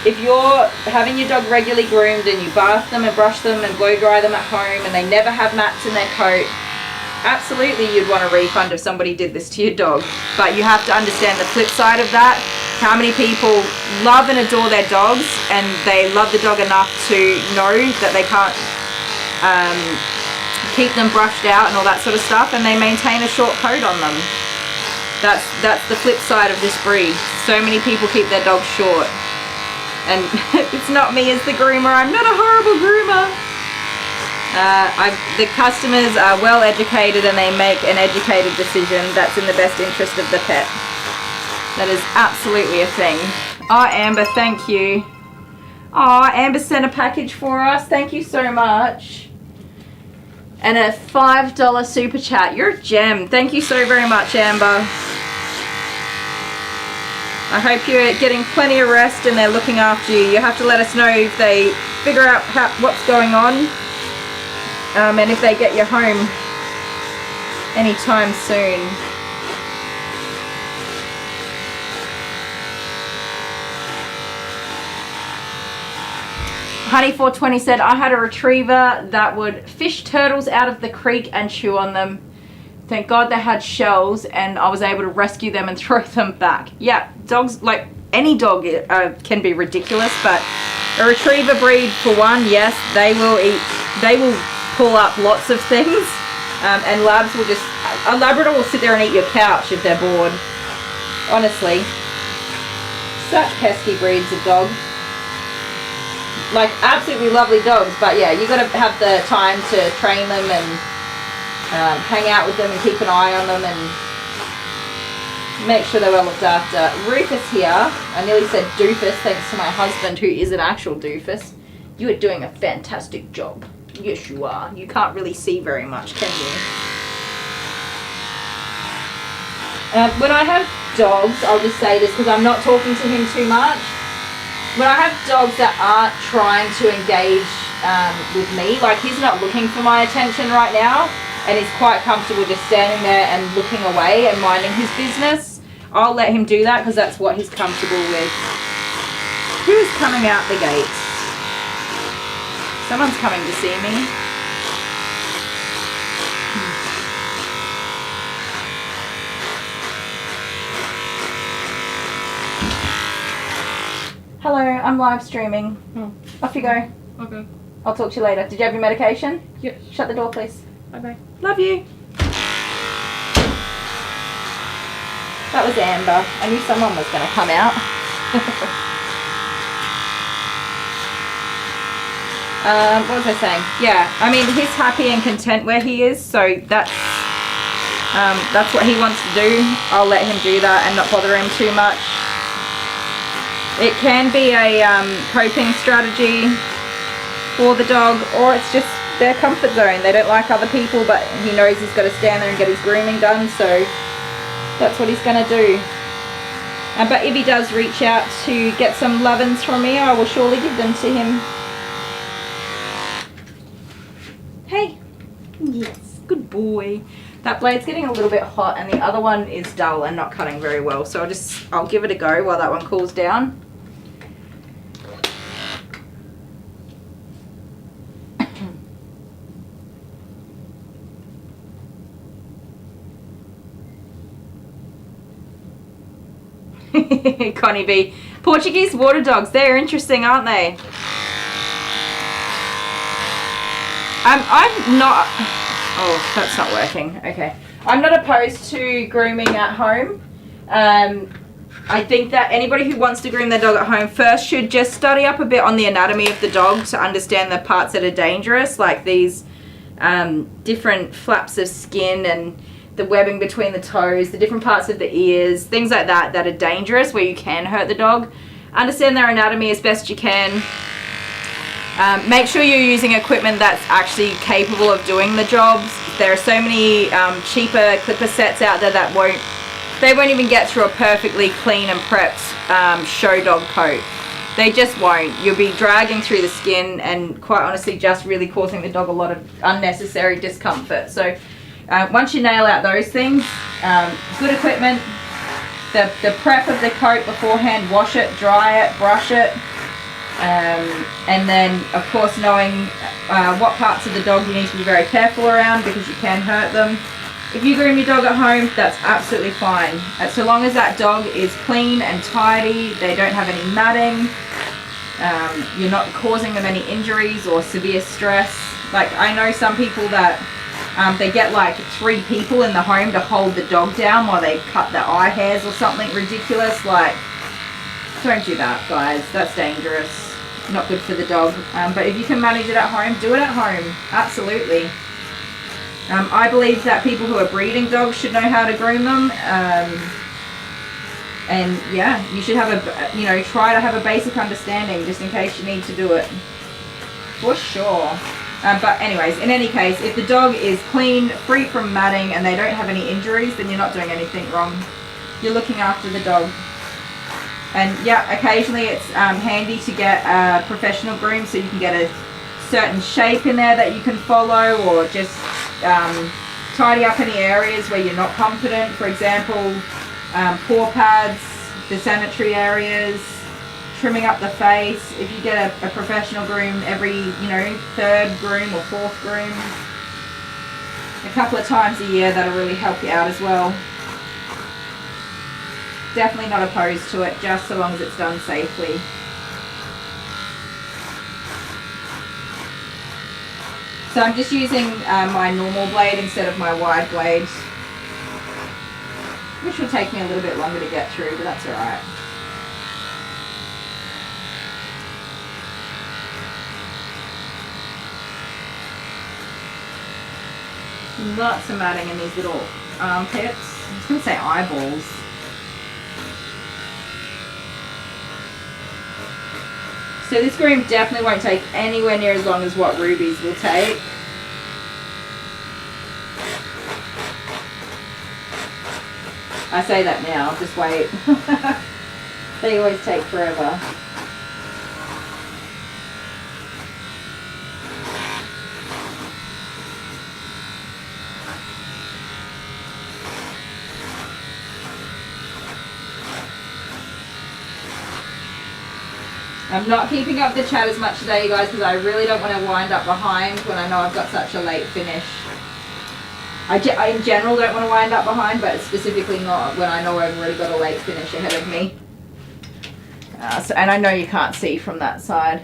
If you're having your dog regularly groomed and you bath them and brush them and blow dry them at home and they never have mats in their coat, absolutely you'd want a refund if somebody did this to your dog. But you have to understand the flip side of that. How many people love and adore their dogs, and they love the dog enough to know that they can't keep them brushed out and all that sort of stuff, and they maintain a short coat on them. That's the flip side of this breed. So many people keep their dogs short, and it's not me as the groomer. I'm not a horrible groomer. The customers are well educated and they make an educated decision that's in the best interest of the pet. That is absolutely a thing. Oh, Amber, thank you. Oh, Amber sent a package for us. Thank you so much. And a $5 super chat. You're a gem. Thank you so very much, Amber. I hope you're getting plenty of rest and they're looking after you. You have to let us know if they figure out what's going on, and if they get you home anytime soon. Honey420 said, I had a retriever that would fish turtles out of the creek and chew on them. Thank God they had shells and I was able to rescue them and throw them back. Yeah, dogs, like, any dog can be ridiculous, but a retriever breed, for one, yes, they will pull up lots of things, and labs will just, a Labrador will sit there and eat your couch if they're bored. Honestly, such pesky breeds of dog. Like, absolutely lovely dogs, but yeah, you got to have the time to train them and hang out with them and keep an eye on them and make sure they're well looked after. Rufus here, I nearly said doofus thanks to my husband who is an actual doofus. You are doing a fantastic job. Yes, you are. You can't really see very much, can you? When I have dogs, I'll just say this because I'm not talking to him too much. When I have dogs that aren't trying to engage with me, like he's not looking for my attention right now, and he's quite comfortable just standing there and looking away and minding his business, I'll let him do that because that's what he's comfortable with. Who's coming out the gates? Someone's coming to see me. Hello, I'm live streaming. Off you go. Okay. I'll talk to you later. Did you have your medication? Yep. Shut the door, please. Bye-bye. Love you. That was Amber. I knew someone was going to come out. What was I saying? Yeah, I mean, he's happy and content where he is, so that's what he wants to do. I'll let him do that and not bother him too much. It can be a coping strategy for the dog, or it's just their comfort zone. They don't like other people, but he knows he's got to stand there and get his grooming done, so that's what he's going to do. But if he does reach out to get some lovin's from me, I will surely give them to him. Hey. Yes, good boy. That blade's getting a little bit hot and the other one is dull and not cutting very well, so I'll give it a go while that one cools down. Connie B. Portuguese water dogs, they're interesting, aren't they? I'm not... Oh, that's not working. Okay. I'm not opposed to grooming at home. I think that anybody who wants to groom their dog at home first should just study up a bit on the anatomy of the dog to understand the parts that are dangerous, like these different flaps of skin and the webbing between the toes, the different parts of the ears, things like that that are dangerous where you can hurt the dog. Understand their anatomy as best you can. Make sure you're using equipment that's actually capable of doing the jobs. There are so many cheaper clipper sets out there that won't even get through a perfectly clean and prepped show dog coat. They just won't. You'll be dragging through the skin and quite honestly just really causing the dog a lot of unnecessary discomfort. So once you nail out those things, good equipment, the prep of the coat beforehand, wash it, dry it, brush it, and then of course knowing what parts of the dog you need to be very careful around because you can hurt them. If you groom your dog at home, that's absolutely fine. So long as that dog is clean and tidy, they don't have any matting, you're not causing them any injuries or severe stress. Like I know some people that they get like 3 people in the home to hold the dog down while they cut their eye hairs or something ridiculous. Like, don't do that, guys. That's dangerous. Not good for the dog. But if you can manage it at home, do it at home. Absolutely. I believe that people who are breeding dogs should know how to groom them. And yeah, you should have a, try to have a basic understanding just in case you need to do it. For sure. But anyways, in any case, if the dog is clean, free from matting, and they don't have any injuries, then you're not doing anything wrong. You're looking after the dog. And yeah, occasionally it's handy to get a professional groom so you can get a certain shape in there that you can follow, or just tidy up any areas where you're not confident. For example, paw pads, the sanitary areas, trimming up the face. If you get a professional groom every, 3rd groom or 4th groom, a couple of times a year, that'll really help you out as well. definitely not opposed to it, just so long as it's done safely. So I'm just using my normal blade instead of my wide blade, which will take me a little bit longer to get through, but that's alright. Lots of matting in these little armpits. I was going to say eyeballs. So this groom definitely won't take anywhere near as long as what Ruby's will take. I say that now, just wait. They always take forever. I'm not keeping up the chat as much today, you guys, because I really don't want to wind up behind when I know I've got such a late finish. I in general don't want to wind up behind, but specifically not when I know I've already got a late finish ahead of me. And I know you can't see from that side.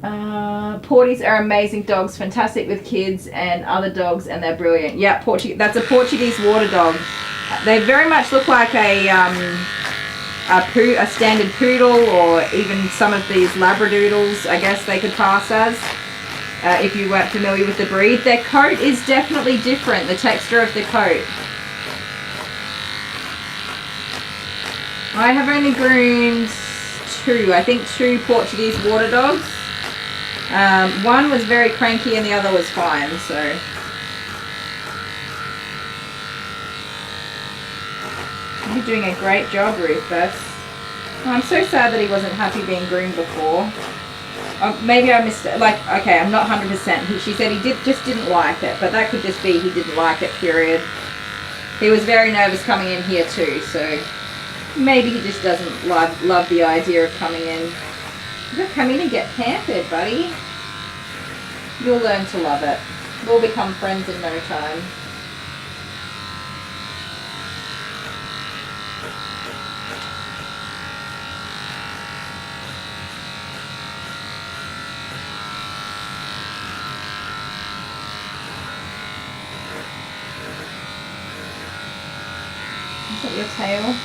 Porties are amazing dogs, fantastic with kids and other dogs, and they're brilliant. Yeah, that's a Portuguese water dog. They very much look like a standard poodle, or even some of these labradoodles, I guess they could pass as, if you weren't familiar with the breed. Their coat is definitely different, the texture of the coat. I have only groomed two Portuguese water dogs. One was very cranky and the other was fine, so. You're doing a great job, Rufus. Oh, I'm so sad that he wasn't happy being groomed before. Maybe I missed it. Like, okay, I'm not 100%. She said he just didn't like it, but that could just be he didn't like it, period. He was very nervous coming in here too, so maybe he just doesn't love the idea of coming in. You gotta come in and get pampered, buddy. You'll learn to love it. We'll become friends in no time. Is that your tail?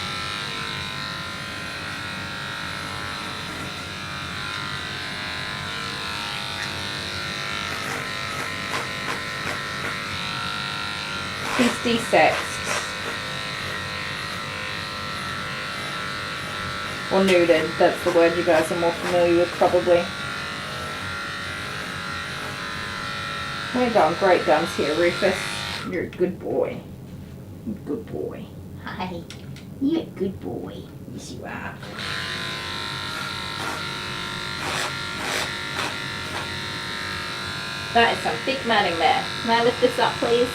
He's de-sexed. Or nuded, that's the word you guys are more familiar with probably. We're going great guns here, Rufus. You're a good boy. Good boy. Hi. You're a good boy. Yes, you are. That is some thick matting there. Can I lift this up, please?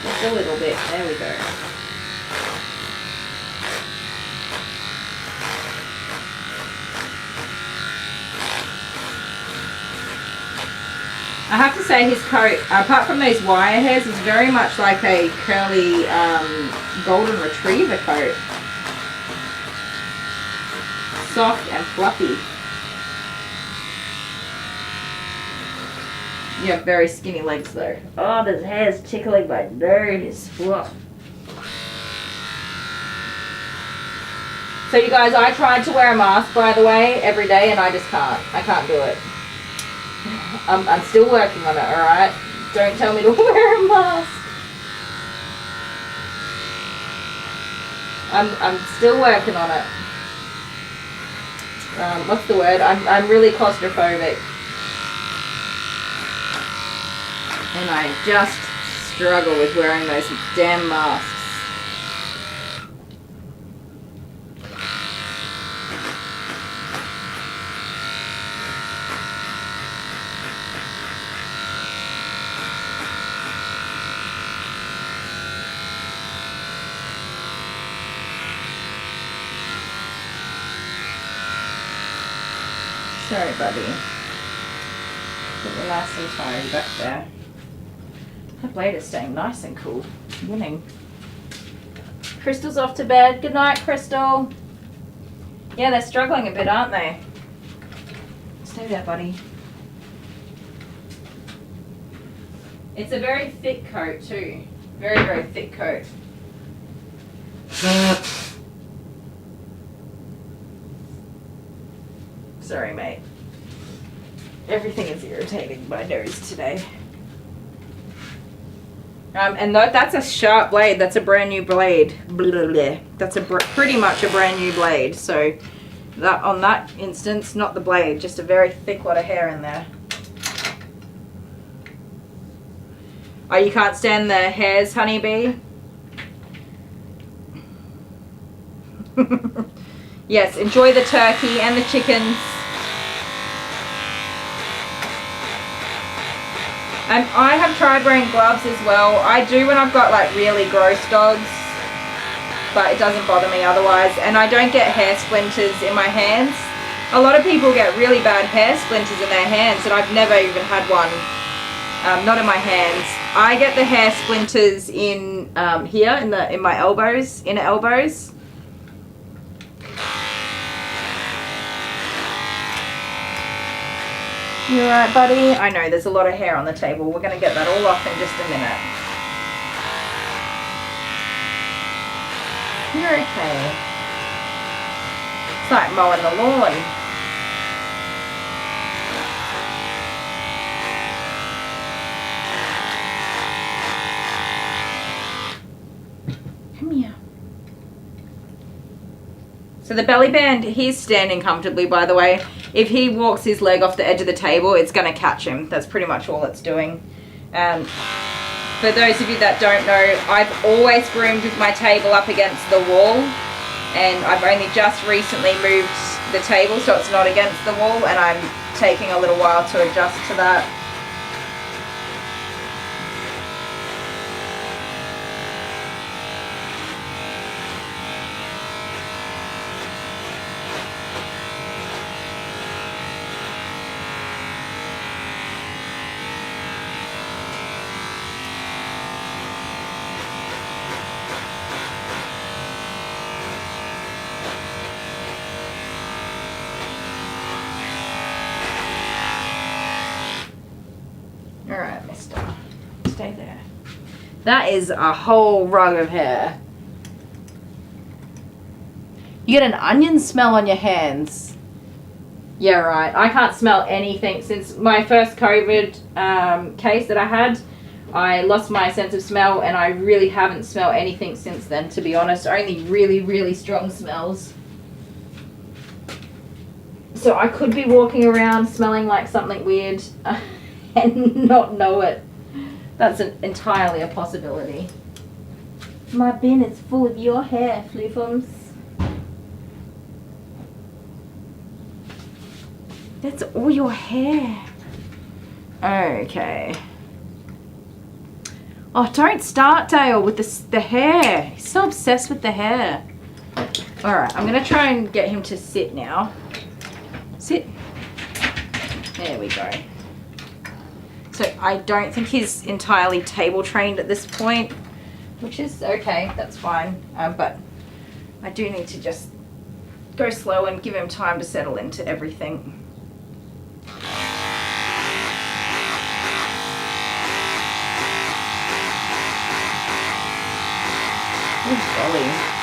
Just a little bit. There we go. I have to say his coat, apart from those wire hairs, is very much like a curly golden retriever coat. Soft and fluffy. You have very skinny legs though. Oh, there's hairs tickling my nose. Whoa. So you guys, I tried to wear a mask, by the way, every day, and I just can't. I can't do it. I'm still working on it, alright? Don't tell me to wear a mask. I'm still working on it. What's the word? I'm really claustrophobic. And I just struggle with wearing those damn masks. Sorry, buddy. Get you nice and tidy back there. That blade is staying nice and cool. Winning. Crystal's off to bed. Good night, Crystal. Yeah, they're struggling a bit, aren't they? Stay there, buddy. It's a very thick coat too. Very, very thick coat. Sorry, mate. Everything is irritating my nose today. And that's a sharp blade. That's a brand new blade. Blah, blah, blah. That's pretty much a brand new blade. So that on that instance, not the blade, just a very thick lot of hair in there. Oh, you can't stand the hairs, honeybee? Yes, enjoy the turkey and the chickens. I have tried wearing gloves as well. I do when I've got like really gross dogs, but it doesn't bother me otherwise. And I don't get hair splinters in my hands. A lot of people get really bad hair splinters in their hands, and I've never even had one. Not in my hands. I get the hair splinters in here in my elbows, inner elbows. You alright, buddy? I know there's a lot of hair on the table. We're gonna get that all off in just a minute. You're okay. It's like mowing the lawn. Come here. So the belly band, he's standing comfortably, by the way. If he walks his leg off the edge of the table, it's going to catch him. That's pretty much all it's doing. For those of you that don't know, I've always groomed with my table up against the wall. And I've only just recently moved the table so it's not against the wall. And I'm taking a little while to adjust to that. Alright, mister. Stay there. That is a whole rug of hair. You get an onion smell on your hands. Yeah, right. I can't smell anything since my first COVID case that I had. I lost my sense of smell and I really haven't smelled anything since then, to be honest. Only really, really strong smells. So I could be walking around smelling like something weird and not know it. That's entirely a possibility. My bin is full of your hair, Floofums. That's all your hair. Okay. Oh, don't start, Dale, with the hair. He's so obsessed with the hair. Alright, I'm going to try and get him to sit now. Sit. There we go. So I don't think he's entirely table trained at this point, which is okay, that's fine. But I do need to just go slow and give him time to settle into everything. Oh, golly.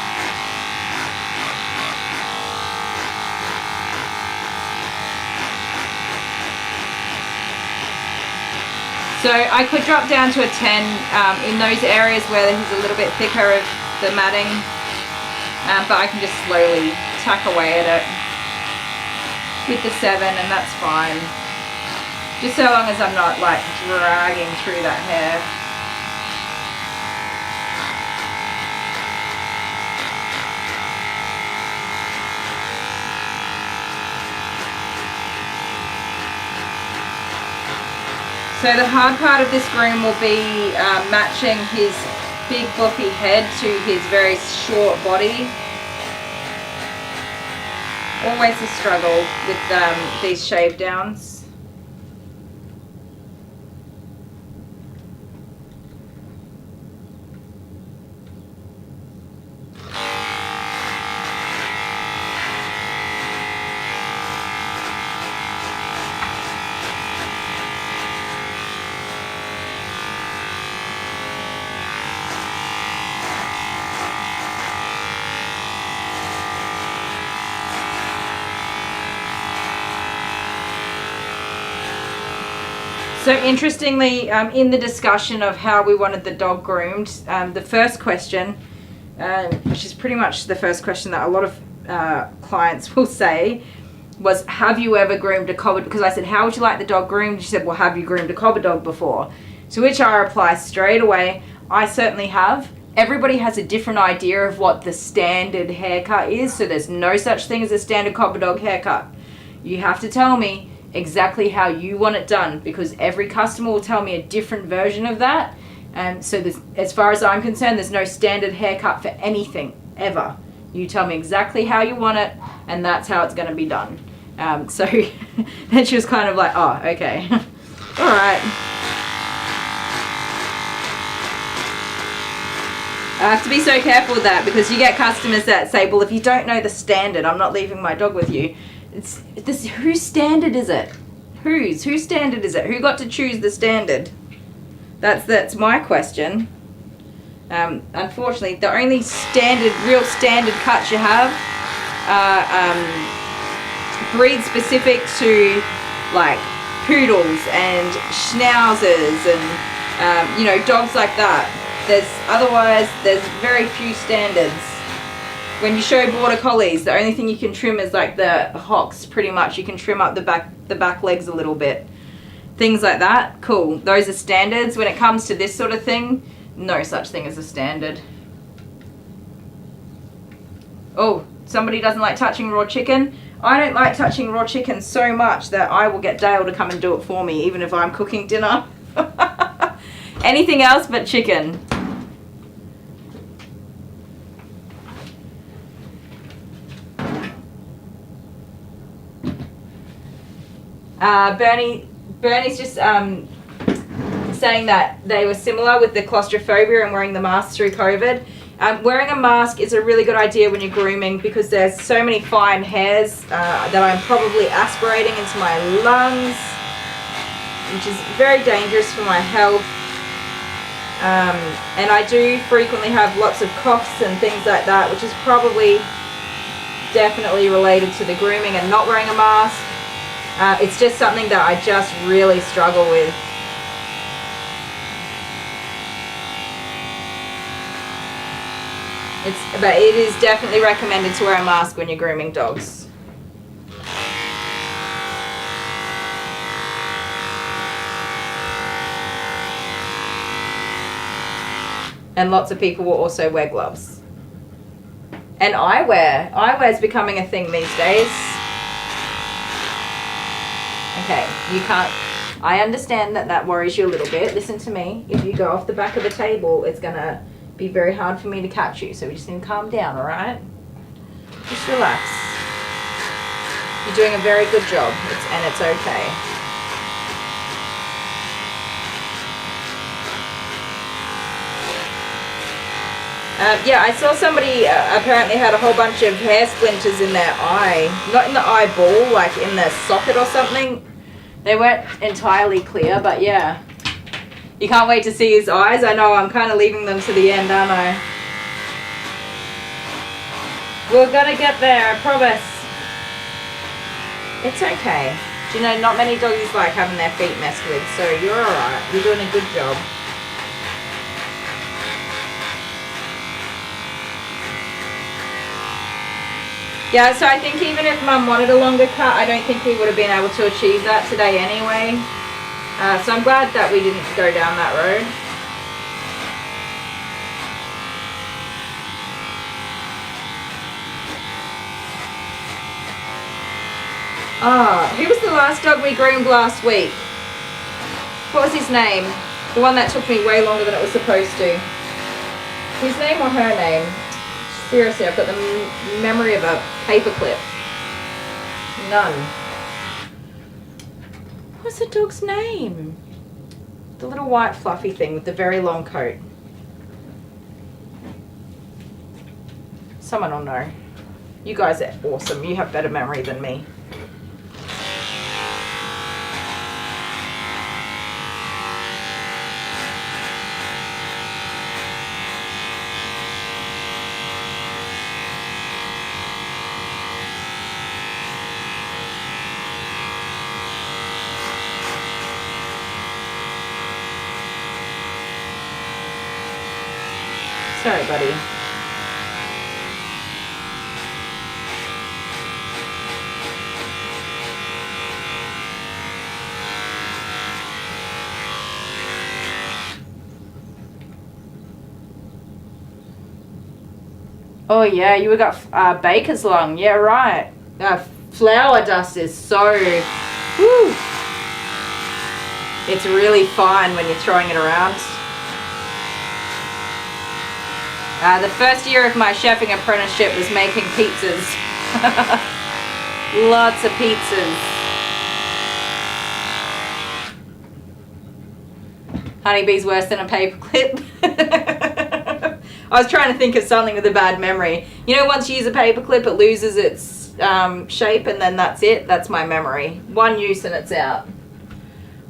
So I could drop down to a 10 in those areas where he's a little bit thicker of the matting, but I can just slowly tack away at it with the 7 and that's fine. Just so long as I'm not like dragging through that hair. So the hard part of this groom will be matching his big buffy head to his very short body. Always a struggle with these shave downs. So interestingly, in the discussion of how we wanted the dog groomed, the first question, which is pretty much the first question that a lot of clients will say, was, have you ever groomed a cobbler? Because I said, how would you like the dog groomed? She said, well, have you groomed a cobbler dog before? To which I reply straight away, I certainly have. Everybody has a different idea of what the standard haircut is, so there's no such thing as a standard cobbler dog haircut. You have to tell me exactly how you want it done, because every customer will tell me a different version of that. And so as far as I'm concerned, there's no standard haircut for anything, ever. You tell me exactly how you want it, and that's how it's going to be done. So then she was kind of like, oh, okay. All right. I have to be so careful with that, because you get customers that say, well, if you don't know the standard, I'm not leaving my dog with you. It's this, whose standard is it? Whose standard is it? Who got to choose the standard? That's my question. Unfortunately, the only real standard cuts you have are breed specific to like poodles and schnauzers and you know, dogs like that. Otherwise there's very few standards. When you show border collies, the only thing you can trim is like the hocks, pretty much. You can trim up the back legs a little bit. Things like that, cool. Those are standards. When it comes to this sort of thing, no such thing as a standard. Oh, somebody doesn't like touching raw chicken. I don't like touching raw chicken so much that I will get Dale to come and do it for me, even if I'm cooking dinner. Anything else but chicken. Bernie's just saying that they were similar with the claustrophobia and wearing the mask through COVID. Wearing a mask is a really good idea when you're grooming, because there's so many fine hairs that I'm probably aspirating into my lungs, which is very dangerous for my health. And I do frequently have lots of coughs and things like that, which is probably definitely related to the grooming and not wearing a mask. It's just something that I just really struggle with. But it is definitely recommended to wear a mask when you're grooming dogs. And lots of people will also wear gloves. And eyewear. Eyewear is becoming a thing these days. Okay, you can't... I understand that worries you a little bit. Listen to me. If you go off the back of the table, it's going to be very hard for me to catch you. So we just need to calm down, all right? Just relax. You're doing a very good job, and it's okay. Yeah, I saw somebody apparently had a whole bunch of hair splinters in their eye. Not in the eyeball, like in the socket or something. They weren't entirely clear, but yeah. You can't wait to see his eyes. I know, I'm kind of leaving them to the end, aren't I? We're gonna get there, I promise. It's okay. Do you know, not many doggies like having their feet messed with, so you're alright. You're doing a good job. Yeah, so I think even if Mum wanted a longer cut, I don't think we would have been able to achieve that today anyway. So I'm glad that we didn't go down that road. Who was the last dog we groomed last week? What was his name? The one that took me way longer than it was supposed to. His name or her name? Seriously, I've got the memory of a paperclip. None. What's the dog's name? The little white fluffy thing with the very long coat. Someone will know. You guys are awesome. You have better memory than me. Sorry, buddy. Oh yeah, you got baker's lung. Yeah, right. Flour dust is so... Woo. It's really fine when you're throwing it around. The first year of my chefing apprenticeship was making pizzas. Lots of pizzas. Honeybee's worse than a paperclip. I was trying to think of something with a bad memory. You know, once you use a paperclip, it loses its shape, and then that's it. That's my memory. One use and it's out.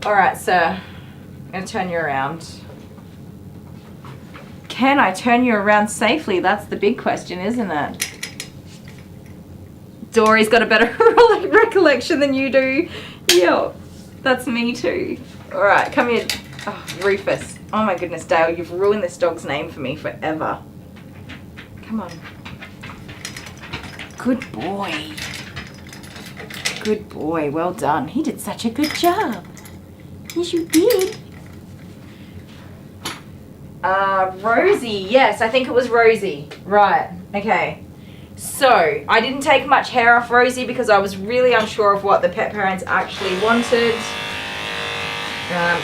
Alright, so I'm going to turn you around. Can I turn you around safely? That's the big question, isn't it? Dory's got a better recollection than you do. Yeah, that's me too. Alright, come here. Oh, Rufus. Oh my goodness, Dale, you've ruined this dog's name for me forever. Come on. Good boy. Good boy, well done. He did such a good job. Yes, you did. Rosie, yes, I think it was Rosie. Right, okay. So, I didn't take much hair off Rosie because I was really unsure of what the pet parents actually wanted.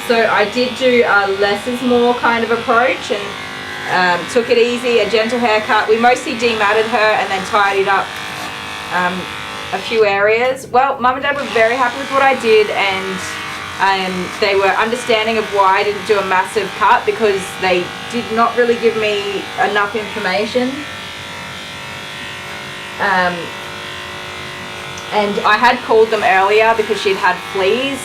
So I did do a less is more kind of approach and took it easy, a gentle haircut. We mostly dematted her and then tidied up a few areas. Well, Mum and Dad were very happy with what I did, and they were understanding of why I didn't do a massive cut because they did not really give me enough information. And I had called them earlier because she'd had fleas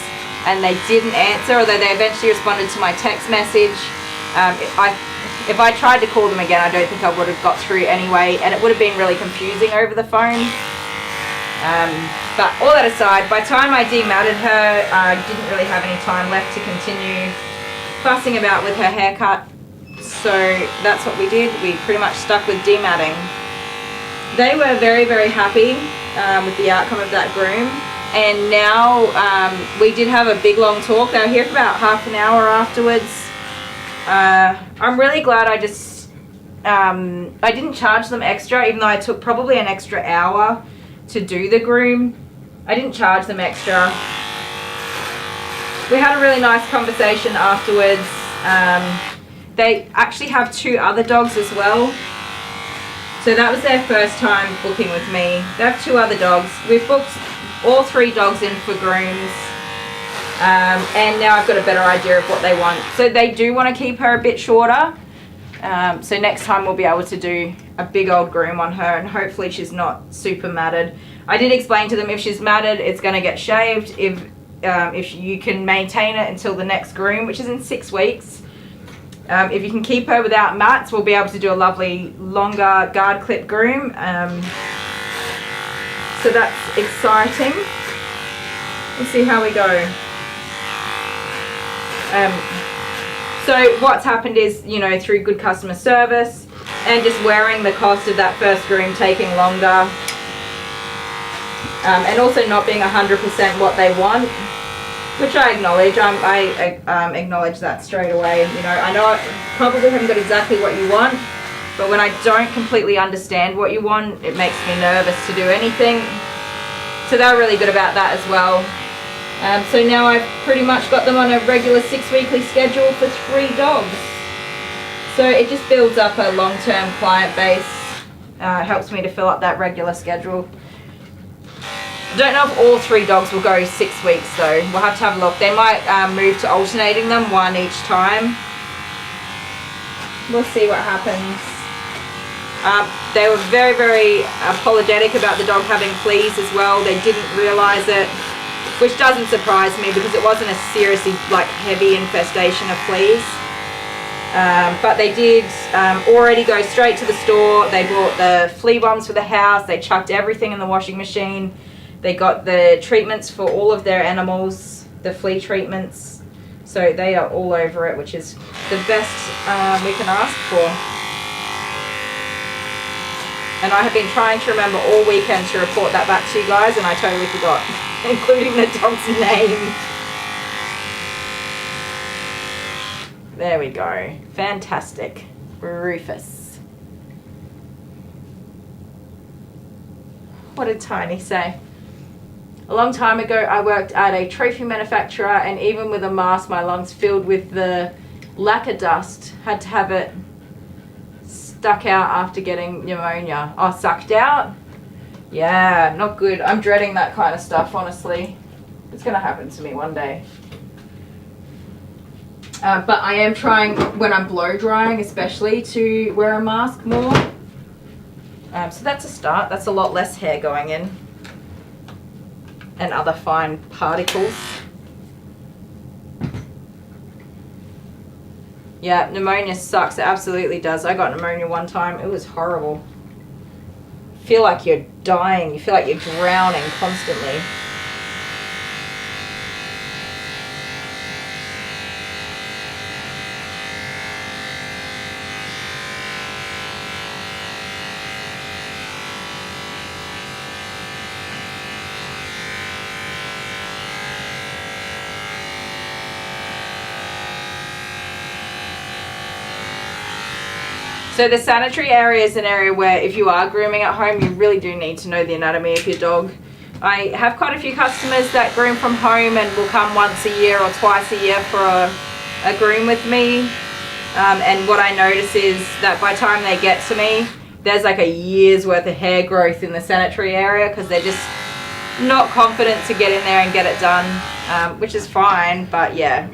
and they didn't answer, although they eventually responded to my text message. If I tried to call them again, I don't think I would have got through anyway, and it would have been really confusing over the phone. But all that aside, by the time I dematted her, I didn't really have any time left to continue fussing about with her haircut. So that's what we did. We pretty much stuck with dematting. They were very, very happy with the outcome of that groom. And now we did have a big long talk. They were here for about half an hour afterwards. I'm really glad I just I didn't charge them extra, even though I took probably an extra hour to do the groom. I didn't charge them extra. We had a really nice conversation afterwards. They actually have 2 other dogs as well. So that was their first time booking with me. They have 2 other dogs. We've booked all 3 dogs in for grooms. And now I've got a better idea of what they want. So they do want to keep her a bit shorter. So next time we'll be able to do a big old groom on her, and hopefully she's not super matted. I did explain to them if she's matted, it's going to get shaved. If you can maintain it until the next groom, which is in 6 weeks. If you can keep her without mats, we'll be able to do a lovely longer guard clip groom. So that's exciting. We'll see how we go. So what's happened is, you know, through good customer service and just wearing the cost of that first groom taking longer, and also not being 100% what they want, which I acknowledge. I acknowledge that straight away. You know, I know I probably haven't got exactly what you want, but when I don't completely understand what you want, it makes me nervous to do anything. So they're really good about that as well. So now I've pretty much got them on a regular 6-weekly schedule for 3 dogs. So it just builds up a long-term client base. Helps me to fill up that regular schedule. I don't know if all 3 dogs will go 6 weeks though. We'll have to have a look. They might move to alternating them 1 each time. We'll see what happens. They were very, very apologetic about the dog having fleas as well. They didn't realise it, which doesn't surprise me because it wasn't a seriously like heavy infestation of fleas. But they did already go straight to the store. They bought the flea bombs for the house. They chucked everything in the washing machine. They got the treatments for all of their animals, the flea treatments. So they are all over it, which is the best we can ask for. And I have been trying to remember all weekend to report that back to you guys, and I totally forgot, including the dog's name. There we go. Fantastic. Rufus. What did Tiny say? A long time ago, I worked at a trophy manufacturer, and even with a mask, my lungs filled with the lacquer dust. Had to have it stuck out after getting pneumonia. Oh, sucked out? Yeah, not good. I'm dreading that kind of stuff, honestly. It's going to happen to me one day. But I am trying, when I'm blow drying especially, to wear a mask more. So that's a start. That's a lot less hair going in. And other fine particles. Yeah, pneumonia sucks. It absolutely does. I got pneumonia one time. It was horrible. You feel like you're dying. You feel like you're drowning constantly. So the sanitary area is an area where if you are grooming at home, you really do need to know the anatomy of your dog. I have quite a few customers that groom from home and will come once a year or twice a year for a groom with me. And what I notice is that by the time they get to me, there's like a year's worth of hair growth in the sanitary area because they're just not confident to get in there and get it done, which is fine. But yeah,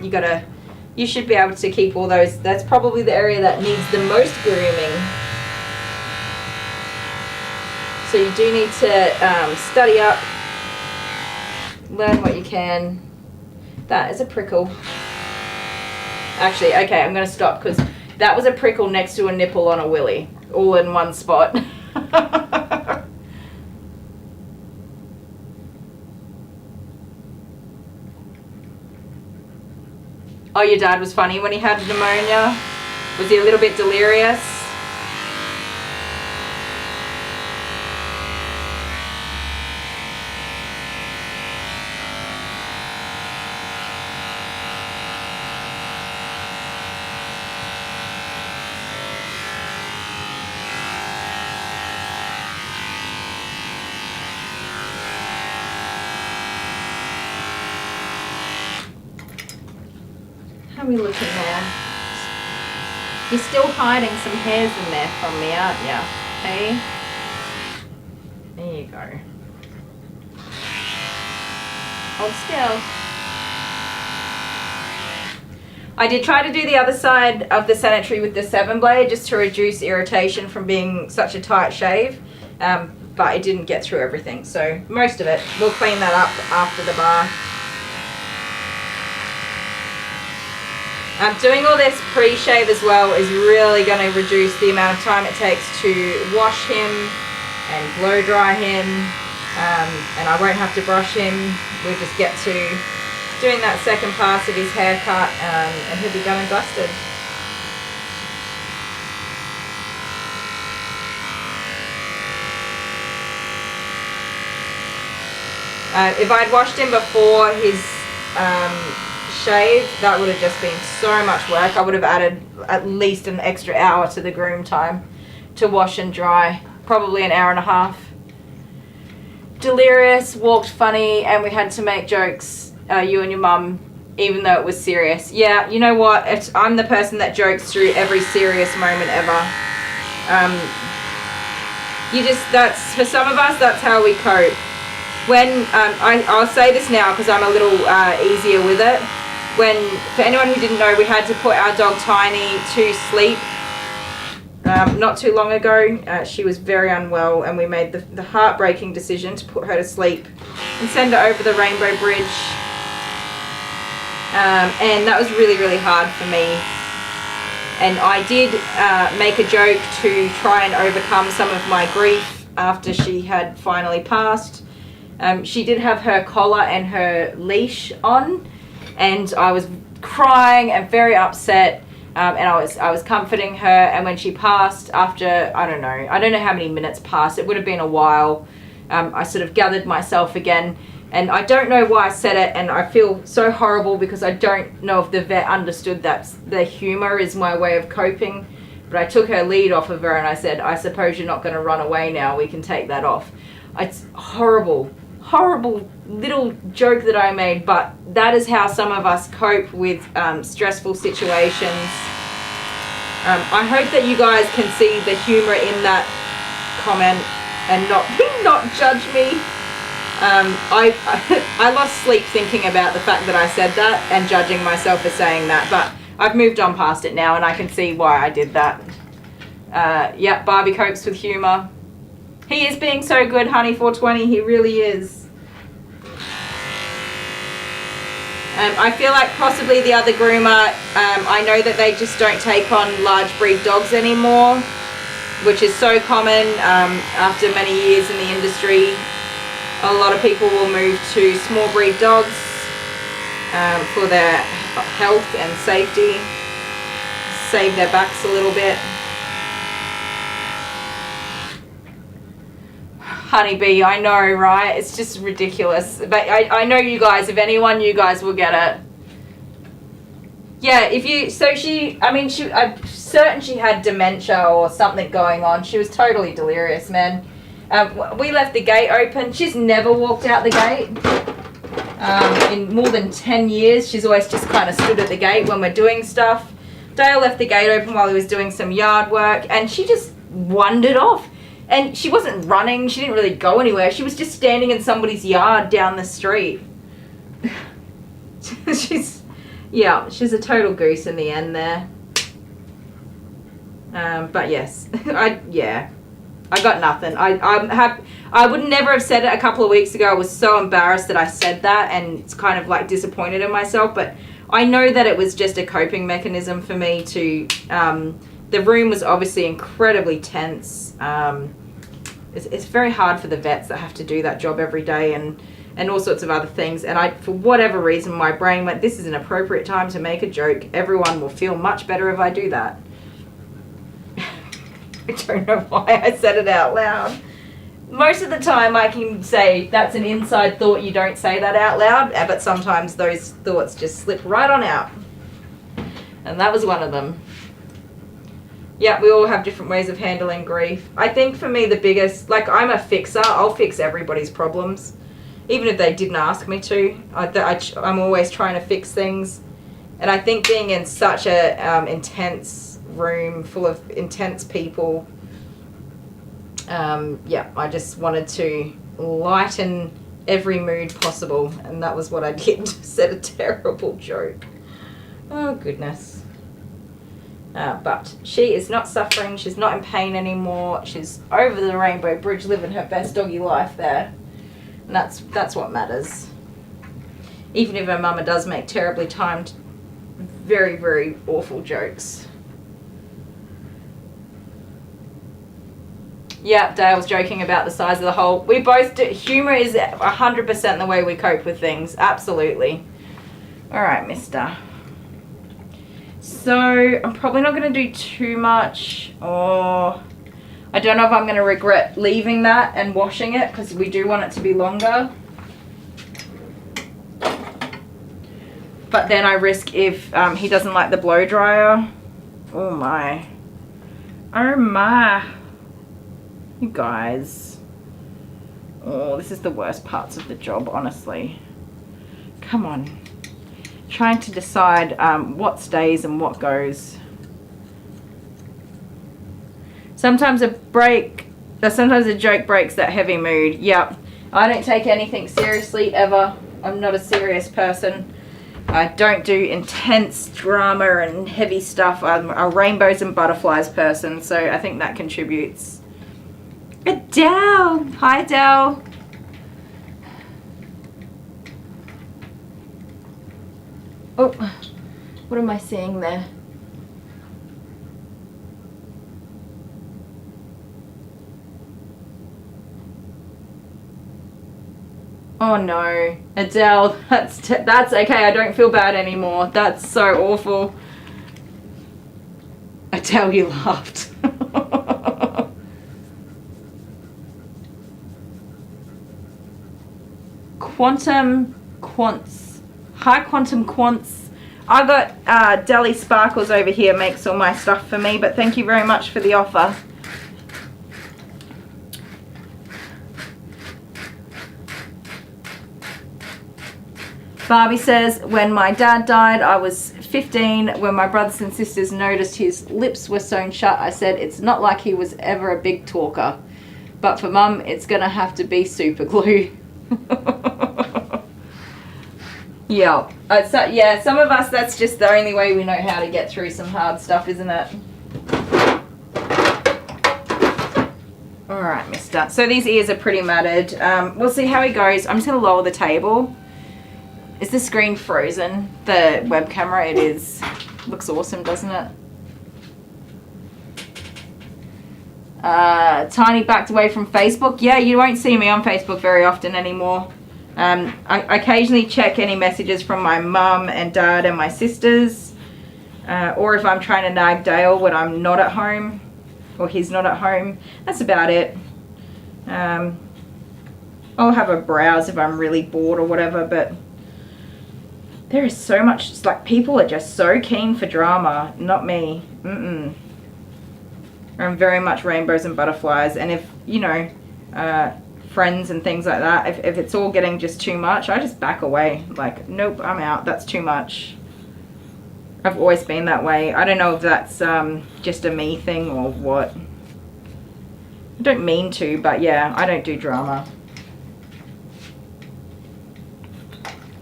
you should be able to keep all those. That's probably the area that needs the most grooming. So you do need to study up, learn what you can. That is a prickle. Actually, okay, I'm going to stop because that was a prickle next to a nipple on a willy, all in one spot. Oh, your dad was funny when he had pneumonia? Was he a little bit delirious? How are we looking there? You're still hiding some hairs in there from me, aren't you? Okay. There you go. Hold still. I did try to do the other side of the sanitary with the 7-blade just to reduce irritation from being such a tight shave, but it didn't get through everything. So most of it, we'll clean that up after the bath. Doing all this pre-shave as well is really going to reduce the amount of time it takes to wash him and blow dry him, and I won't have to brush him. We'll just get to doing that second pass of his haircut, and he'll be done and dusted. If I'd washed him before his shave, that would have just been so much work. I would have added at least an extra hour to the groom time to wash and dry, probably an hour and a half. Delirious, walked funny, and we had to make jokes, you and your mum, even though it was serious. Yeah, you know what, I'm the person that jokes through every serious moment ever. That's, for some of us, that's how we cope. When, I'll say this now because I'm a little easier with it. For anyone who didn't know, we had to put our dog Tiny to sleep not too long ago. She was very unwell, and we made the heartbreaking decision to put her to sleep and send her over the Rainbow Bridge. And that was really, really hard for me. And I did make a joke to try and overcome some of my grief after she had finally passed. She did have her collar and her leash on, and I was crying and very upset, and I was comforting her, and when she passed, after I don't know how many minutes passed, it would have been a while, I sort of gathered myself again, and I don't know why I said it, and I feel so horrible because I don't know if the vet understood that the humour is my way of coping. But I took her lead off of her and I said, I suppose you're not going to run away now, we can take that off. It's horrible little joke that I made, but that is how some of us cope with stressful situations. I hope that you guys can see the humour in that comment and not judge me. I lost sleep thinking about the fact that I said that and judging myself for saying that, but I've moved on past it now and I can see why I did that. Yeah, Barbie copes with humour. He is being so good, honey 420, he really is. I feel like possibly the other groomer, I know that they just don't take on large breed dogs anymore, which is so common after many years in the industry. A lot of people will move to small breed dogs for their health and safety, save their backs a little bit. Honeybee, I know, right? It's just ridiculous. But I know you guys, if anyone, you guys will get it. Yeah, I'm certain she had dementia or something going on. She was totally delirious, man. We left the gate open. She's never walked out the gate. In more than 10 years, she's always just kind of stood at the gate when we're doing stuff. Dale left the gate open while he was doing some yard work, and she just wandered off. And she wasn't running, she didn't really go anywhere. She was just standing in somebody's yard down the street. She's a total goose in the end there. But yes, I got nothing. I would never have said it a couple of weeks ago. I was so embarrassed that I said that, and it's kind of like disappointed in myself. But I know that it was just a coping mechanism for me to. The room was obviously incredibly tense. It's very hard for the vets that have to do that job every day, and all sorts of other things. And for whatever reason, my brain went, this is an appropriate time to make a joke. Everyone will feel much better if I do that. I don't know why I said it out loud. Most of the time I can say that's an inside thought, you don't say that out loud, but sometimes those thoughts just slip right on out. And that was one of them. Yeah, we all have different ways of handling grief. I think for me the biggest, like I'm a fixer, I'll fix everybody's problems. Even if they didn't ask me to. I'm always trying to fix things. And I think being in such a intense room full of intense people, I just wanted to lighten every mood possible. And that was what I did. Said a terrible joke. Oh, goodness. But she is not suffering, she's not in pain anymore, she's over the Rainbow Bridge living her best doggy life there. And that's what matters. Even if her mama does make terribly timed, very, very awful jokes. Yeah, Dale's joking about the size of the hole. We both do. Humour is 100% the way we cope with things, absolutely. Alright, mister. So, I'm probably not going to do too much, or I don't know if I'm going to regret leaving that and washing it, because we do want it to be longer. But then I risk if he doesn't like the blow dryer. Oh my. Oh my. You guys. Oh, this is the worst parts of the job, honestly. Come on. Trying to decide what stays and what goes. Sometimes a joke breaks that heavy mood. Yep. I don't take anything seriously ever. I'm not a serious person. I don't do intense drama and heavy stuff. I'm a rainbows and butterflies person, so I think that contributes. Adele! Hi, Adele. Oh, what am I seeing there? Oh no, Adele, that's okay. I don't feel bad anymore. That's so awful. Adele, you laughed. Quantum Quants. Hi, Quantum Quants. I got Deli Sparkles over here, makes all my stuff for me, but thank you very much for the offer. Barbie says, when my dad died, I was 15. When my brothers and sisters noticed his lips were sewn shut, I said, it's not like he was ever a big talker. But for Mum, it's going to have to be super glue. Yeah. Yeah, some of us, that's just the only way we know how to get through some hard stuff, isn't it? Alright, mister. So these ears are pretty matted. We'll see how he goes. I'm just going to lower the table. Is the screen frozen? The web camera, it is. Looks awesome, doesn't it? Tiny backed away from Facebook. Yeah, you won't see me on Facebook very often anymore. I occasionally check any messages from my mum and dad and my sisters. Or if I'm trying to nag Dale when I'm not at home. Or he's not at home. That's about it. I'll have a browse if I'm really bored or whatever, but there is so much, it's like people are just so keen for drama, not me. I'm very much rainbows and butterflies, and if, you know, friends and things like that, if it's all getting just too much, I just back away. Like, nope, I'm out, that's too much. I've always been that way. I don't know if that's just a me thing or what. I don't mean to, but yeah, I don't do drama.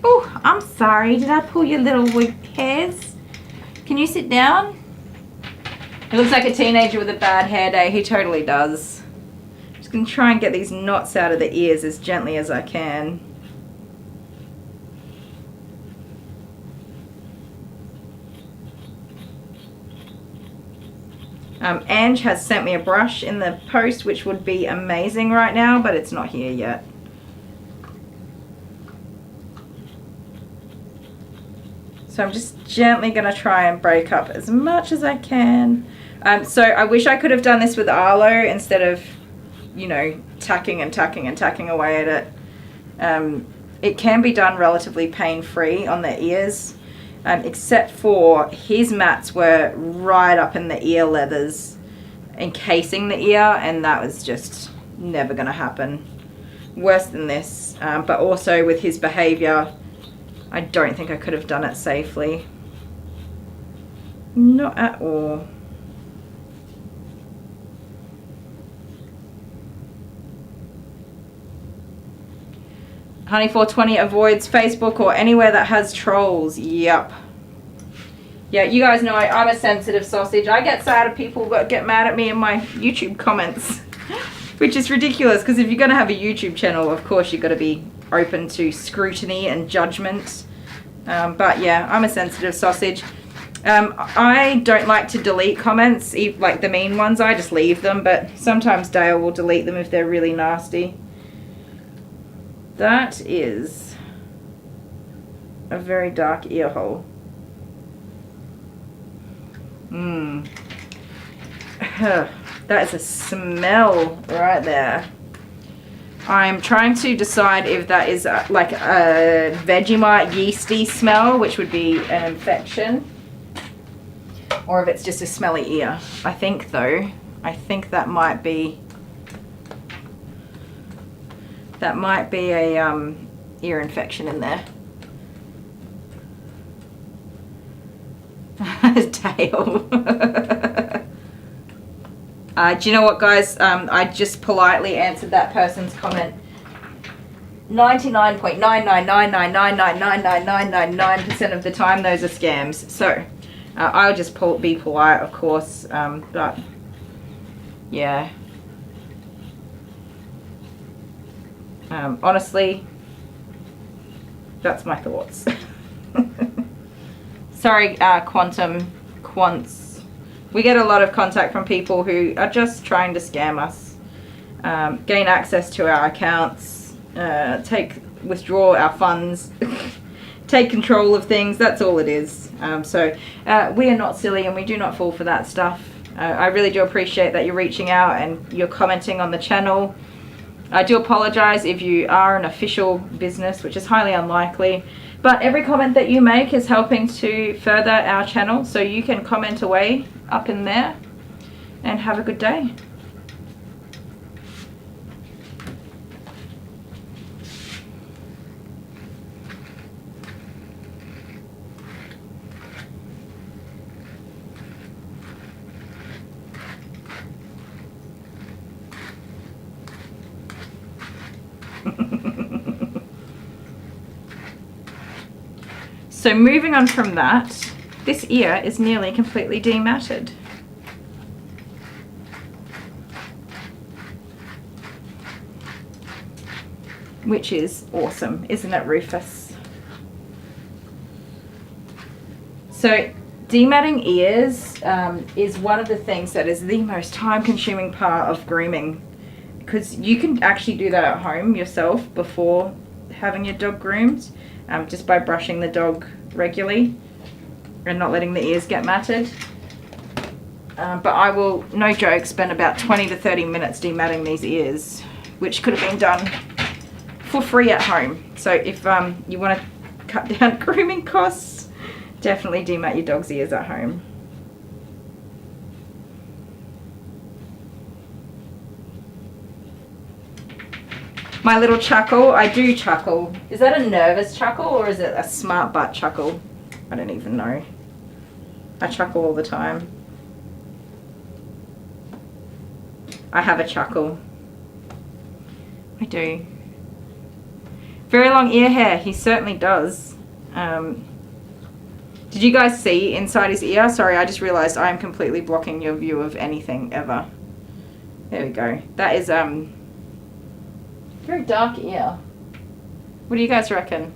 Oh, I'm sorry. Did I pull your little wig hairs? Can you sit down? He looks like a teenager with a bad hair day. He totally does. Just going to try and get these knots out of the ears as gently as I can. Ange has sent me a brush in the post, which would be amazing right now, but it's not here yet. So I'm just gently going to try and break up as much as I can. So I wish I could have done this with Arlo instead of, you know, tacking and tacking and tacking away at it. It can be done relatively pain-free on the ears, except for his mats were right up in the ear leathers, encasing the ear, and that was just never going to happen. Worse than this, but also with his behaviour, I don't think I could have done it safely. Not at all. Honey420 avoids Facebook or anywhere that has trolls. Yep. Yeah, you guys know I'm a sensitive sausage. I get sad at people that get mad at me in my YouTube comments. Which is ridiculous, because if you're going to have a YouTube channel, of course you've got to be open to scrutiny and judgment. But yeah, I'm a sensitive sausage. I don't like to delete comments, like the mean ones. I just leave them, but sometimes Dale will delete them if they're really nasty. That is a very dark ear hole. That is a smell right there. I'm trying to decide if that is like a Vegemite yeasty smell, which would be an infection, or if it's just a smelly ear. I think though, I think that might be a ear infection in there. Tail. Do you know what, guys? I just politely answered that person's comment. 99.999999999% of the time, those are scams. So I'll just be polite, of course. But yeah. Honestly, that's my thoughts. Sorry, Quantum Quants. We get a lot of contact from people who are just trying to scam us, gain access to our accounts, withdraw our funds, take control of things. That's all it is. We are not silly and we do not fall for that stuff. I really do appreciate that you're reaching out and you're commenting on the channel. I do apologize if you are an official business, which is highly unlikely, but every comment that you make is helping to further our channel, so you can comment away up in there and have a good day. So moving on from that, this ear is nearly completely dematted. Which is awesome, isn't it, Rufus? So dematting ears is one of the things that is the most time-consuming part of grooming, because you can actually do that at home yourself before having your dog groomed, just by brushing the dog regularly and not letting the ears get matted. But I will, no joke, spend about 20 to 30 minutes dematting these ears, which could have been done for free at home. So if you want to cut down grooming costs, definitely demat your dog's ears at home. My little chuckle, I do chuckle. Is that a nervous chuckle or is it a smart butt chuckle? I don't even know. I chuckle all the time. I have a chuckle. I do. Very long ear hair, he certainly does. Did you guys see inside his ear? Sorry, I just realized I am completely blocking your view of anything ever. There we go. That is very dark ear. What do you guys reckon?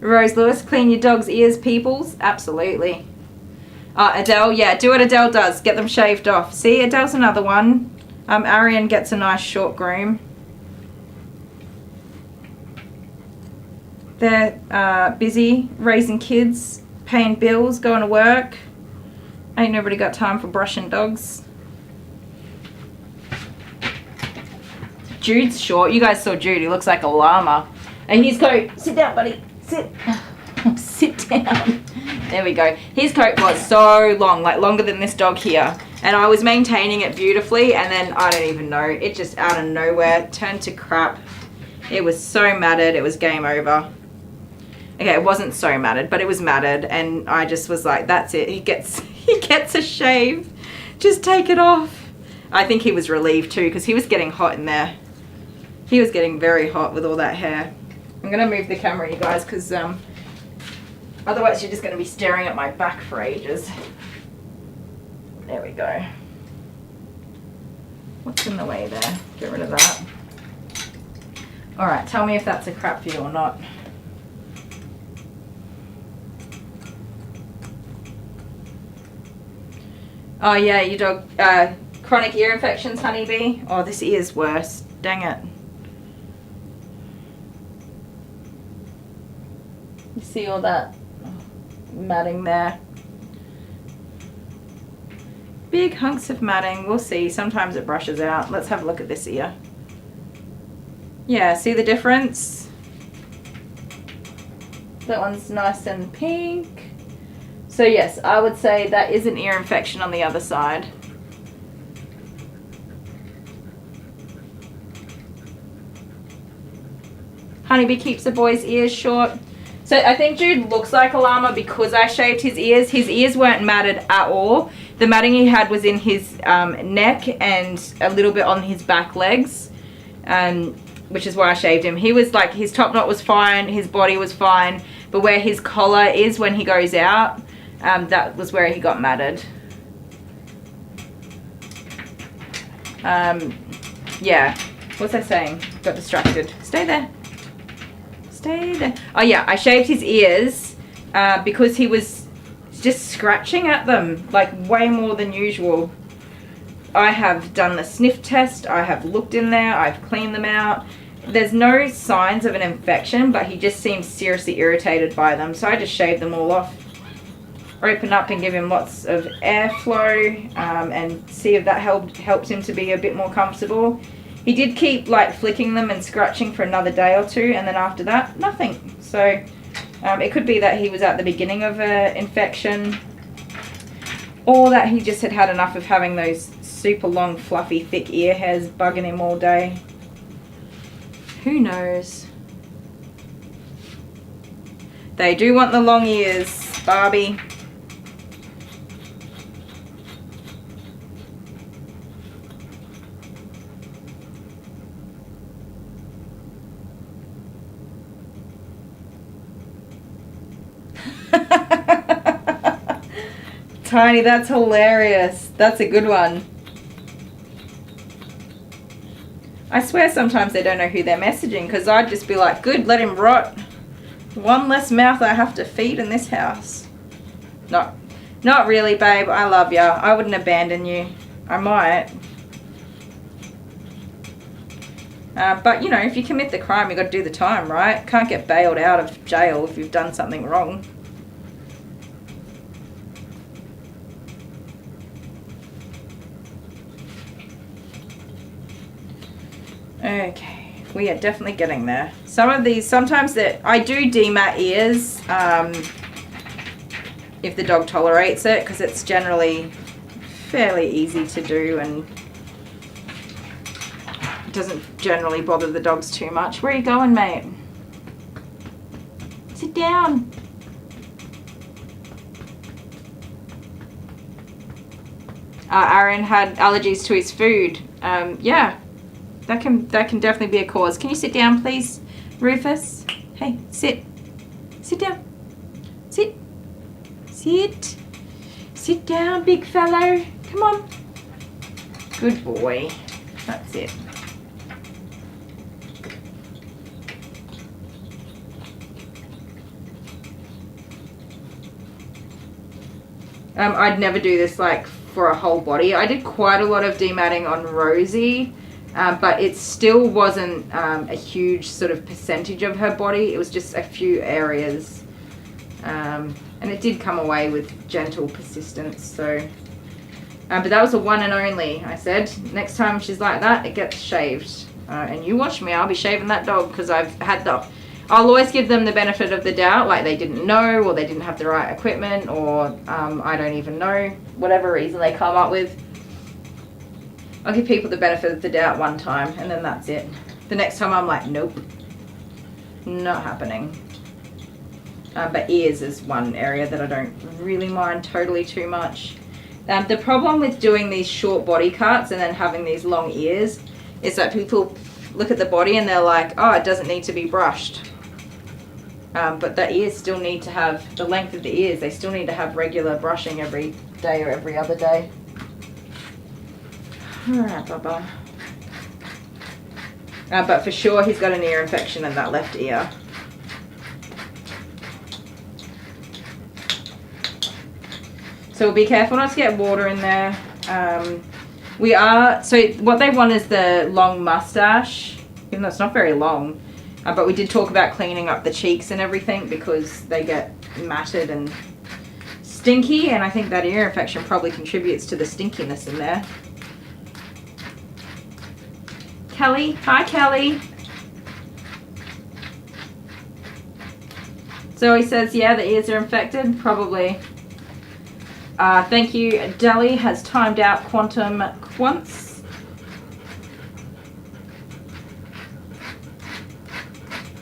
Rose Lewis, clean your dog's ears, peoples. Absolutely. Adele, yeah, do what Adele does. Get them shaved off. See, Adele's another one. Arian gets a nice short groom. They're busy raising kids, paying bills, going to work. Ain't nobody got time for brushing dogs. Jude's short. You guys saw Jude. He looks like a llama. And his coat, sit down, buddy. Sit. Sit down. There we go. His coat was so long, like longer than this dog here. And I was maintaining it beautifully, and then I don't even know. It just out of nowhere turned to crap. It was so matted. It was game over. Okay, it wasn't so matted, but it was matted, and I just was like, that's it. He gets a shave. Just take it off. I think he was relieved too, because he was getting hot in there. He was getting very hot with all that hair. I'm gonna move the camera, you guys, because otherwise you're just gonna be staring at my back for ages. There we go. What's in the way there? Get rid of that. All right, tell me if that's a crap view or not. Oh yeah, your dog, chronic ear infections, honeybee. Oh, this ear's worse. Dang it. You see all that matting there? Big hunks of matting. We'll see. Sometimes it brushes out. Let's have a look at this ear. Yeah, see the difference? That one's nice and pink. So yes, I would say that is an ear infection on the other side. Honeybee keeps the boy's ears short. So I think Jude looks like a llama because I shaved his ears. His ears weren't matted at all. The matting he had was in his neck and a little bit on his back legs, which is why I shaved him. He was like, his top knot was fine, his body was fine, but where his collar is when he goes out, that was where he got matted. Yeah, what was I saying? Got distracted. Stay there. Stay there. Oh yeah, I shaved his ears because he was just scratching at them, like way more than usual. I have done the sniff test, I have looked in there, I've cleaned them out. There's no signs of an infection, but he just seems seriously irritated by them, so I just shaved them all off. Open up and give him lots of airflow, and see if that helped him to be a bit more comfortable. He did keep like flicking them and scratching for another day or two, and then after that, nothing. So it could be that he was at the beginning of an infection, or that he just had enough of having those super long, fluffy, thick ear hairs bugging him all day. Who knows? They do want the long ears, Barbie. Tiny, that's hilarious. That's a good one. I swear sometimes they don't know who they're messaging, because I'd just be like, good, let him rot. One less mouth I have to feed in this house. Not really, babe. I love ya. I wouldn't abandon you. I might. But, you know, if you commit the crime, you got to do the time, right? Can't get bailed out of jail if you've done something wrong. Okay, we are definitely getting there. Some of these, sometimes that I do demat ears if the dog tolerates it, because it's generally fairly easy to do and it doesn't generally bother the dogs too much. Where are you going, mate? Sit down. Aaron had allergies to his food. Yeah. That can definitely be a cause. Can you sit down, please, Rufus? Hey, sit. Sit down. Sit. Sit. Sit down, big fellow. Come on. Good boy. That's it. I'd never do this like for a whole body. I did quite a lot of dematting on Rosie. But it still wasn't a huge sort of percentage of her body. It was just a few areas. And it did come away with gentle persistence. So, but that was a one and only, I said. Next time she's like that, it gets shaved. And you watch me, I'll be shaving that dog, because I've had I'll always give them the benefit of the doubt, like they didn't know, or they didn't have the right equipment, or I don't even know, whatever reason they come up with. I'll give people the benefit of the doubt one time, and then that's it. The next time I'm like, nope, not happening. But ears is one area that I don't really mind totally too much. The problem with doing these short body cuts and then having these long ears is that people look at the body and they're like, oh, it doesn't need to be brushed. But the ears still need to have, the length of the ears, they still need to have regular brushing every day or every other day. Alright, Bubba. But for sure he's got an ear infection in that left ear. So be careful not to get water in there. So what they want is the long mustache, even though it's not very long. But we did talk about cleaning up the cheeks and everything, because they get matted and stinky, and I think that ear infection probably contributes to the stinkiness in there. Kelly. Hi, Kelly. Zoe says, yeah, the ears are infected. Probably. Thank you. Deli has timed out Quantum once.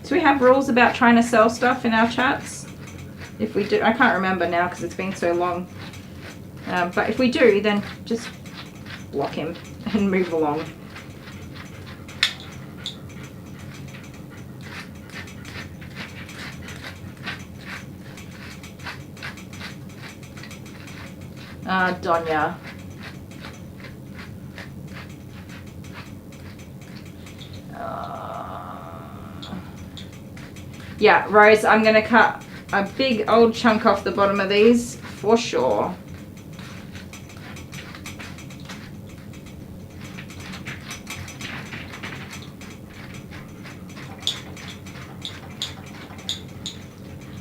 Do we have rules about trying to sell stuff in our chats? If we do, I can't remember now because it's been so long. But if we do, then just block him and move along. Donya. Yeah, Rose, I'm going to cut a big old chunk off the bottom of these for sure.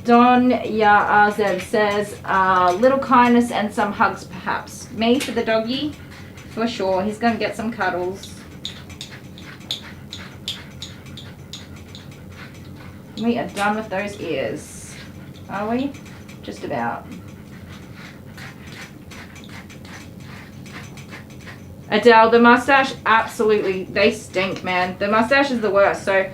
Don Azev says, little kindness and some hugs perhaps. Me for the doggy, for sure. He's going to get some cuddles. We are done with those ears. Are we? Just about. Adele, the mustache, absolutely, they stink, man. The mustache is the worst. So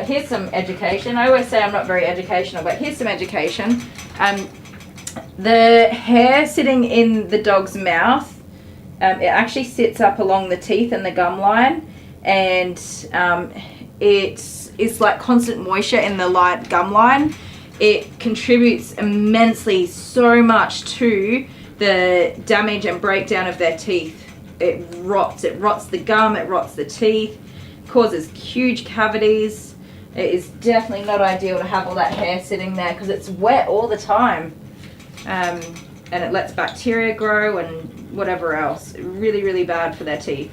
here's some education. I always say I'm not very educational, but here's some education. The hair sitting in the dog's mouth, it actually sits up along the teeth and the gum line, and it's like constant moisture in the light gum line. It contributes immensely so much to the damage and breakdown of their teeth. It rots the gum, it rots the teeth, causes huge cavities. It is definitely not ideal to have all that hair sitting there because it's wet all the time. And it lets bacteria grow and whatever else. Really, really bad for their teeth.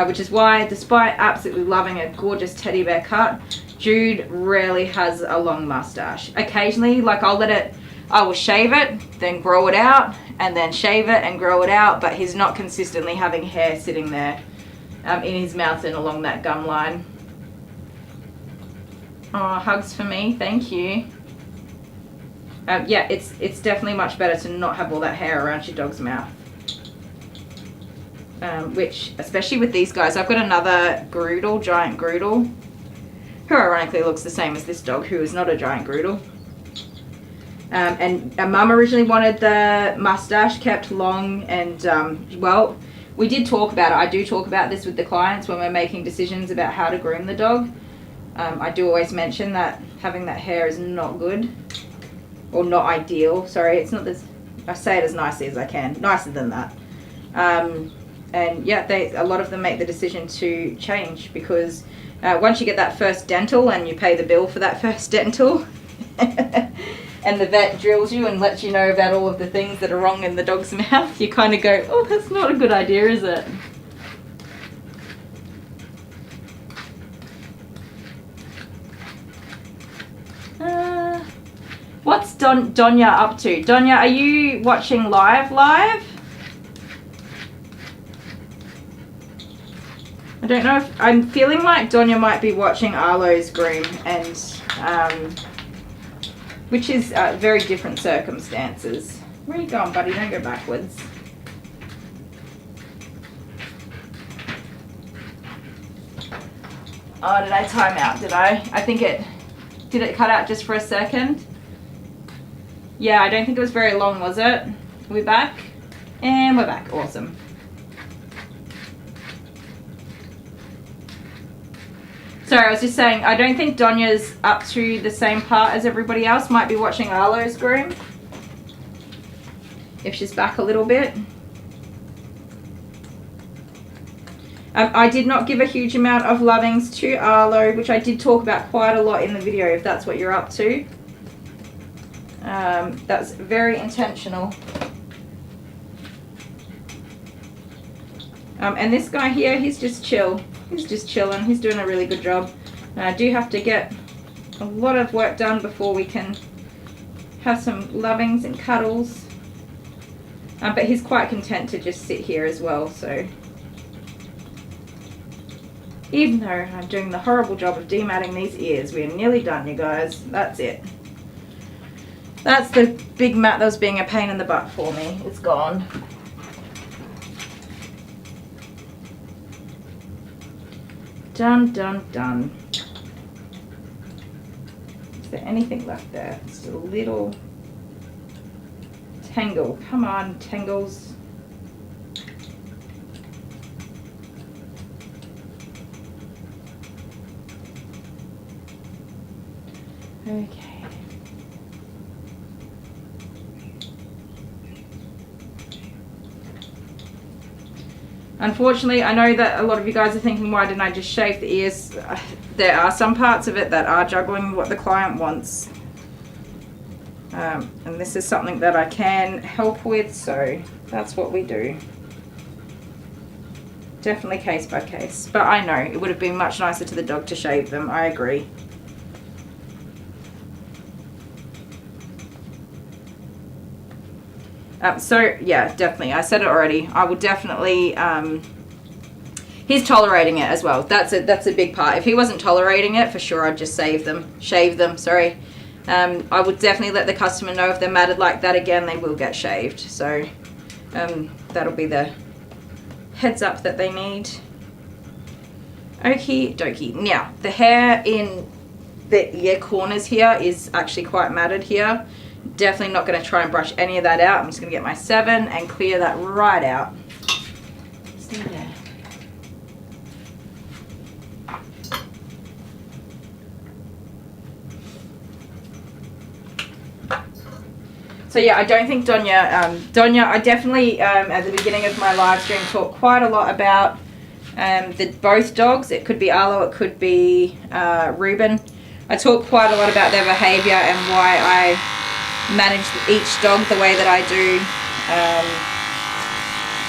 Which is why, despite absolutely loving a gorgeous teddy bear cut, Jude rarely has a long mustache. Occasionally, like I will shave it, then grow it out, and then shave it and grow it out, but he's not consistently having hair sitting there in his mouth and along that gum line. Oh, hugs for me, thank you. Yeah, it's definitely much better to not have all that hair around your dog's mouth. Which, especially with these guys, I've got another Groodle, giant Groodle, who ironically looks the same as this dog, who is not a giant Groodle. And Mum originally wanted the mustache kept long, and well, we did talk about it. I do talk about this with the clients when we're making decisions about how to groom the dog. I do always mention that having that hair is not good, or not ideal. Sorry, it's not this. I say it as nicely as I can, nicer than that. And yeah, a lot of them make the decision to change because once you get that first dental and you pay the bill for that first dental, and the vet drills you and lets you know about all of the things that are wrong in the dog's mouth, you kind of go, oh, that's not a good idea, is it? What's Donya up to? Donya, are you watching live? I don't know if, I'm feeling like Donya might be watching Arlo's groom, and which is very different circumstances. Where are you going, buddy? Don't go backwards. Oh, did I time out? Did I? I think did it cut out just for a second? Yeah, I don't think it was very long, was it? Are we back? And we're back. Awesome. Sorry, I was just saying, I don't think Donya's up to the same part as everybody else. Might be watching Arlo's groom. If she's back a little bit. I did not give a huge amount of lovings to Arlo, which I did talk about quite a lot in the video, if that's what you're up to. That's very intentional. And this guy here, he's just chill. He's just chilling. He's doing a really good job. I do have to get a lot of work done before we can have some lovings and cuddles. But he's quite content to just sit here as well, so. Even though I'm doing the horrible job of dematting these ears, we're nearly done, you guys. That's it. That's the big mat that was being a pain in the butt for me. It's gone. Done, done, done. Is there anything left there? Just a little tangle. Come on, tangles. Okay. Unfortunately, I know that a lot of you guys are thinking, why didn't I just shave the ears? There are some parts of it that are juggling what the client wants. And this is something that I can help with, so that's what we do. Definitely case by case, but I know it would have been much nicer to the dog to shave them. I agree. So yeah, definitely, I said it already, I will definitely, he's tolerating it as well. That's a big part. If he wasn't tolerating it, for sure I'd just shave them, sorry. I would definitely let the customer know if they're matted like that again, they will get shaved. So that'll be the heads up that they need. Okie dokie. Now, the hair in the ear corners here is actually quite matted here. Definitely not going to try and brush any of that out. I'm just going to get my 7 and clear that right out. Stay there. So yeah, I don't think Donya, I definitely, at the beginning of my live stream, talked quite a lot about both dogs. It could be Arlo, it could be Reuben. I talked quite a lot about their behaviour and why I manage each dog the way that I do.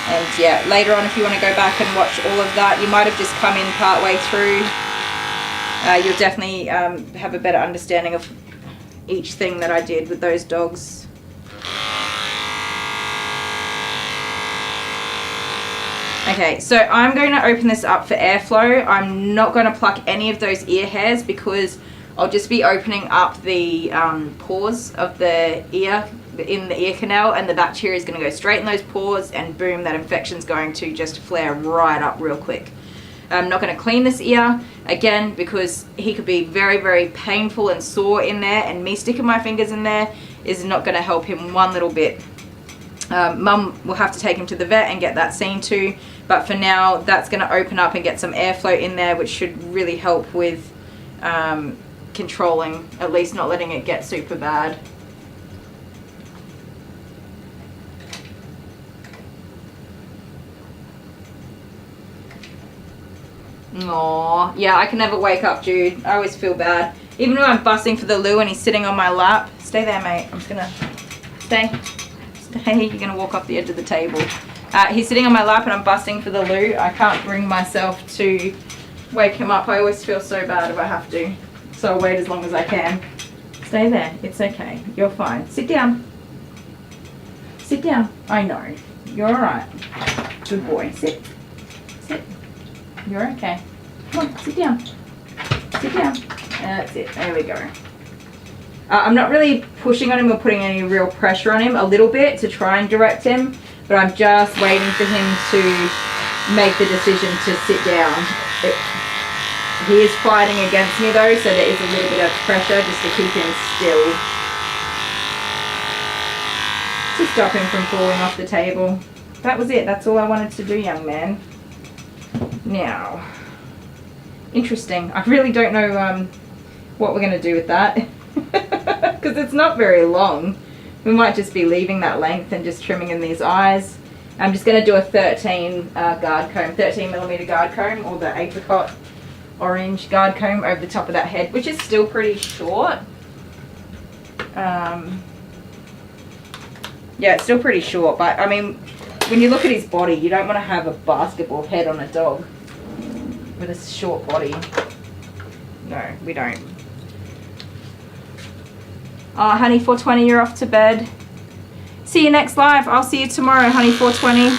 And yeah, later on, if you want to go back and watch all of that, you might have just come in part way through. You'll definitely have a better understanding of each thing that I did with those dogs. Okay, so I'm going to open this up for airflow. I'm not going to pluck any of those ear hairs because I'll just be opening up the pores of the ear, in the ear canal, and the bacteria is going to go straight in those pores, and boom, that infection's going to just flare right up real quick. I'm not going to clean this ear, again, because he could be very, very painful and sore in there, and me sticking my fingers in there is not going to help him one little bit. Mum will have to take him to the vet and get that seen to, but for now that's going to open up and get some airflow in there, which should really help with controlling, at least not letting it get super bad. Aww, yeah, I can never wake up, Jude. I always feel bad. Even when I'm busting for the loo and he's sitting on my lap. Stay there, mate. I'm just gonna stay. You're gonna walk off the edge of the table. He's sitting on my lap and I'm busting for the loo. I can't bring myself to wake him up. I always feel so bad if I have to. So I'll wait as long as I can. Stay there. It's okay. You're fine. Sit down. Sit down. I know. You're alright. Good boy. Sit. Sit. You're okay. Come on. Sit down. Sit down. That's it. There we go. I'm not really pushing on him or putting any real pressure on him, a little bit to try and direct him, but I'm just waiting for him to make the decision to sit down. He is fighting against me though, so there is a little bit of pressure just to keep him still. To stop him from falling off the table. That was it, that's all I wanted to do, young man. Now, interesting. I really don't know what we're going to do with that. Because it's not very long. We might just be leaving that length and just trimming in these eyes. I'm just going to do a 13 guard comb, 13mm guard comb, or the apricot orange guard comb over the top of that head, which is still pretty short. Yeah, it's still pretty short, but I mean, when you look at his body, you don't want to have a basketball head on a dog with a short body. No, we don't. Oh, honey, 420, you're off to bed. See you next live. I'll see you tomorrow, honey, 420.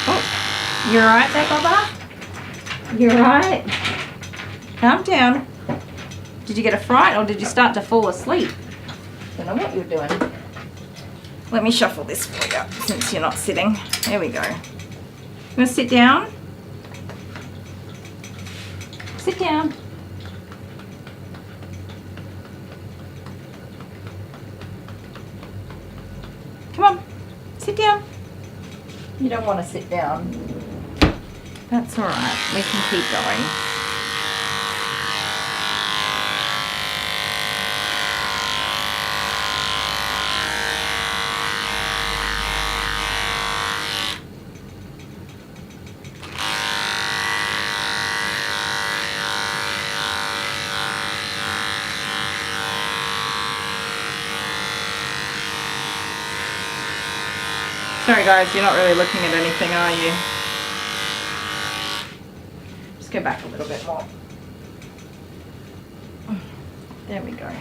Oh, you alright there, Bubba? You alright? Calm down. Did you get a fright or did you start to fall asleep? I don't know what you're doing. Let me shuffle this for you since you're not sitting. There we go. You want to sit down? Sit down. Come on, sit down. You don't want to sit down. That's all right. We can keep going. Sorry guys, you're not really looking at anything, are you? Just go back a little bit more. There we go.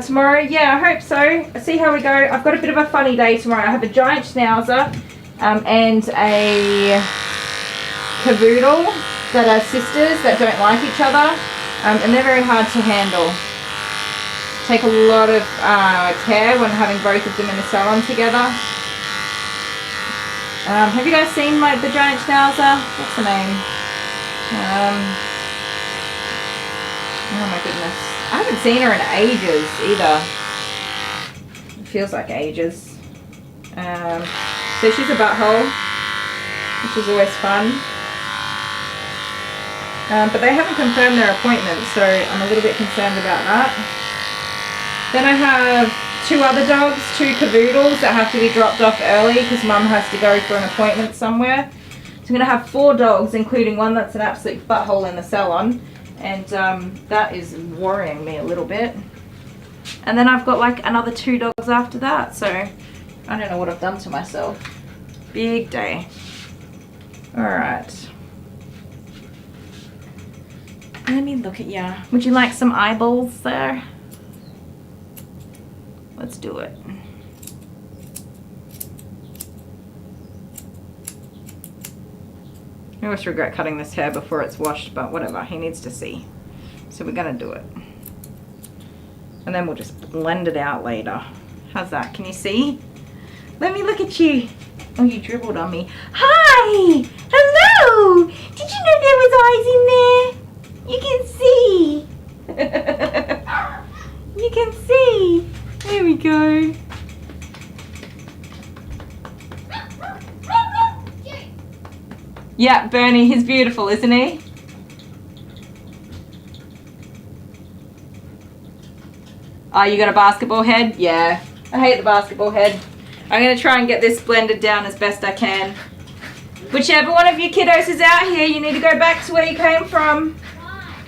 Tomorrow, yeah, I hope so. See how we go. I've got a bit of a funny day tomorrow. I have a giant schnauzer and a cavoodle that are sisters that don't like each other, and they're very hard to handle. Take a lot of care when having both of them in the salon together. Have you guys seen the giant schnauzer? What's the name? Oh my goodness. I haven't seen her in ages either. It feels like ages. So she's a butthole, which is always fun. But they haven't confirmed their appointment, so I'm a little bit concerned about that. Then I have 2 other dogs, 2 cavoodles that have to be dropped off early because Mum has to go for an appointment somewhere. So I'm going to have 4 dogs, including one that's an absolute butthole in the salon. And that is worrying me a little bit. And then I've got like another 2 dogs after that. So I don't know what I've done to myself. Big day. Alright. Let me look at you. Would you like some eyeballs there? Let's do it. I always regret cutting this hair before it's washed, but whatever, he needs to see. So we're gonna do it. And then we'll just blend it out later. How's that? Can you see? Let me look at you. Oh, you dribbled on me. Hi! Hello! Did you know there was eyes in there? You can see. You can see. There we go. Yeah, Bernie, he's beautiful, isn't he? Oh, you got a basketball head? Yeah, I hate the basketball head. I'm going to try and get this blended down as best I can. Whichever one of you kiddos is out here, you need to go back to where you came from.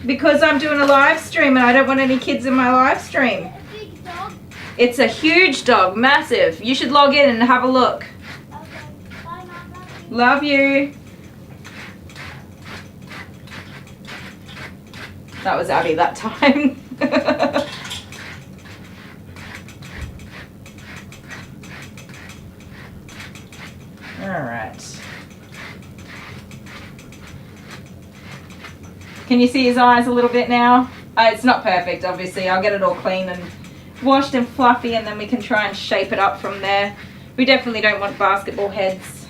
Because I'm doing a live stream and I don't want any kids in my live stream. It's a huge dog, massive. You should log in and have a look. Love you. That was Abby that time. Alright. Can you see his eyes a little bit now? It's not perfect, obviously. I'll get it all clean and washed and fluffy, and then we can try and shape it up from there. We definitely don't want basketball heads.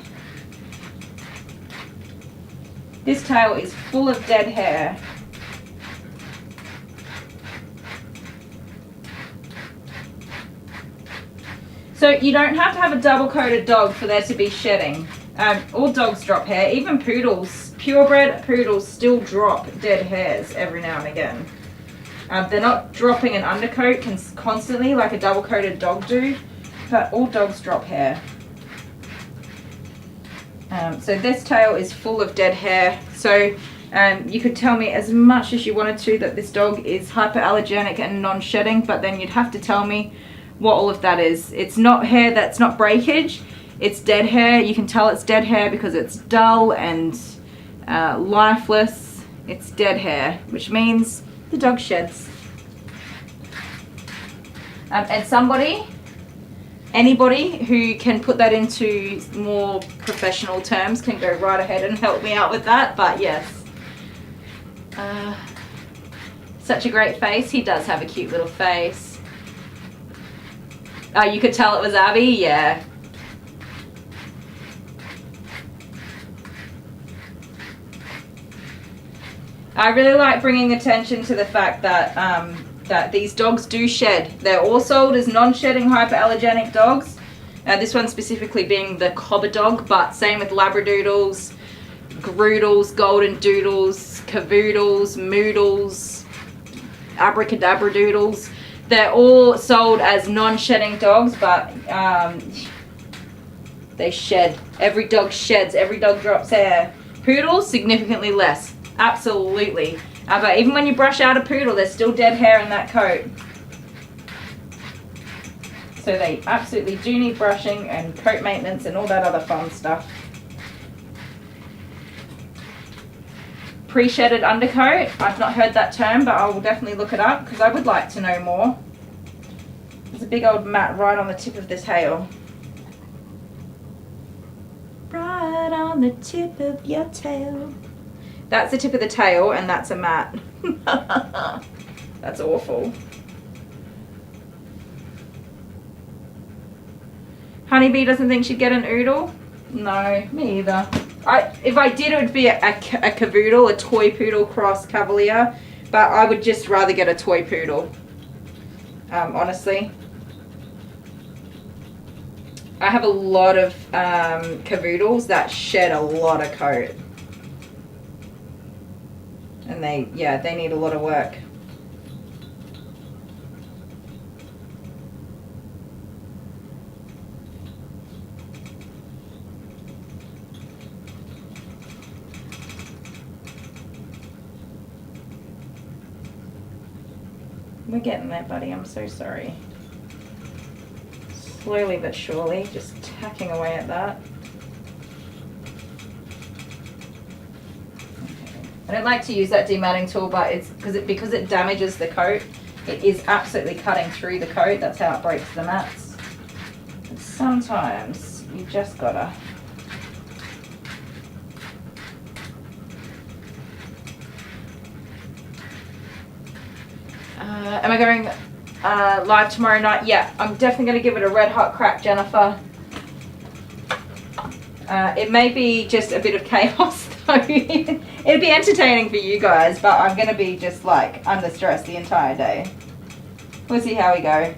This tail is full of dead hair. So you don't have to have a double-coated dog for there to be shedding. All dogs drop hair, even poodles. Purebred poodles still drop dead hairs every now and again. They're not dropping an undercoat constantly like a double-coated dog do, but all dogs drop hair. So this tail is full of dead hair. So you could tell me as much as you wanted to that this dog is hyperallergenic and non-shedding, but then you'd have to tell me what all of that is. It's not hair that's not breakage, it's dead hair. You can tell it's dead hair because it's dull and lifeless. It's dead hair, which means the dog sheds. And somebody Anybody who can put that into more professional terms can go right ahead and help me out with that, but yes. Such a great face. He does have a cute little face. Oh, you could tell it was Abby? Yeah. I really like bringing attention to the fact that that these dogs do shed. They're all sold as non-shedding hypoallergenic dogs. This one specifically being the Cobber dog, but same with Labradoodles, Groodles, Golden Doodles, Cavoodles, Moodles, Abracadabradoodles. They're all sold as non-shedding dogs, but they shed. Every dog sheds. Every dog drops hair. Poodles, significantly less. Absolutely. But even when you brush out a poodle, there's still dead hair in that coat. So they absolutely do need brushing and coat maintenance and all that other fun stuff. Pre-shedded undercoat. I've not heard that term, but I will definitely look it up because I would like to know more. There's a big old mat right on the tip of this hail. Right on the tip of your tail. That's the tip of the tail, and that's a mat. That's awful. Honeybee doesn't think she'd get an oodle? No, me either. If I did, it would be a cavoodle, a toy poodle cross cavalier, but I would just rather get a toy poodle, honestly. I have a lot of cavoodles that shed a lot of coat. And they need a lot of work. We're getting there, buddy. I'm so sorry. Slowly but surely, just tacking away at that. I don't like to use that dematting tool, but it's because it damages the coat. It is absolutely cutting through the coat. That's how it breaks the mats. But sometimes you just gotta. Am I going live tomorrow night? Yeah, I'm definitely going to give it a red hot crack, Jennifer. It may be just a bit of chaos though. It'd be entertaining for you guys, but I'm going to be just like under stress the entire day. We'll see how we go.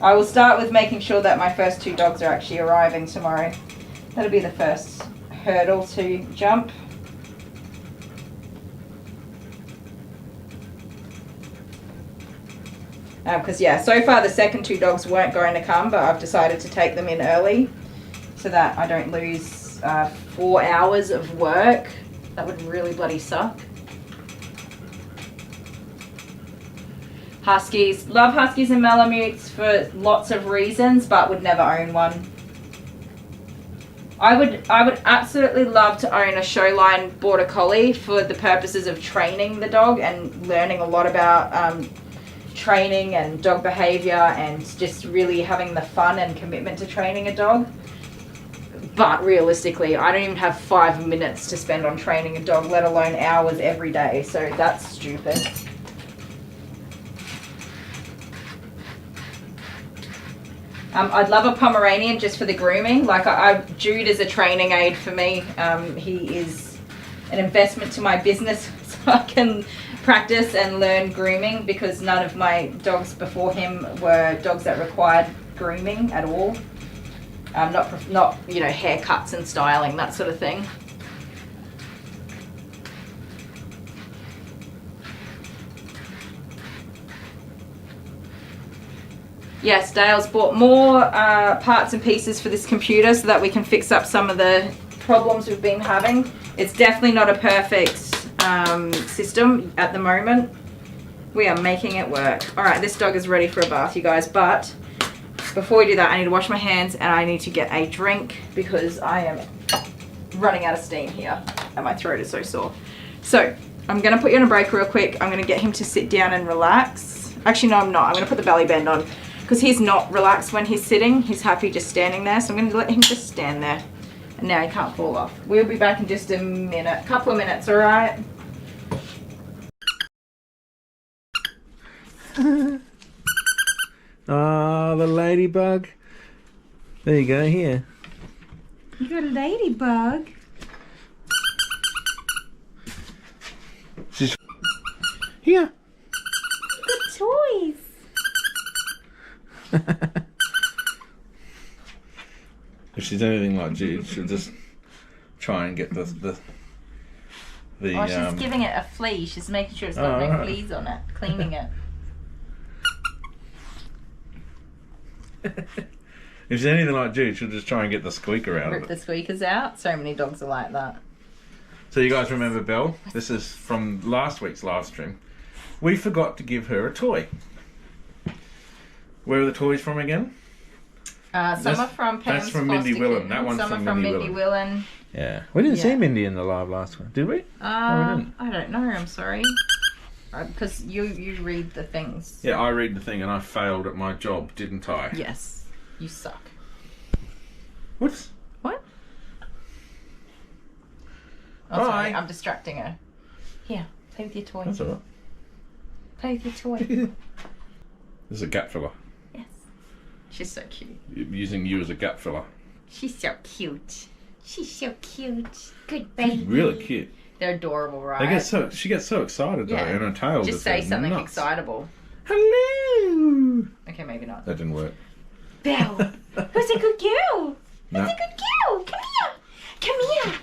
I will start with making sure that my first 2 dogs are actually arriving tomorrow. That'll be the first hurdle to jump. Because yeah, so far the second 2 dogs weren't going to come, but I've decided to take them in early so that I don't lose 4 hours of work. That would really bloody suck. Huskies. Love Huskies and Malamutes for lots of reasons, but would never own one. I would absolutely love to own a showline Border Collie for the purposes of training the dog and learning a lot about training and dog behavior and just really having the fun and commitment to training a dog. But realistically, I don't even have 5 minutes to spend on training a dog, let alone hours every day, so that's stupid. I'd love a Pomeranian just for the grooming. Like Jude is a training aid for me. He is an investment to my business so I can practice and learn grooming because none of my dogs before him were dogs that required grooming at all. Not you know, haircuts and styling, that sort of thing. Yes, Dale's bought more parts and pieces for this computer so that we can fix up some of the problems we've been having. It's definitely not a perfect system at the moment. We are making it work. Alright, this dog is ready for a bath, you guys, but before we do that, I need to wash my hands and I need to get a drink because I am running out of steam here and my throat is so sore. So, I'm going to put you on a break real quick. I'm going to get him to sit down and relax. Actually, no, I'm not. I'm going to put the belly band on. because he's not relaxed when he's sitting. He's happy just standing there, so I'm going to let him just stand there. And now he can't fall off. We'll be back in just a minute, couple of minutes, alright? Oh, the ladybug. There you go, here. You got a ladybug. She's here. Good toys. If she's anything like Jude, she'll just try and get the Oh, she's giving it a flea. She's making sure it's got no fleas on it, cleaning it. If she's anything like Jude, she'll just try and get the squeaker out Rip of the it. squeakers out. So many dogs are like that. So you guys remember Belle? This is from last week's live stream. We forgot to give her a toy. Where are the toys from again? Some are from Pam's That's from Mindy foster Willen. kitten, That one's some from are from Mindy Mindy Willen. Yeah. We didn't see Yeah. Mindy in the live last one, did we? We didn't. I don't know. I'm sorry. Because you read the things. Yeah, I read the thing and I failed at my job, didn't I? Yes. You suck. Whoops. What? Oh, Bye. sorry. I'm distracting her. Here, play with your toy. That's alright. Play with your toy. This is a gap filler. Yes. She's so cute. Using you as a gap filler. She's so cute. She's so cute. Good baby. Really cute. They're adorable, right? She gets so excited though, Yeah. and her tail Just say goes something nuts. excitable. Hello. Okay, maybe not. That didn't work. Belle, who's a good girl? No. Who's a good girl? Come here. Come here.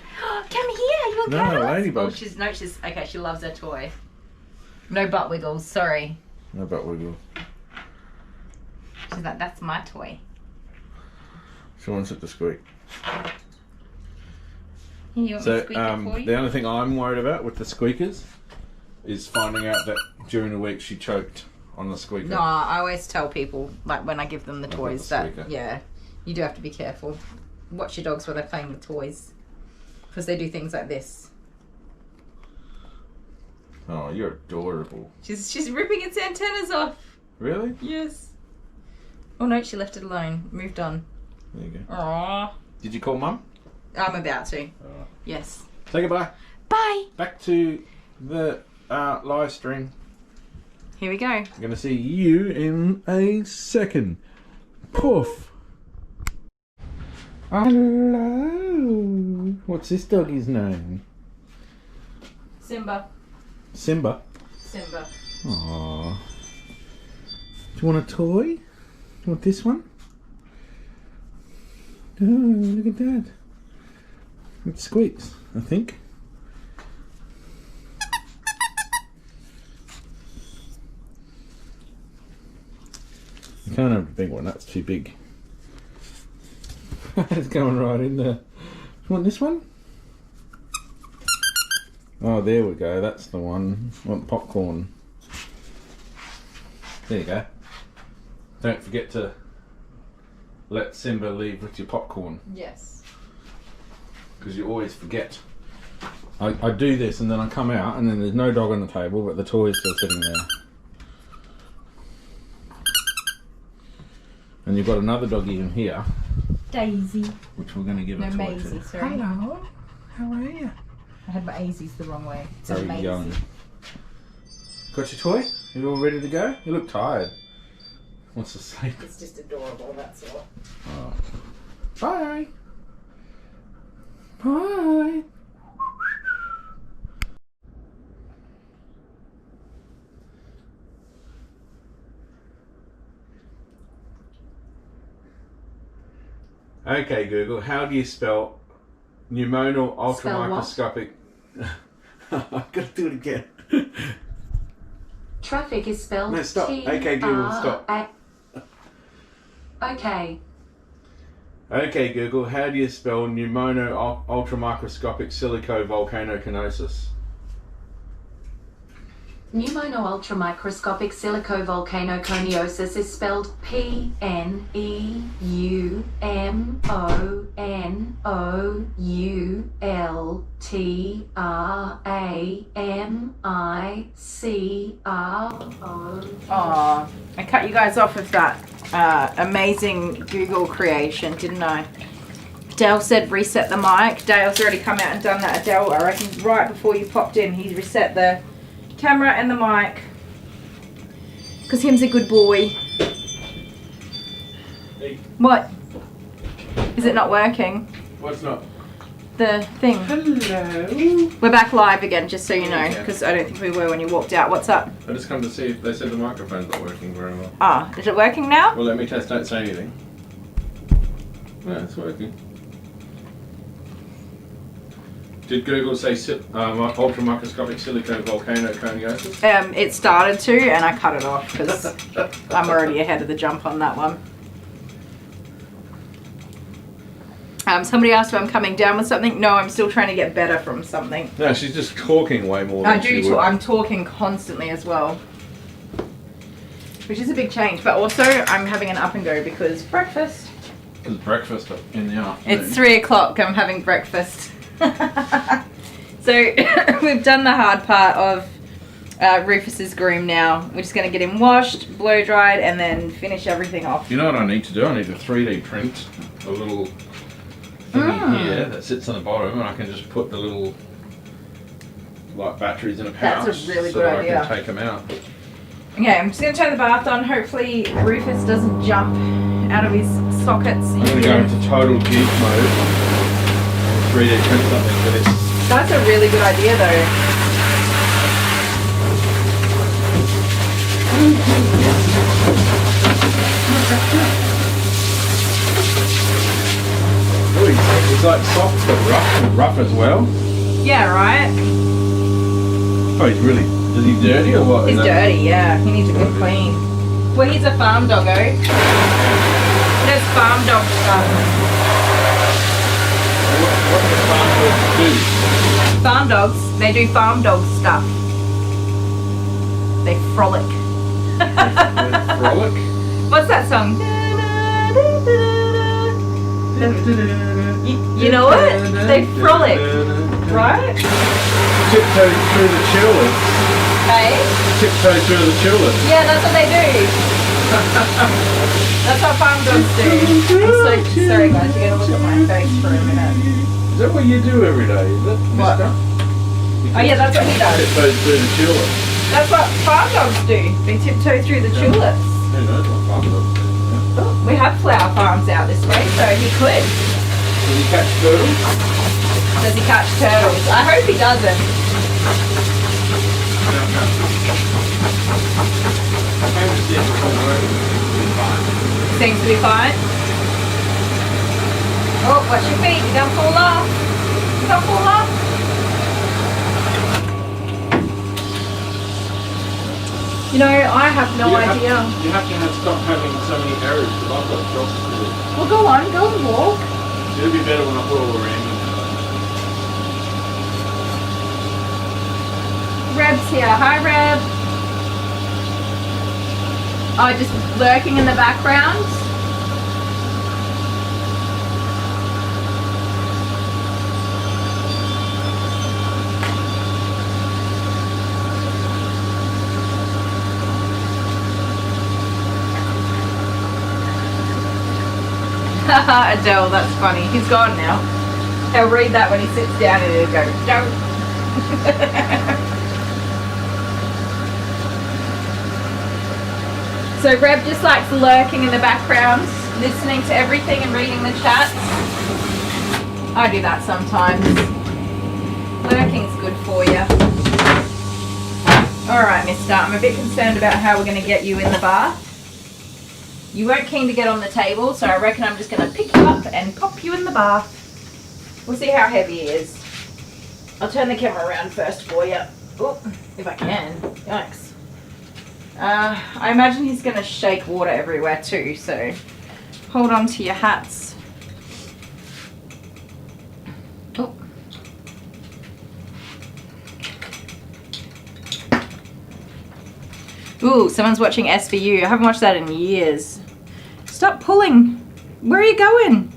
Come here. You want No, cuddles? ladybug. Oh, she's okay. She loves her toy. No butt wiggles. Sorry. No butt wiggle. She's like, that's my toy. She wants it to squeak. You want me to So, squeak it for you? the only thing I'm worried about with the squeakers is finding out that during the week she choked on the squeaker. No, I always tell people, like when I give them the About toys, the that squeaker. yeah, you do have to be careful. Watch your dogs when they're playing with toys, because they do things like this. Oh, you're adorable. She's ripping its antennas off. Really? Yes. Oh no, she left it alone. Moved on. There you go. Aww. Did you call Mum? I'm about to. Oh. Yes. Say goodbye. Bye. Back to the live stream. Here we go. I'm going to see you in a second. Poof. Hello. What's this doggy's name? Simba. Simba. Simba. Aww. Do you want a toy? Do you want this one? Oh, look at that. It squeaks, I think. You can't have a big one, that's too big. It's going right in there. You want this one? Oh, there we go, that's the one. I want popcorn. There you go. Don't forget to let Simba leave with your popcorn, Yes. because you always forget. I do this and then I come out and then there's no dog on the table but the toy is still sitting there. And you've got another doggy in here, Daisy. which we're going to give No, a toy Maisie, to. sorry. Hello, how are you? I had my Azies the wrong way. It's a Very Maisie. young. Got your toy? You all ready to go? You look tired. Wants to sleep. It's just adorable, that's all. Oh. Bye. Bye. Okay, Google, how do you spell pneumonal ultramicroscopic? I've got to do it again. Traffic is spelled No, stop. Okay, Google, stop. Okay. Okay, Google, how do you spell pneumono ultramicroscopic silicovolcanoconiosis? Pneumono-ultramicroscopic silicovolcanoconiosis is spelled Pneumonoultramicroscopic. Aw, I cut you guys off with that. amazing Google creation, didn't I? Dale said reset the mic. Dale's already come out and done that. Dale, I reckon right before you popped in, he's reset the camera and the mic. Because him's a good boy. Hey. What? Is it not working? What's not? The thing. Hello. We're back live again, just so you know, because I don't think we were when you walked out. What's up? I just come to see if they said the microphone's not working very well. Ah, is it working now? Well, let me test. Don't say anything. Yeah, it's working. Did Google say ultramicroscopic silicone volcano coniosis? It started to, and I cut it off because I'm already ahead of the jump on that one. Somebody asked if I'm coming down with something. No, I'm still trying to get better from something. No, she's just talking way more than she would. I'm talking constantly as well, which is a big change. But also, I'm having an up and go because breakfast. It's breakfast in the afternoon. It's 3 o'clock. I'm having breakfast. So we've done the hard part of Rufus's groom now. We're just going to get him washed, blow dried, and then finish everything off. You know what I need to do? I need to 3D print a little thingy here that sits on the bottom, and I can just put the little like batteries in a pouch. That's a really so good that idea. I can take them out. Okay, I'm just going to turn the bath on. Hopefully Rufus doesn't jump out of his sockets. I'm going to go into total geek mode and 3D print something for this. That's a really good idea though. Ooh, it's like soft but rough as well. Yeah, right? Oh, he's really... Is he dirty or what? He's dirty, yeah. He needs a good clean. Well, he's a farm doggo. There's farm dog stuff. What do farm dogs do? Farm dogs, they do farm dog stuff. They frolic. Frolic? What's that song? You know it? They frolic, right? Tiptoe through the tulips. Hey? Tiptoe through the tulips. Yeah, that's what they do. That's what farm dogs do. I'm so sorry guys, you're gonna look at my face for a minute. Is that what you do every day? Is it? What? Mister? Oh yeah, that's what he does. Tiptoe through the tulips. That's what farm dogs do. They tiptoe through the tulips. Who knows what farm dogs do? Yeah. Oh, we have flower farms out this way, so he could. Does he catch turtles? Does he catch turtles? I hope he doesn't. Seems to be fine. Oh, watch your feet. You're gonna fall off. You're gonna fall off. You know, I have no idea. You have to stop having so many errors because I've got jobs to do. Well, go on. Go and walk. It'll be better when I put all the random. Reb's here. Hi, Reb. Oh, just lurking in the background. Adele, that's funny. He's gone now. He'll read that when he sits down and he'll go, don't. So Reb just likes lurking in the background, listening to everything and reading the chats. I do that sometimes. Lurking's good for you. Alright, mister, I'm a bit concerned about how we're going to get you in the bath. You weren't keen to get on the table, so I reckon I'm just going to pick you up and pop you in the bath. We'll see how heavy he is. I'll turn the camera around first for you. Oh, if I can. Yikes. I imagine he's going to shake water everywhere too, so hold on to your hats. Oh. Ooh, someone's watching SVU. I haven't watched that in years. Stop pulling. Where are you going?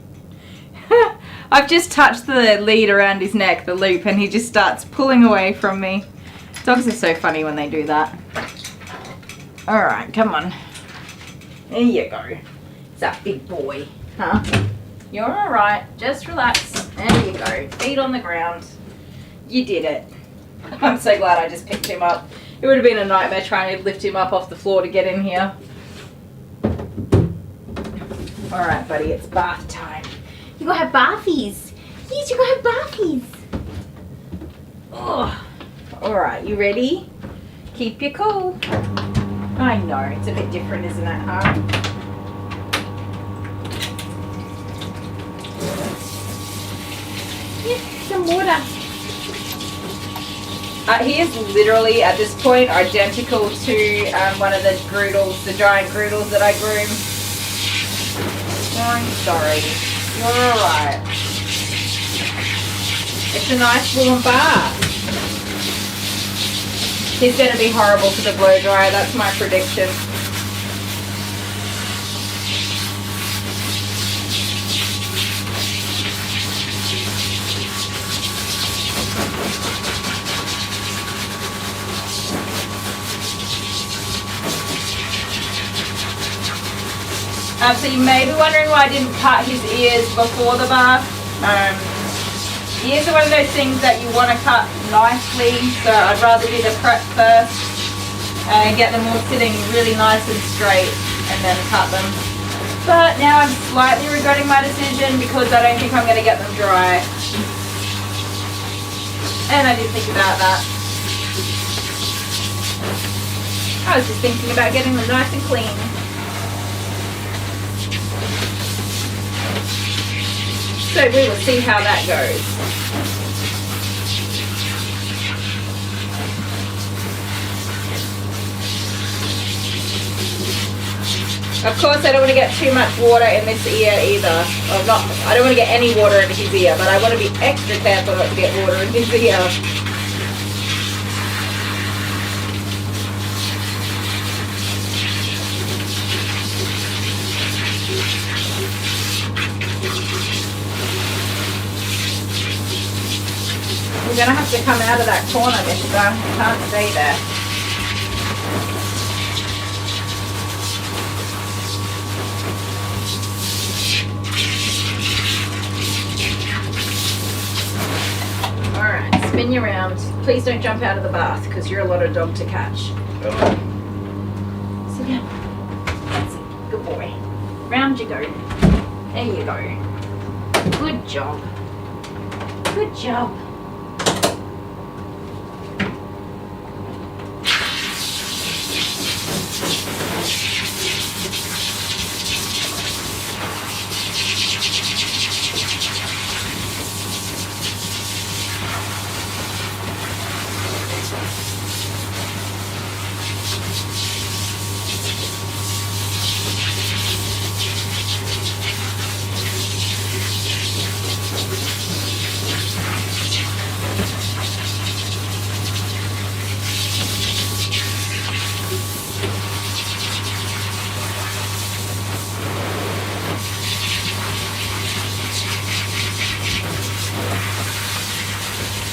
I've just touched the lead around his neck, the loop, and he just starts pulling away from me. Dogs are so funny when they do that. Alright, come on. There you go. It's that big boy, huh? You're all right. Just relax. There you go. Feet on the ground. You did it. I'm so glad I just picked him up. It would have been a nightmare trying to lift him up off the floor to get in here. All right, buddy, it's bath time. You gotta have bathies. Yes, you gotta have bathies. Oh. All right, you ready? Keep your cool. I know, it's a bit different, isn't it, huh? Yeah, some water. He is literally, at this point, identical to one of the groodles, the giant groodles that I groom. Oh, I'm sorry. You're alright. It's a nice warm bath. He's going to be horrible for the blow dryer, that's my prediction. So you may be wondering why I didn't cut his ears before the bath. Ears are one of those things that you want to cut nicely, so I'd rather do the prep first and get them all sitting really nice and straight and then cut them. But now I'm slightly regretting my decision because I don't think I'm going to get them dry. And I did think about that. I was just thinking about getting them nice and clean. So we will see how that goes. Of course, I don't want to get too much water in this ear either. I don't want to get any water in his ear, but I want to be extra careful not to get water in his ear. You're going to have to come out of that corner, mister. You can't stay there. Alright, spin you around. Please don't jump out of the bath because you're a lot of dog to catch. Sit down. That's it. Good boy. Round you go. There you go. Good job. Good job.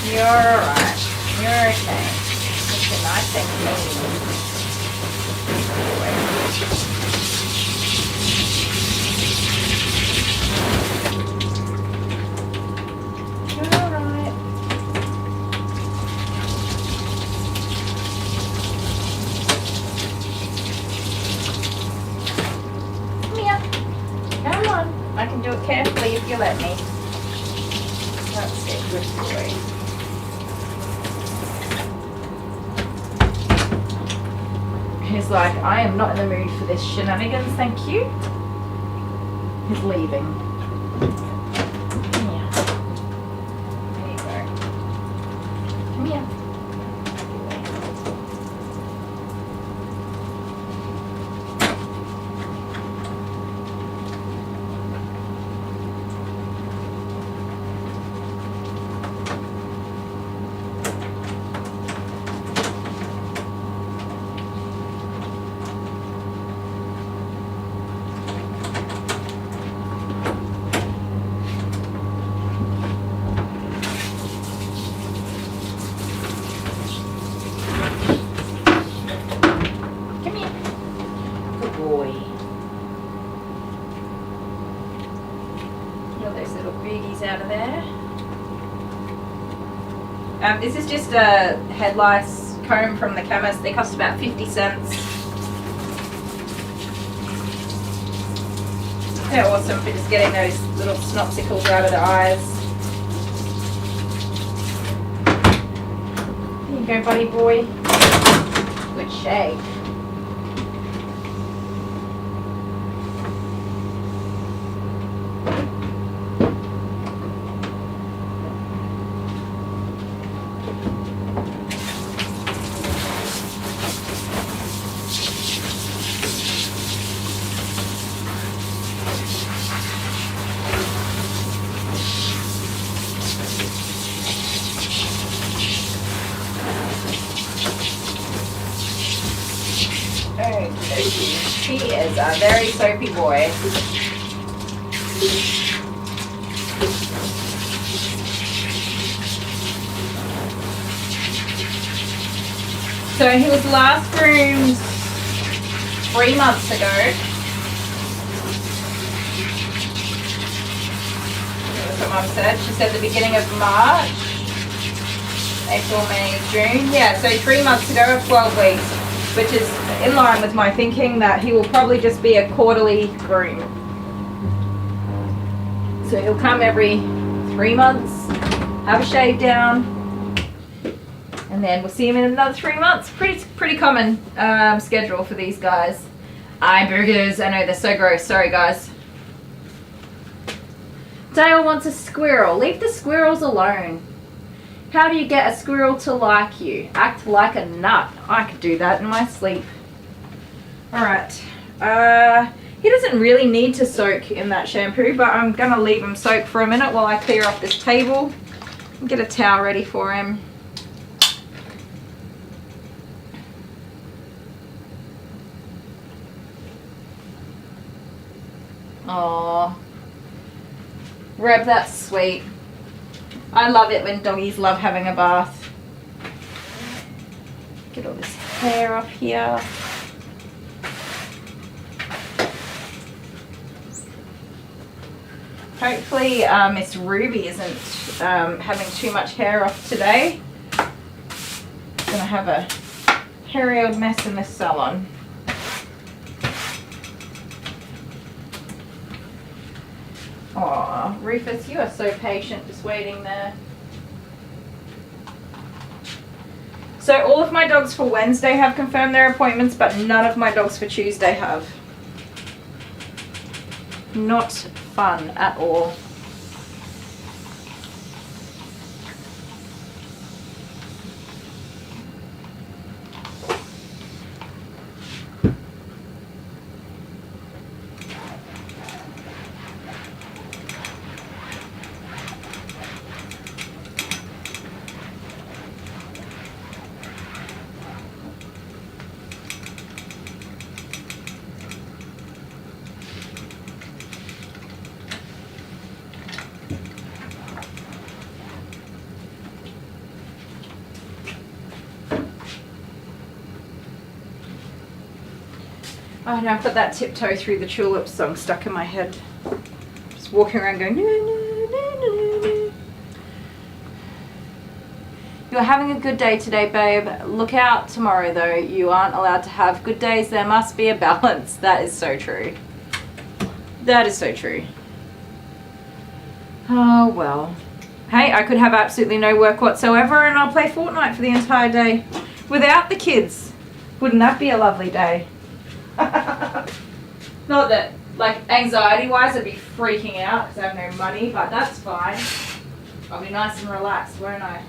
You're alright. You're okay. It's a nice and clean. You're alright. Come here. Come on. I can do it carefully if you let me. That's it. Good boy. He's like, I am not in the mood for this shenanigans, thank you. He's leaving. Come here. There you go. Come here. those little boogies out of there. This is just a head lice comb from the chemist. They cost about 50 cents. They're awesome for just getting those little snopsicles out of the eyes. There you go, buddy boy. Good shave. He is a very soapy boy. So he was last groomed 3 months ago. That's what Mum said. She said the beginning of March, April, May, June. Yeah, so 3 months ago, 12 weeks. Which is in line with my thinking that he will probably just be a quarterly groom. So he'll come every 3 months, have a shave down, and then we'll see him in another 3 months. Pretty common schedule for these guys. Eye boogers, I know they're so gross, sorry guys. Dale wants a squirrel. Leave the squirrels alone. How do you get a squirrel to like you? Act like a nut. I could do that in my sleep. Alright. He doesn't really need to soak in that shampoo, but I'm going to leave him soak for a minute while I clear off this table and get a towel ready for him. Aww. Reb, that's sweet. I love it when doggies love having a bath. Get all this hair off here. Hopefully Miss Ruby isn't having too much hair off today. Gonna have a hairy old mess in this salon. Aw, Rufus, you are so patient just waiting there. So all of my dogs for Wednesday have confirmed their appointments, but none of my dogs for Tuesday have. Not fun at all. Oh no, I've got that Tiptoe Through the Tulips song stuck in my head. Just walking around going, no, no, no, no, no. You're having a good day today, babe. Look out tomorrow though. You aren't allowed to have good days. There must be a balance. That is so true. That is so true. Oh well. Hey, I could have absolutely no work whatsoever and I'll play Fortnite for the entire day without the kids. Wouldn't that be a lovely day? Not that, like, anxiety-wise, I'd be freaking out because I have no money, but that's fine. I'll be nice and relaxed, won't I?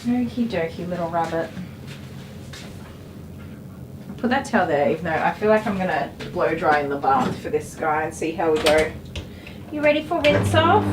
Okie dokie, little rabbit. Put that towel there, even though I feel like I'm gonna blow dry in the bath for this guy and see how we go. You ready for rinse off?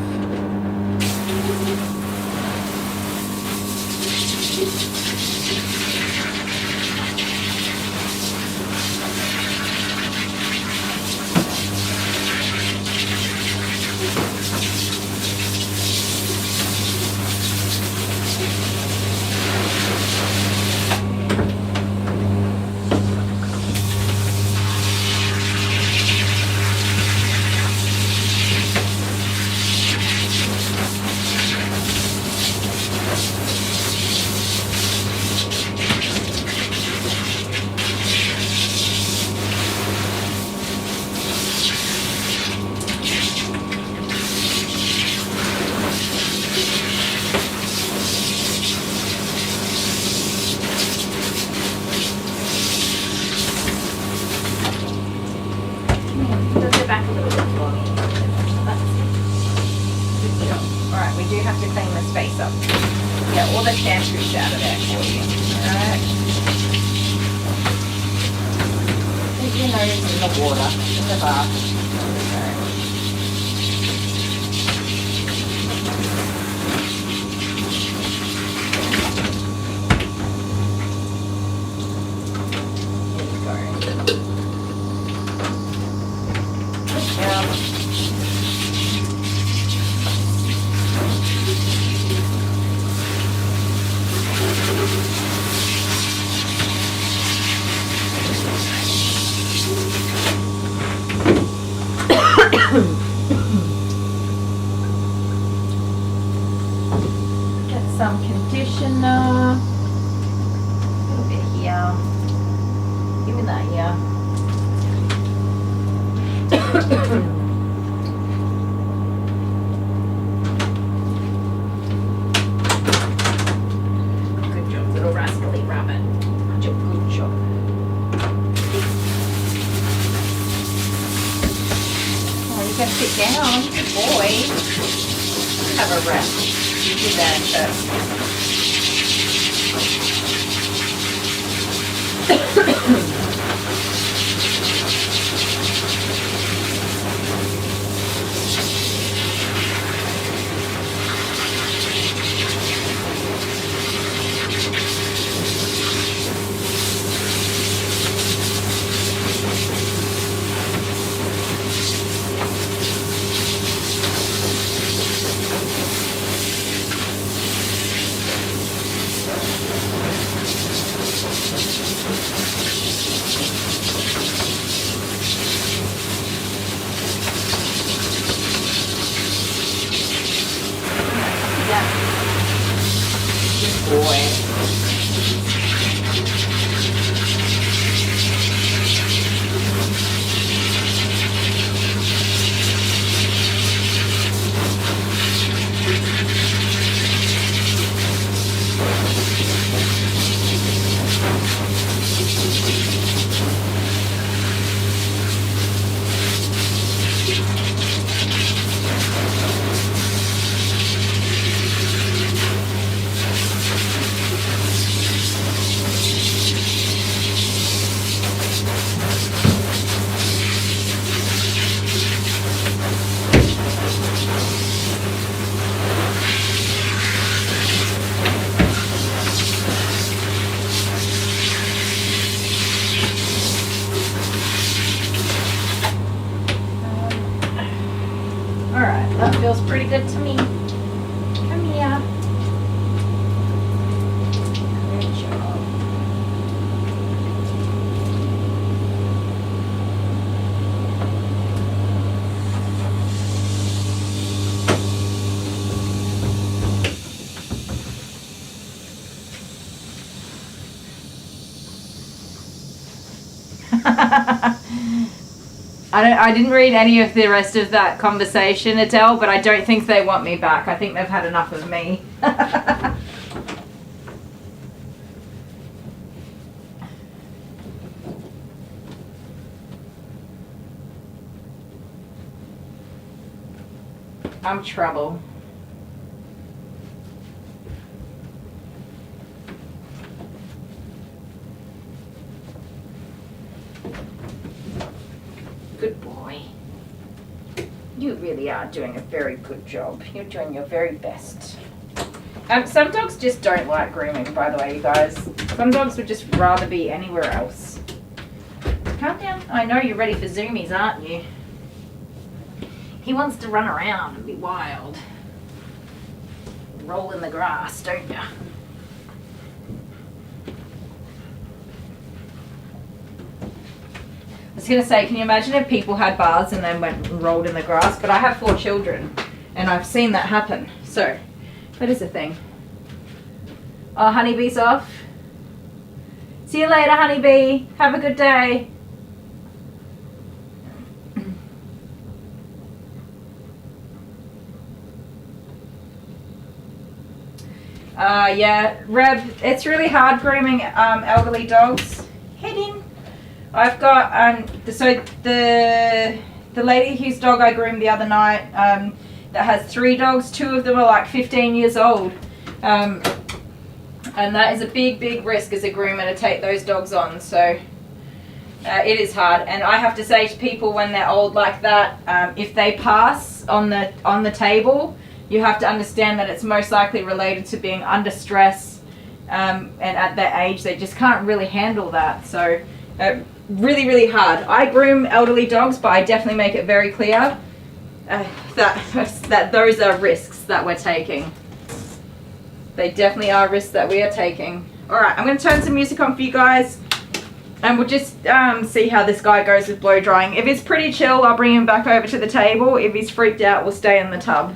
Some conditioner, a little bit here, even that here. Good job, little rascally rabbit. Good job, good job. Oh, you can sit down, good boy. Have a rest. You do that first. That feels pretty good to me. Come here. Good job. I didn't read any of the rest of that conversation, Adele, but I don't think they want me back. I think they've had enough of me. I'm trouble. Good boy. You really are doing a very good job. You're doing your very best. Some dogs just don't like grooming, by the way, you guys. Some dogs would just rather be anywhere else. Calm down. I know you're ready for zoomies, aren't you? He wants to run around and be wild. Roll in the grass, don't ya? I was going to say, can you imagine if people had baths and then went and rolled in the grass? But I have 4 children, and I've seen that happen. So, that is a thing. Oh, honeybee's off. See you later, honeybee. Have a good day. Yeah, Reb, it's really hard grooming elderly dogs. Head in. I've got so the lady whose dog I groomed the other night that has 3 dogs. 2 of them are like 15 years old, and that is a big risk as a groomer to take those dogs on. So it is hard, and I have to say to people when they're old like that, if they pass on the table, you have to understand that it's most likely related to being under stress, and at that age they just can't really handle that. So really hard. I groom elderly dogs, but I definitely make it very clear that those are risks that we're taking. They definitely are risks that we are taking. Alright, I'm going to turn some music on for you guys, and we'll just see how this guy goes with blow drying. If it's pretty chill, I'll bring him back over to the table. If he's freaked out, we'll stay in the tub.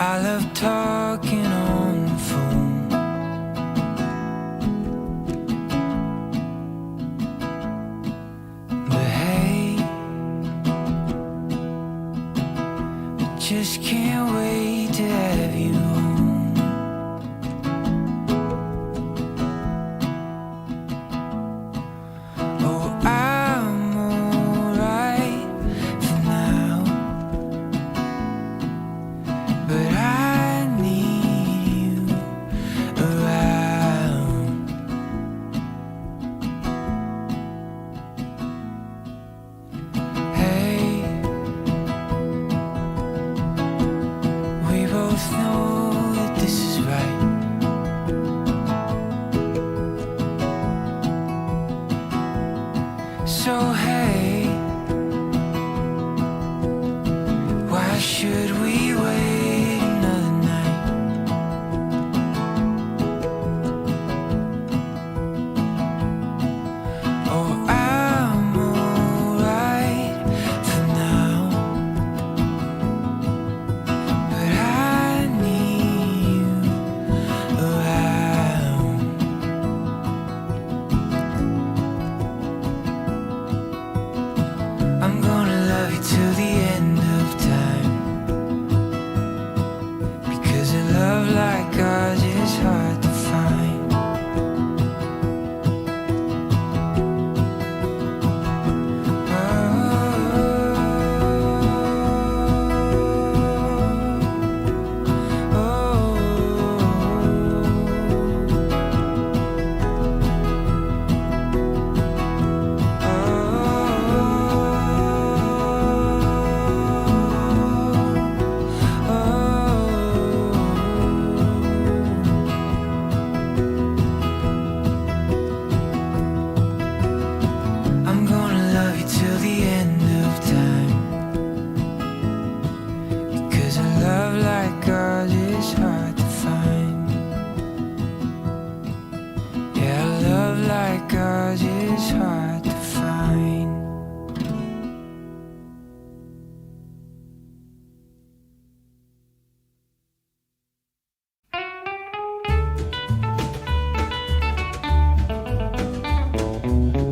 I love talking on the phone. But hey, I just can't wait to have you home. Oh, I'm alright for now, but I need you around. Hey, we both know that this is right. So hey, why should we wait another night? Oh, I'm alright for now, but I need you around. I'm gonna love you till the end of time, because a love like ours is hard to find. I'm gonna love you till the end of time, because a love like ours is hard to find. Yeah, a love like ours is hard to find.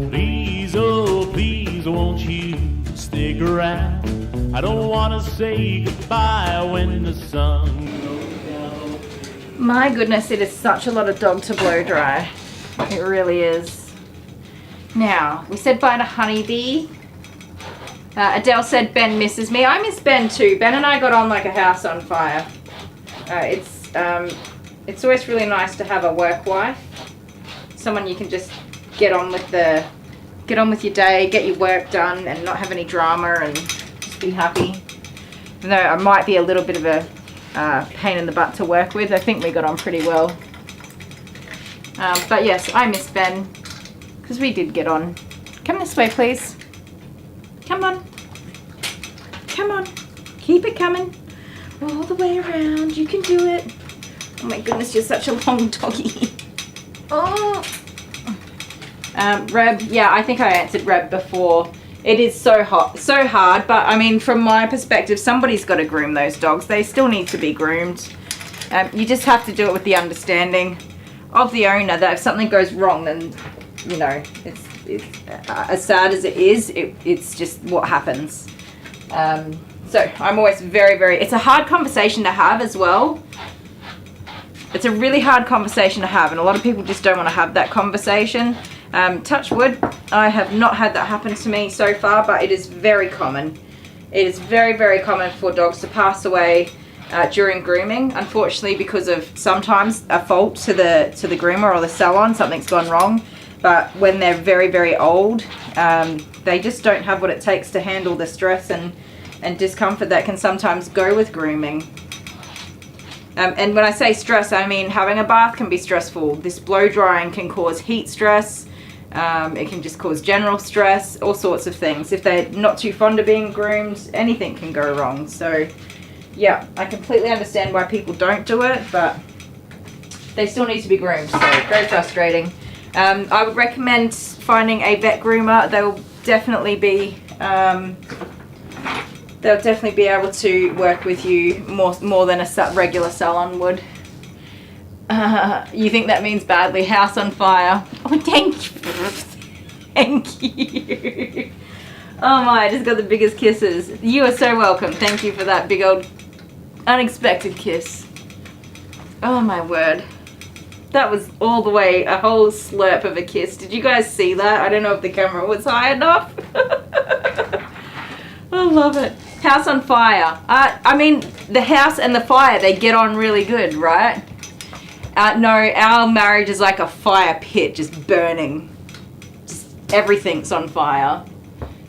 Please, oh please, won't you stick around? I don't want to say goodbye when the sun goes down. My goodness, it is such a lot of dog to blow dry. It really is. Now, we said bye to Honeybee. Adele said Ben misses me. I miss Ben too. Ben and I got on like a house on fire. It's always really nice to have a work wife. Someone you can just get on with your day, get your work done and not have any drama and just be happy. Even though I might be a little bit of a pain in the butt to work with, I think we got on pretty well. But yes, I miss Ben because we did get on. Come this way, please. Come on. Come on. Keep it coming. All the way around. You can do it. Oh my goodness, you're such a long doggy. Oh. Reb, yeah, I think I answered Reb before. It is so hard, but I mean, from my perspective, somebody's got to groom those dogs. They still need to be groomed. You just have to do it with the understanding of the owner that if something goes wrong, then, you know, it's as sad as it is, it's just what happens. So I'm always very, it's a hard conversation to have as well. It's a really hard conversation to have, and a lot of people just don't want to have that conversation. Touch wood, I have not had that happen to me so far, but it is very common. It is very common for dogs to pass away during grooming, unfortunately, because of sometimes a fault to the groomer or the salon. Something's gone wrong, but when they're very old, they just don't have what it takes to handle the stress and discomfort that can sometimes go with grooming. And when I say stress, I mean having a bath can be stressful. This blow drying can cause heat stress. It can just cause general stress, all sorts of things. If they're not too fond of being groomed, anything can go wrong. So yeah, I completely understand why people don't do it, but they still need to be groomed, so very frustrating. I would recommend finding a vet groomer. They will definitely be they'll definitely be able to work with you more than a regular salon would. You think that means badly? House on fire. Oh, thank you. Thank you. Oh my, I just got the biggest kisses. You are so welcome. Thank you for that big old unexpected kiss. Oh my word. That was all the way, a whole slurp of a kiss. Did you guys see that? I don't know if the camera was high enough. I love it. House on fire. I mean, the house and the fire, they get on really good, right? No, our marriage is like a fire pit, just burning. Just everything's on fire.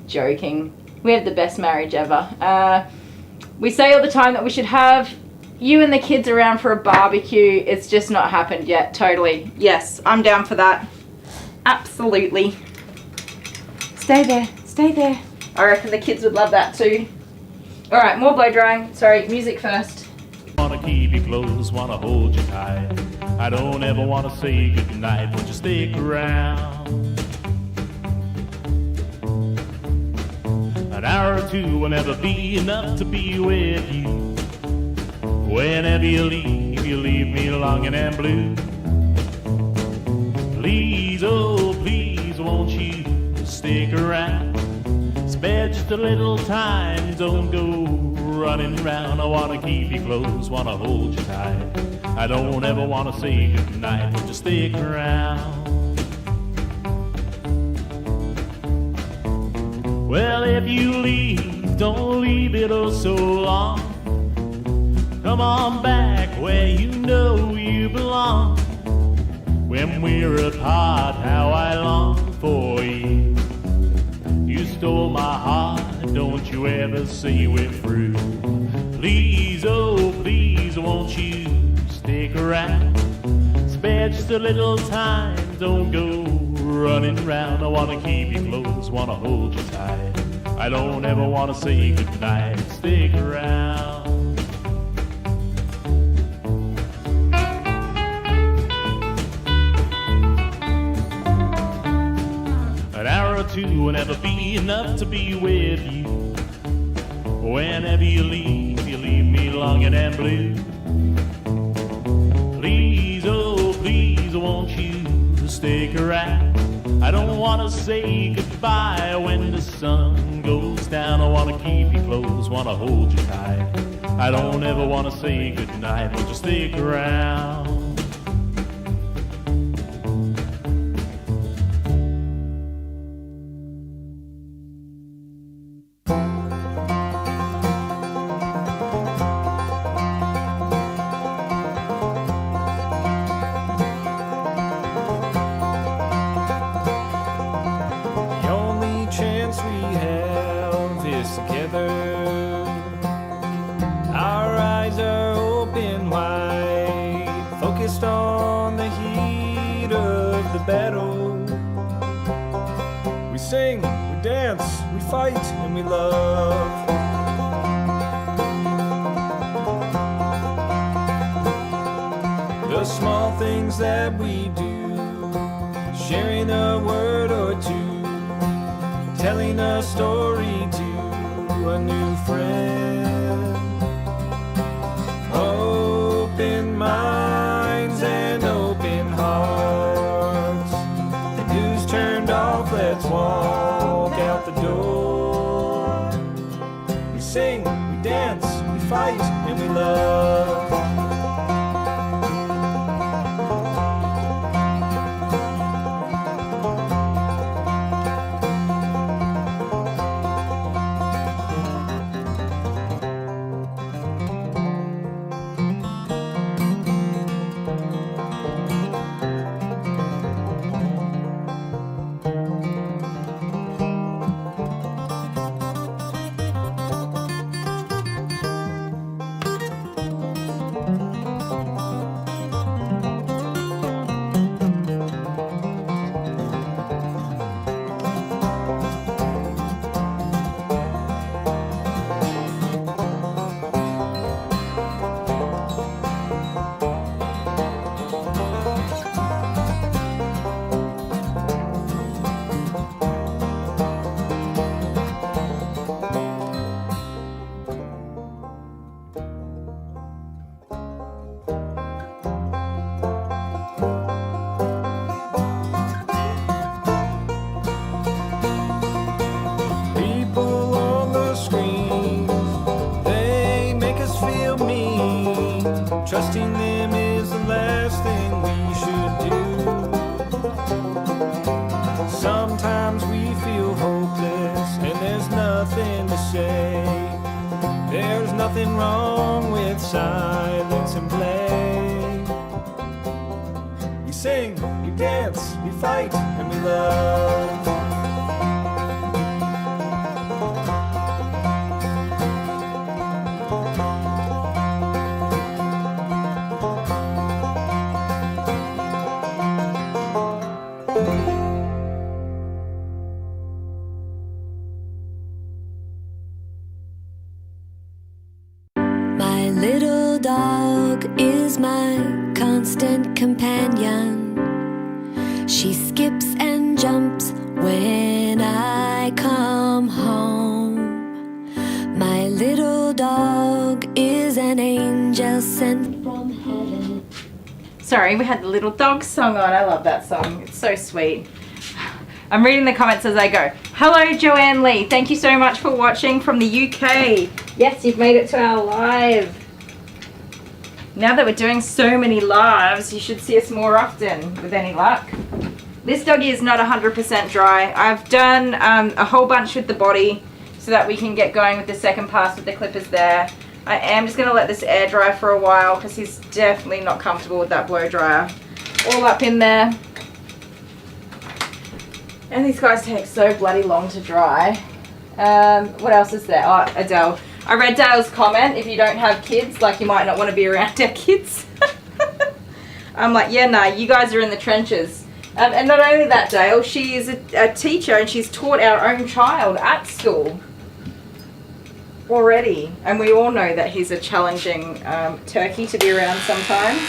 Joking. We have the best marriage ever. We say all the time that we should have you and the kids around for a barbecue. It's just not happened yet. Totally. Yes, I'm down for that. Absolutely. Stay there. Stay there. I reckon the kids would love that too. Alright, more blow drying. Sorry, music first. Wanna keep you close, wanna hold you tight. I don't ever wanna say goodnight, but you stick around. An hour or two will never be enough to be with you. Whenever you leave me longing and blue. Please, oh please, won't you stick around? Spare just a little time, don't go running round. I wanna keep you close, wanna hold you tight. I don't ever wanna say goodnight, but just stick around. Well, if you leave, don't leave it oh so long. Come on back where you know you belong. When we're apart, how I long for you. You stole my heart, don't you ever say we're through. Please, oh please, won't you stick around? Spare just a little time, don't go running round. I wanna keep you close, wanna hold you tight. I don't ever wanna say goodnight, stick around. An hour or two will never be enough to be with you. Whenever you leave me longing and blue. Please, oh please, won't you stick around? I don't wanna say goodbye when the sun goes down. I wanna keep you close, wanna hold you tight. I don't ever wanna say goodnight, but just stick around. Trusting them is the last thing we should do. Sometimes we feel hopeless and there's nothing to say. There's nothing wrong with silence and play. We sing, we dance, we fight, and we love. My little dog is my constant companion. She skips and jumps when I come home. My little dog is an angel sent from heaven. Sorry, we had the little dog song on. I love that song. It's so sweet. I'm reading the comments as I go. Hello, Joanne Lee. Thank you so much for watching from the UK. Yes, you've made it to our live. Now that we're doing so many lives, you should see us more often with any luck. This doggy is not 100% dry. I've done a whole bunch with the body so that we can get going with the second pass with the clippers there. I am just going to let this air dry for a while because he's definitely not comfortable with that blow dryer. All up in there. And these guys take so bloody long to dry. What else is there? Oh, Adele. I read Dale's comment, if you don't have kids, like you might not want to be around our kids. I'm like, yeah, nah, you guys are in the trenches. And not only that, Dale, she is a teacher and she's taught our own child at school already. And we all know that he's a challenging turkey to be around sometimes.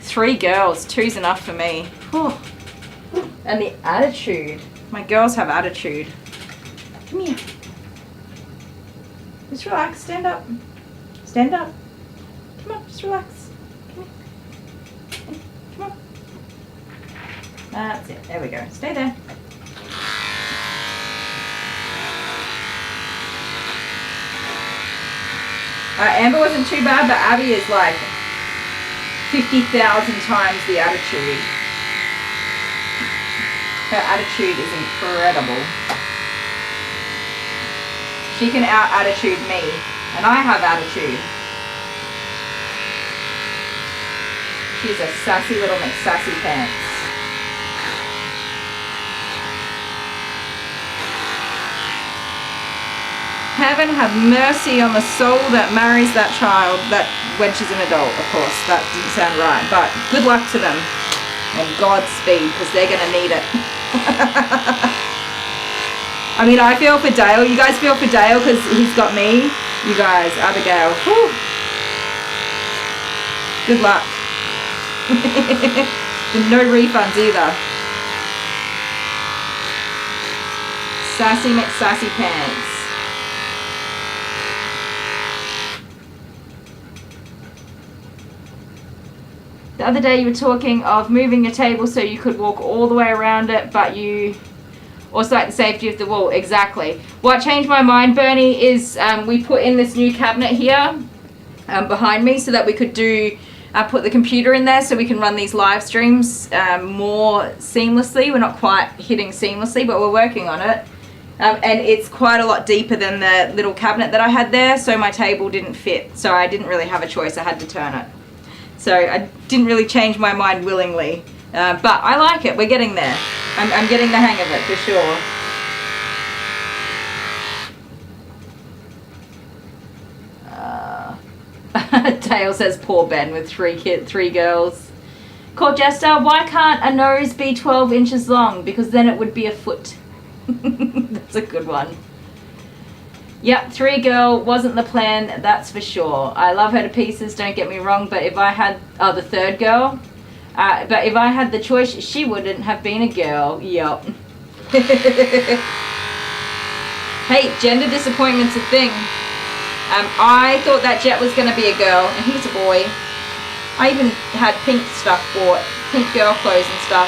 3 girls, 2's enough for me. Whew. And the attitude. My girls have attitude. Come here. Just relax. Stand up. Stand up. Come on, just relax. Come here. Come on. That's it. There we go. Stay there. Amber wasn't too bad, but Abby is like 50,000 times the attitude. Her attitude is incredible. She can out-attitude me, and I have attitude. She's a sassy little McSassy pants. Heaven have mercy on the soul that marries that child, that when she's an adult, of course. That didn't sound right, but good luck to them. And Godspeed, because they're going to need it. I mean, I feel for Dale. You guys feel for Dale because he's got me. You guys, Abigail. Whew. Good luck. And no refunds either. Sassy McSassy pants. The other day you were talking of moving your table so you could walk all the way around it, but you also like the safety of the wall. Exactly. What changed my mind, Bernie, is we put in this new cabinet here behind me so that we could put the computer in there so we can run these live streams more seamlessly. We're not quite hitting seamlessly, but we're working on it. And it's quite a lot deeper than the little cabinet that I had there, so my table didn't fit. So I didn't really have a choice. I had to turn it. So I didn't really change my mind willingly. But I like it. We're getting there. I'm getting the hang of it for sure. Dale says, poor Ben with 3 girls. Call Jester, why can't a nose be 12 inches long? Because then it would be a foot. That's a good one. Yep, 3 girl wasn't the plan, that's for sure. I love her to pieces, don't get me wrong, but if I had, the 3rd girl, but if I had the choice, she wouldn't have been a girl. Yep. Hey, gender disappointment's a thing. I thought that Jet was going to be a girl, and he's a boy. I even had pink stuff bought, pink girl clothes and stuff.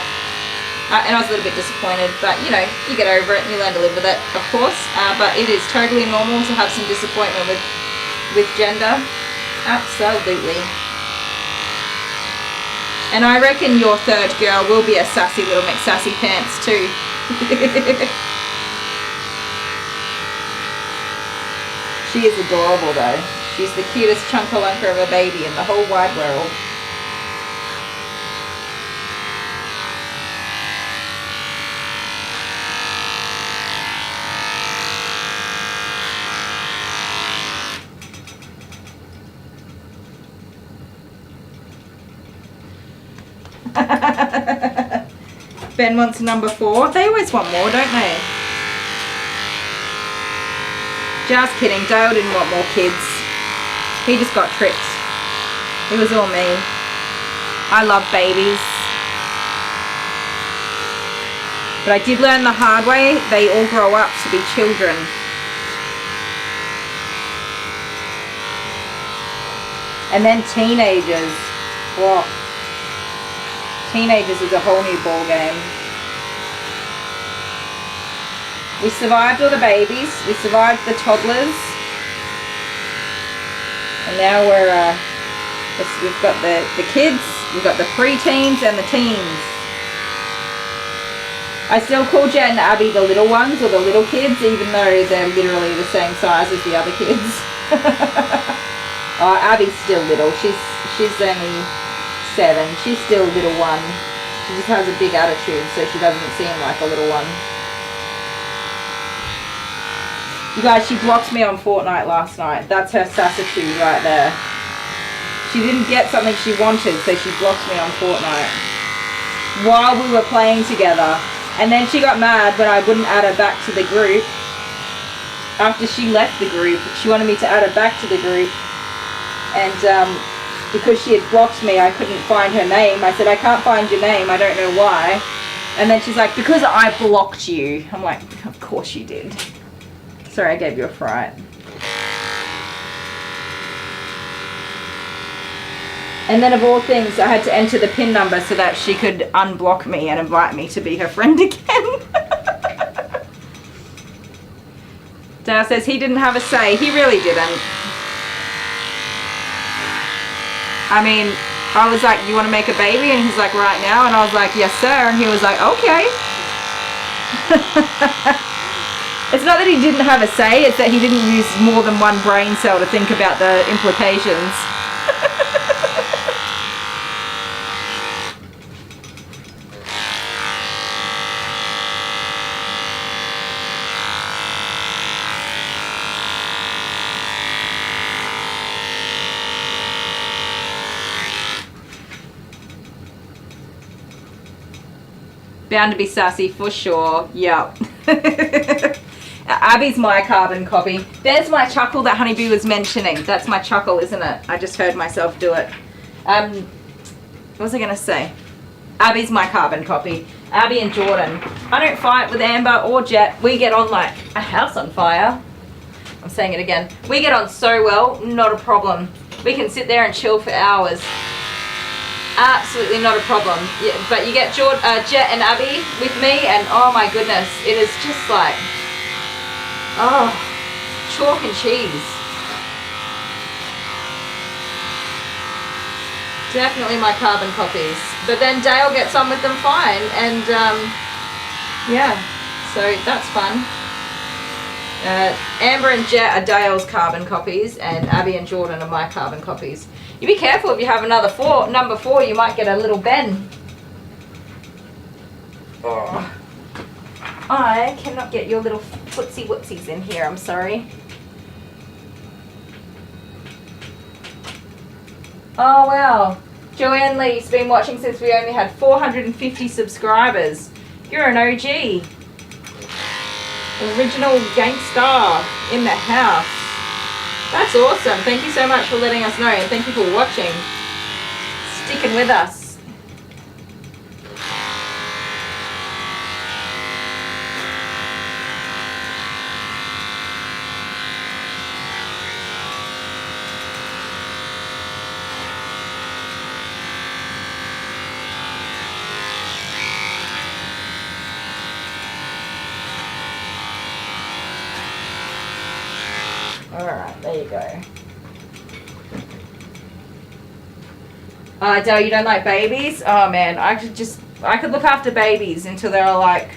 And I was a little bit disappointed, but you know, you get over it and you learn to live with it, of course. But it is totally normal to have some disappointment with gender. Absolutely. And I reckon your third girl will be a sassy little McSassy pants too. She is adorable though. She's the cutest chunkalunka of a baby in the whole wide world. Ben wants number 4. They always want more, don't they? Just kidding. Dale didn't want more kids. He just got tricked. It was all me. I love babies. But I did learn the hard way. They all grow up to be children. And then teenagers. Whoa. Teenagers is a whole new ball game. We survived all the babies. We survived the toddlers. And now we've got the kids. We've got the pre-teens and the teens. I still call Jet and Abby the little ones or the little kids, even though they're literally the same size as the other kids. Oh, Abby's still little. She's only 7. She's still a little one. She just has a big attitude, so she doesn't seem like a little one. You guys, she blocked me on Fortnite last night. That's her sassitude right there. She didn't get something she wanted, so she blocked me on Fortnite while we were playing together. And then she got mad when I wouldn't add her back to the group. After she left the group, she wanted me to add her back to the group. And because she had blocked me, I couldn't find her name. I said, I can't find your name, I don't know why. And then she's like, because I blocked you. I'm like, of course you did. Sorry, I gave you a fright. And then of all things, I had to enter the PIN number so that she could unblock me and invite me to be her friend again. Dale says he didn't have a say. He really didn't. I mean, I was like, you want to make a baby? And he's like, right now? And I was like, yes, sir. And he was like, okay. It's not that he didn't have a say, it's that he didn't use more than one brain cell to think about the implications. Bound to be sassy for sure. Yep. Abby's my carbon copy. There's my chuckle that Honeybee was mentioning. That's my chuckle, isn't it? I just heard myself do it. What was I going to say? Abby's my carbon copy. Abby and Jordan. I don't fight with Amber or Jet. We get on like a house on fire. I'm saying it again. We get on so well, not a problem. We can sit there and chill for hours. Absolutely not a problem. Yeah, but you get Jet and Abby with me and oh my goodness, it is just like, oh, chalk and cheese. Definitely my carbon copies. But then Dale gets on with them fine and yeah, so that's fun. Amber and Jet are Dale's carbon copies and Abby and Jordan are my carbon copies. You be careful if you have another number 4, you might get a little Ben. Oh. I cannot get your little footsie wootsies in here, I'm sorry. Oh wow, Joanne Lee's been watching since we only had 450 subscribers. You're an OG. Original gangsta in the house. That's awesome. Thank you so much for letting us know and thank you for watching. Sticking with us. Alright, there you go. Dale, you don't like babies? Oh man, I could look after babies until they're like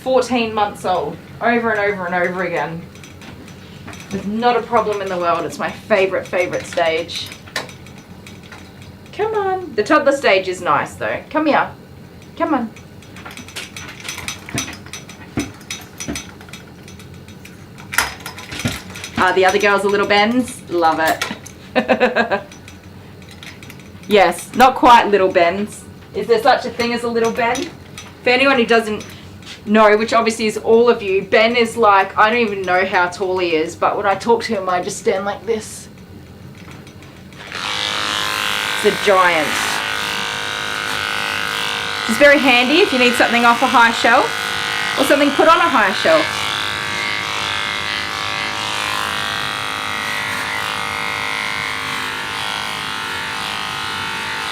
14 months old, over and over and over again. There's not a problem in the world. It's my favorite stage. Come on. The toddler stage is nice though. Come here. Come on. The other girls are little Bens. Love it. Yes, not quite little Bens. Is there such a thing as a little Ben? For anyone who doesn't know, which obviously is all of you, Ben is like, I don't even know how tall he is, but when I talk to him, I just stand like this. It's a giant. It's very handy if you need something off a high shelf or something put on a high shelf.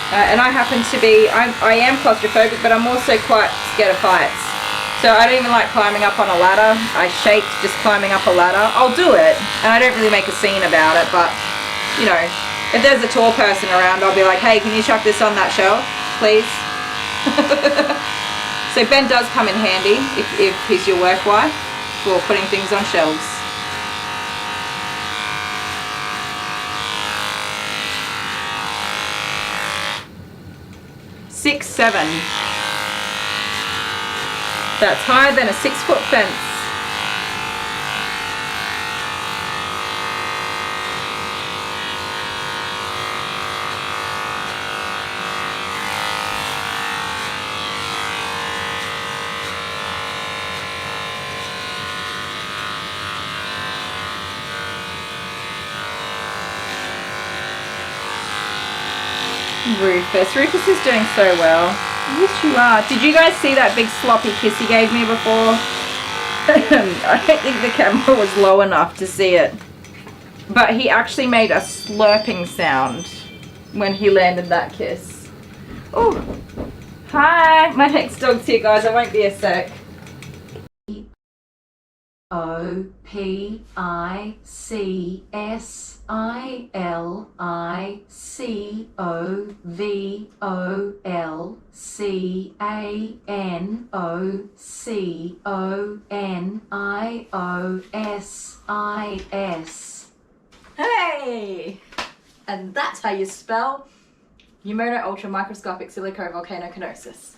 And I happen to be, I am claustrophobic, but I'm also quite scared of heights. So I don't even like climbing up on a ladder. I shake just climbing up a ladder. I'll do it, and I don't really make a scene about it, but, you know, if there's a tall person around, I'll be like, hey, can you chuck this on that shelf, please? So Ben does come in handy if he's your work wife for putting things on shelves. 6'7". That's higher than a 6-foot fence. Rufus is doing so well. Yes, you are. Did you guys see that big sloppy kiss he gave me before? I don't think the camera was low enough to see it. But he actually made a slurping sound when he landed that kiss. Oh, hi. My next dog's here, guys. I won't be a sec. Hey! And that's how you spell pneumono ultramicroscopic silicovolcanoconosis.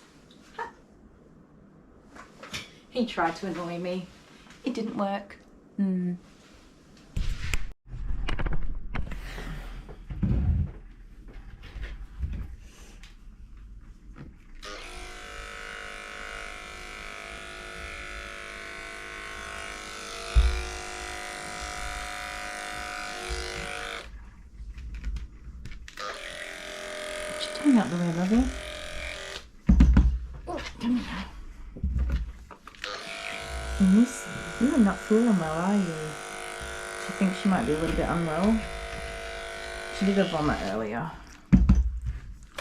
He tried to annoy me. It didn't work. Turn out the way, lovey. Oh, come here. Miss, you are not feeling well, are you? She thinks she might be a little bit unwell. She did a vomit earlier.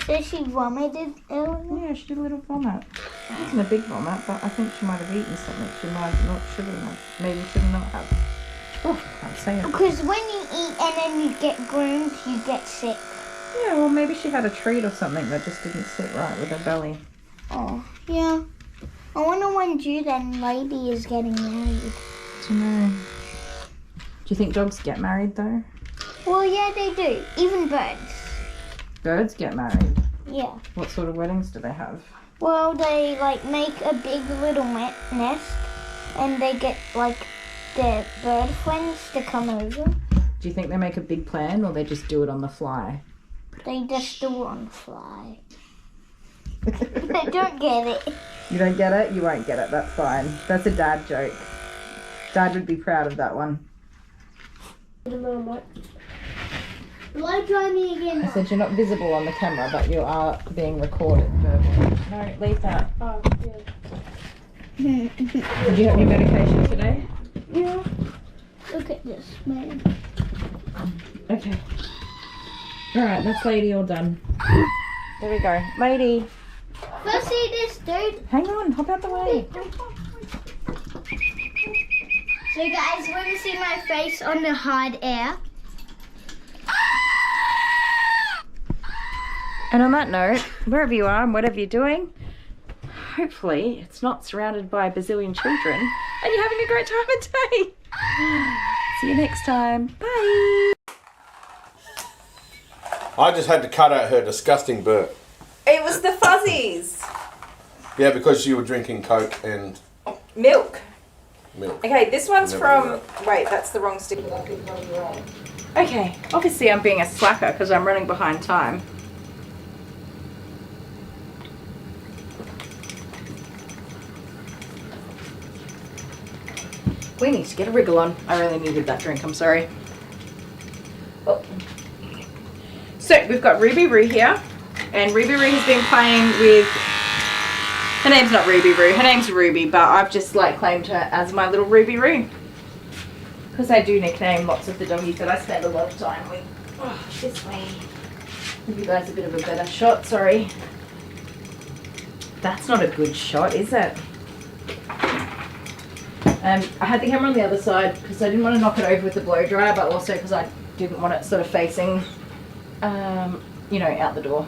So she vomited earlier? Yeah, she did a little vomit. It wasn't a big vomit, but I think she might have eaten something she might not, shouldn't have. Maybe should not have. Oh, I can't say it. Because when you eat and then you get groomed, you get sick. Yeah, well maybe she had a treat or something that just didn't sit right with her belly. Oh, yeah. I wonder when Jude and Lady is getting married. I don't know. Do you think dogs get married though? Well, yeah, they do. Even birds. Birds get married? Yeah. What sort of weddings do they have? Well, they like make a big little nest and they get like their bird friends to come over. Do you think they make a big plan or they just do it on the fly? They just do it on the fly. I don't get it. You don't get it? You won't get it. That's fine. That's a dad joke. Dad would be proud of that one. Will I try me again? I said you're not visible on the camera, but you are being recorded verbally. No, leave that. Oh, Did you have your medication today? yeah. Look at this, man. Okay. Alright, that's Lady all done. There we go. Lady. First see this, dude. Hang on, hop out the way. So guys, want to see my face on the hard air? And on that note, wherever you are and whatever you're doing, hopefully it's not surrounded by a bazillion children and you're having a great time of day. See you next time. Bye. I just had to cut out her disgusting burp. It was the fuzzies. Yeah, because you were drinking Coke and Milk. milk. Okay, this one's Never from... do Wait, that's the wrong sticker. Okay, obviously I'm being a slacker because I'm running behind time. We need to get a wriggle on. I really needed that drink, I'm sorry. Oh. So, we've got Ruby Roo here. And Ruby Roo has been playing with... Her name's not Ruby Roo, her name's Ruby, but I've just like claimed her as my little Ruby Roo. Because I do nickname lots of the doggies that I spend a lot of time with. Oh, this way. Give you guys a bit of a better shot, sorry. That's not a good shot, is it? I had the camera on the other side because I didn't want to knock it over with the blow dryer, but also because I didn't want it sort of facing, you know, out the door.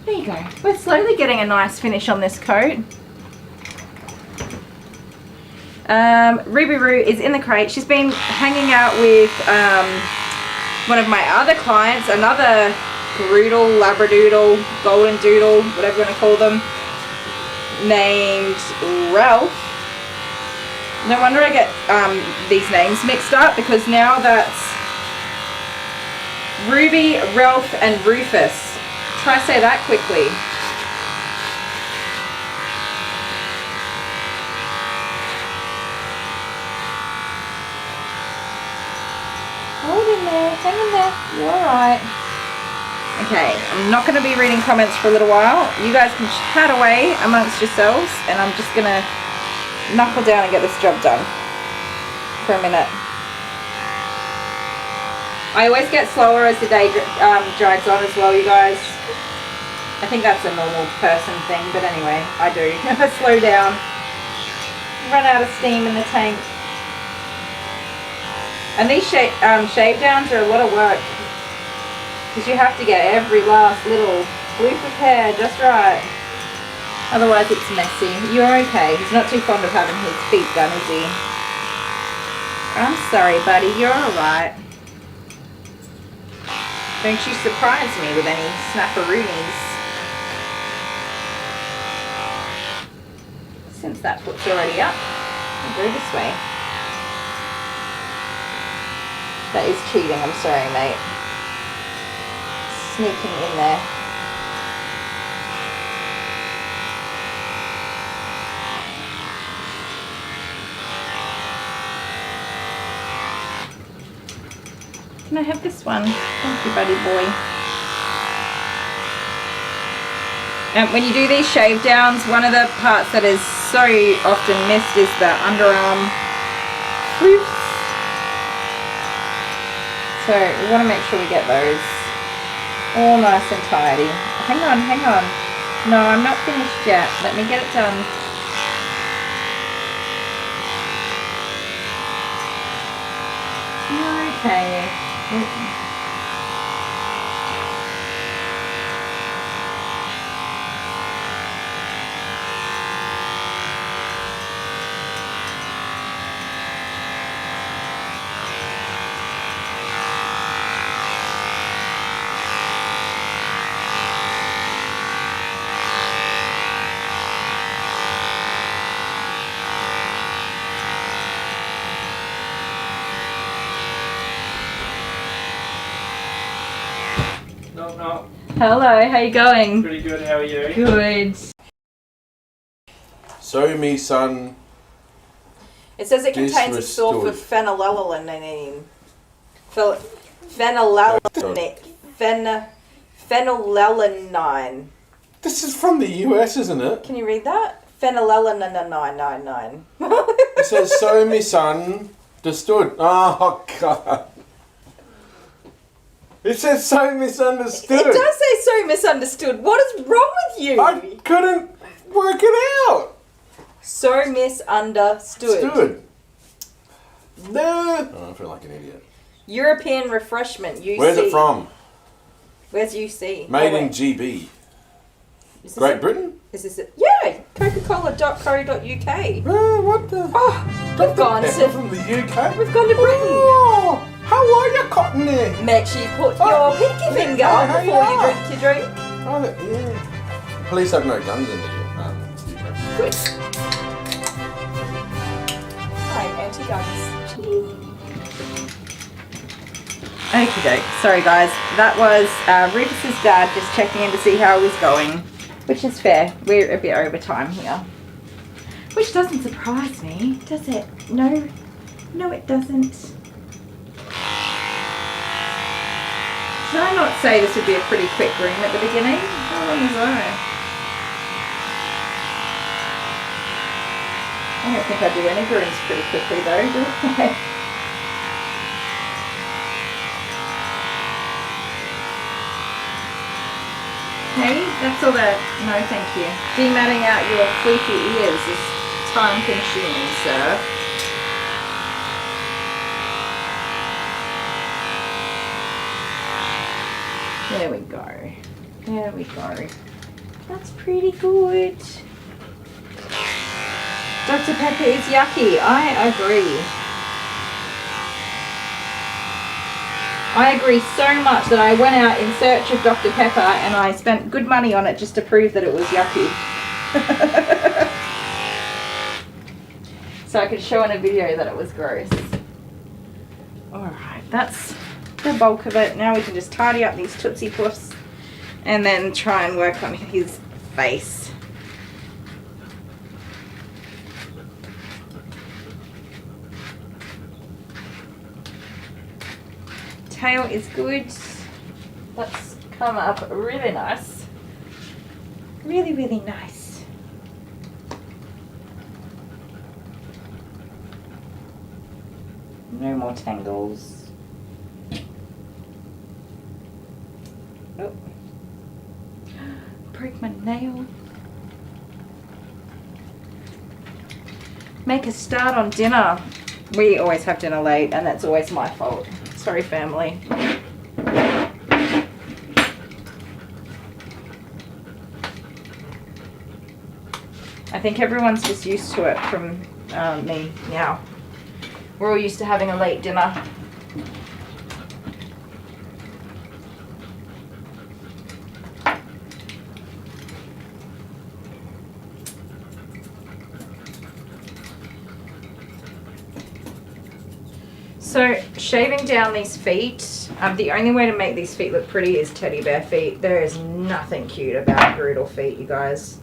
There you go. We're slowly getting a nice finish on this coat. Ruby Roo is in the crate. She's been hanging out with one of my other clients, another Groodle, Labradoodle, Golden Doodle, whatever you want to call them, named Ralph. No wonder I get these names mixed up, because now that's Ruby, Ralph and Rufus. Try to say that quickly. Hold in there, hang in there, you're alright. Okay, I'm not going to be reading comments for a little while. You guys can chat away amongst yourselves, and I'm just going to knuckle down and get this job done for a minute. I always get slower as the day drags on as well, you guys. I think that's a normal person thing, but anyway, I do. I slow down. Run out of steam in the tank. And these shave downs are a lot of work, because you have to get every last little loop of hair just right. Otherwise it's messy. You're okay. He's not too fond of having his feet done, is he? I'm sorry, buddy. You're alright. Don't you surprise me with any snapperoonies. Since that foot's already up, I'll go this way. That is cheating, I'm sorry, mate. Sneaking in there. Can I have this one? Thank you, buddy boy. And when you do these shave downs, one of the parts that is so often missed is the underarm floofs. So we want to make sure we get those all nice and tidy. Hang on, hang on. No, I'm not finished yet. Let me get it done. Okay. Hello, how you going? Pretty good, how are you? Good. So me son. It says it contains a source of phenylalanine. Phenylalanine. This is from the US, isn't it? Can you read that? Phenylalanine. It says so me son understood. Oh God. It says so misunderstood. It does say so misunderstood. What is wrong with you? I couldn't work it out. So misunderstood. Oh, I feel like an idiot. European refreshment. UC. Where's it from? Where's UC? Made in GB. Great Britain? Is this it? Yeah, coca-cola.co.uk. What the? Oh, we've gone to from the UK? We've gone to Britain. Oh, how are you, Cottony? Make sure you put your pinky finger on before you drink your drink. Oh, yeah. Police have no guns in the UK. Good. I'm anti-guns. Okay, sorry guys. That was Rufus's dad just checking in to see how he was going, which is fair. We're a bit over time here, which doesn't surprise me, does it? No, it doesn't. Did I not say this would be a pretty quick groom at the beginning? How long was I? I don't think I do any grooms pretty quickly though, do I? Hey, that's all that. No, thank you. Dematting out your fleeky ears is time consuming, sir. There we go. There we go. That's pretty good. Dr. Pepper is yucky. I agree. I agree so much that I went out in search of Dr. Pepper and I spent good money on it just to prove that it was yucky. So I could show in a video that it was gross. Alright, that's the bulk of it. Now we can just tidy up these Tootsie Puffs and then try and work on his face. Tail is good. That's come up really nice. Really, really nice. No more tangles. Oh. Break my nail. Make a start on dinner. We always have dinner late and that's always my fault. Sorry, family. I think everyone's just used to it from me now. We're all used to having a late dinner. So shaving down these feet, the only way to make these feet look pretty is teddy bear feet. There is nothing cute about Groodle feet, you guys,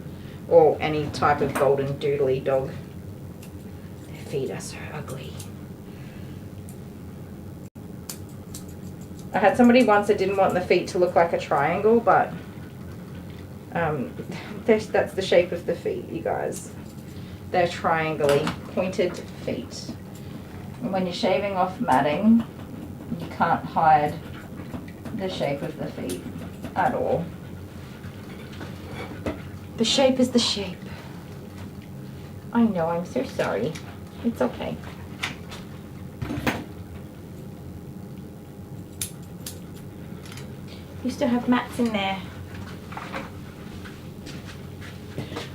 or any type of golden doodly dog. Their feet are so ugly. I had somebody once that didn't want the feet to look like a triangle, but that's the shape of the feet, you guys. They're triangly pointed feet. And when you're shaving off matting, you can't hide the shape of the feet at all. The shape is the shape. I know, I'm so sorry. It's okay. Used to have mats in there.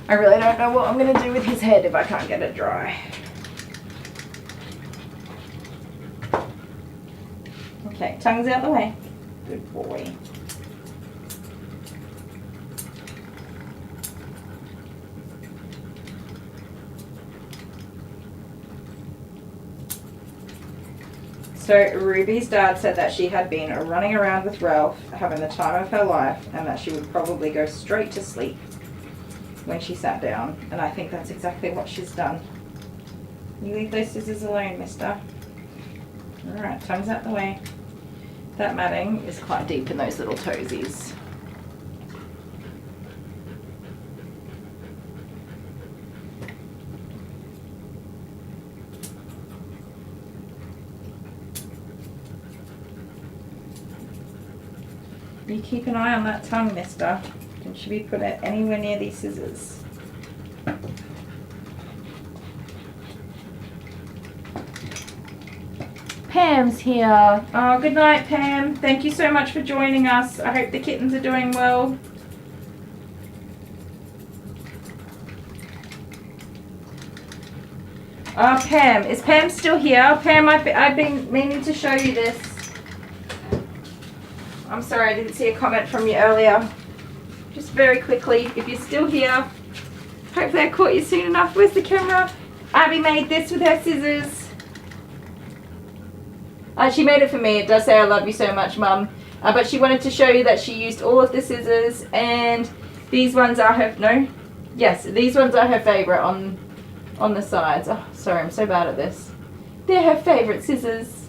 I really don't know what I'm going to do with his head if I can't get it dry. Okay, tongue's out the way. Good boy. So Ruby's dad said that she had been running around with Ralph, having the time of her life, and that she would probably go straight to sleep when she sat down. And I think that's exactly what she's done. You leave those scissors alone, mister. Alright, tongue's out the way. That matting is quite deep in those little toesies. You keep an eye on that tongue, mister. Don't you be put it anywhere near these scissors. Pam's here. Oh, good night, Pam. Thank you so much for joining us. I hope the kittens are doing well. Oh, Pam. Is Pam still here? Pam, I've been meaning to show you this. I'm sorry, I didn't see a comment from you earlier. Just very quickly, if you're still here, hopefully I caught you soon enough. Where's the camera? Abby made this with her scissors. She made it for me. It does say I love you so much, Mum. But she wanted to show you that she used all of the scissors, and these ones are her, no? Yes, these ones are her favourite on the sides. Oh, sorry, I'm so bad at this. They're her favourite scissors.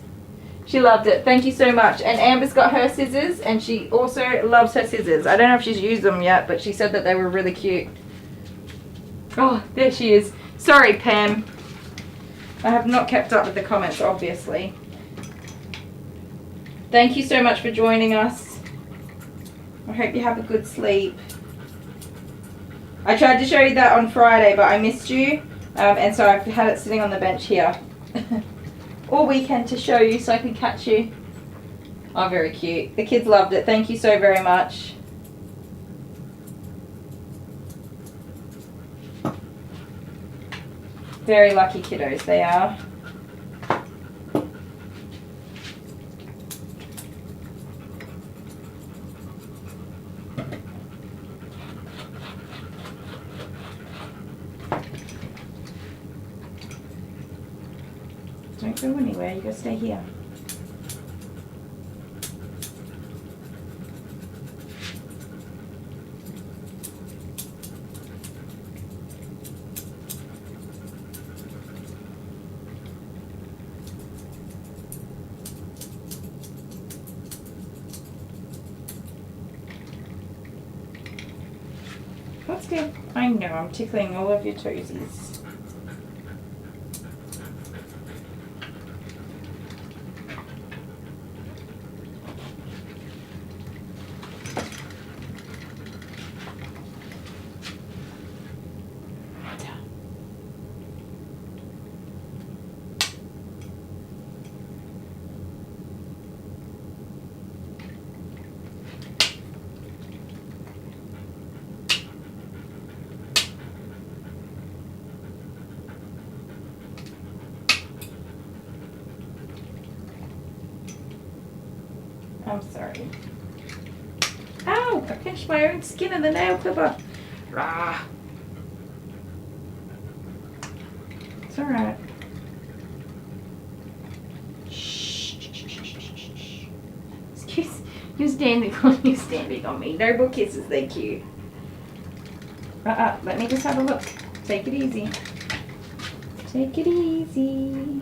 She loved it. Thank you so much. And Amber's got her scissors, and she also loves her scissors. I don't know if she's used them yet, but she said that they were really cute. Oh, there she is. Sorry, Pam. I have not kept up with the comments, obviously. Thank you so much for joining us. I hope you have a good sleep. I tried to show you that on Friday, but I missed you. And so I've had it sitting on the bench here all weekend to show you so I can catch you. Oh, very cute. The kids loved it. Thank you so very much. Very lucky kiddos they are. Don't go anywhere, you gotta stay here. What's good? I know, I'm tickling all of your toesies. I'm sorry. Ow! I pinched my own skin in the nail clipper. Rah. It's alright. Shh. Excuse. You're standing on me. No more kisses, thank you. Let me just have a look. Take it easy. Take it easy.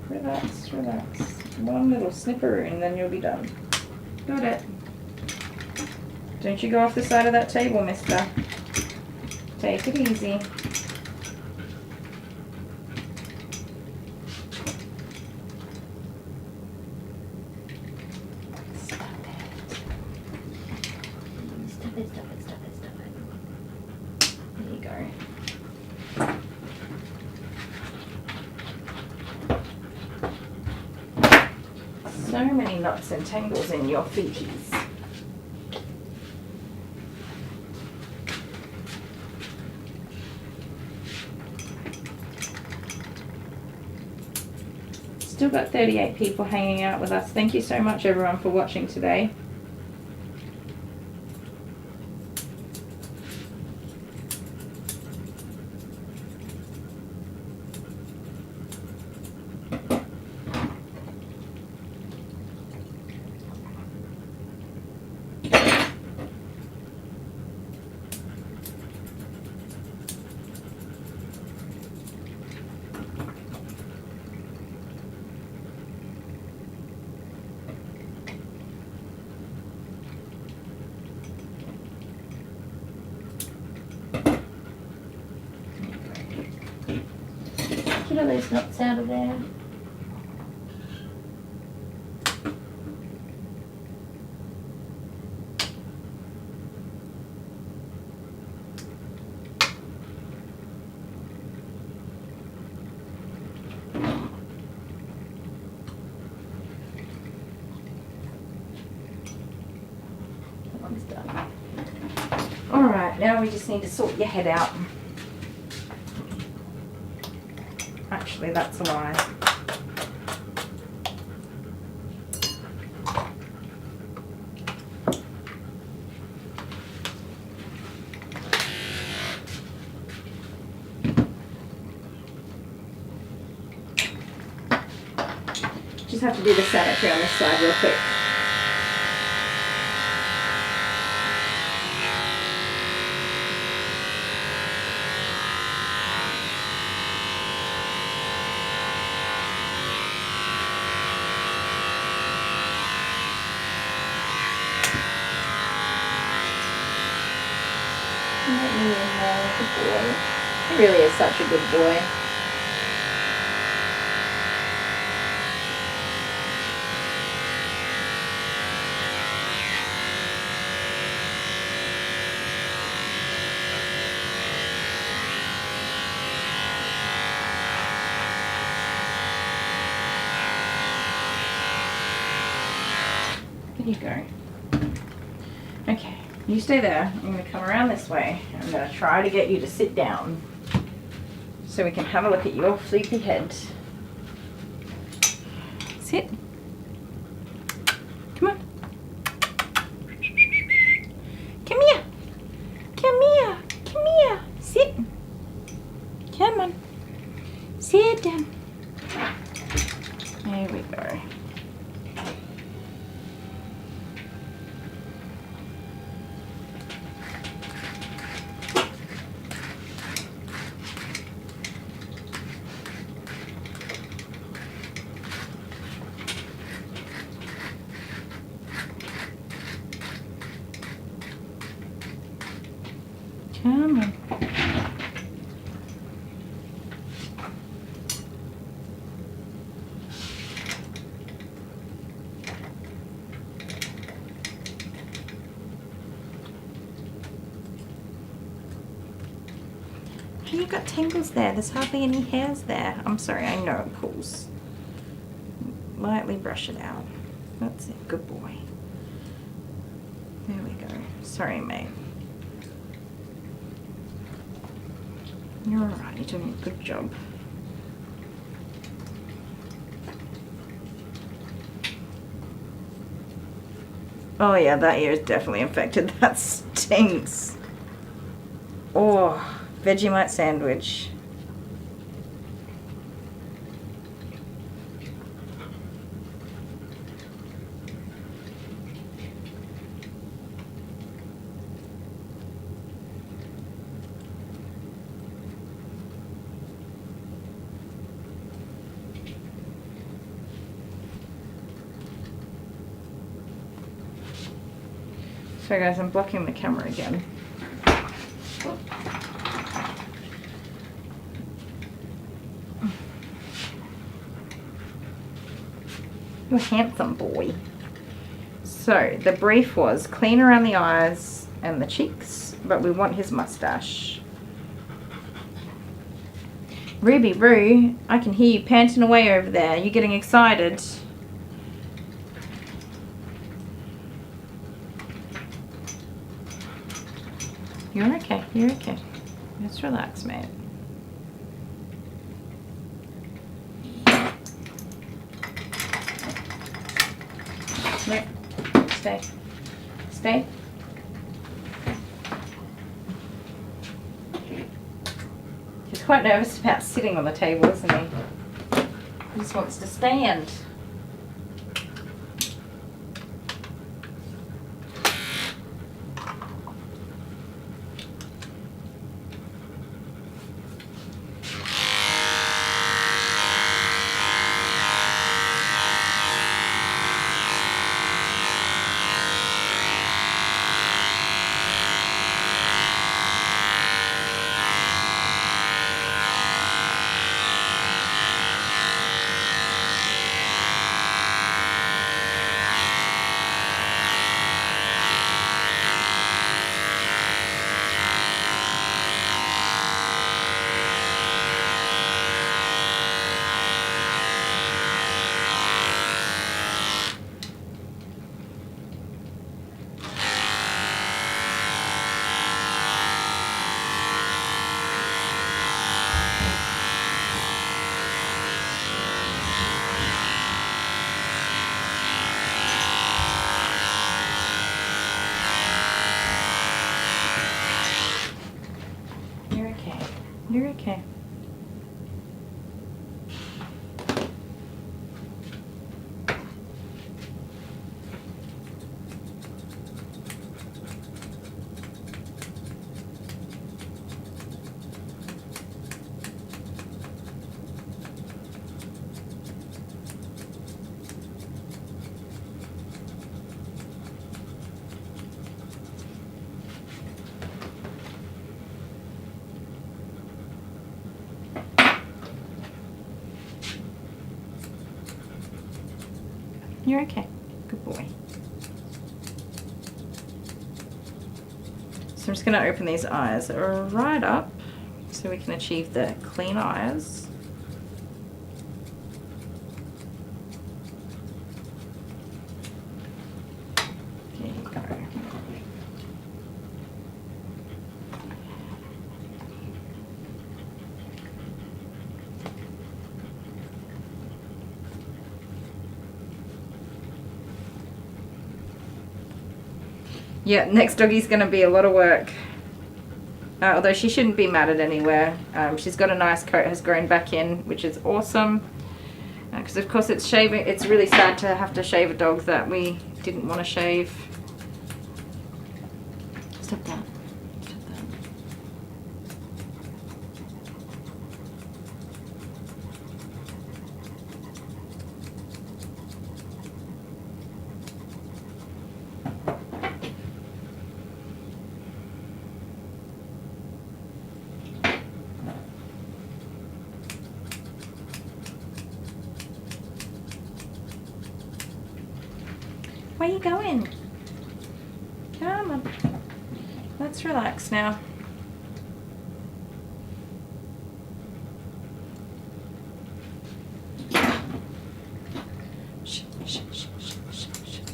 Relax, relax. One little snipper and then you'll be done. Got it. Don't you go off the side of that table, mister. Take it easy. Stop it. Stop it. There you go. So many knots and tangles in your feeties. Still got 38 people hanging out with us. Thank you so much everyone for watching today. Get all those knots out of there. now we just need to sort your head out. Actually, that's a lie. Just have to do the sanitary on this side real quick. Good boy. He really is such a good boy. There you go. Okay, you stay there. I'm going to come around this way. I'm going to try to get you to sit down so we can have a look at your sleepy head. Sit. Come on. Come here. Come here. Come here. Sit. Come on. Sit down. There we go. Come on. You've got tangles there. There's hardly any hairs there. I'm sorry, I know it pulls. Lightly brush it out. That's it. Good boy. There we go. Sorry, mate. You're alright. You're doing a good job. Oh yeah, that ear is definitely infected. That stinks. Oh. Vegemite sandwich. Sorry guys, I'm blocking the camera again. You're a handsome boy. So the brief was clean around the eyes and the cheeks, but we want his mustache. Ruby Roo, I can hear you panting away over there. You're getting excited. You're okay. You're okay. Just relax, mate. Nope. Stay. Stay. He's quite nervous about sitting on the table, isn't he? He just wants to stand. okay. You're okay. Good boy. So I'm just going to open these eyes right up so we can achieve the clean eyes. There you go. Yeah, next doggy's going to be a lot of work. Although she shouldn't be matted anywhere. She's got a nice coat, has grown back in, which is awesome. Because of course it's shaving. It's really sad to have to shave a dog that we didn't want to shave. Stop that. Stop that. Where are you going? Come on. Let's relax now. Shh, shh, shh, shh, shh, shh.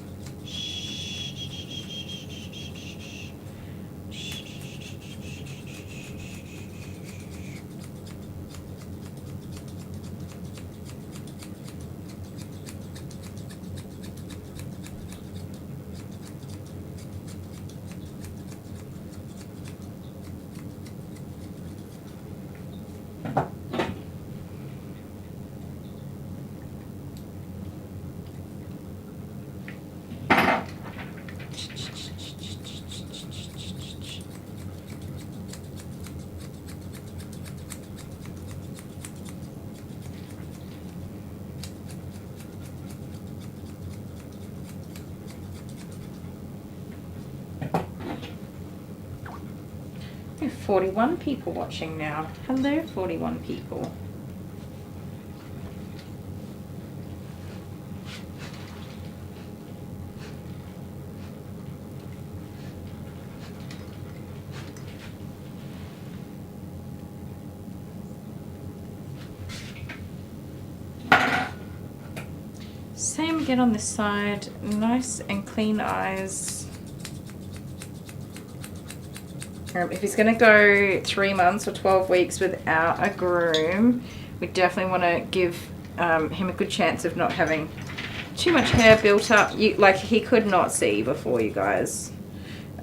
We have 41 people watching now. Hello, 41 people. Same again on this side. Nice and clean eyes. If he's going to go 3 months or 12 weeks without a groom, we definitely want to give him a good chance of not having too much hair built up. Like he could not see before, you guys.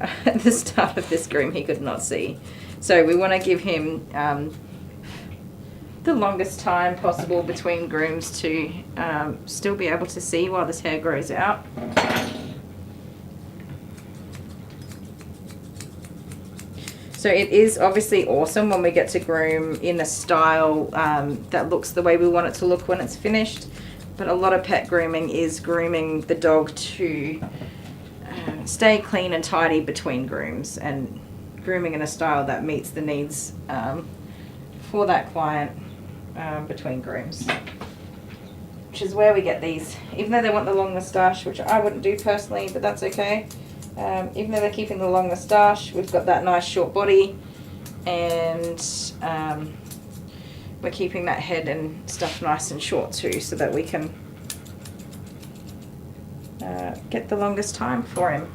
At the start of this groom, he could not see. So we want to give him the longest time possible between grooms to still be able to see while this hair grows out. So it is obviously awesome when we get to groom in a style that looks the way we want it to look when it's finished. But a lot of pet grooming is grooming the dog to stay clean and tidy between grooms, and grooming in a style that meets the needs for that client between grooms. Which is where we get these, even though they want the long moustache, which I wouldn't do personally, but that's okay. Even though they're keeping the long moustache, we've got that nice short body, and we're keeping that head and stuff nice and short too, so that we can get the longest time for him.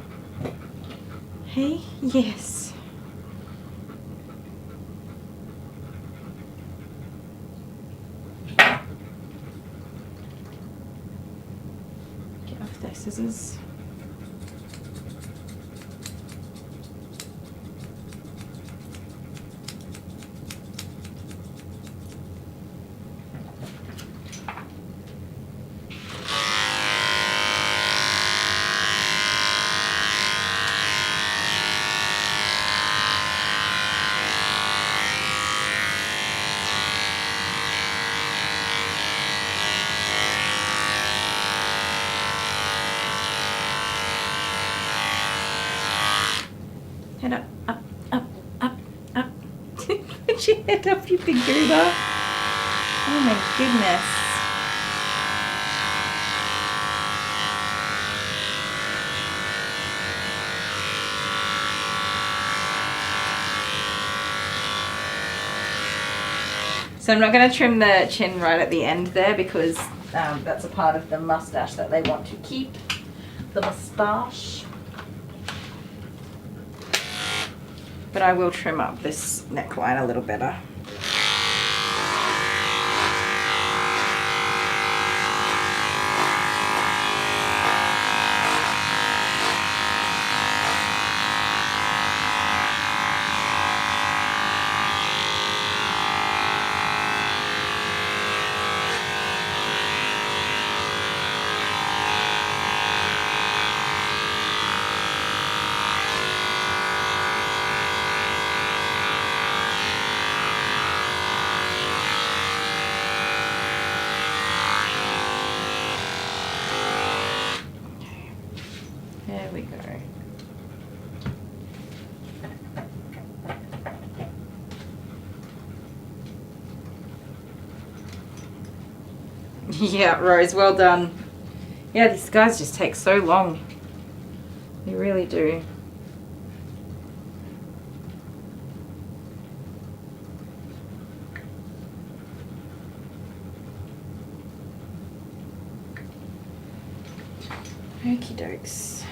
Hey, yes. Get off those scissors. Head up, up, up, up, up. Put your head up, you big goober. Oh my goodness. So I'm not going to trim the chin right at the end there because that's a part of the mustache that they want to keep. The moustache. But I will trim up this neckline a little better. There we go. Yeah, Rose, well done. Yeah, these guys just take so long. They really do. Okie dokes.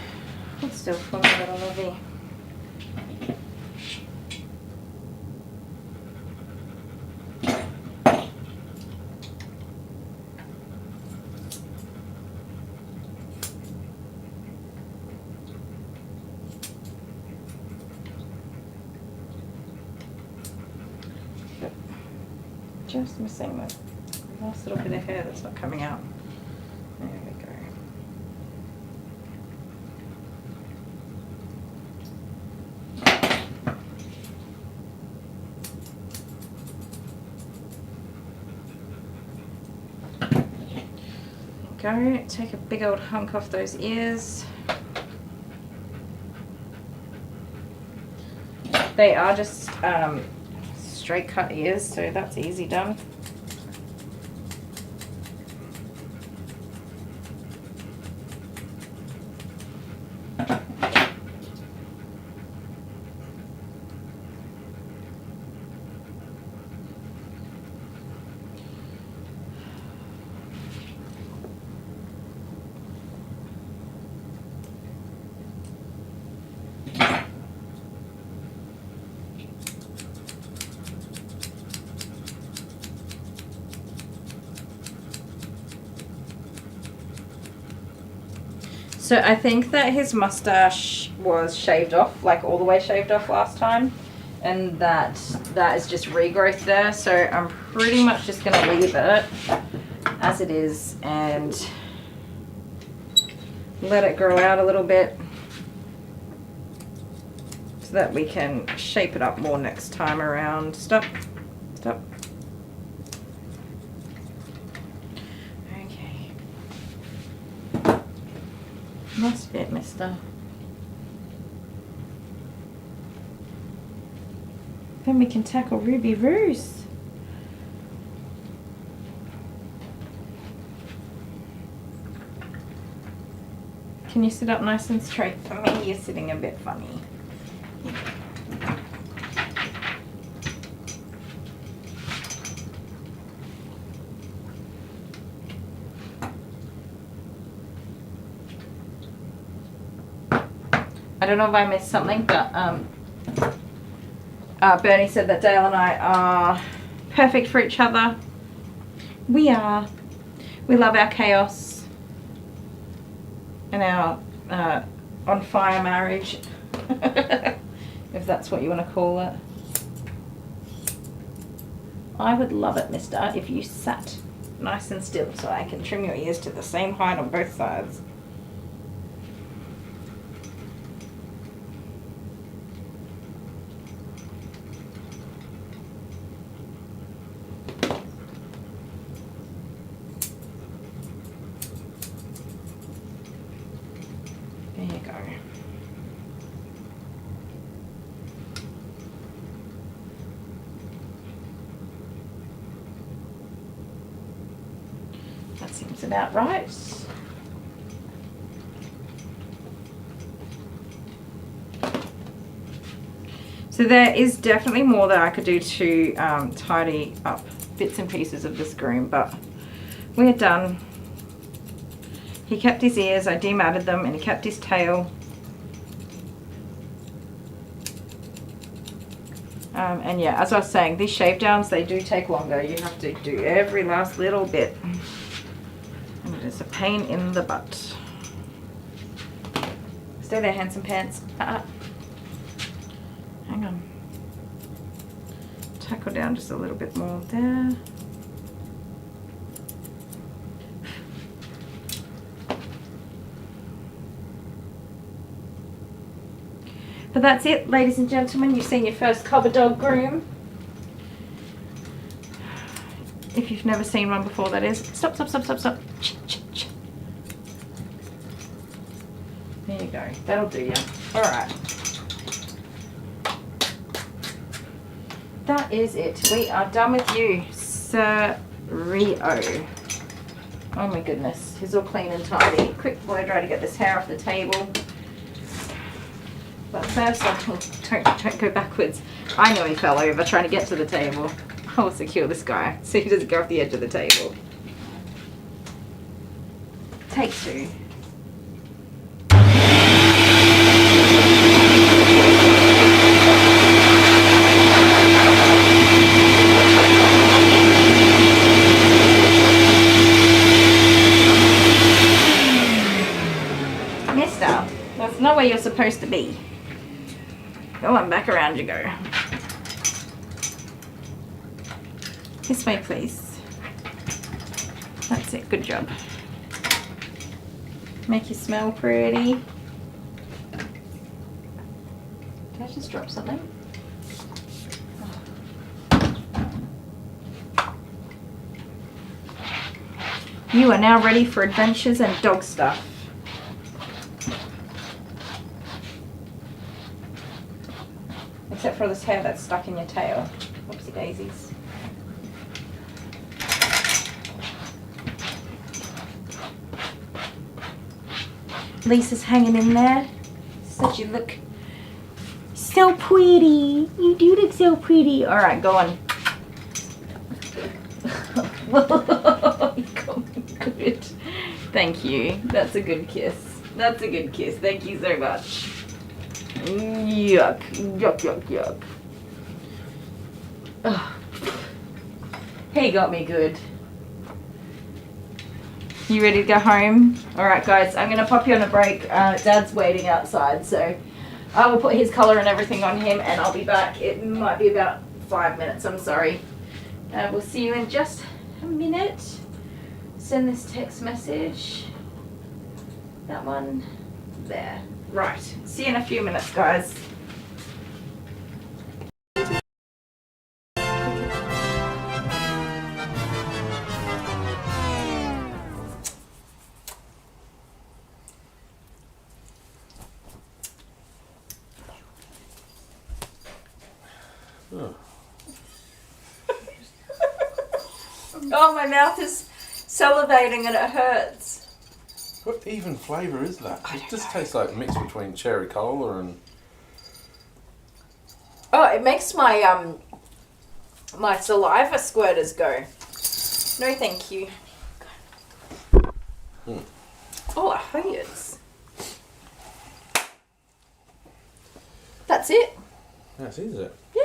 It's still full a little heavy. Just missing that last little bit of hair that's not coming out. There we go. Go, take a big old hunk off those ears. They are just straight cut ears, so that's easy done. So I think that his mustache was shaved off, like all the way shaved off last time, and that is just regrowth there. So I'm pretty much just going to leave it as it is and let it grow out a little bit so that we can shape it up more next time around. Stop. Stop. Nice bit, mister. Then we can tackle Ruby Roos. Can you sit up nice and straight for me? You're sitting a bit funny. I don't know if I missed something, but Bernie said that Dale and I are perfect for each other. We are. We love our chaos and our on fire marriage, if that's what you want to call it. I would love it, mister, if you sat nice and still so I can trim your ears to the same height on both sides. about right. So there is definitely more that I could do to tidy up bits and pieces of this groom, but we're done. He kept his ears, I dematted them, and he kept his tail. And yeah, as I was saying, these shave downs, they do take longer. You have to do every last little bit. And it is a pain in the butt. Stay there, handsome pants. Hang on. Tackle down just a little bit more there. But that's it, ladies and gentlemen. You've seen your first cover dog groom. If you've never seen one before, that is. Stop, stop, stop, stop, stop. There you go. That'll do you. Alright. That is it. We are done with you, Sir Rio. Oh my goodness. He's all clean and tidy. Quick blow dry to get this hair off the table. But first, don't go backwards. I know he fell over trying to get to the table. I will secure this guy so he doesn't go off the edge of the table. Take two. Mister, that's not where you're supposed to be. Go on, back around you go. This way, please. That's it, good job. Make you smell pretty. Did I just drop something? You are now ready for adventures and dog stuff. Except for this hair that's stuck in your tail. Whoopsie daisies. Lisa's hanging in there. Such you look so pretty. You do look so pretty. Alright, go on. Good. Thank you. That's a good kiss. That's a good kiss. Thank you so much. Yuck. Yuck, yuck, yuck. Ugh. He got me good. You ready to go home? Alright guys, I'm going to pop you on a break. Dad's waiting outside, so I will put his collar and everything on him and I'll be back. It might be about 5 minutes, I'm sorry. We'll see you in just a minute. Send this text message. That one there. Right, see you in a few minutes, guys. Oh, my mouth is salivating and it hurts. What even flavour is that? It just tastes like a mix between cherry cola and... Oh, it makes my my saliva squirters go. No, thank you. Oh, it hurts. That's it. That's it, is it? Yeah.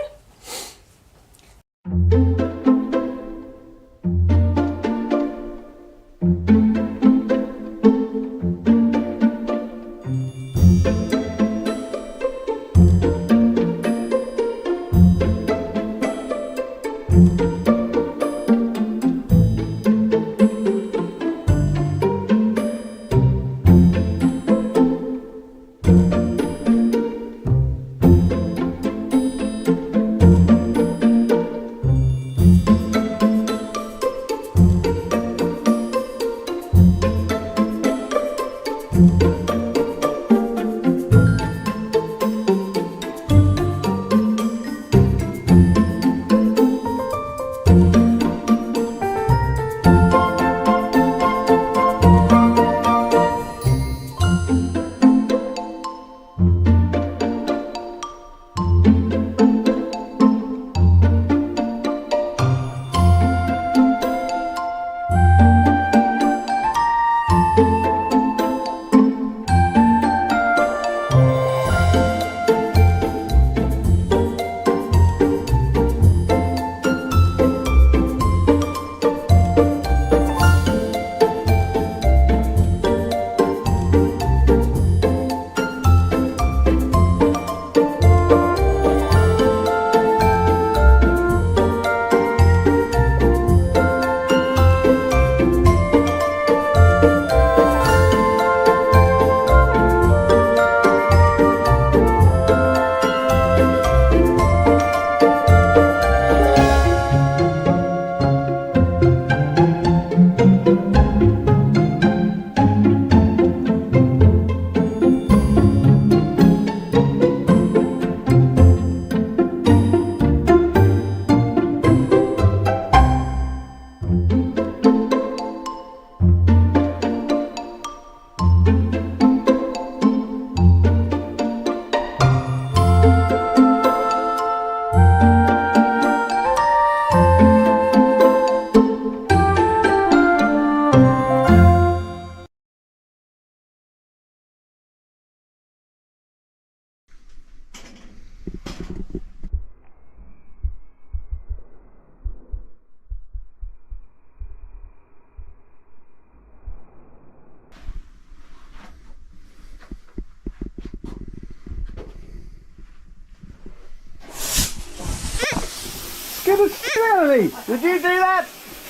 Get a Stanley! Did you do that?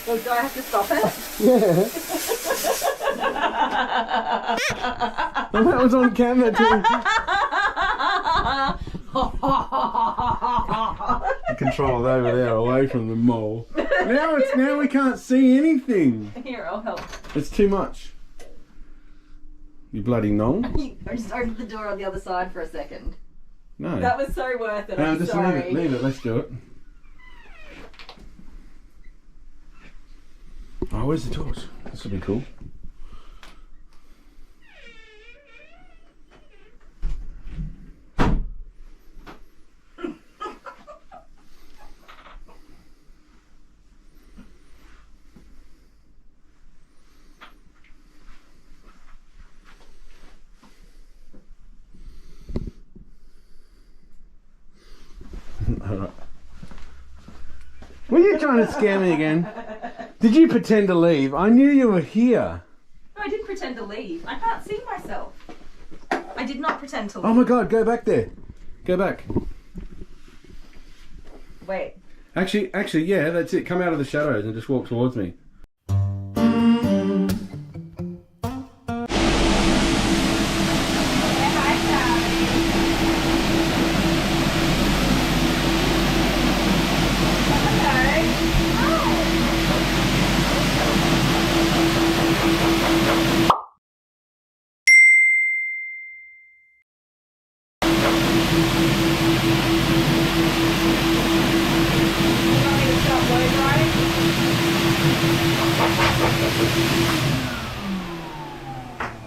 Well, do I have to stop it? Yeah. Well, that was on camera too. The control's over there, away from the mole. Now we can't see anything. Here, I'll help. It's too much. You bloody nong. I just opened the door on the other side for a second. No. That was so worth it. No, I'm just sorry. leave it. Let's do it. Oh, where's the torch? This will be cool. Alright. Were you trying to scare me again? Did you pretend to leave? I knew you were here. No, I didn't pretend to leave. I can't see myself. I did not pretend to leave. Oh my god, go back there. Go back. Wait. Actually, yeah, that's it. Come out of the shadows and just walk towards me.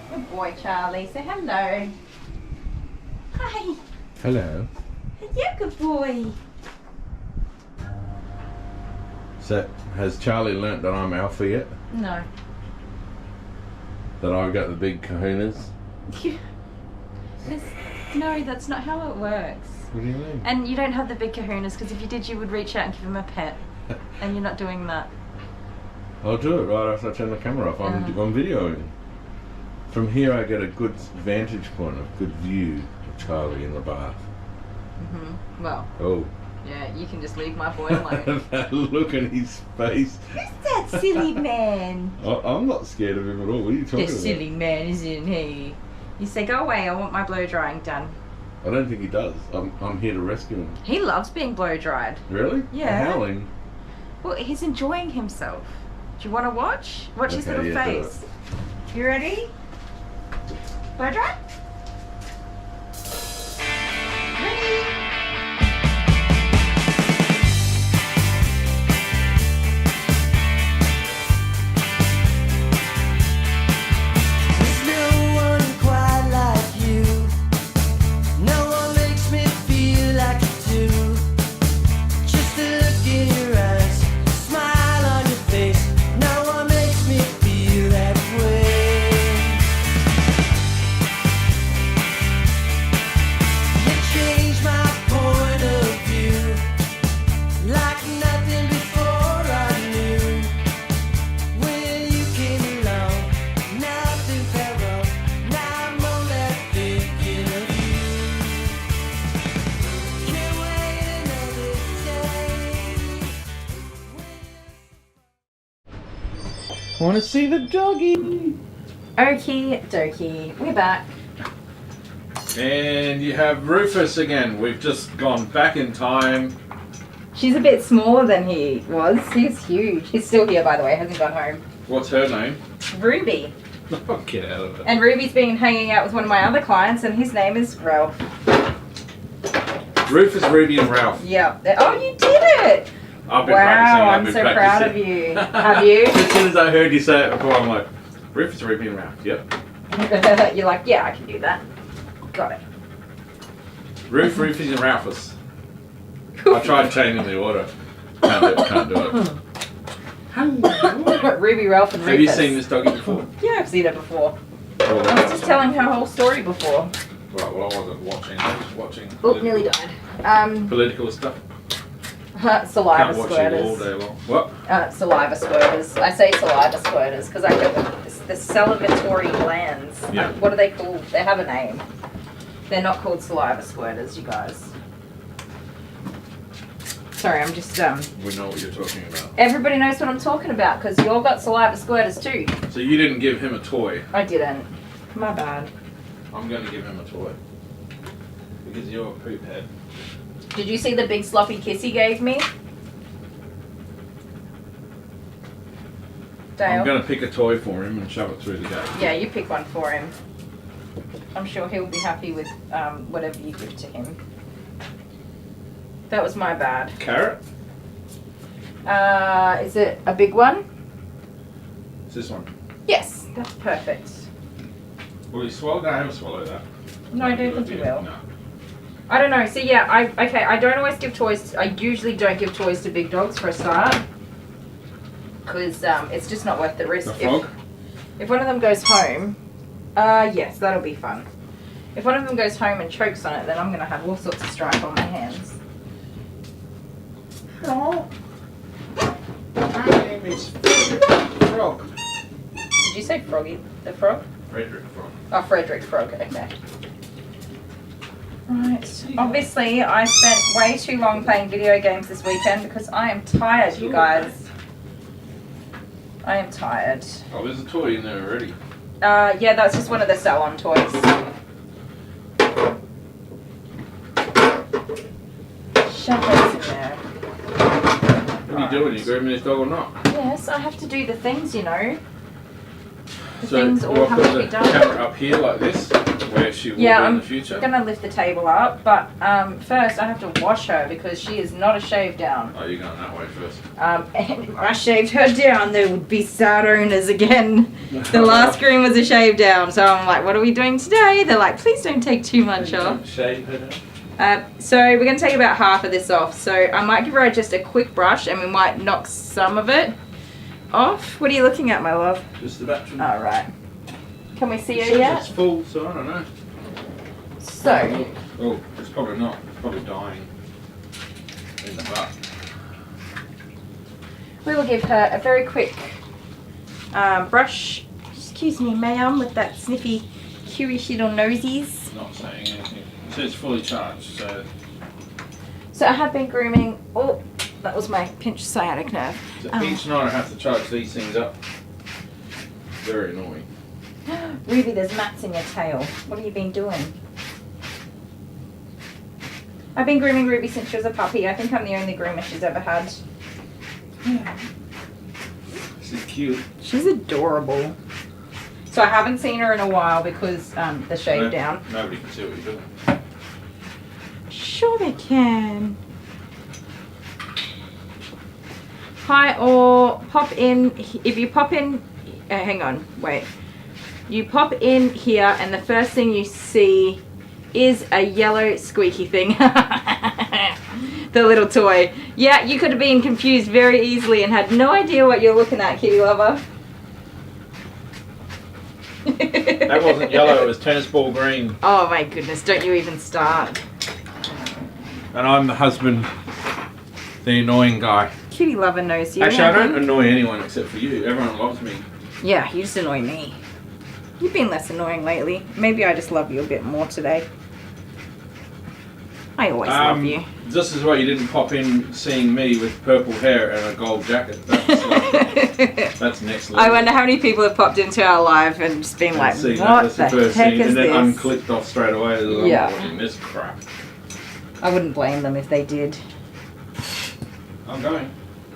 Good boy, Charlie. Say hello. Hi. Hello. Yeah, good boy. So, has Charlie learnt that I'm alpha yet? No. That I've got the big kahunas? No, that's not how it works. What do you mean? And you don't have the big kahunas, because if you did, you would reach out and give him a pet. And you're not doing that. I'll do it right after I turn the camera off. I'm videoing. From here I get a good vantage point, a good view of Charlie in the bath. Well, Oh. yeah, you can just leave my boy alone. That look in his face. Who's that silly man? I'm not scared of him at all. What are you talking This about? silly man, isn't he? You say, go away, I want my blow drying done. I don't think he does. I'm here to rescue him. He loves being blow dried. Really? Yeah. Howling. Well, he's enjoying himself. Do you want to watch? Watch his Okay, little yeah, do face. You ready? Blow dry? Ready? Smile on your face, no one makes me feel that way. Want to see the doggy? Okie dokie. We're back. And you have Rufus again. We've just gone back in time. She's a bit smaller than he was. He's huge. He's still here, by the way. Hasn't gone home. What's her name? Ruby. Oh, get out of it. And Ruby's been hanging out with one of my other clients, and his name is Ralph. Rufus, Ruby, and Ralph. Yeah. Oh, you did it! I've been practicing. Wow, I've I'm been so practicing. proud of you. Have you? As soon as I heard you say it before, I'm like, Rufus, Ruby, and Ralph. Yep. You're like, yeah, I can do that. Got it. Rufus, and Ralphus. I tried changing the order. Can't do it. Ruby, Ralph, and Rufus. Have you seen this doggy before? Yeah, I've seen it before. Oh, I was just telling her whole story before. Right, well, I wasn't watching. I was watching. Oh, nearly died. Political stuff. Saliva Can't watch it all squirters. day long. What? Saliva squirters. I say saliva squirters because I get the salivatory glands. Yeah. What are they called? They have a name. They're not called saliva squirters, you guys. Sorry, I'm just We know what you're talking about. Everybody knows what I'm talking about because you all got saliva squirters too. So you didn't give him a toy. I didn't. My bad. I'm going to give him a toy. Because you're a poop head. Did you see the big sloppy kiss he gave me? Dale? I'm going to pick a toy for him and shove it through the gate. Yeah, you pick one for him. I'm sure he'll be happy with whatever you give to him. That was my bad. Carrot? Is it a big one? It's this one. Yes, that's perfect. Will he swallow that? I haven't swallowed that. No, I don't think he will. No. I don't know. See, yeah, I don't always give toys. I usually don't give toys to big dogs for a start. Because it's just not worth the risk. The frog? If one of them goes home, yes, that'll be fun. If one of them goes home and chokes on it, then I'm going to have all sorts of stripe on my hands. No. My name is Frog. Did you say Froggy the Frog? Frederick Frog. Oh, Frederick Frog, okay. Right. Obviously, I spent way too long playing video games this weekend because I am tired, you guys. I am tired. Oh, there's a toy in there already. Yeah, that's just one of the sell-on toys. Shove those in there. What are you doing? Are you grooming this dog or not? Yes, I have to do the things, you know. The So, things do all I have put to be the done. camera up here like this, where she will be in the future? I'm gonna lift the table up, but first I have to wash her because she is not a shave down. Oh, you're going that way first. And if I shaved her down, there would be sad owners again. The last groom was a shave down, so I'm like, what are we doing today? They're like, please don't take too much off. Shave her down. So we're going to take about half of this off. So I might give her just a quick brush and we might knock some of it off. What are you looking at, my love? Just the battery. All right. Can we see It her says yet? it's full, so I don't know. So, Oh, it's probably not. It's probably dying in the butt. we will give her a very quick brush. Excuse me, ma'am, with that sniffy, curious little nosies. Not saying anything. It says fully charged, so So I have been grooming. Oh, that was my pinched sciatic nerve. each night I have to charge these things up. Very annoying. Ruby, there's mats in your tail. What have you been doing? I've been grooming Ruby since she was a puppy. I think I'm the only groomer she's ever had. She's cute. She's adorable. So I haven't seen her in a while because the shave down. Nobody can see what you're doing. Sure they can. Hi, or pop in. If you pop in, hang on, wait. You pop in here and the first thing you see is a yellow squeaky thing. The little toy. Yeah, you could have been confused very easily and had no idea what you're looking at, kitty lover. That wasn't yellow, it was tennis ball green. Oh my goodness, don't you even start. And I'm the husband, the annoying guy. Kitty lover knows you. Actually, I don't annoy anyone except for you. Everyone loves me. Yeah, you just annoy me. You've been less annoying lately. Maybe I just love you a bit more today. I always love you. This is why you didn't pop in seeing me with purple hair and a gold jacket. That's, that's next level. I wonder how many people have popped into our live and just been like, See, what that's the first heck scene, is and then this? unclicked off straight away. I'm Yeah. watching this crap. I wouldn't blame them if they did. I'm going.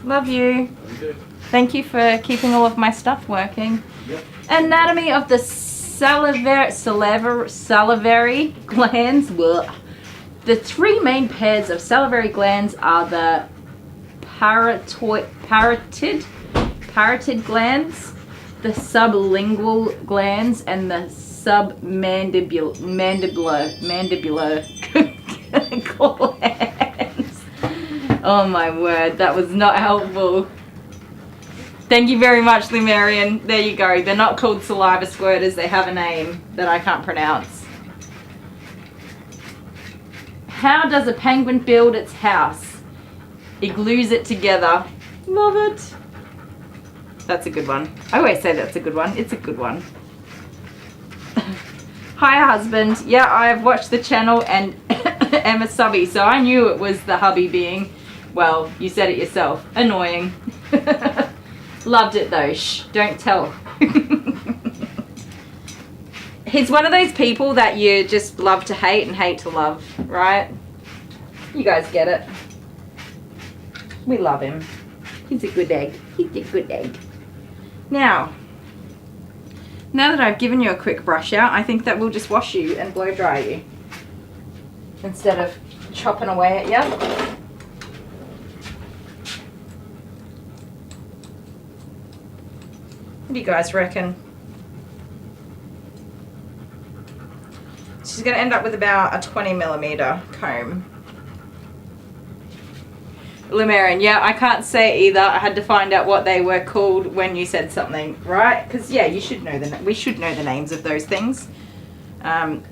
Love you. Love you too. Thank you for keeping all of my stuff working. Yep. Anatomy of the salivary glands. Blech. The three main pairs of salivary glands are the parotid glands, the sublingual glands, and the submandibular glands. Oh my word, that was not helpful. Thank you very much, Lumerian. There you go. They're not called saliva squirters. They have a name that I can't pronounce. How does a penguin build its house? It glues it together. Love it. That's a good one. I always say that's a good one. It's a good one. Hi, husband. Yeah, I've watched the channel and am a subby, so I knew it was the hubby being, well, you said it yourself, annoying. Loved it though. Shh, don't tell. He's one of those people that you just love to hate and hate to love, right? You guys get it. We love him. He's a good egg. He's a good egg. Now that I've given you a quick brush out, I think that we'll just wash you and blow dry you instead of chopping away at you. What do you guys reckon? She's going to end up with about a 20mm comb. Lumerian, yeah, I can't say either. I had to find out what they were called when you said something, right? Because yeah, you should know we should know the names of those things. But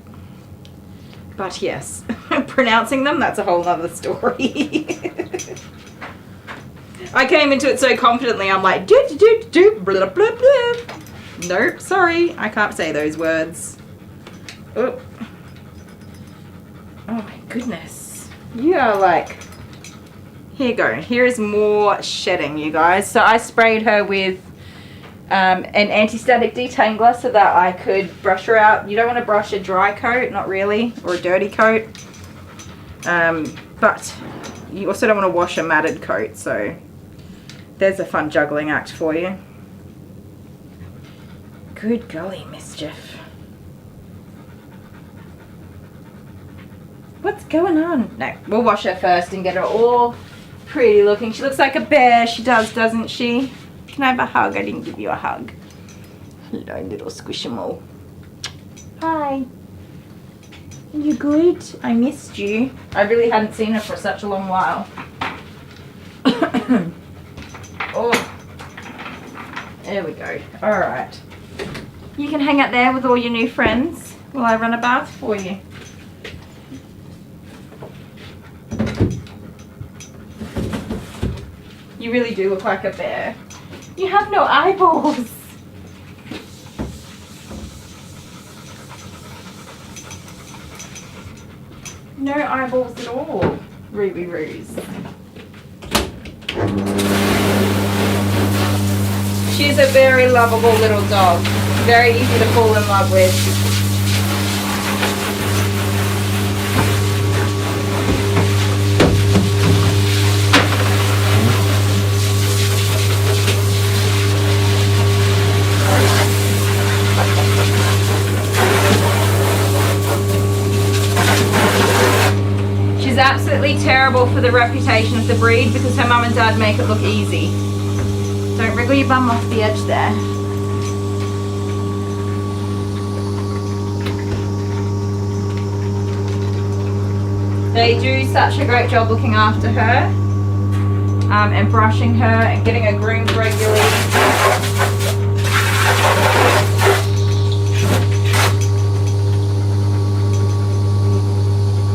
yes, pronouncing them, that's a whole nother story. I came into it so confidently, I'm like, blah, blah, blah. Nope, sorry, I can't say those words. Oh. Oh my goodness. You are like, here you go. Here is more shedding, you guys. So I sprayed her with an anti-static detangler so that I could brush her out. You don't want to brush a dry coat, not really, or a dirty coat. But you also don't want to wash a matted coat, so there's a fun juggling act for you. Good golly, mischief. What's going on? No, we'll wash her first and get her all pretty looking. She looks like a bear. She does, doesn't she? Can I have a hug? I didn't give you a hug. Hello, little squishable. Hi. You good? I missed you. I really hadn't seen her for such a long while. Oh. There we go. Alright. You can hang out there with all your new friends while I run a bath for you. You really do look like a bear. You have no eyeballs. No eyeballs at all, Ruby Ruse. She's a very lovable little dog. Very easy to fall in love with. She's absolutely terrible for the reputation of the breed because her mum and dad make it look easy. Don't wriggle your bum off the edge there. They do such a great job looking after her and brushing her and getting her groomed regularly.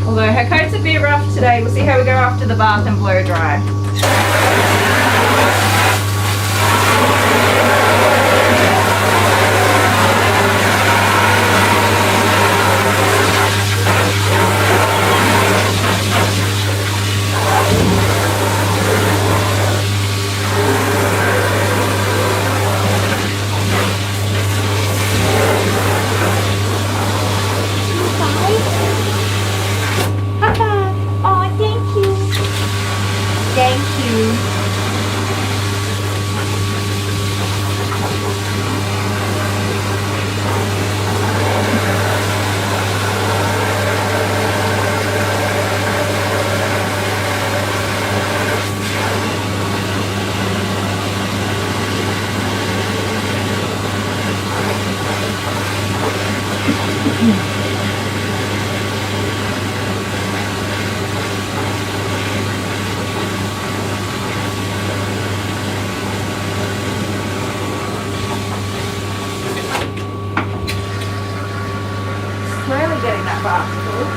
Although her coat's a bit rough today, we'll see how we go after the bath and blow dry. Slowly getting that basketball.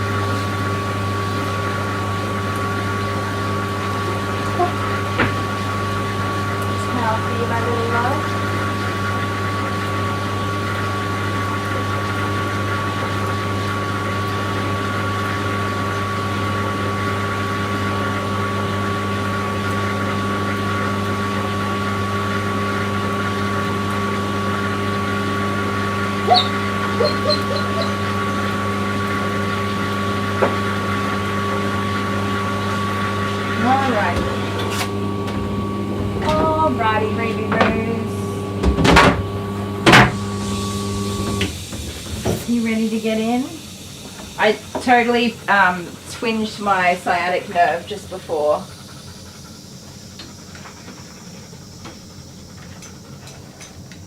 Smile for you, my little love. Alrighty, baby Rose. You ready to get in? I totally twinged my sciatic nerve just before.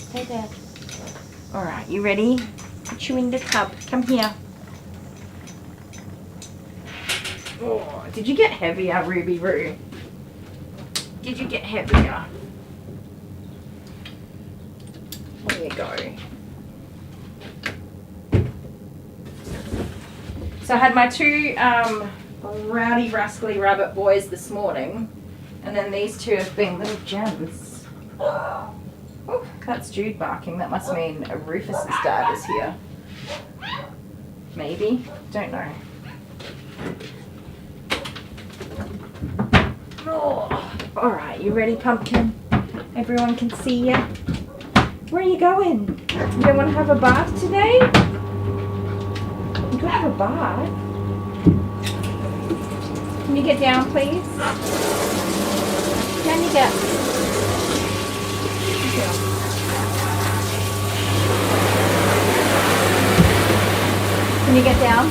Stay there. Alright, you ready? Put you in the tub. Come here. Oh, did you get heavier, Ruby Roo? Did you get heavier? There you go. So I had my two rowdy, rascally rabbit boys this morning, and then these two have been little gems. Oh, that's Jude barking. That must mean Rufus's dad is here. Maybe? Don't know. Oh, all right, you ready, Pumpkin? Everyone can see you. Where are you going? You don't want to have a bath today? You could have a bath. Can you get down, please? Can you get? Can you get down?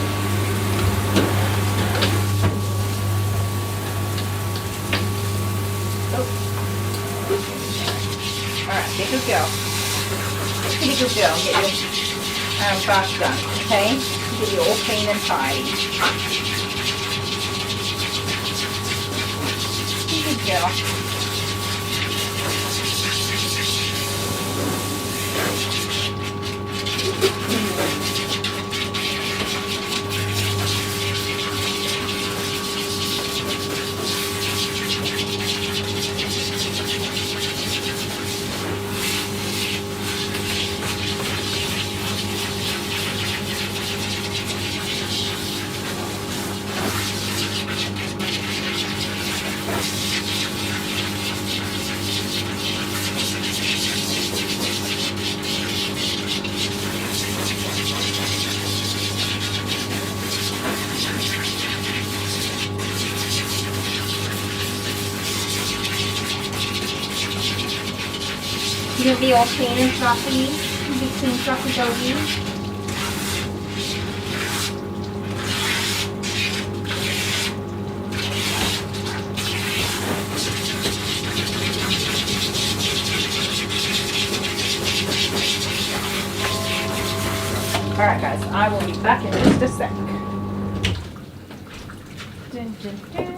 Alright, be a good girl. Be a good girl. Get your bath done, okay? Get you all clean and tidy. Be a good girl. You'll be all clean and fluffy. You'll be clean, fluffy doggy. Alright guys, I will be back in just a sec. Dun, dun, dun.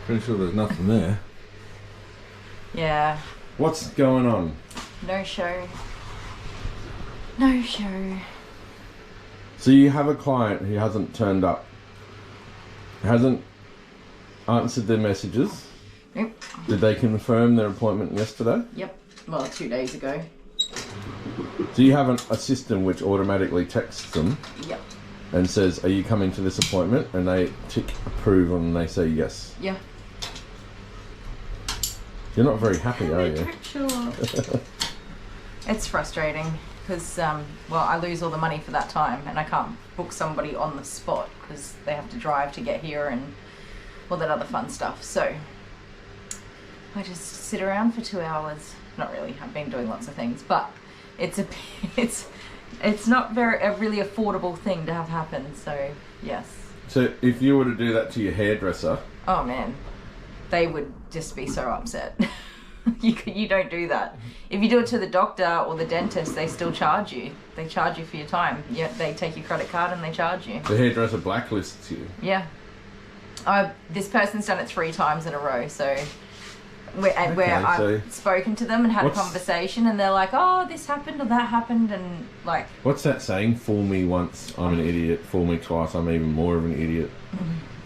Pretty sure there's nothing there. Yeah. What's going on? No show. No show. So you have a client who hasn't turned up, hasn't answered their messages. Nope. Did they confirm their appointment yesterday? Yep. Well, 2 days ago. Do you have a system which automatically texts them? Yep. And says, are you coming to this appointment? And they tick approve and they say yes. Yeah. You're not very happy, are you? Sure. It's frustrating because, well, I lose all the money for that time and I can't book somebody on the spot because they have to drive to get here and all that other fun stuff. So I just sit around for 2 hours. Not really. I've been doing lots of things, but it's not a really affordable thing to have happen. So yes. So if you were to do that to your hairdresser, oh man, they would just be so upset. You don't do that. If you do it to the doctor or the dentist, they still charge you. They charge you for your time. Yeah, they take your credit card and they charge you. The hairdresser blacklists you. Yeah. This person's done it 3 times in a row, so where I've spoken to them and had a conversation, and they're like, oh, this happened or that happened, and like... What's that saying? Fool me once, I'm an idiot. Fool me twice, I'm even more of an idiot.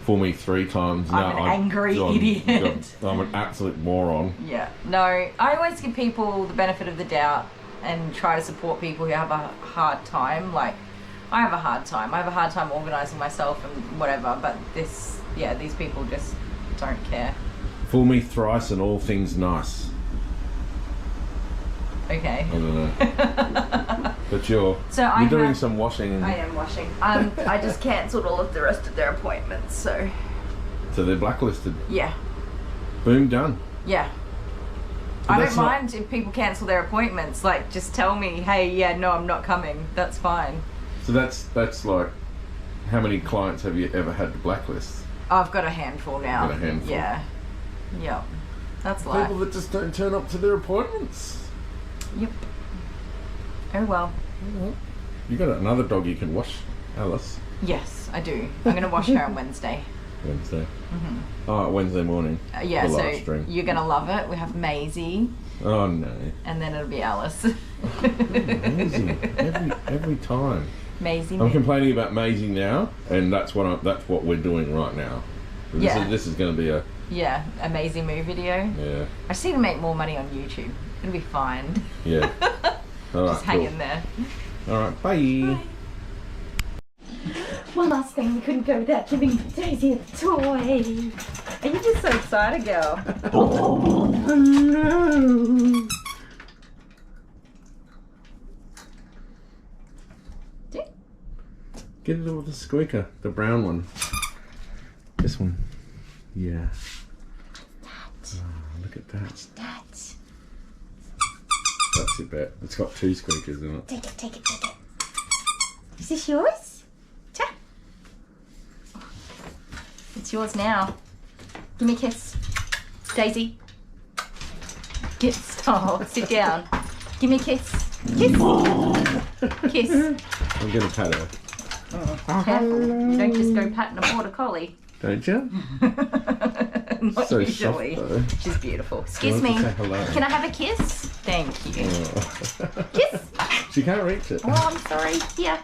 Fool me 3 times, I'm an angry idiot. I'm an absolute moron. Yeah. No, I always give people the benefit of the doubt and try to support people who have a hard time. Like, I have a hard time. I have a hard time organising myself and whatever, but these people just don't care. Fool me thrice and all things nice. Okay. I don't know. But you're doing some washing. I am washing. I just cancelled all of the rest of their appointments, so... So they're blacklisted? Yeah. Boom, done. Yeah. I don't mind if people cancel their appointments. Like, just tell me, hey, yeah, no, I'm not coming. That's fine. So that's like, how many clients have you ever had to blacklist? I've got a handful now. Got a handful. Yeah. Yep. That's life. People that just don't turn up to their appointments. Yep. Oh well. You got another dog you can wash, Alice? Yes, I do. I'm going to wash her on Wednesday. Wednesday? Oh, Wednesday morning. Yeah, so you're going to love it. We have Maisie. Oh no. And then it'll be Alice. Maisie. Every time. Maisie. I'm complaining about Maisie now, and that's what we're doing right now. This is going to be a... Yeah, amazing move video. Yeah. I just need to make more money on YouTube. It'll be fine. Yeah. All right, just hang in there. All right, bye. One last thing, we couldn't go without giving Daisy a toy. Are you just so excited, girl? Oh, hello. Get it with the squeaker, the brown one. This one. Yeah. Oh, look at that. That's it, bet. It's got 2 squeakers in it. Take it. Is this yours? Ta. It's yours now. Give me a kiss. Daisy. Sit down. Give me a kiss. Kiss. I'm going to pat her. Careful. You don't just go patting a border collie. Don't you? Not so usually. Soft, though. She's beautiful. Excuse me. Can I have a kiss? Thank you. Oh. Kiss. She can't reach it. Oh, I'm sorry. Here.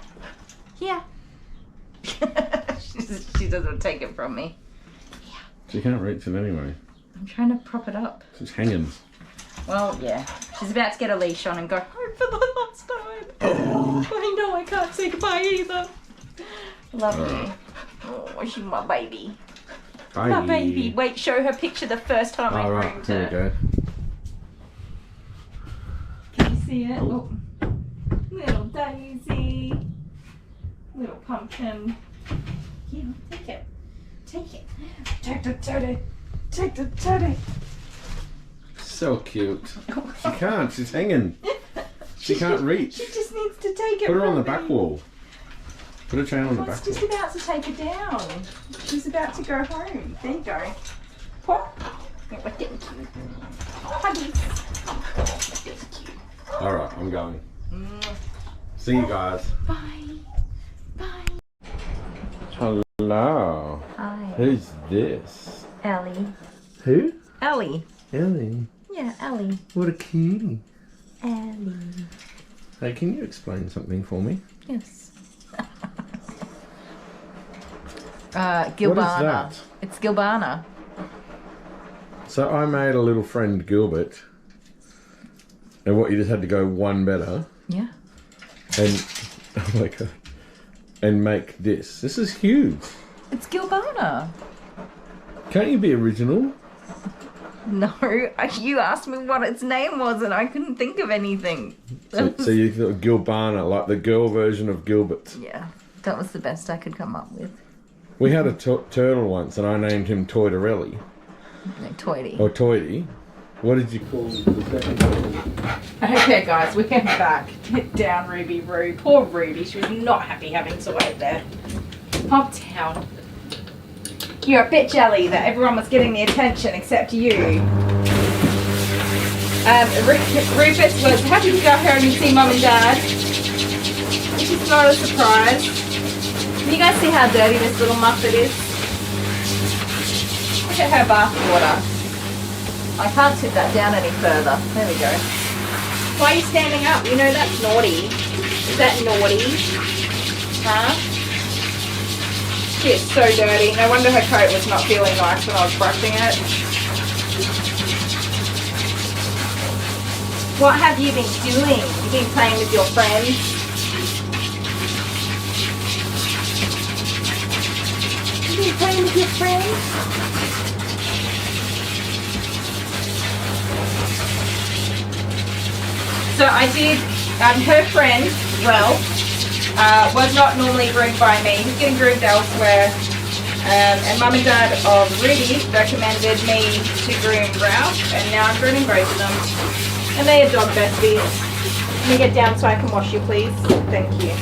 She doesn't take it from me. Yeah. She can't reach it anyway. I'm trying to prop it up. She's hanging. Well, yeah. She's about to get a leash on and go home for the last time. I know I can't say goodbye either. Love you. Oh, she's my baby. Bye. My baby. Wait, show her picture the first time I groomed her. Here we go. Can you see it? Oh. Little Daisy. Little pumpkin. Yeah, take it. Take the teddy. So cute. She can't. She's hanging. She can't reach. She just needs to take it. Put her on the back wall. Put a chain on the back She's just about to take it down. She's about to go home. There you go. Pop. Oh, thank you. Huggies. That's cute. Alright, I'm going. See you guys. Bye. Hello. Hi. Who's this? Ellie. Who? Ellie. Ellie. Yeah, Ellie. What a cutie. Ellie. Hey, can you explain something for me? Yes. Gilbana. What is that? It's Gilbana. So I made a little friend Gilbert, and what, you just had to go one better? Yeah. And, oh my god, and make this. This is huge. It's Gilbana. Can't you be original? No, you asked me what its name was and I couldn't think of anything. So you thought Gilbana, like the girl version of Gilbert. Yeah, that was the best I could come up with. We had a turtle once and I named him Toidarelli. No, Toity. Or Toity. What did you call the second turtle? Okay guys, we're getting back. Get down, Ruby Roo. Poor Ruby, she was not happy having to wait there. Pop down. You're a bit jelly that everyone was getting the attention except you. Rufus was happy to go home and see Mum and Dad, which is not a surprise. Can you guys see how dirty this little muffet is? Look at her bath water. I can't tip that down any further. There we go. Why are you standing up? You know that's naughty. Is that naughty? Huh? She is so dirty. No wonder her coat was not feeling nice when I was brushing it. What have you been doing? You've been playing with your friends? You've been playing with your friends? So I did, her friend, was not normally groomed by me. He's getting groomed elsewhere. And Mum and Dad of Rudy recommended me to groom Ralph, and now I'm grooming both of them. And they are dog besties. Can you get down so I can wash you, please? Thank you.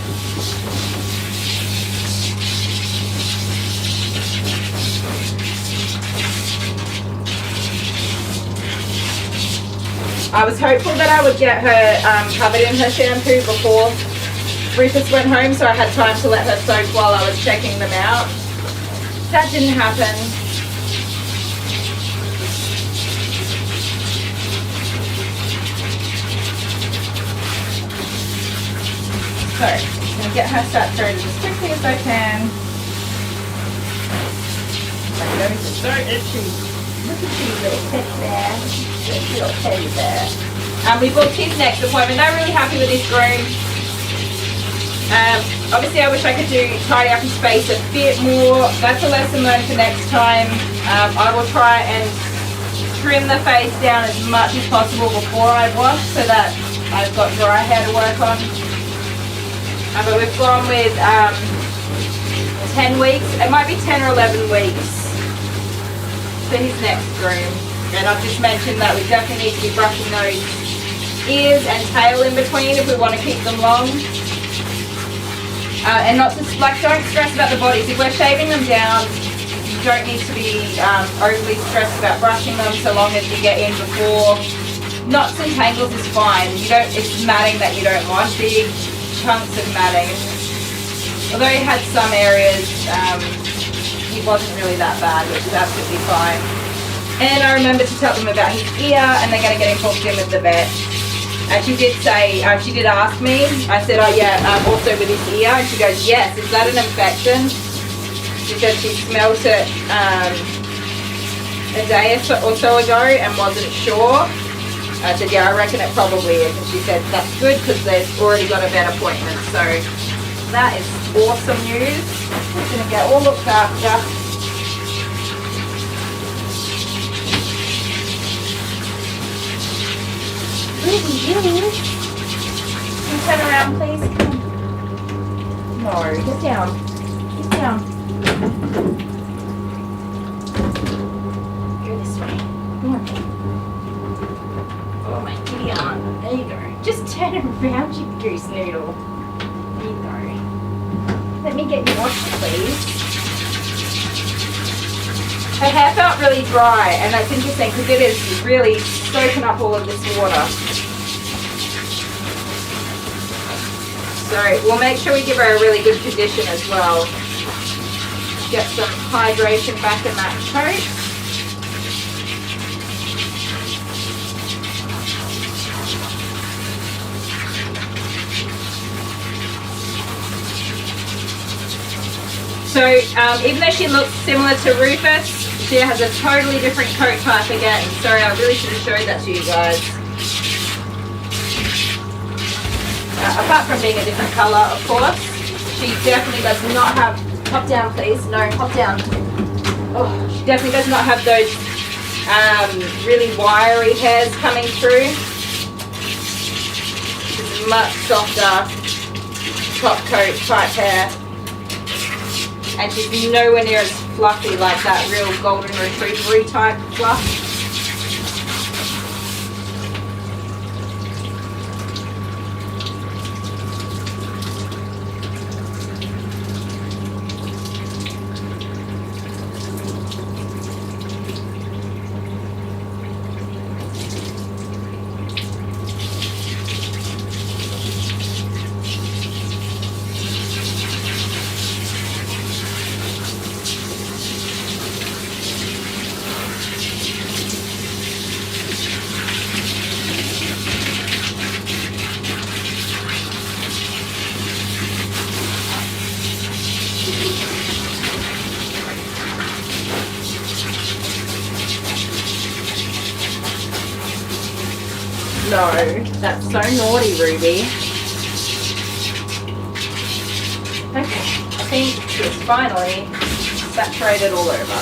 I was hopeful that I would get her covered in her shampoo before Rufus went home, so I had time to let her soak while I was checking them out. That didn't happen. So, I'm going to get her saturated as quickly as I can. My nose is so itchy. Look at you, little teddy bear. Little teddy bear. We booked his next appointment. Not really happy with this groom. Obviously, I wish I could tidy up his space a bit more. That's a lesson learned for next time. I will try and trim the face down as much as possible before I wash so that I've got dry hair to work on. But we've gone with 10 weeks. It might be 10 or 11 weeks for his next groom. And I've just mentioned that we definitely need to be brushing those ears and tail in between if we want to keep them long. And not to, don't stress about the bodies. If we're shaving them down, you don't need to be overly stressed about brushing them so long as you get in before. Knots and tangles is fine. It's matting that you don't want, big chunks of matting. Although he had some areas, he wasn't really that bad, which is absolutely fine. And I remember to tell them about his ear, and they're going to get him booked in with the vet. And she did say, she did ask me, I said, oh yeah, also with his ear, and she goes, yes, is that an infection? She said she smelled it a day or so ago and wasn't sure. I said, yeah, I reckon it probably is. And she said, that's good because they've already got a vet appointment. So that is awesome news. We're going to get all looked after. Can you turn around, please? No, get down. Get down. Go this way. Come on. Oh my giddy aunt. There you go. Just turn around, you goose noodle. There you go. Let me get you washed, please. Her hair felt really dry, and that's interesting because it is really soaking up all of this water. So we'll make sure we give her a really good condition as well. Get some hydration back in that coat. So even though she looks similar to Rufus, she has a totally different coat type again. Sorry, I really should have showed that to you guys. Apart from being a different colour, of course, she definitely does not have, hop down please, no, hop down. Oh, she definitely does not have those really wiry hairs coming through. She's much softer top coat type hair. And she's nowhere near as fluffy like that real golden retriever type fluff. No, that's so naughty, Ruby. Okay, I think it's finally saturated all over.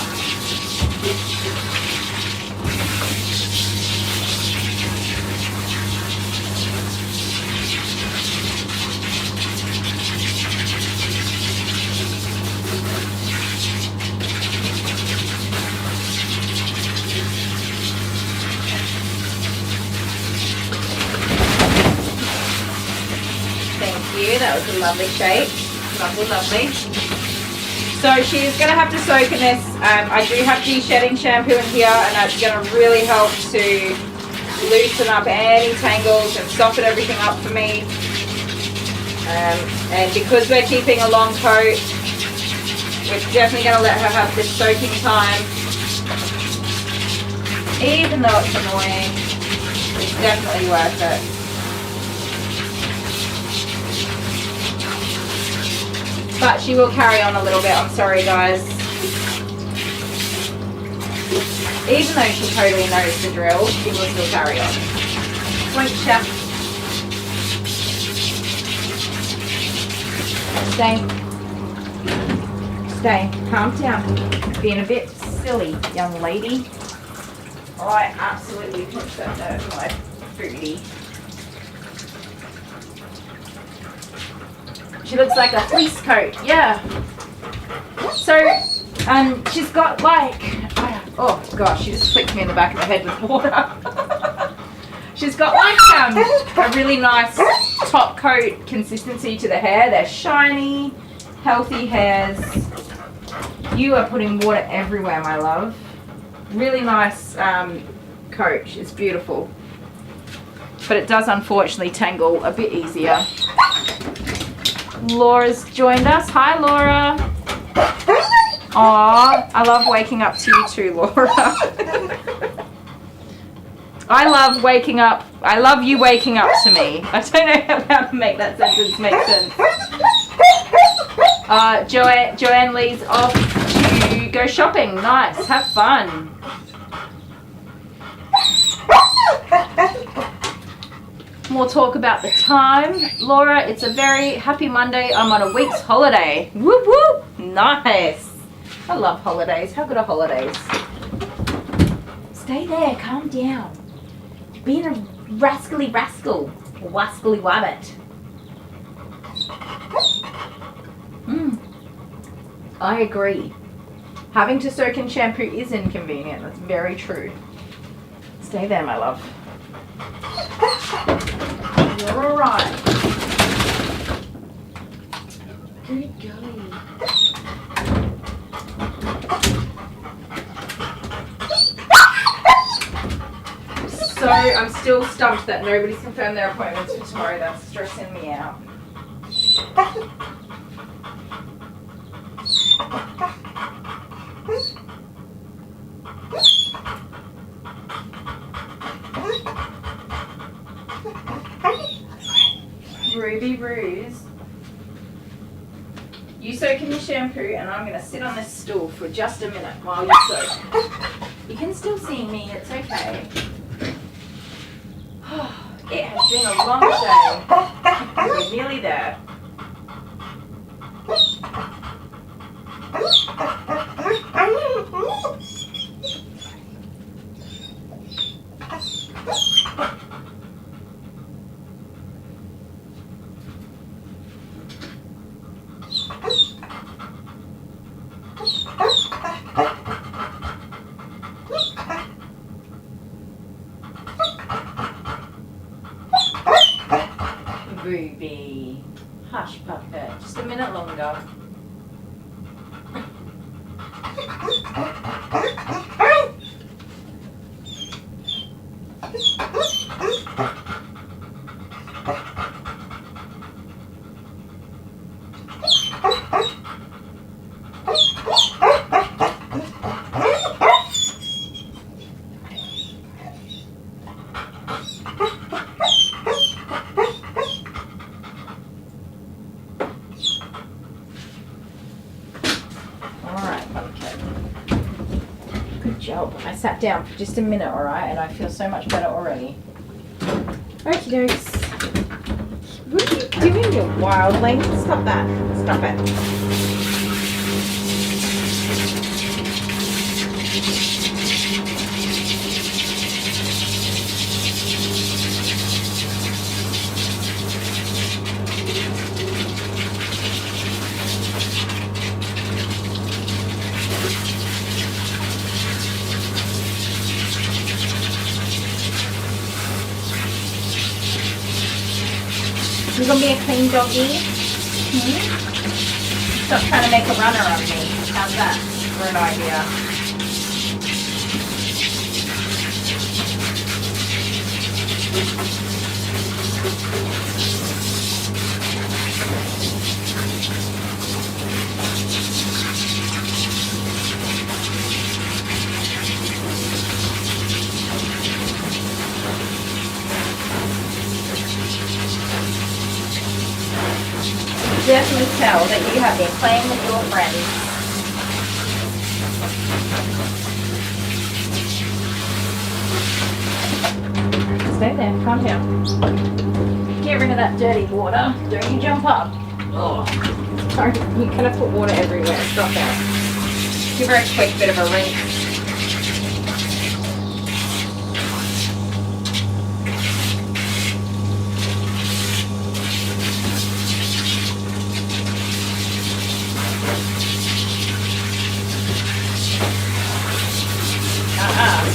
That was a lovely shape. Lovely, lovely. So she's going to have to soak in this. I do have de-shedding shampoo in here, and that's going to really help to loosen up any tangles and soften everything up for me. And because we're keeping a long coat, we're definitely going to let her have this soaking time. Even though it's annoying, it's definitely worth it. But she will carry on a little bit, I'm sorry guys. Even though she totally knows the drill, she will still carry on. Point chef. Stay, calm down. Being a bit silly, young lady. Oh, I absolutely punched that nerve in my booty. She looks like a fleece coat, yeah. So, she's got like, oh gosh, she just flicked me in the back of the head with water. She's got like a really nice top coat consistency to the hair. They're shiny, healthy hairs. You are putting water everywhere, my love. Really nice coat, it's beautiful. But it does unfortunately tangle a bit easier. Laura's joined us. Hi, Laura. Aw, I love waking up to you too, Laura. I love waking up. I love you waking up to me. I don't know how to make that sentence make sense. Joanne Lee's off to go shopping. Nice. Have fun. More talk about the time. Laura, it's a very happy Monday. I'm on a week's holiday. Whoop whoop. Nice. I love holidays. How good are holidays? Stay there. Calm down. You're being a rascally rascal. A wascally wabbit. I agree. Having to soak in shampoo is inconvenient. That's very true. Stay there, my love. You're alright. Good golly. So I'm still stumped that nobody's confirmed their appointments for tomorrow. That's stressing me out. Ruby Ruse, you soak in your shampoo and I'm going to sit on this stool for just a minute while you soak. You can still see me, it's okay. It has been a long day. We're nearly there. Ruby, hush puppet, just a minute longer. I sat down for just a minute, alright, and I feel so much better already. Okie dokes. What are you doing, you wildling? Stop that. Stop it. You gonna be a clean doggy? Stop trying to make a runner of me. How's that for an idea? Definitely tell that you have been playing with your friends. Stay there, calm down. Get rid of that dirty water. Don't you jump up. Oh, sorry, you kind of put water everywhere. Stop that. Give her a quick bit of a rinse.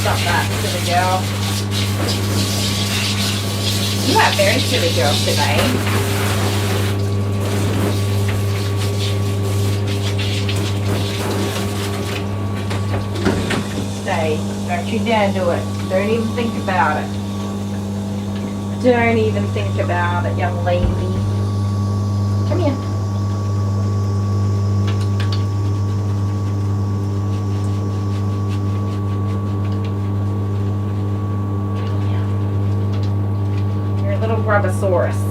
Stop that, silly girl. You have very silly girls today. Stay. Don't you dare do it. Don't even think about it. Don't even think about it, young lady. Come here. Grubbosaurus.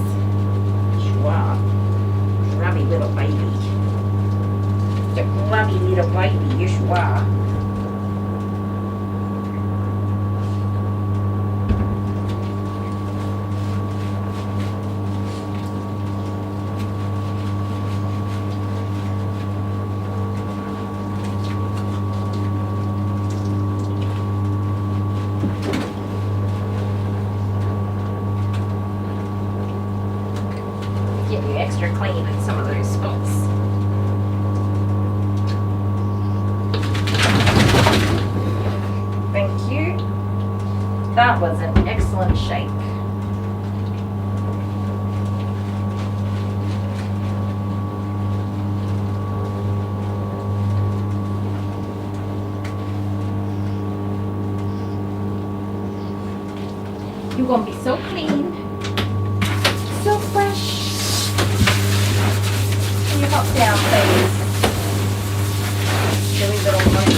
You are. Grubby little baby. The grubby little baby, yes you are. Get you extra clean in some of those spots. Thank you. That was an excellent shake. You're gonna be so clean, so fresh. Can you hop down, please? Silly little monkey.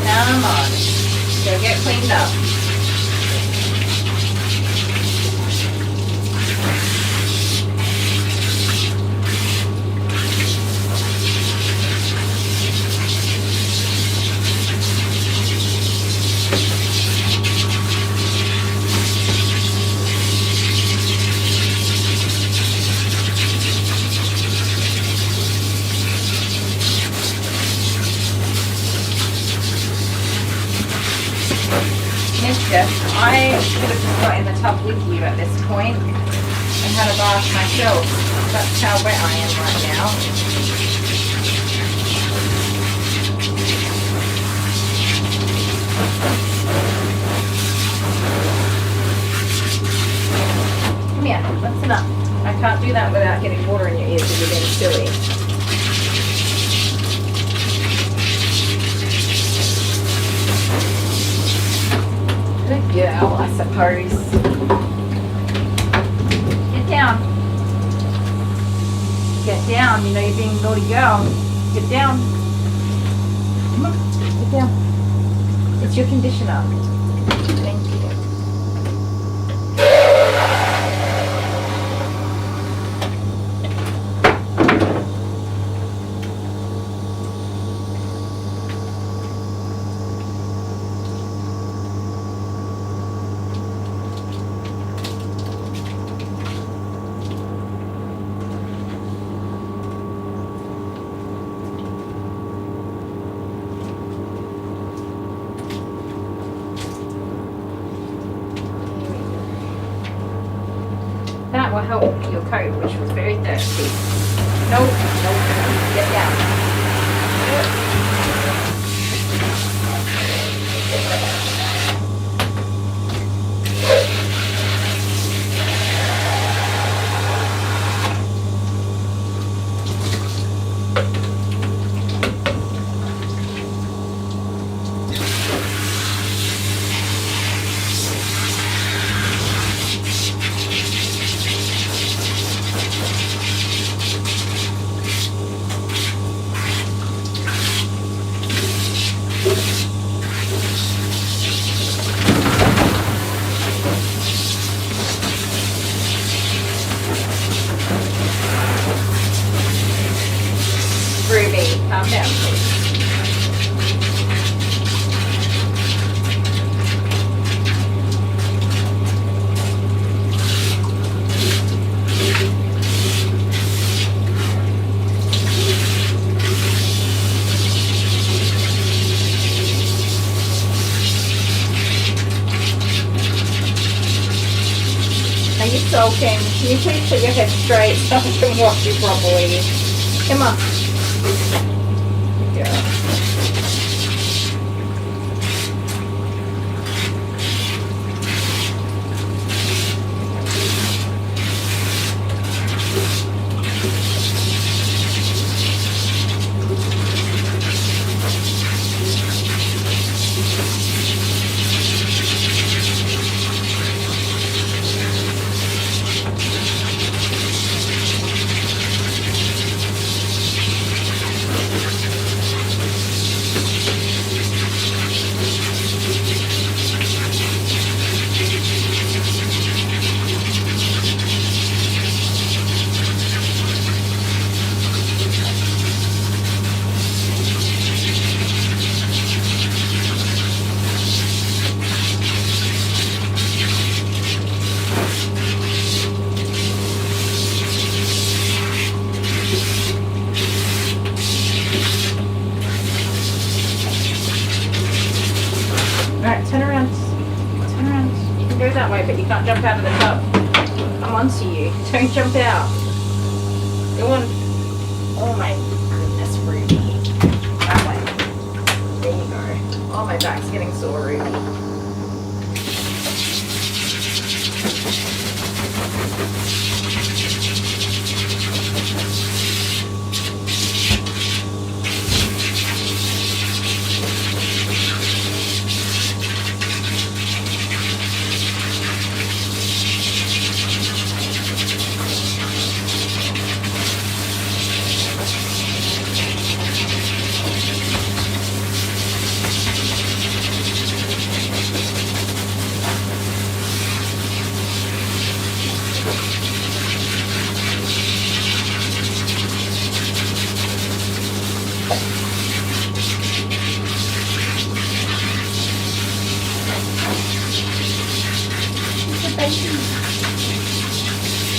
Come on, go get cleaned up. I should have just got in the tub with you at this point and had a bath myself. That's how wet I am right now. Come here, listen up. I can't do that without getting water in your ears if you're being silly. Good girl, I suppose. Get down. Get down. You know you're being a naughty girl. Get down. Come on, get down. It's your conditioner. Thank you. That will help your coat, which was very thirsty. Nope, nope, get down. Ruby, calm down, please. Are you sulking? Can you please put your head straight so I can wash you properly? Come on. Good girl. Alright, turn around. Turn around. You can go that way, but you can't jump out of the tub. I'm onto you. Don't jump out. Go on. Oh my goodness, Ruby. That way. There you go. Oh, my back's getting sore, Ruby.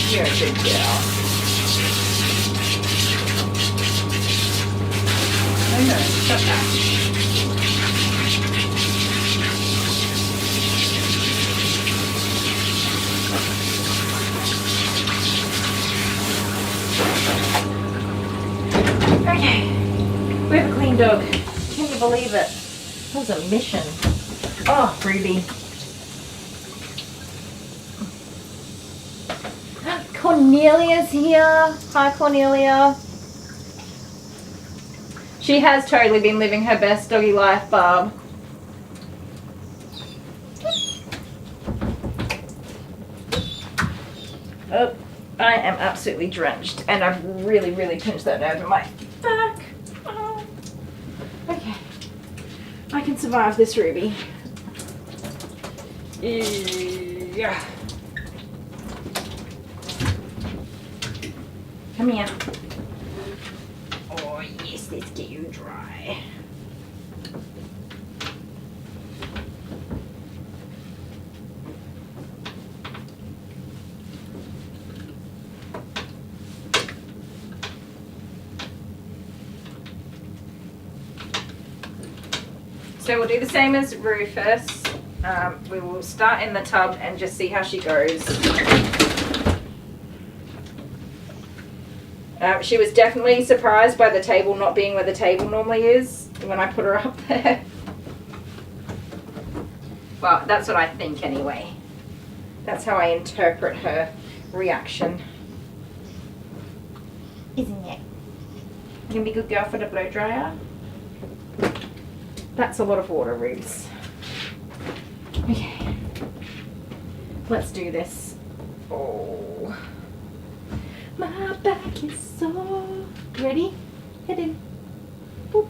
You're a good girl. No, stop that. Okay, we have a clean dog. Can you believe it? That was a mission. Oh, Ruby. Cornelia's here. Hi, Cornelia. She has totally been living her best doggy life, Barb. Oh, I am absolutely drenched, and I've really, really pinched that nerve in my back. Oh. Okay, I can survive this, Ruby. Yeah. Come here. Oh yes, let's get you dry. So we'll do the same as Rufus. We will start in the tub and just see how she goes. She was definitely surprised by the table not being where the table normally is when I put her up there. Well, that's what I think anyway. That's how I interpret her reaction. Isn't it? You gonna be a good girl for the blow dryer? That's a lot of water, Rubes. Okay. Let's do this. Oh. My back is sore. Ready? Head in. Boop.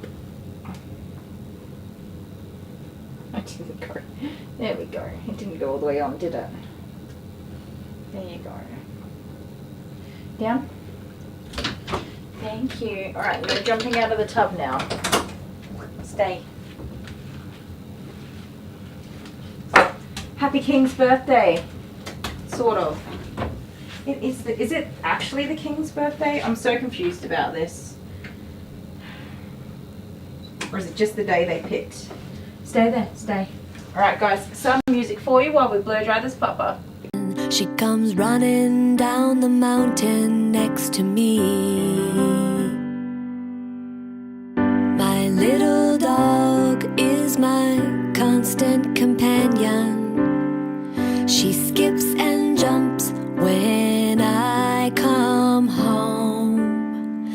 I didn't go. There we go. It didn't go all the way on, did it? There you go. Down. Thank you. Alright, you're jumping out of the tub now. Stay. Happy King's birthday. Sort of. Is it actually the King's birthday? I'm so confused about this. Or is it just the day they picked? Stay there, stay. Alright guys, some music for you while we blow dry this pupper. She comes running down the mountain next to me. My little dog is my constant companion. She skips and jumps when I come home.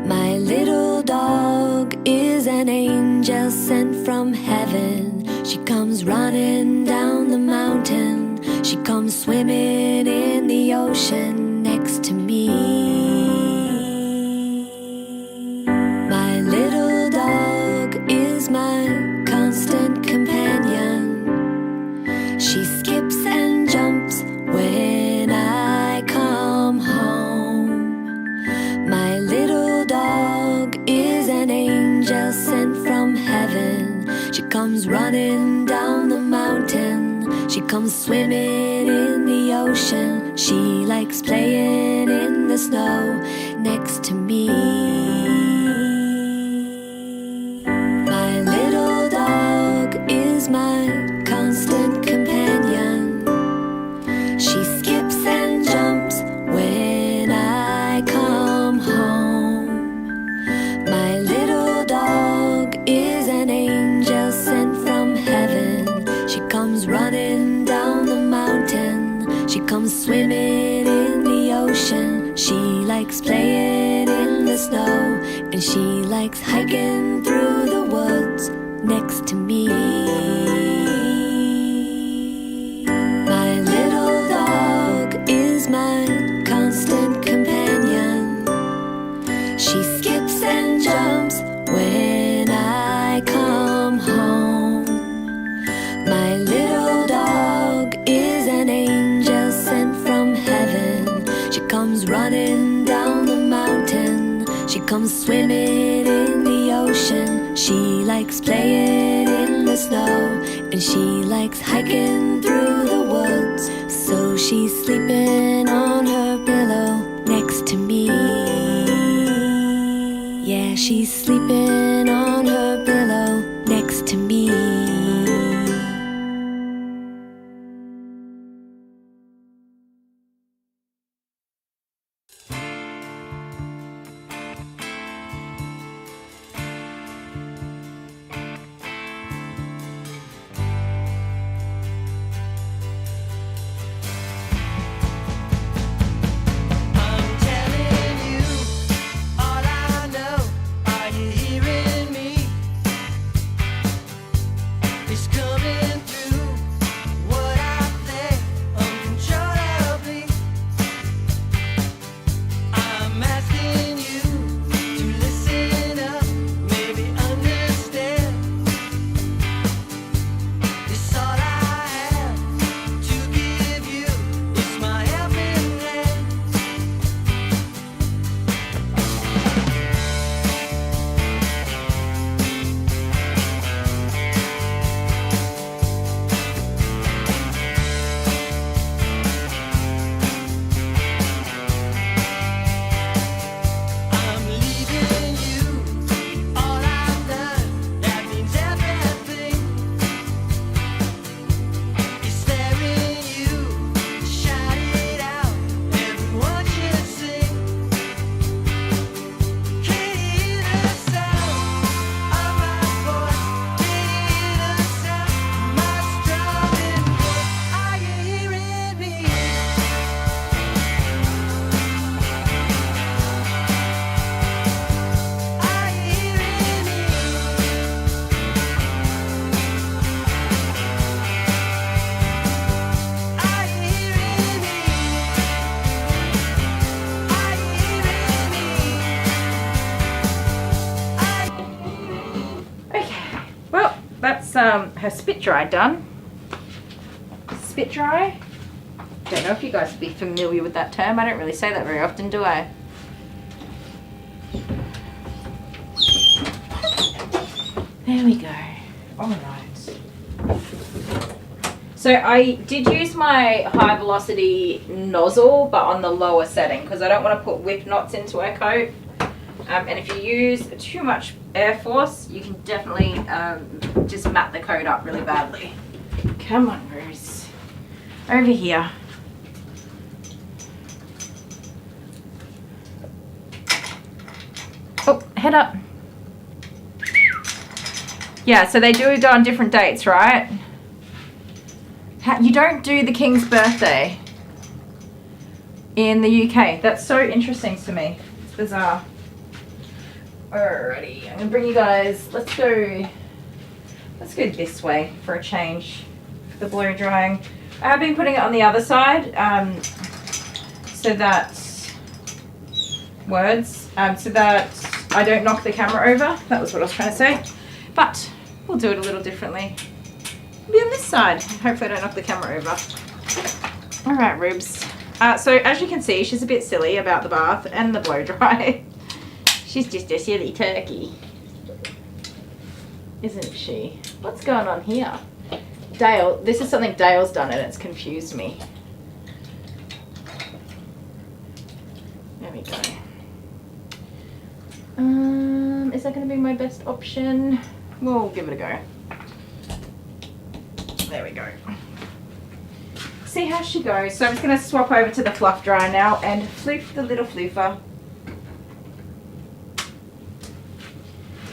My little dog is an angel sent from heaven. She comes running down the mountain. She comes swimming in the ocean next to me. My little dog is my constant companion. She skips and jumps when I come home. My little dog is an angel sent from heaven. She comes running down the mountain. She comes swimming in the ocean. She likes playing in the snow next to me. My little dog is my constant companion. She skips and jumps when I come home. My little dog is an angel sent from heaven. She comes running down the mountain. She comes swimming in the ocean. She likes playing in the snow. And she likes hiking through the woods next to me. My little dog is my constant companion. She skips and jumps when I come home. My little dog is an angel sent from heaven. She comes running down the mountain. She comes swimming in the ocean. She likes playing in the snow. And she likes hiking through the woods. So she's sleeping on her pillow next to me. Yeah, she's sleeping on her pillow next to me. her spit dry done. Spit dry. Don't know if you guys would be familiar with that term. I don't really say that very often, do I? There we go. All right. So I did use my high velocity nozzle, but on the lower setting because I don't want to put whip knots into her coat. And if you use too much air force, you can definitely just mat the coat up really badly. Come on, Rose. Over here. Oh, head up. Yeah, so they do go on different dates, right? You don't do the King's birthday in the UK. That's so interesting to me. It's bizarre. Alrighty, I'm gonna bring you guys, let's go this way for a change for the blow drying. I have been putting it on the other side, so that I don't knock the camera over. That was what I was trying to say. But we'll do it a little differently. Be on this side. Hopefully I don't knock the camera over. Alright, Rubes. So as you can see, she's a bit silly about the bath and the blow dry. She's just a silly turkey. Isn't she? What's going on here? Dale, this is something Dale's done and it's confused me. There we go. Is that going to be my best option? We'll give it a go. There we go. See how she goes. So I'm just going to swap over to the fluff dryer now and floof the little floofer.